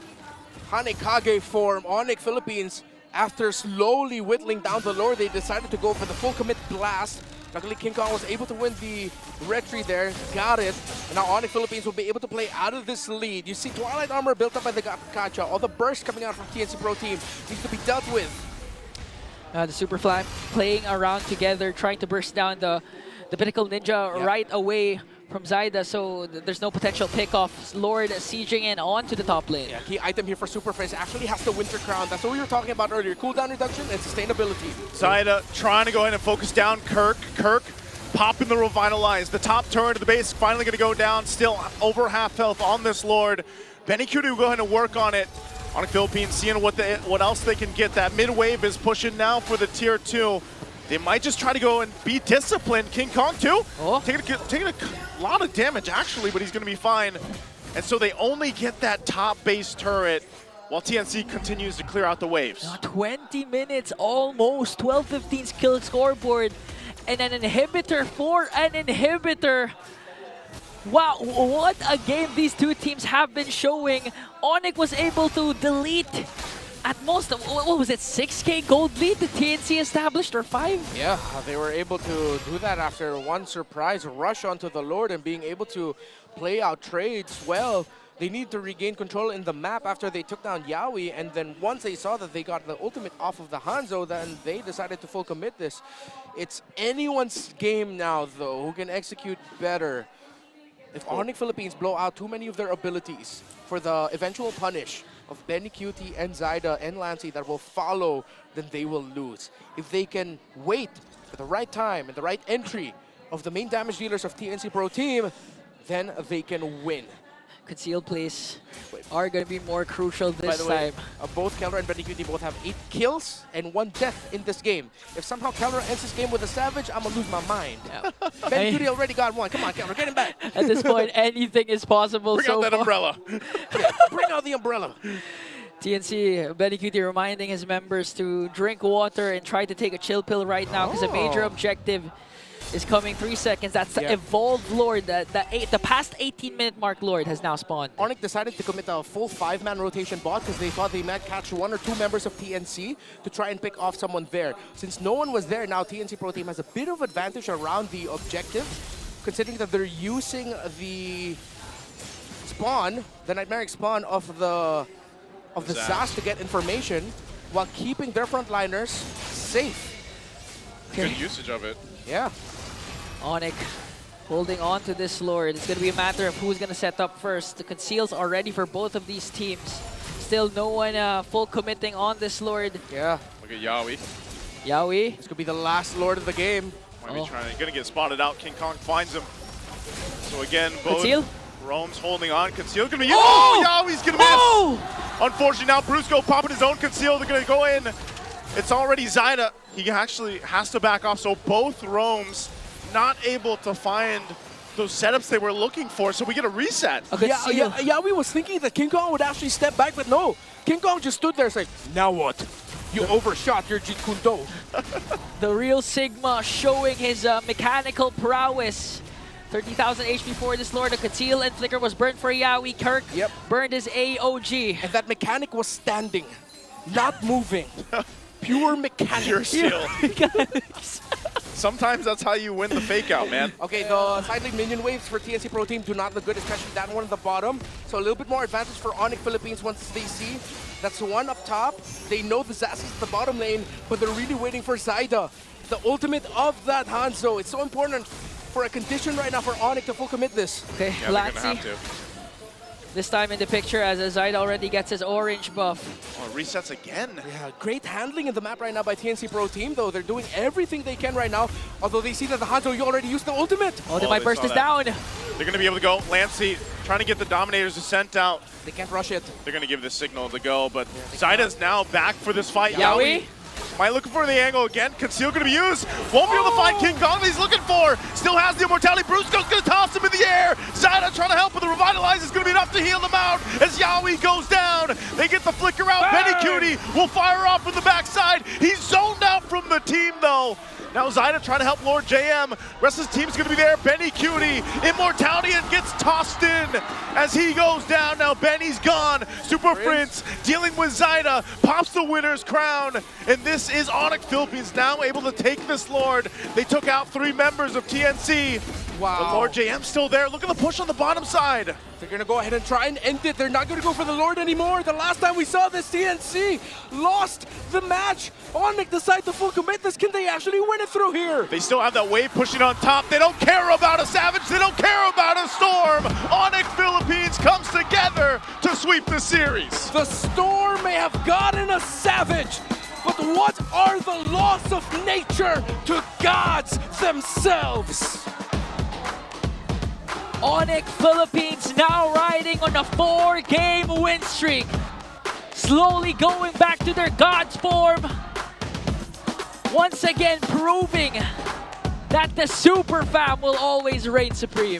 Hanekage form, Onic Philippines, after slowly whittling down the Lord, they decided to go for the full commit blast. Luckily, King Kong was able to win the retreat there, got it, and now Onic Philippines will be able to play out of this lead. You see Twilight Armor built up by the Gacha, all the burst coming out from TNC Pro Team needs to be dealt with. The Super Flam playing around together, trying to burst down the Pinnacle Ninja right away from Zyda, so there's no potential pickoff. Lord sieging in onto the top lane. Yeah, key item here for Super Friends actually has the Winter Crown. That's what we were talking about earlier. Cooldown reduction and sustainability. Zyda trying to go ahead and focus down Kirk. Kirk popping the Revitalize. The top turret of the base finally going to go down. Still over half health on this Lord. BennyQT will go ahead and work on it. Onic Philippines seeing what else they can get. That mid wave is pushing now for the tier 2. They might just try to go and be disciplined. King Kong too, taking a lot of damage actually, but he's going to be fine. And so they only get that top base turret while TNC continues to clear out the waves. 20 minutes almost, 12-15 kill scoreboard, and an inhibitor for an inhibitor. Wow, what a game these two teams have been showing. Onic was able to delete at most, what was it, 6K gold lead the TNC established, or 5? Yeah, they were able to do that after one surprise rush onto the Lord and being able to play out trades well. They need to regain control in the map after they took down Yawi, and then once they saw that they got the ultimate off of the Hanzo, then they decided to full commit this. It's anyone's game now, though, who can execute better. If Onic Philippines blow out too many of their abilities for the eventual punish of BennyQT and Zyda and Lancey that will follow, then they will lose. If they can wait for the right time and the right entry of the main damage dealers of TNC Pro Team, then they can win. Concealed plays are going to be more crucial this time. By the way, time. Both Keller and BennyQT both have 8 kills and 1 death in this game. If somehow Keller ends this game with a Savage, I'm going to lose my mind. Yeah. BennyQT already got 1. Come on, Keller, get him back. At this point, anything is possible. Bring out that umbrella. Yeah, bring out the umbrella. TNC, BennyQT reminding his members to drink water and try to take a chill pill right now because a major objective is coming. 3 seconds. That's the evolved Lord. The past 18-minute mark Lord has now spawned. Onic decided to commit a full 5-man rotation bot because they thought they might catch 1 or 2 members of TNC to try and pick off someone there. Since no one was there, now TNC Pro Team has a bit of advantage around the objective, considering that they're using the spawn, the Nightmaric spawn of the Zas to get information while keeping their frontliners safe. Good usage of it. Yeah. Onic holding on to this Lord. It's going to be a matter of who's going to set up first. The conceals are ready for both of these teams. Still no one full committing on this Lord. Yeah. Look at Yawi. Yawi. This could be the last Lord of the game. Might be gonna get spotted out. King Kong finds him. So again, both Conceal. Rome's holding on. Conceal gonna be Yawi's gonna miss. Unfortunately, now Brusco popping his own Conceal. They're gonna go in. It's already Zyda. He actually has to back off. So both Romes not able to find those setups they were looking for. So we get a reset. Yeah, we was thinking that King Kong would actually step back, but no. King Kong just stood there and said, now what? You overshot your Jeet Kune Do. The real Sigma showing his mechanical prowess. 30,000 HP for this Lord. The Katil and Flicker was burnt for Yawi. Kirk burned his AOG. And that mechanic was standing, not moving. Pure mechanics. Pure skill. Sometimes that's how you win the fake out, man. Okay, the side lane minion waves for TNC Pro Team do not look good, especially that one at the bottom. So a little bit more advantage for Onic Philippines once they see that's one up top. They know the Zaz is the bottom lane, but they're really waiting for Zyda. The ultimate of that Hanzo. It's so important for a condition right now for Onic to full commit this. Okay, Latzi. This time in the picture as Zyda already gets his orange buff. Oh, resets again. Yeah, great handling in the map right now by TNC Pro Team, though. They're doing everything they can right now, although they see that the Hanzo, you already used the ultimate. Oh, my burst is down. They're going to be able to go. Lancey trying to get the Dominator's Descent out. They can't rush it. They're going to give the signal to go, but Zyda's now back for this fight. Yawi? Am I looking for the angle again? Conceal going to be used. Won't be able to find King Kong that he's looking for. Still has the immortality. Brusco's going to toss him in the air. Zyda trying to help with the revitalize. Is going to be enough to heal them out as Yawi goes down. They get the flicker out. BennyQT will fire off from the backside. He's zoned out from the team though. Now Zyda trying to help Lord JM. Rest of his team's going to be there. BennyQT, immortality, and gets tossed in as he goes down. Now Benny's gone. Super Prince dealing with Zyda, pops the winner's crown. And this is Onic Philippines now able to take this Lord. They took out 3 members of TNC. Wow. But Lord JM's still there. Look at the push on the bottom side. They're going to go ahead and try and end it. They're not going to go for the Lord anymore. The last time we saw this, TNC lost the match. Onic decide to full commit this. Can they actually win it through here? They still have that wave pushing on top. They don't care about a Savage. They don't care about a Storm. Onic Philippines comes together to sweep the series. The Storm may have gotten a Savage, but what are the laws of nature to gods themselves? Onic Philippines now riding on a 4-game win streak. Slowly going back to their God's form. Once again proving that the Super Fam will always reign supreme.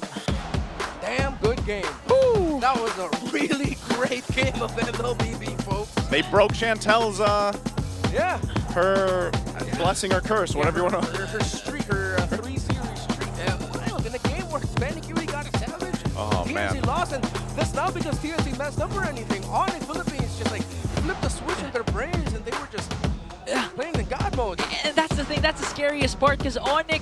Damn good game. Woo. That was a really great game of LLBB, folks. They broke Chantel's, her blessing or curse, whatever you want to. Her streak, her 3-series streak. Look, in a game where BennyQT got a Savage, TNC lost, and that's not because TNC messed up or anything. Onic Philippines just like flipped the switch in their brains, and they were just playing in God mode. And that's the thing, that's the scariest part, because Onic,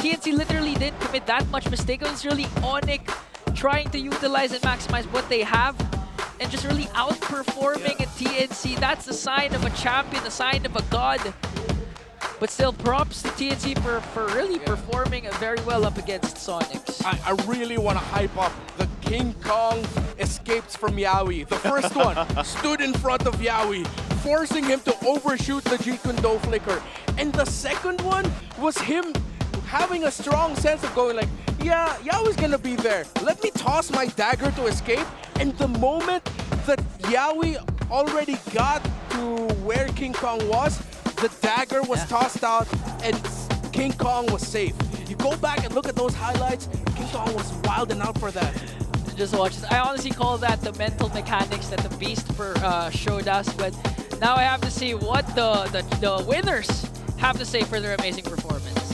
TNC literally didn't commit that much mistake. It was really Onic trying to utilize and maximize what they have and just really outperforming at TNC. That's the sign of a champion, the sign of a god. But still, props to TNC for really performing very well up against Sonics. I really want to hype up the King Kong escapes from Yawi. The first one stood in front of Yawi, forcing him to overshoot the Jeet Kune Do flicker. And the second one was him having a strong sense of going like, yeah, Yawi's gonna be there. Let me toss my dagger to escape. And the moment that Yawi already got to where King Kong was, the dagger was tossed out and King Kong was safe. You go back and look at those highlights, King Kong was wilding out for that. Just watch this. I honestly call that the mental mechanics that the Beast showed us, but now I have to see what the winners have to say for their amazing performance.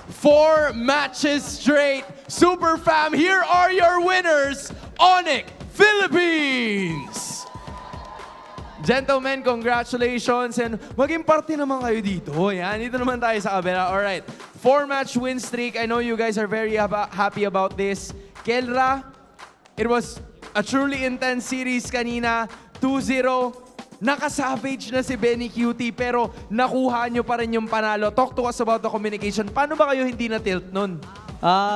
4 matches straight. Super Fam, here are your winners, Onic Philippines! Gentlemen, congratulations and maging parte naman kayo dito. Yan, dito naman tayo sa kabila. Alright, 4-match win streak. I know you guys are very happy about this. Kelra, it was a truly intense series kanina. 2-0. Naka-savage na si BennyQT pero nakuha nyo pa rin yung panalo. Talk to us about the communication. Paano ba kayo hindi na-tilt nun?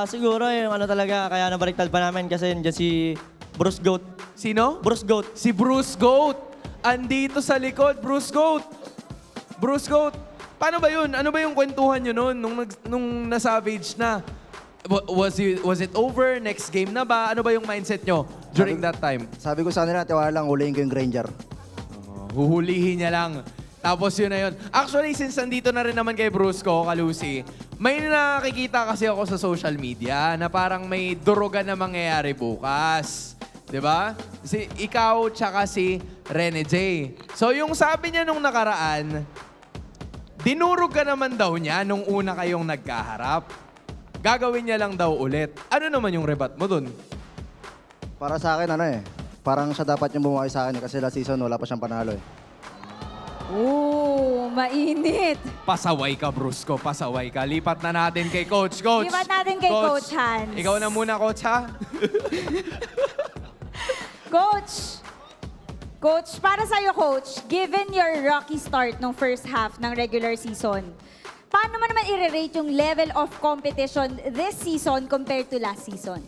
Siguro yung ano talaga, kaya nabaliktad pa namin kasi nandiyan si Bruce Goat. Sino? Bruce Goat. Si Bruce Goat. Andito sa likod, Bruce Goat. Bruce Goat. Paano ba yun? Ano ba yung kwentuhan nyo nun nung na-savage na? Was it over? Next game na ba? Ano ba yung mindset nyo during that time? Sabi ko sa kanila, tiwala lang, huliin ko yung Granger. Huhulihin niya lang. Tapos yun na yun. Actually, since nandito na rin naman kay Brusco, Kalusi, may nakikita kasi ako sa social media na parang may durugan na mangyayari bukas. Diba? Si ikaw tsaka si Rene J. So yung sabi niya nung nakaraan, dinurog ka naman daw niya nung una kayong nagkaharap. Gagawin niya lang daw ulit. Ano naman yung rebat mo dun? Para sa akin, parang siya dapat yung bumawi sa akin kasi last season wala pa siyang panalo eh. Ooh, mainit. Pasaway ka, Brusco. Pasaway ka. Lipat na natin kay Coach. Coach. Lipat natin kay Coach Hans. Ikaw na muna, Coach, ha? Coach, para sa'yo, Coach, given your rocky start ng first half ng regular season, paano mo naman i-rate yung level of competition this season compared to last season?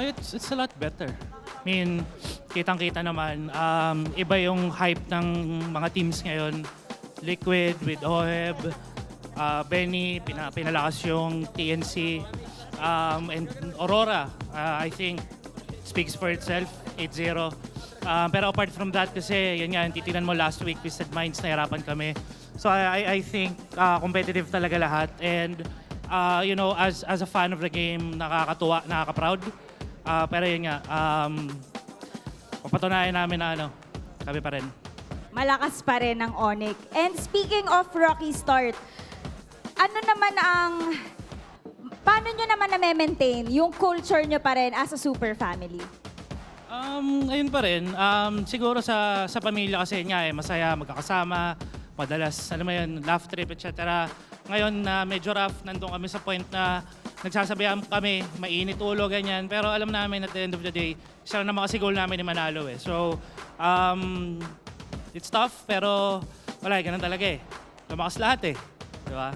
It's a lot better. I mean, kitang-kita naman, iba yung hype ng mga teams ngayon. Liquid with Oheb, Benny, pinalakas yung TNC, and Aurora, I think, speaks for itself, 8-0. Pero apart from that kasi, yun nga, titinan mo last week, Twisted Minds, nahirapan kami. So I think competitive talaga lahat. And, you know, as a fan of the game, nakakatuwa, nakaka-proud. Pero yun nga, papatunayan namin na kami pa rin. Malakas pa rin ang Onic. And speaking of rocky start, paano nyo naman na-maintain yung culture nyo pa rin as a super family? Ayun pa rin. Siguro sa pamilya kasi nga masaya, magkakasama, madalas, alam mo yun, laugh trip, etc. Ngayon na medyo rough, nandun kami sa point na nagsasabihan kami, mainit ulo, ganyan. Pero alam namin at the end of the day, isa lang naman kasi goal namin ni manalo eh. So, it's tough, pero wala, ganun talaga eh. Lumakas lahat eh. Di ba?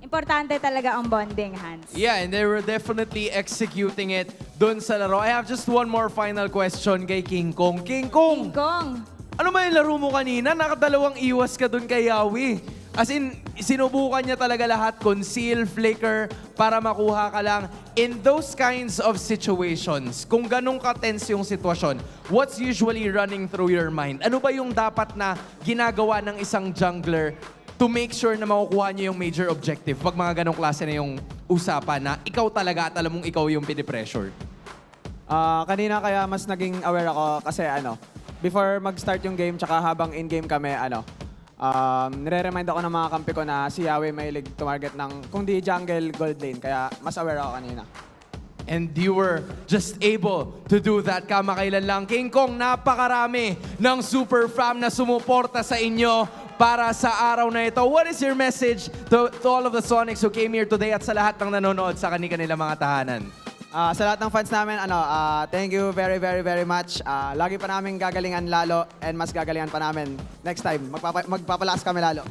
Importante talaga ang bonding, Hans. Yeah, and they were definitely executing it dun sa laro. I have just one more final question kay King Kong. King Kong! Ano ba yung laro mo kanina? Nakadalawang iwas ka dun kay Yawi. As in, sinubukan niya talaga lahat, conceal, flicker, para makuha ka lang. In those kinds of situations, kung ganun ka-tense yung sitwasyon, what's usually running through your mind? Ano ba yung dapat na ginagawa ng isang jungler to make sure na makukuha niyo yung major objective pag mga ganong klase na yung usapan na ikaw talaga at alam mong ikaw yung pinipressure? Kanina kaya mas naging aware ako kasi before mag-start yung game tsaka habang in-game kami, nire-remind ako ng mga kampi ko na si Yawi mahilig tumarget ng kung di jungle, gold lane. Kaya mas aware ako kanina. And you were just able to do that kamakailan lang. King Kong, napakarami ng super fam na sumuporta sa inyo para sa araw na ito. What is your message to all of the Sonics who came here today at sa lahat ng nanonood sa kanilang mga tahanan? Sa lahat ng fans namin, thank you very, very, very much. Lagi pa namin gagalingan lalo and mas gagalingan pa namin next time. Magpapalakas kami lalo.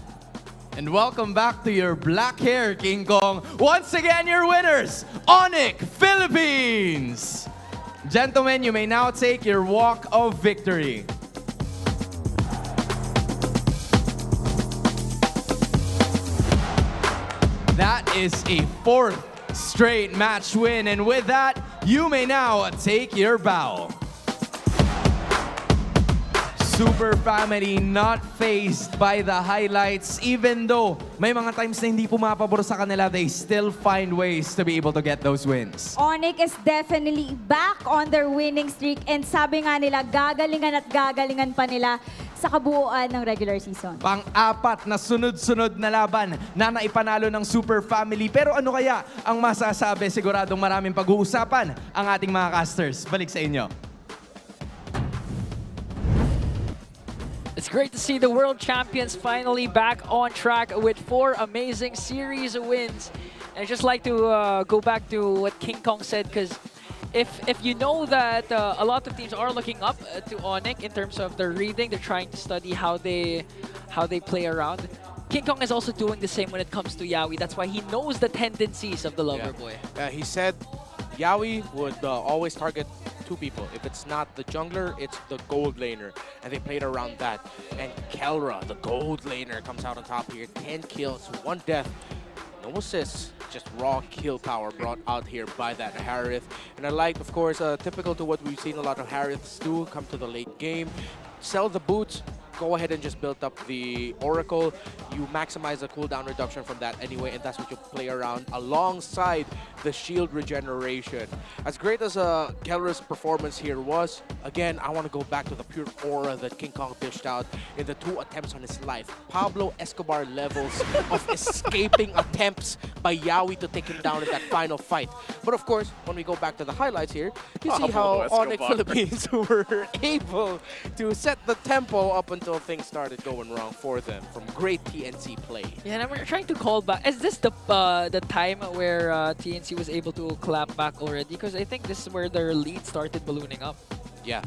And welcome back to your black hair, King Kong. Once again, your winners, Onic Philippines. Gentlemen, you may now take your walk of victory. That is a 4th straight match win, and with that, you may now take your bow. Super family not faced by the highlights, even though may mga times na hindi pumapabor sa kanila, they still find ways to be able to get those wins. Onic is definitely back on their winning streak, and sabi nga nila, gagalingan at gagalingan pa nila sa kabuuan ng regular season. Pang-apat na sunod-sunod na laban na naipanalo ng Super Family. Pero ano kaya ang masasabi? Siguradong maraming pag-uusapan ang ating mga casters. Balik sa inyo. It's great to see the World Champions finally back on track with 4 amazing series wins. And I'd just like to go back to what King Kong said, because if you know that a lot of teams are looking up to Onic in terms of their reading, they're trying to study how they play around. King Kong is also doing the same when it comes to Yawi. That's why he knows the tendencies of the lover boy. He said Yawi would always target 2 people. If it's not the jungler, it's the gold laner. And they played around that. And Kelra, the gold laner, comes out on top here. 10 kills, 1 death. No assists, just raw kill power brought out here by that Harith. And I like, of course, typical to what we've seen a lot of Hariths do, come to the late game, sell the boots, go ahead and just build up the Oracle. You maximize the cooldown reduction from that anyway, and that's what you play around alongside the shield regeneration. As great as Keller's performance here was, again, I want to go back to the pure aura that King Kong dished out in the 2 attempts on his life. Pablo Escobar levels of escaping attempts by Yawi to take him down in that final fight. But of course, when we go back to the highlights here, you see how Onic Philippines were able to set the tempo up until things started going wrong for them from great TNC play. Yeah, and we're trying to call back. Is this the time where TNC was able to clap back already? Because I think this is where their lead started ballooning up. Yeah,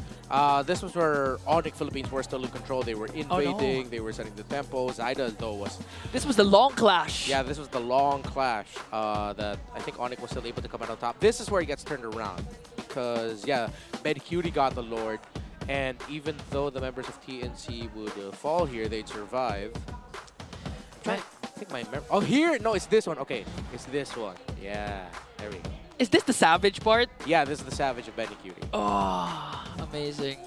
this was where Onic Philippines were still in control. They were invading, they were setting the tempo. Zyda, though, was... This was the long clash. Yeah, this was the long clash that I think Onic was still able to come out on top. This is where he gets turned around because, yeah, BennyQT got the Lord. And even though the members of TNC would fall here, they'd survive. I think my memory... Oh, here! No, it's this one. Okay, it's this one. Yeah, there we go. Is this the Savage part? Yeah, this is the Savage of BennyQT. Oh, amazing.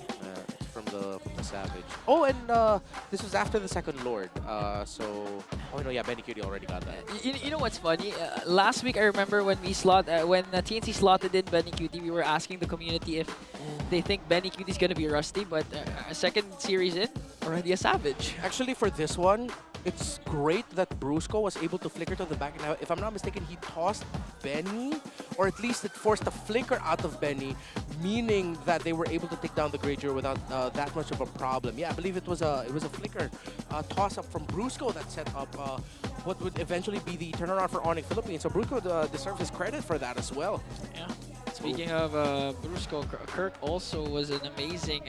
It's from the Savage. Oh, and this was after the second Lord. Oh no, yeah, BennyQT already got that. You know what's funny? Last week I remember when we TNC slotted in BennyQT, we were asking the community if they think BennyQT is gonna be rusty, but second series in, already a Savage. Actually, for this one, it's great that Brusco was able to flicker to the back. And if I'm not mistaken, he tossed Benny, or at least it forced a flicker out of Benny, meaning that they were able to take down the Granger without that much of a problem. Yeah, I believe it was a flicker toss-up from Brusco that set up what would eventually be the turnaround for Onic Philippines. So Brusco deserves his credit for that as well. Yeah. Speaking of Brusco, Kirk also was an amazing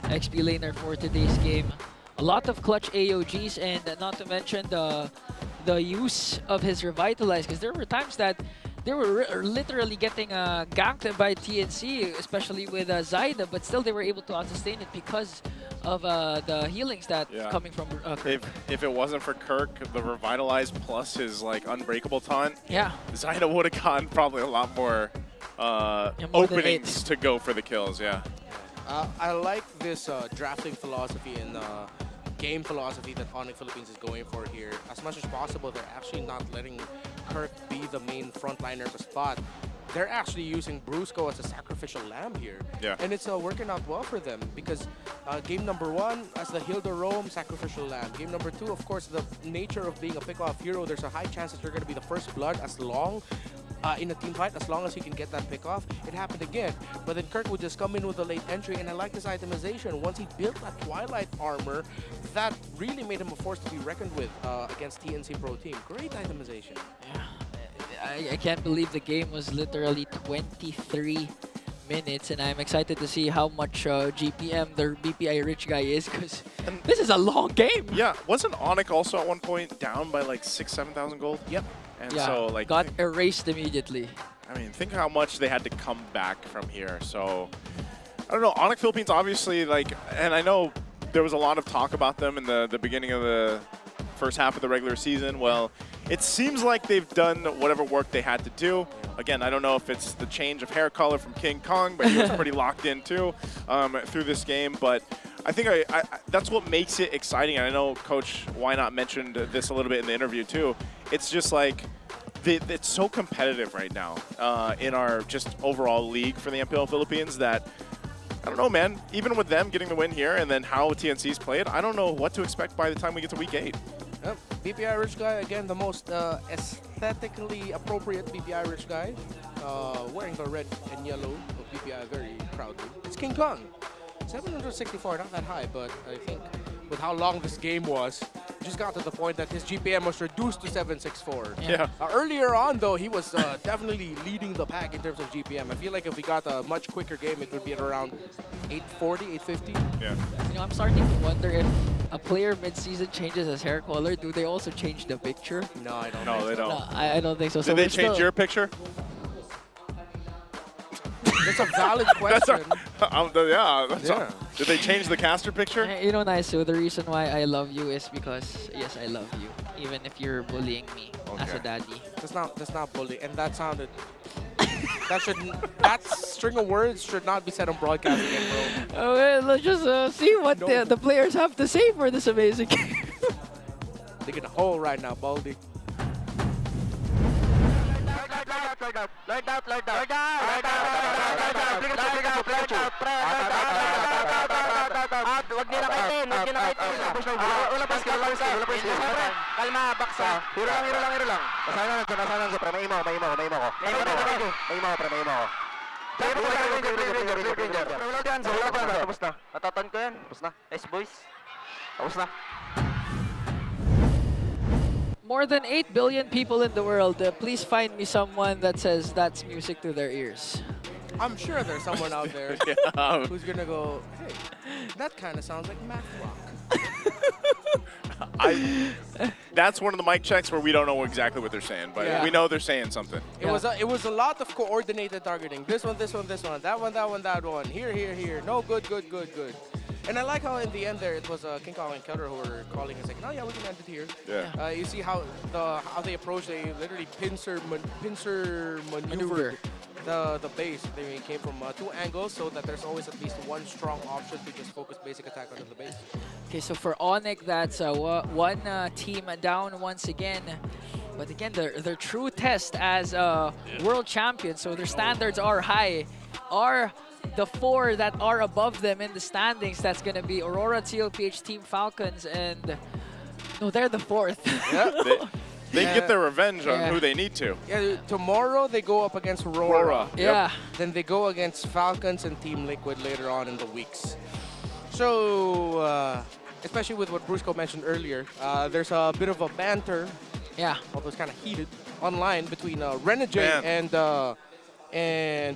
XP laner for today's game. A lot of clutch AOGs, and not to mention the use of his Revitalize, because there were times that they were literally getting ganked by TNC, especially with Zyda, but still they were able to out-sustain it because of the healings that coming from Kirk. If it wasn't for Kirk, the Revitalize plus his like Unbreakable taunt, yeah, Zyda would have gotten probably a lot more openings to go for the kills, yeah. I like this drafting philosophy and game philosophy that Onic Philippines is going for here. As much as possible, they're actually not letting Kirk be the main frontliner of the spot. They're actually using Brusco as a sacrificial lamb here. Yeah. And it's working out well for them because game number 1, as the Hilda Rome, sacrificial lamb. Game number 2, of course, the nature of being a pick-off hero, there's a high chance that you're going to be the first blood as long in a team fight, as long as you can get that pick off. It happened again, but then Kirk would just come in with a late entry, and I like this itemization. Once he built that Twilight armor, that really made him a force to be reckoned with against TNC Pro Team. Great itemization. Yeah, I can't believe the game was literally 23 minutes, and I'm excited to see how much GPM the BPI rich guy is, because this is a long game. Yeah, wasn't Onic also at one point down by like 7,000 gold? Yep. And yeah, so like got erased immediately. I mean, think how much they had to come back from here. So I don't know, Onic Philippines obviously, like, and I know there was a lot of talk about them in the beginning of the first half of the regular season. Well, it seems like they've done whatever work they had to do. Again, I don't know if it's the change of hair color from King Kong, but he was pretty locked in too through this game. But I think that's what makes it exciting. And I know Coach Why Not mentioned this a little bit in the interview too. It's just like, it's so competitive right now in our just overall league for the MPL Philippines that, I don't know, man, even with them getting the win here and then how TNC's played, I don't know what to expect by the time we get to week 8. Yep. BPI Rich Guy, again, the most aesthetically appropriate BPI Rich Guy, wearing the red and yellow of BPI very proudly. It's King Kong. 764, not that high, but I think with how long this game was, just got to the point that his GPM was reduced to 764. Yeah. Earlier on, though, he was definitely leading the pack in terms of GPM. I feel like if we got a much quicker game, it would be at around 840, 850. Yeah. You know, I'm starting to wonder if a player mid-season changes his hair color. Do they also change the picture? No, I don't. No, they don't. No, I don't think so. Did they change your picture? That's a valid question. Yeah. Did they change the caster picture? You know, Naisu, the reason why I love you is because, yes, I love you. Even if you're bullying me as a daddy. That's not bullying. And that sounded... That string of words should not be said on broadcast again, bro. Okay, let's just see what the players have to say for this amazing game. Digging a hole right now, Baldy. Huwag nila kaitin, huwag nila kaitin. Wala pas, kalma, baksa. Hiro lang. Nasanan ko, pre, may imo ko. May imo ko. Tapos na. Natatan ko yan. Tapos na. Nice, boys. Tapos na. More than 8 billion people in the world. Please find me someone that says that's music to their ears. I'm sure there's someone out there who's gonna go, hey, that kind of sounds like math rock. That's one of the mic checks where we don't know exactly what they're saying, but we know they're saying something. It was a lot of coordinated targeting. This one, that one. Here. No, good. And I like how in the end there it was King Kong and Keller who were calling and saying, oh yeah, we can end it here. Yeah. You see how they approach, they literally pincer maneuvered the base. They came from 2 angles so that there's always at least one strong option to just focus basic attack onto the base. Okay, so for Onic, that's one team down once again. But again, their true test as world champions, so their standards are high, are the 4 that are above them in the standings. That's going to be Aurora, TLPH, Team Falcons, and no, they're the 4th. Yeah, they get their revenge on who they need to. Yeah, tomorrow they go up against RORA. Yeah. Then they go against Falcons and Team Liquid later on in the weeks. So, especially with what Brusco mentioned earlier, there's a bit of a banter. Yeah. Although it's kind of heated online between Renegade and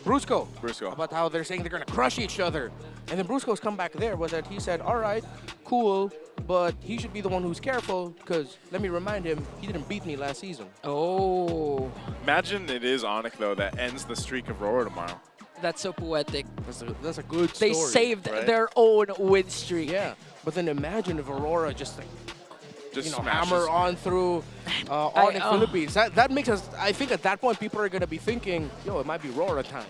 Brusco about how they're saying they're going to crush each other. And then Brusco's comeback there was that he said, all right, cool, but he should be the one who's careful because, let me remind him, he didn't beat me last season. Oh. Imagine it is Onic, though, that ends the streak of RORA tomorrow. That's so poetic. That's a good story. They saved their own win streak. Yeah, but then imagine if Aurora just smashes. hammer on through Onic Philippines. That makes us, I think at that point, people are going to be thinking, yo, it might be RORA time.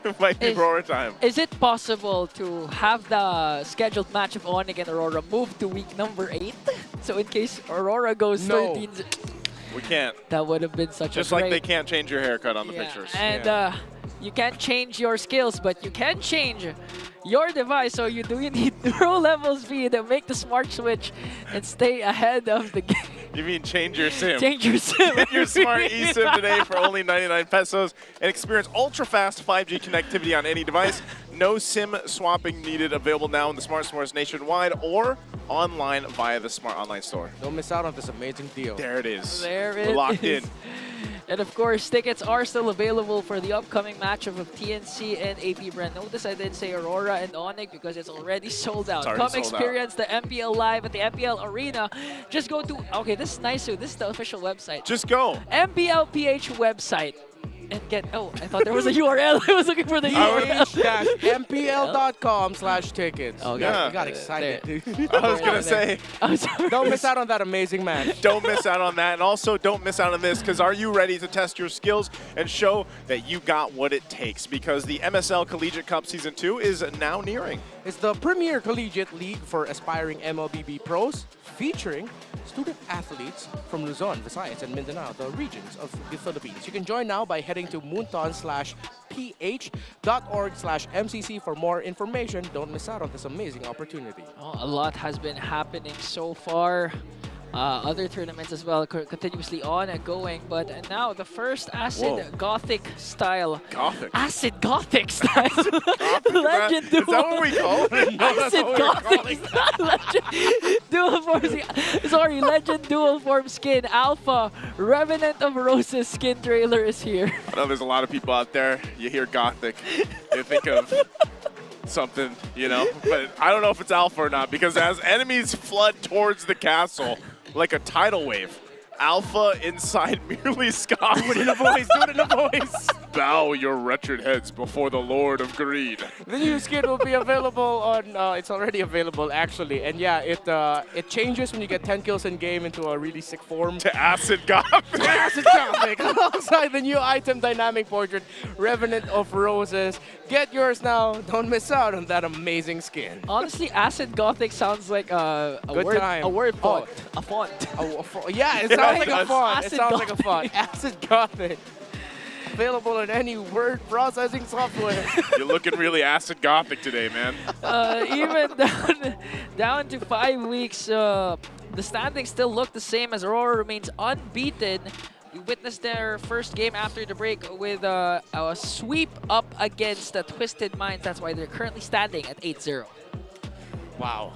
It might be RORA time. Is it possible to have the scheduled match of Onic and Aurora move to week number 8? So in case Aurora goes 13... We can't. That would have been such Just a like they can't change your haircut on the pictures. And you can't change your skills, but you can change your device. So you need pro level speed and make the smart switch and stay ahead of the game. You mean change your SIM? Change your SIM. Get your smart eSIM today for only 99 pesos and experience ultra-fast 5G connectivity on any device. No SIM swapping needed. Available now in the Smart Stores nationwide or online via the Smart Online Store. Don't miss out on this amazing deal. There it is. There We're locked in. And of course, tickets are still available for the upcoming matchup of TNC and AP Brand. Notice I didn't say Aurora and Onic because it's already sold out. Come experience the MPL live at the MPL Arena. Just go to, okay, this is nice too. This is the official website. Just go. MPL PH website. And get, I thought there was a URL. I was looking for the URL. mpl.com/tickets. Oh, You got excited. I was going to say. Don't miss out on that amazing match. Don't miss out on that. And also, don't miss out on this, because are you ready to test your skills and show that you got what it takes? Because the MSL Collegiate Cup Season 2 is now nearing. It's the premier collegiate league for aspiring MLBB pros, featuring student athletes from Luzon, Visayas, and Mindanao, the regions of the Philippines. You can join now by heading to moonton/ph.org/MCC for more information. Don't miss out on this amazing opportunity. A lot has been happening so far. Other tournaments as well continuously on and going, but now the first acid gothic style. Acid gothic style. Legend dual. Is that what we call it? No, acid gothic style. Legend dual form skin Alpha Revenant of Roses skin trailer is here. I know there's a lot of people out there. You hear gothic, you think of something, but I don't know if it's Alpha or not, because as enemies flood towards the castle like a tidal wave, Alpha inside merely scoffs. Do it in a voice. bow your wretched heads before the Lord of Greed. The new skin will be available on. It's already available actually, and yeah, it changes when you get 10 kills in game into a really sick form. To Acid Gothic. Acid Gothic, alongside the new item Dynamic Portrait, Revenant of Roses. Get yours now. Don't miss out on that amazing skin. Honestly, Acid Gothic sounds like a Good word, time. a word font. Oh. A font. Yeah, it Yeah, sounds it like a does. font. It Acid sounds like a Gothic. font. Acid Gothic. Available in any word processing software. You're looking really Acid Gothic today, man. Even down to 5 weeks, the standings still look the same as Aurora remains unbeaten. We witnessed their first game after the break with a sweep up against the Twisted Minds. That's why they're currently standing at 8-0. Wow.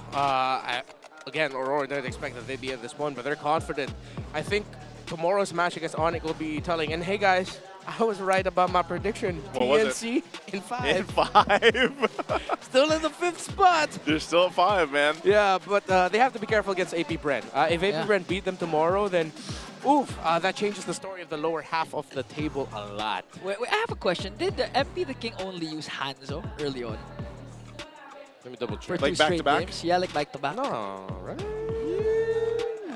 Again, Aurora didn't expect that they'd be in this one, but they're confident. I think tomorrow's match against Onic will be telling. And hey, guys, I was right about my prediction. What was TNC in 5. In 5. Still in the 5th spot. They're still at 5, man. Yeah, but they have to be careful against AP Bren. If AP Bren beat them tomorrow, then that changes the story of the lower half of the table a lot. Wait, I have a question. Did the MP the King only use Hanzo early on? Let me double For check. two Like back to straight back? games? Yeah, like back to back. No, right?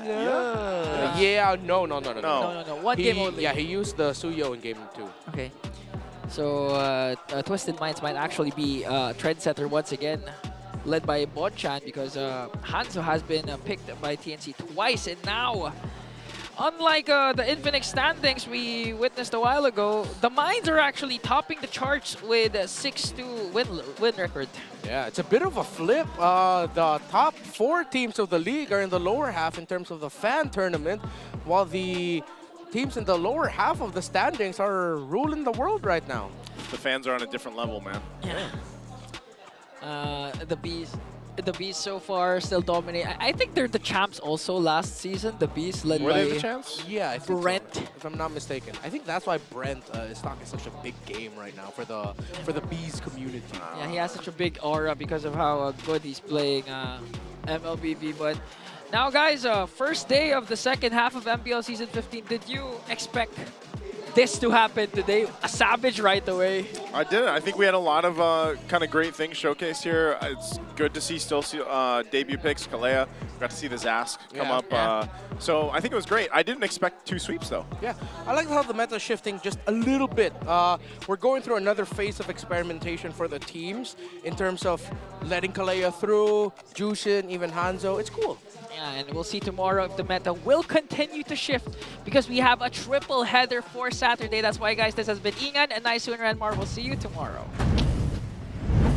No. No. One game only. Yeah, he used the Suyo in game 2. Okay. So Twisted Minds might actually be trendsetter once again, led by Bonchan, because Hanzo has been picked by TNC twice, and now, unlike the Infinix standings we witnessed a while ago, the Minds are actually topping the charts with a 6-2 win record. Yeah, it's a bit of a flip. The top 4 teams of the league are in the lower half in terms of the fan tournament, while the teams in the lower half of the standings are ruling the world right now. The fans are on a different level, man. Yeah. The Bees so far still dominate. I think they're the champs also last season. The Bees led Were by they the champs? Yeah, I think Brent. so, if I'm not mistaken. I think that's why Brent is talking such a big game right now for the Bees community. Yeah, he has such a big aura because of how good he's playing MLBB. But now, guys, first day of the second half of MPL Season 15. Did you expect this to happen today? A savage right away. I didn't. I think we had a lot of kind of great things showcased here. It's good to see debut picks. Kalea, got to see the Zask come up. Yeah. So I think it was great. I didn't expect 2 sweeps, though. Yeah, I like how the meta is shifting just a little bit. We're going through another phase of experimentation for the teams in terms of letting Kalea through, Jushin, even Hanzo. It's cool. Yeah, and we'll see tomorrow if the meta will continue to shift, because we have a triple header for Saturday. That's why, guys, this has been Ingan and Nice and Renmar. We'll see you tomorrow.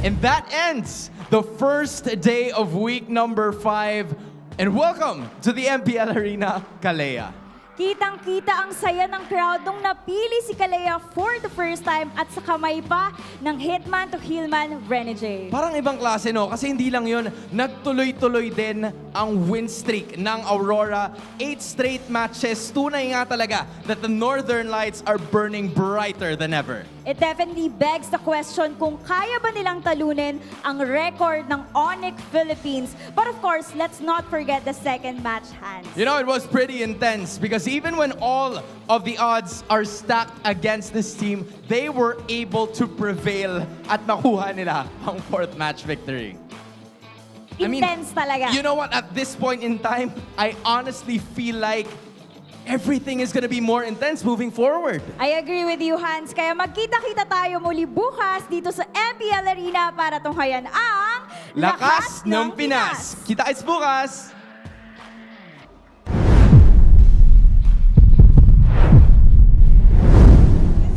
And that ends the first day of week number 5. And welcome to the MPL Arena, Kalea. Kitang-kita ang saya ng crowd nung napili si Kalea for the first time at sa kamay pa ng hitman to healman Rene J. Parang ibang klase, no? Kasi hindi lang yun, nagtuloy-tuloy din ang win streak ng Aurora. 8 straight matches. Tunay nga talaga that the Northern Lights are burning brighter than ever. It definitely begs the question kung kaya ba nilang talunin ang record ng Onic Philippines. But of course, let's not forget the second match, Hans. You know, it was pretty intense because even when all of the odds are stacked against this team, they were able to prevail at makuha nila ang 4th match victory. Intense talaga. You know what? At this point in time, I honestly feel like everything is gonna be more intense moving forward. I agree with you, Hans. Kaya magkita-kita tayo muli bukas dito sa MPL Arena para tunghayan ang Lakas ng Pinas! Kita-kits bukas!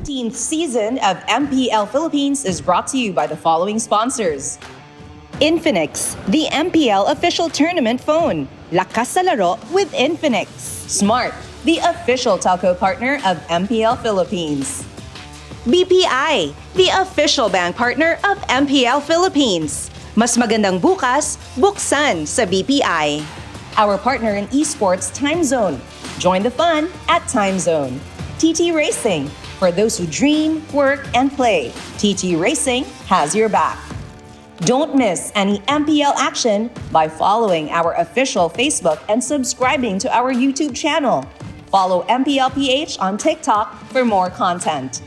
15th season of MPL Philippines is brought to you by the following sponsors. Infinix, the MPL official tournament phone. Lakas sa laro with Infinix. Smart, the official telco partner of MPL Philippines. BPI, the official bank partner of MPL Philippines. Mas magandang bukas, buksan sa BPI. Our partner in esports, Time Zone. Join the fun at Time Zone. TT Racing, for those who dream, work, and play. TT Racing has your back. Don't miss any MPL action by following our official Facebook and subscribing to our YouTube channel. Follow MPL PH on TikTok for more content.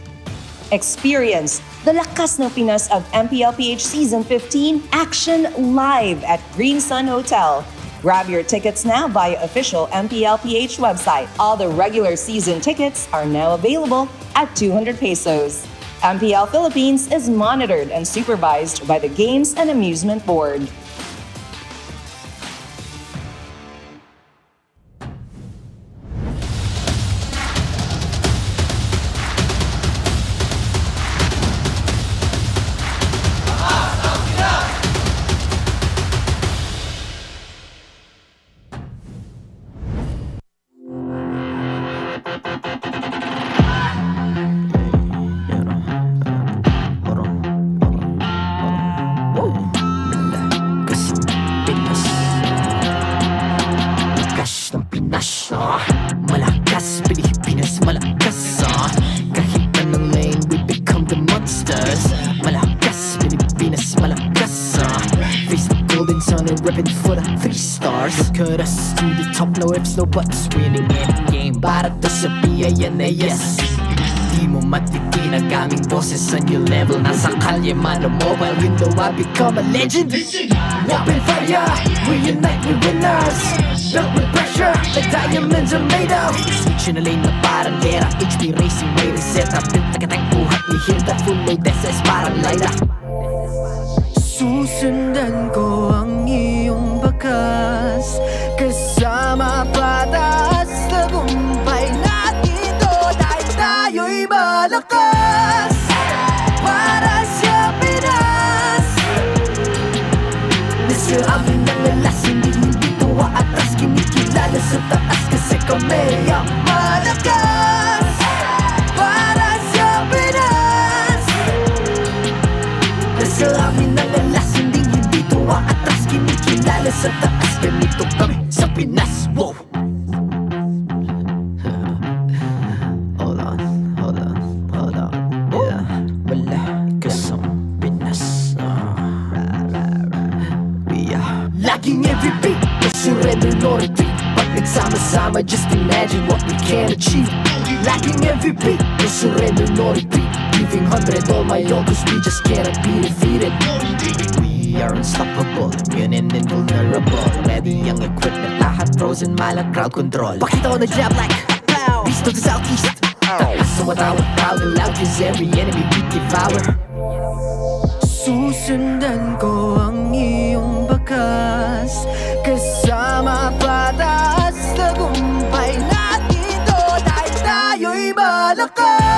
Experience the Lakas ng Pinas of MPL PH Season 15 action live at Green Sun Hotel. Grab your tickets now via official MPL PH website. All the regular season tickets are now available at 200 pesos. MPL Philippines is monitored and supervised by the Games and Amusement Board. Malakas, Pilipinas, malakas kahit anong lane, we become the monsters. Malakas, Pilipinas, malakas face the golden sun and reppin' for the 3 stars. Look at us, to the top, no ifs, no buts, winning any game. Para to sa PIN na yes. Di mo matitin ang aming boses sa new level. Nasa kalye man o mobile window, I become a legend. Open fire, we unite, we winners. Built with pressure, the diamonds are made of. Switch in a lane na parang gera, HP racing, way reset up. Pintakatang buhat ni Hilda, full load SS parang Laila. Susundan ko ang iyong bakas, kasama pataas, tagumpay natin to. Dahil tayo'y malakas, para sa Pinas. Nasa amin ang alas, hindi tuwa atras, kinikilala sa taas kasi kami ang malakas, para sa Pinas. Nasa amin ang alas, hindi tuwa atras, kinikilala sa taas, ganito kami sa Pinas. Wow! Hold on, yeah. Malakas ang Pinas. We are laging every beat, no surrender, no retreat. Pag nagsama-sama, just imagine what we can achieve. Lacking every beat, no surrender, no retreat. Giving 100 all my own, cause we just cannot be defeated. We are unstoppable, immune and invulnerable. Ready ang equipment, lahat frozen, malang crowd control. Pakita ko na jab like pow, east to the southeast. So matawag proud and loud, cause every enemy we devour. Susundan ko ang iyong bakas, kasama pataas, tagumpay natin to. Dahil tayo'y malakas,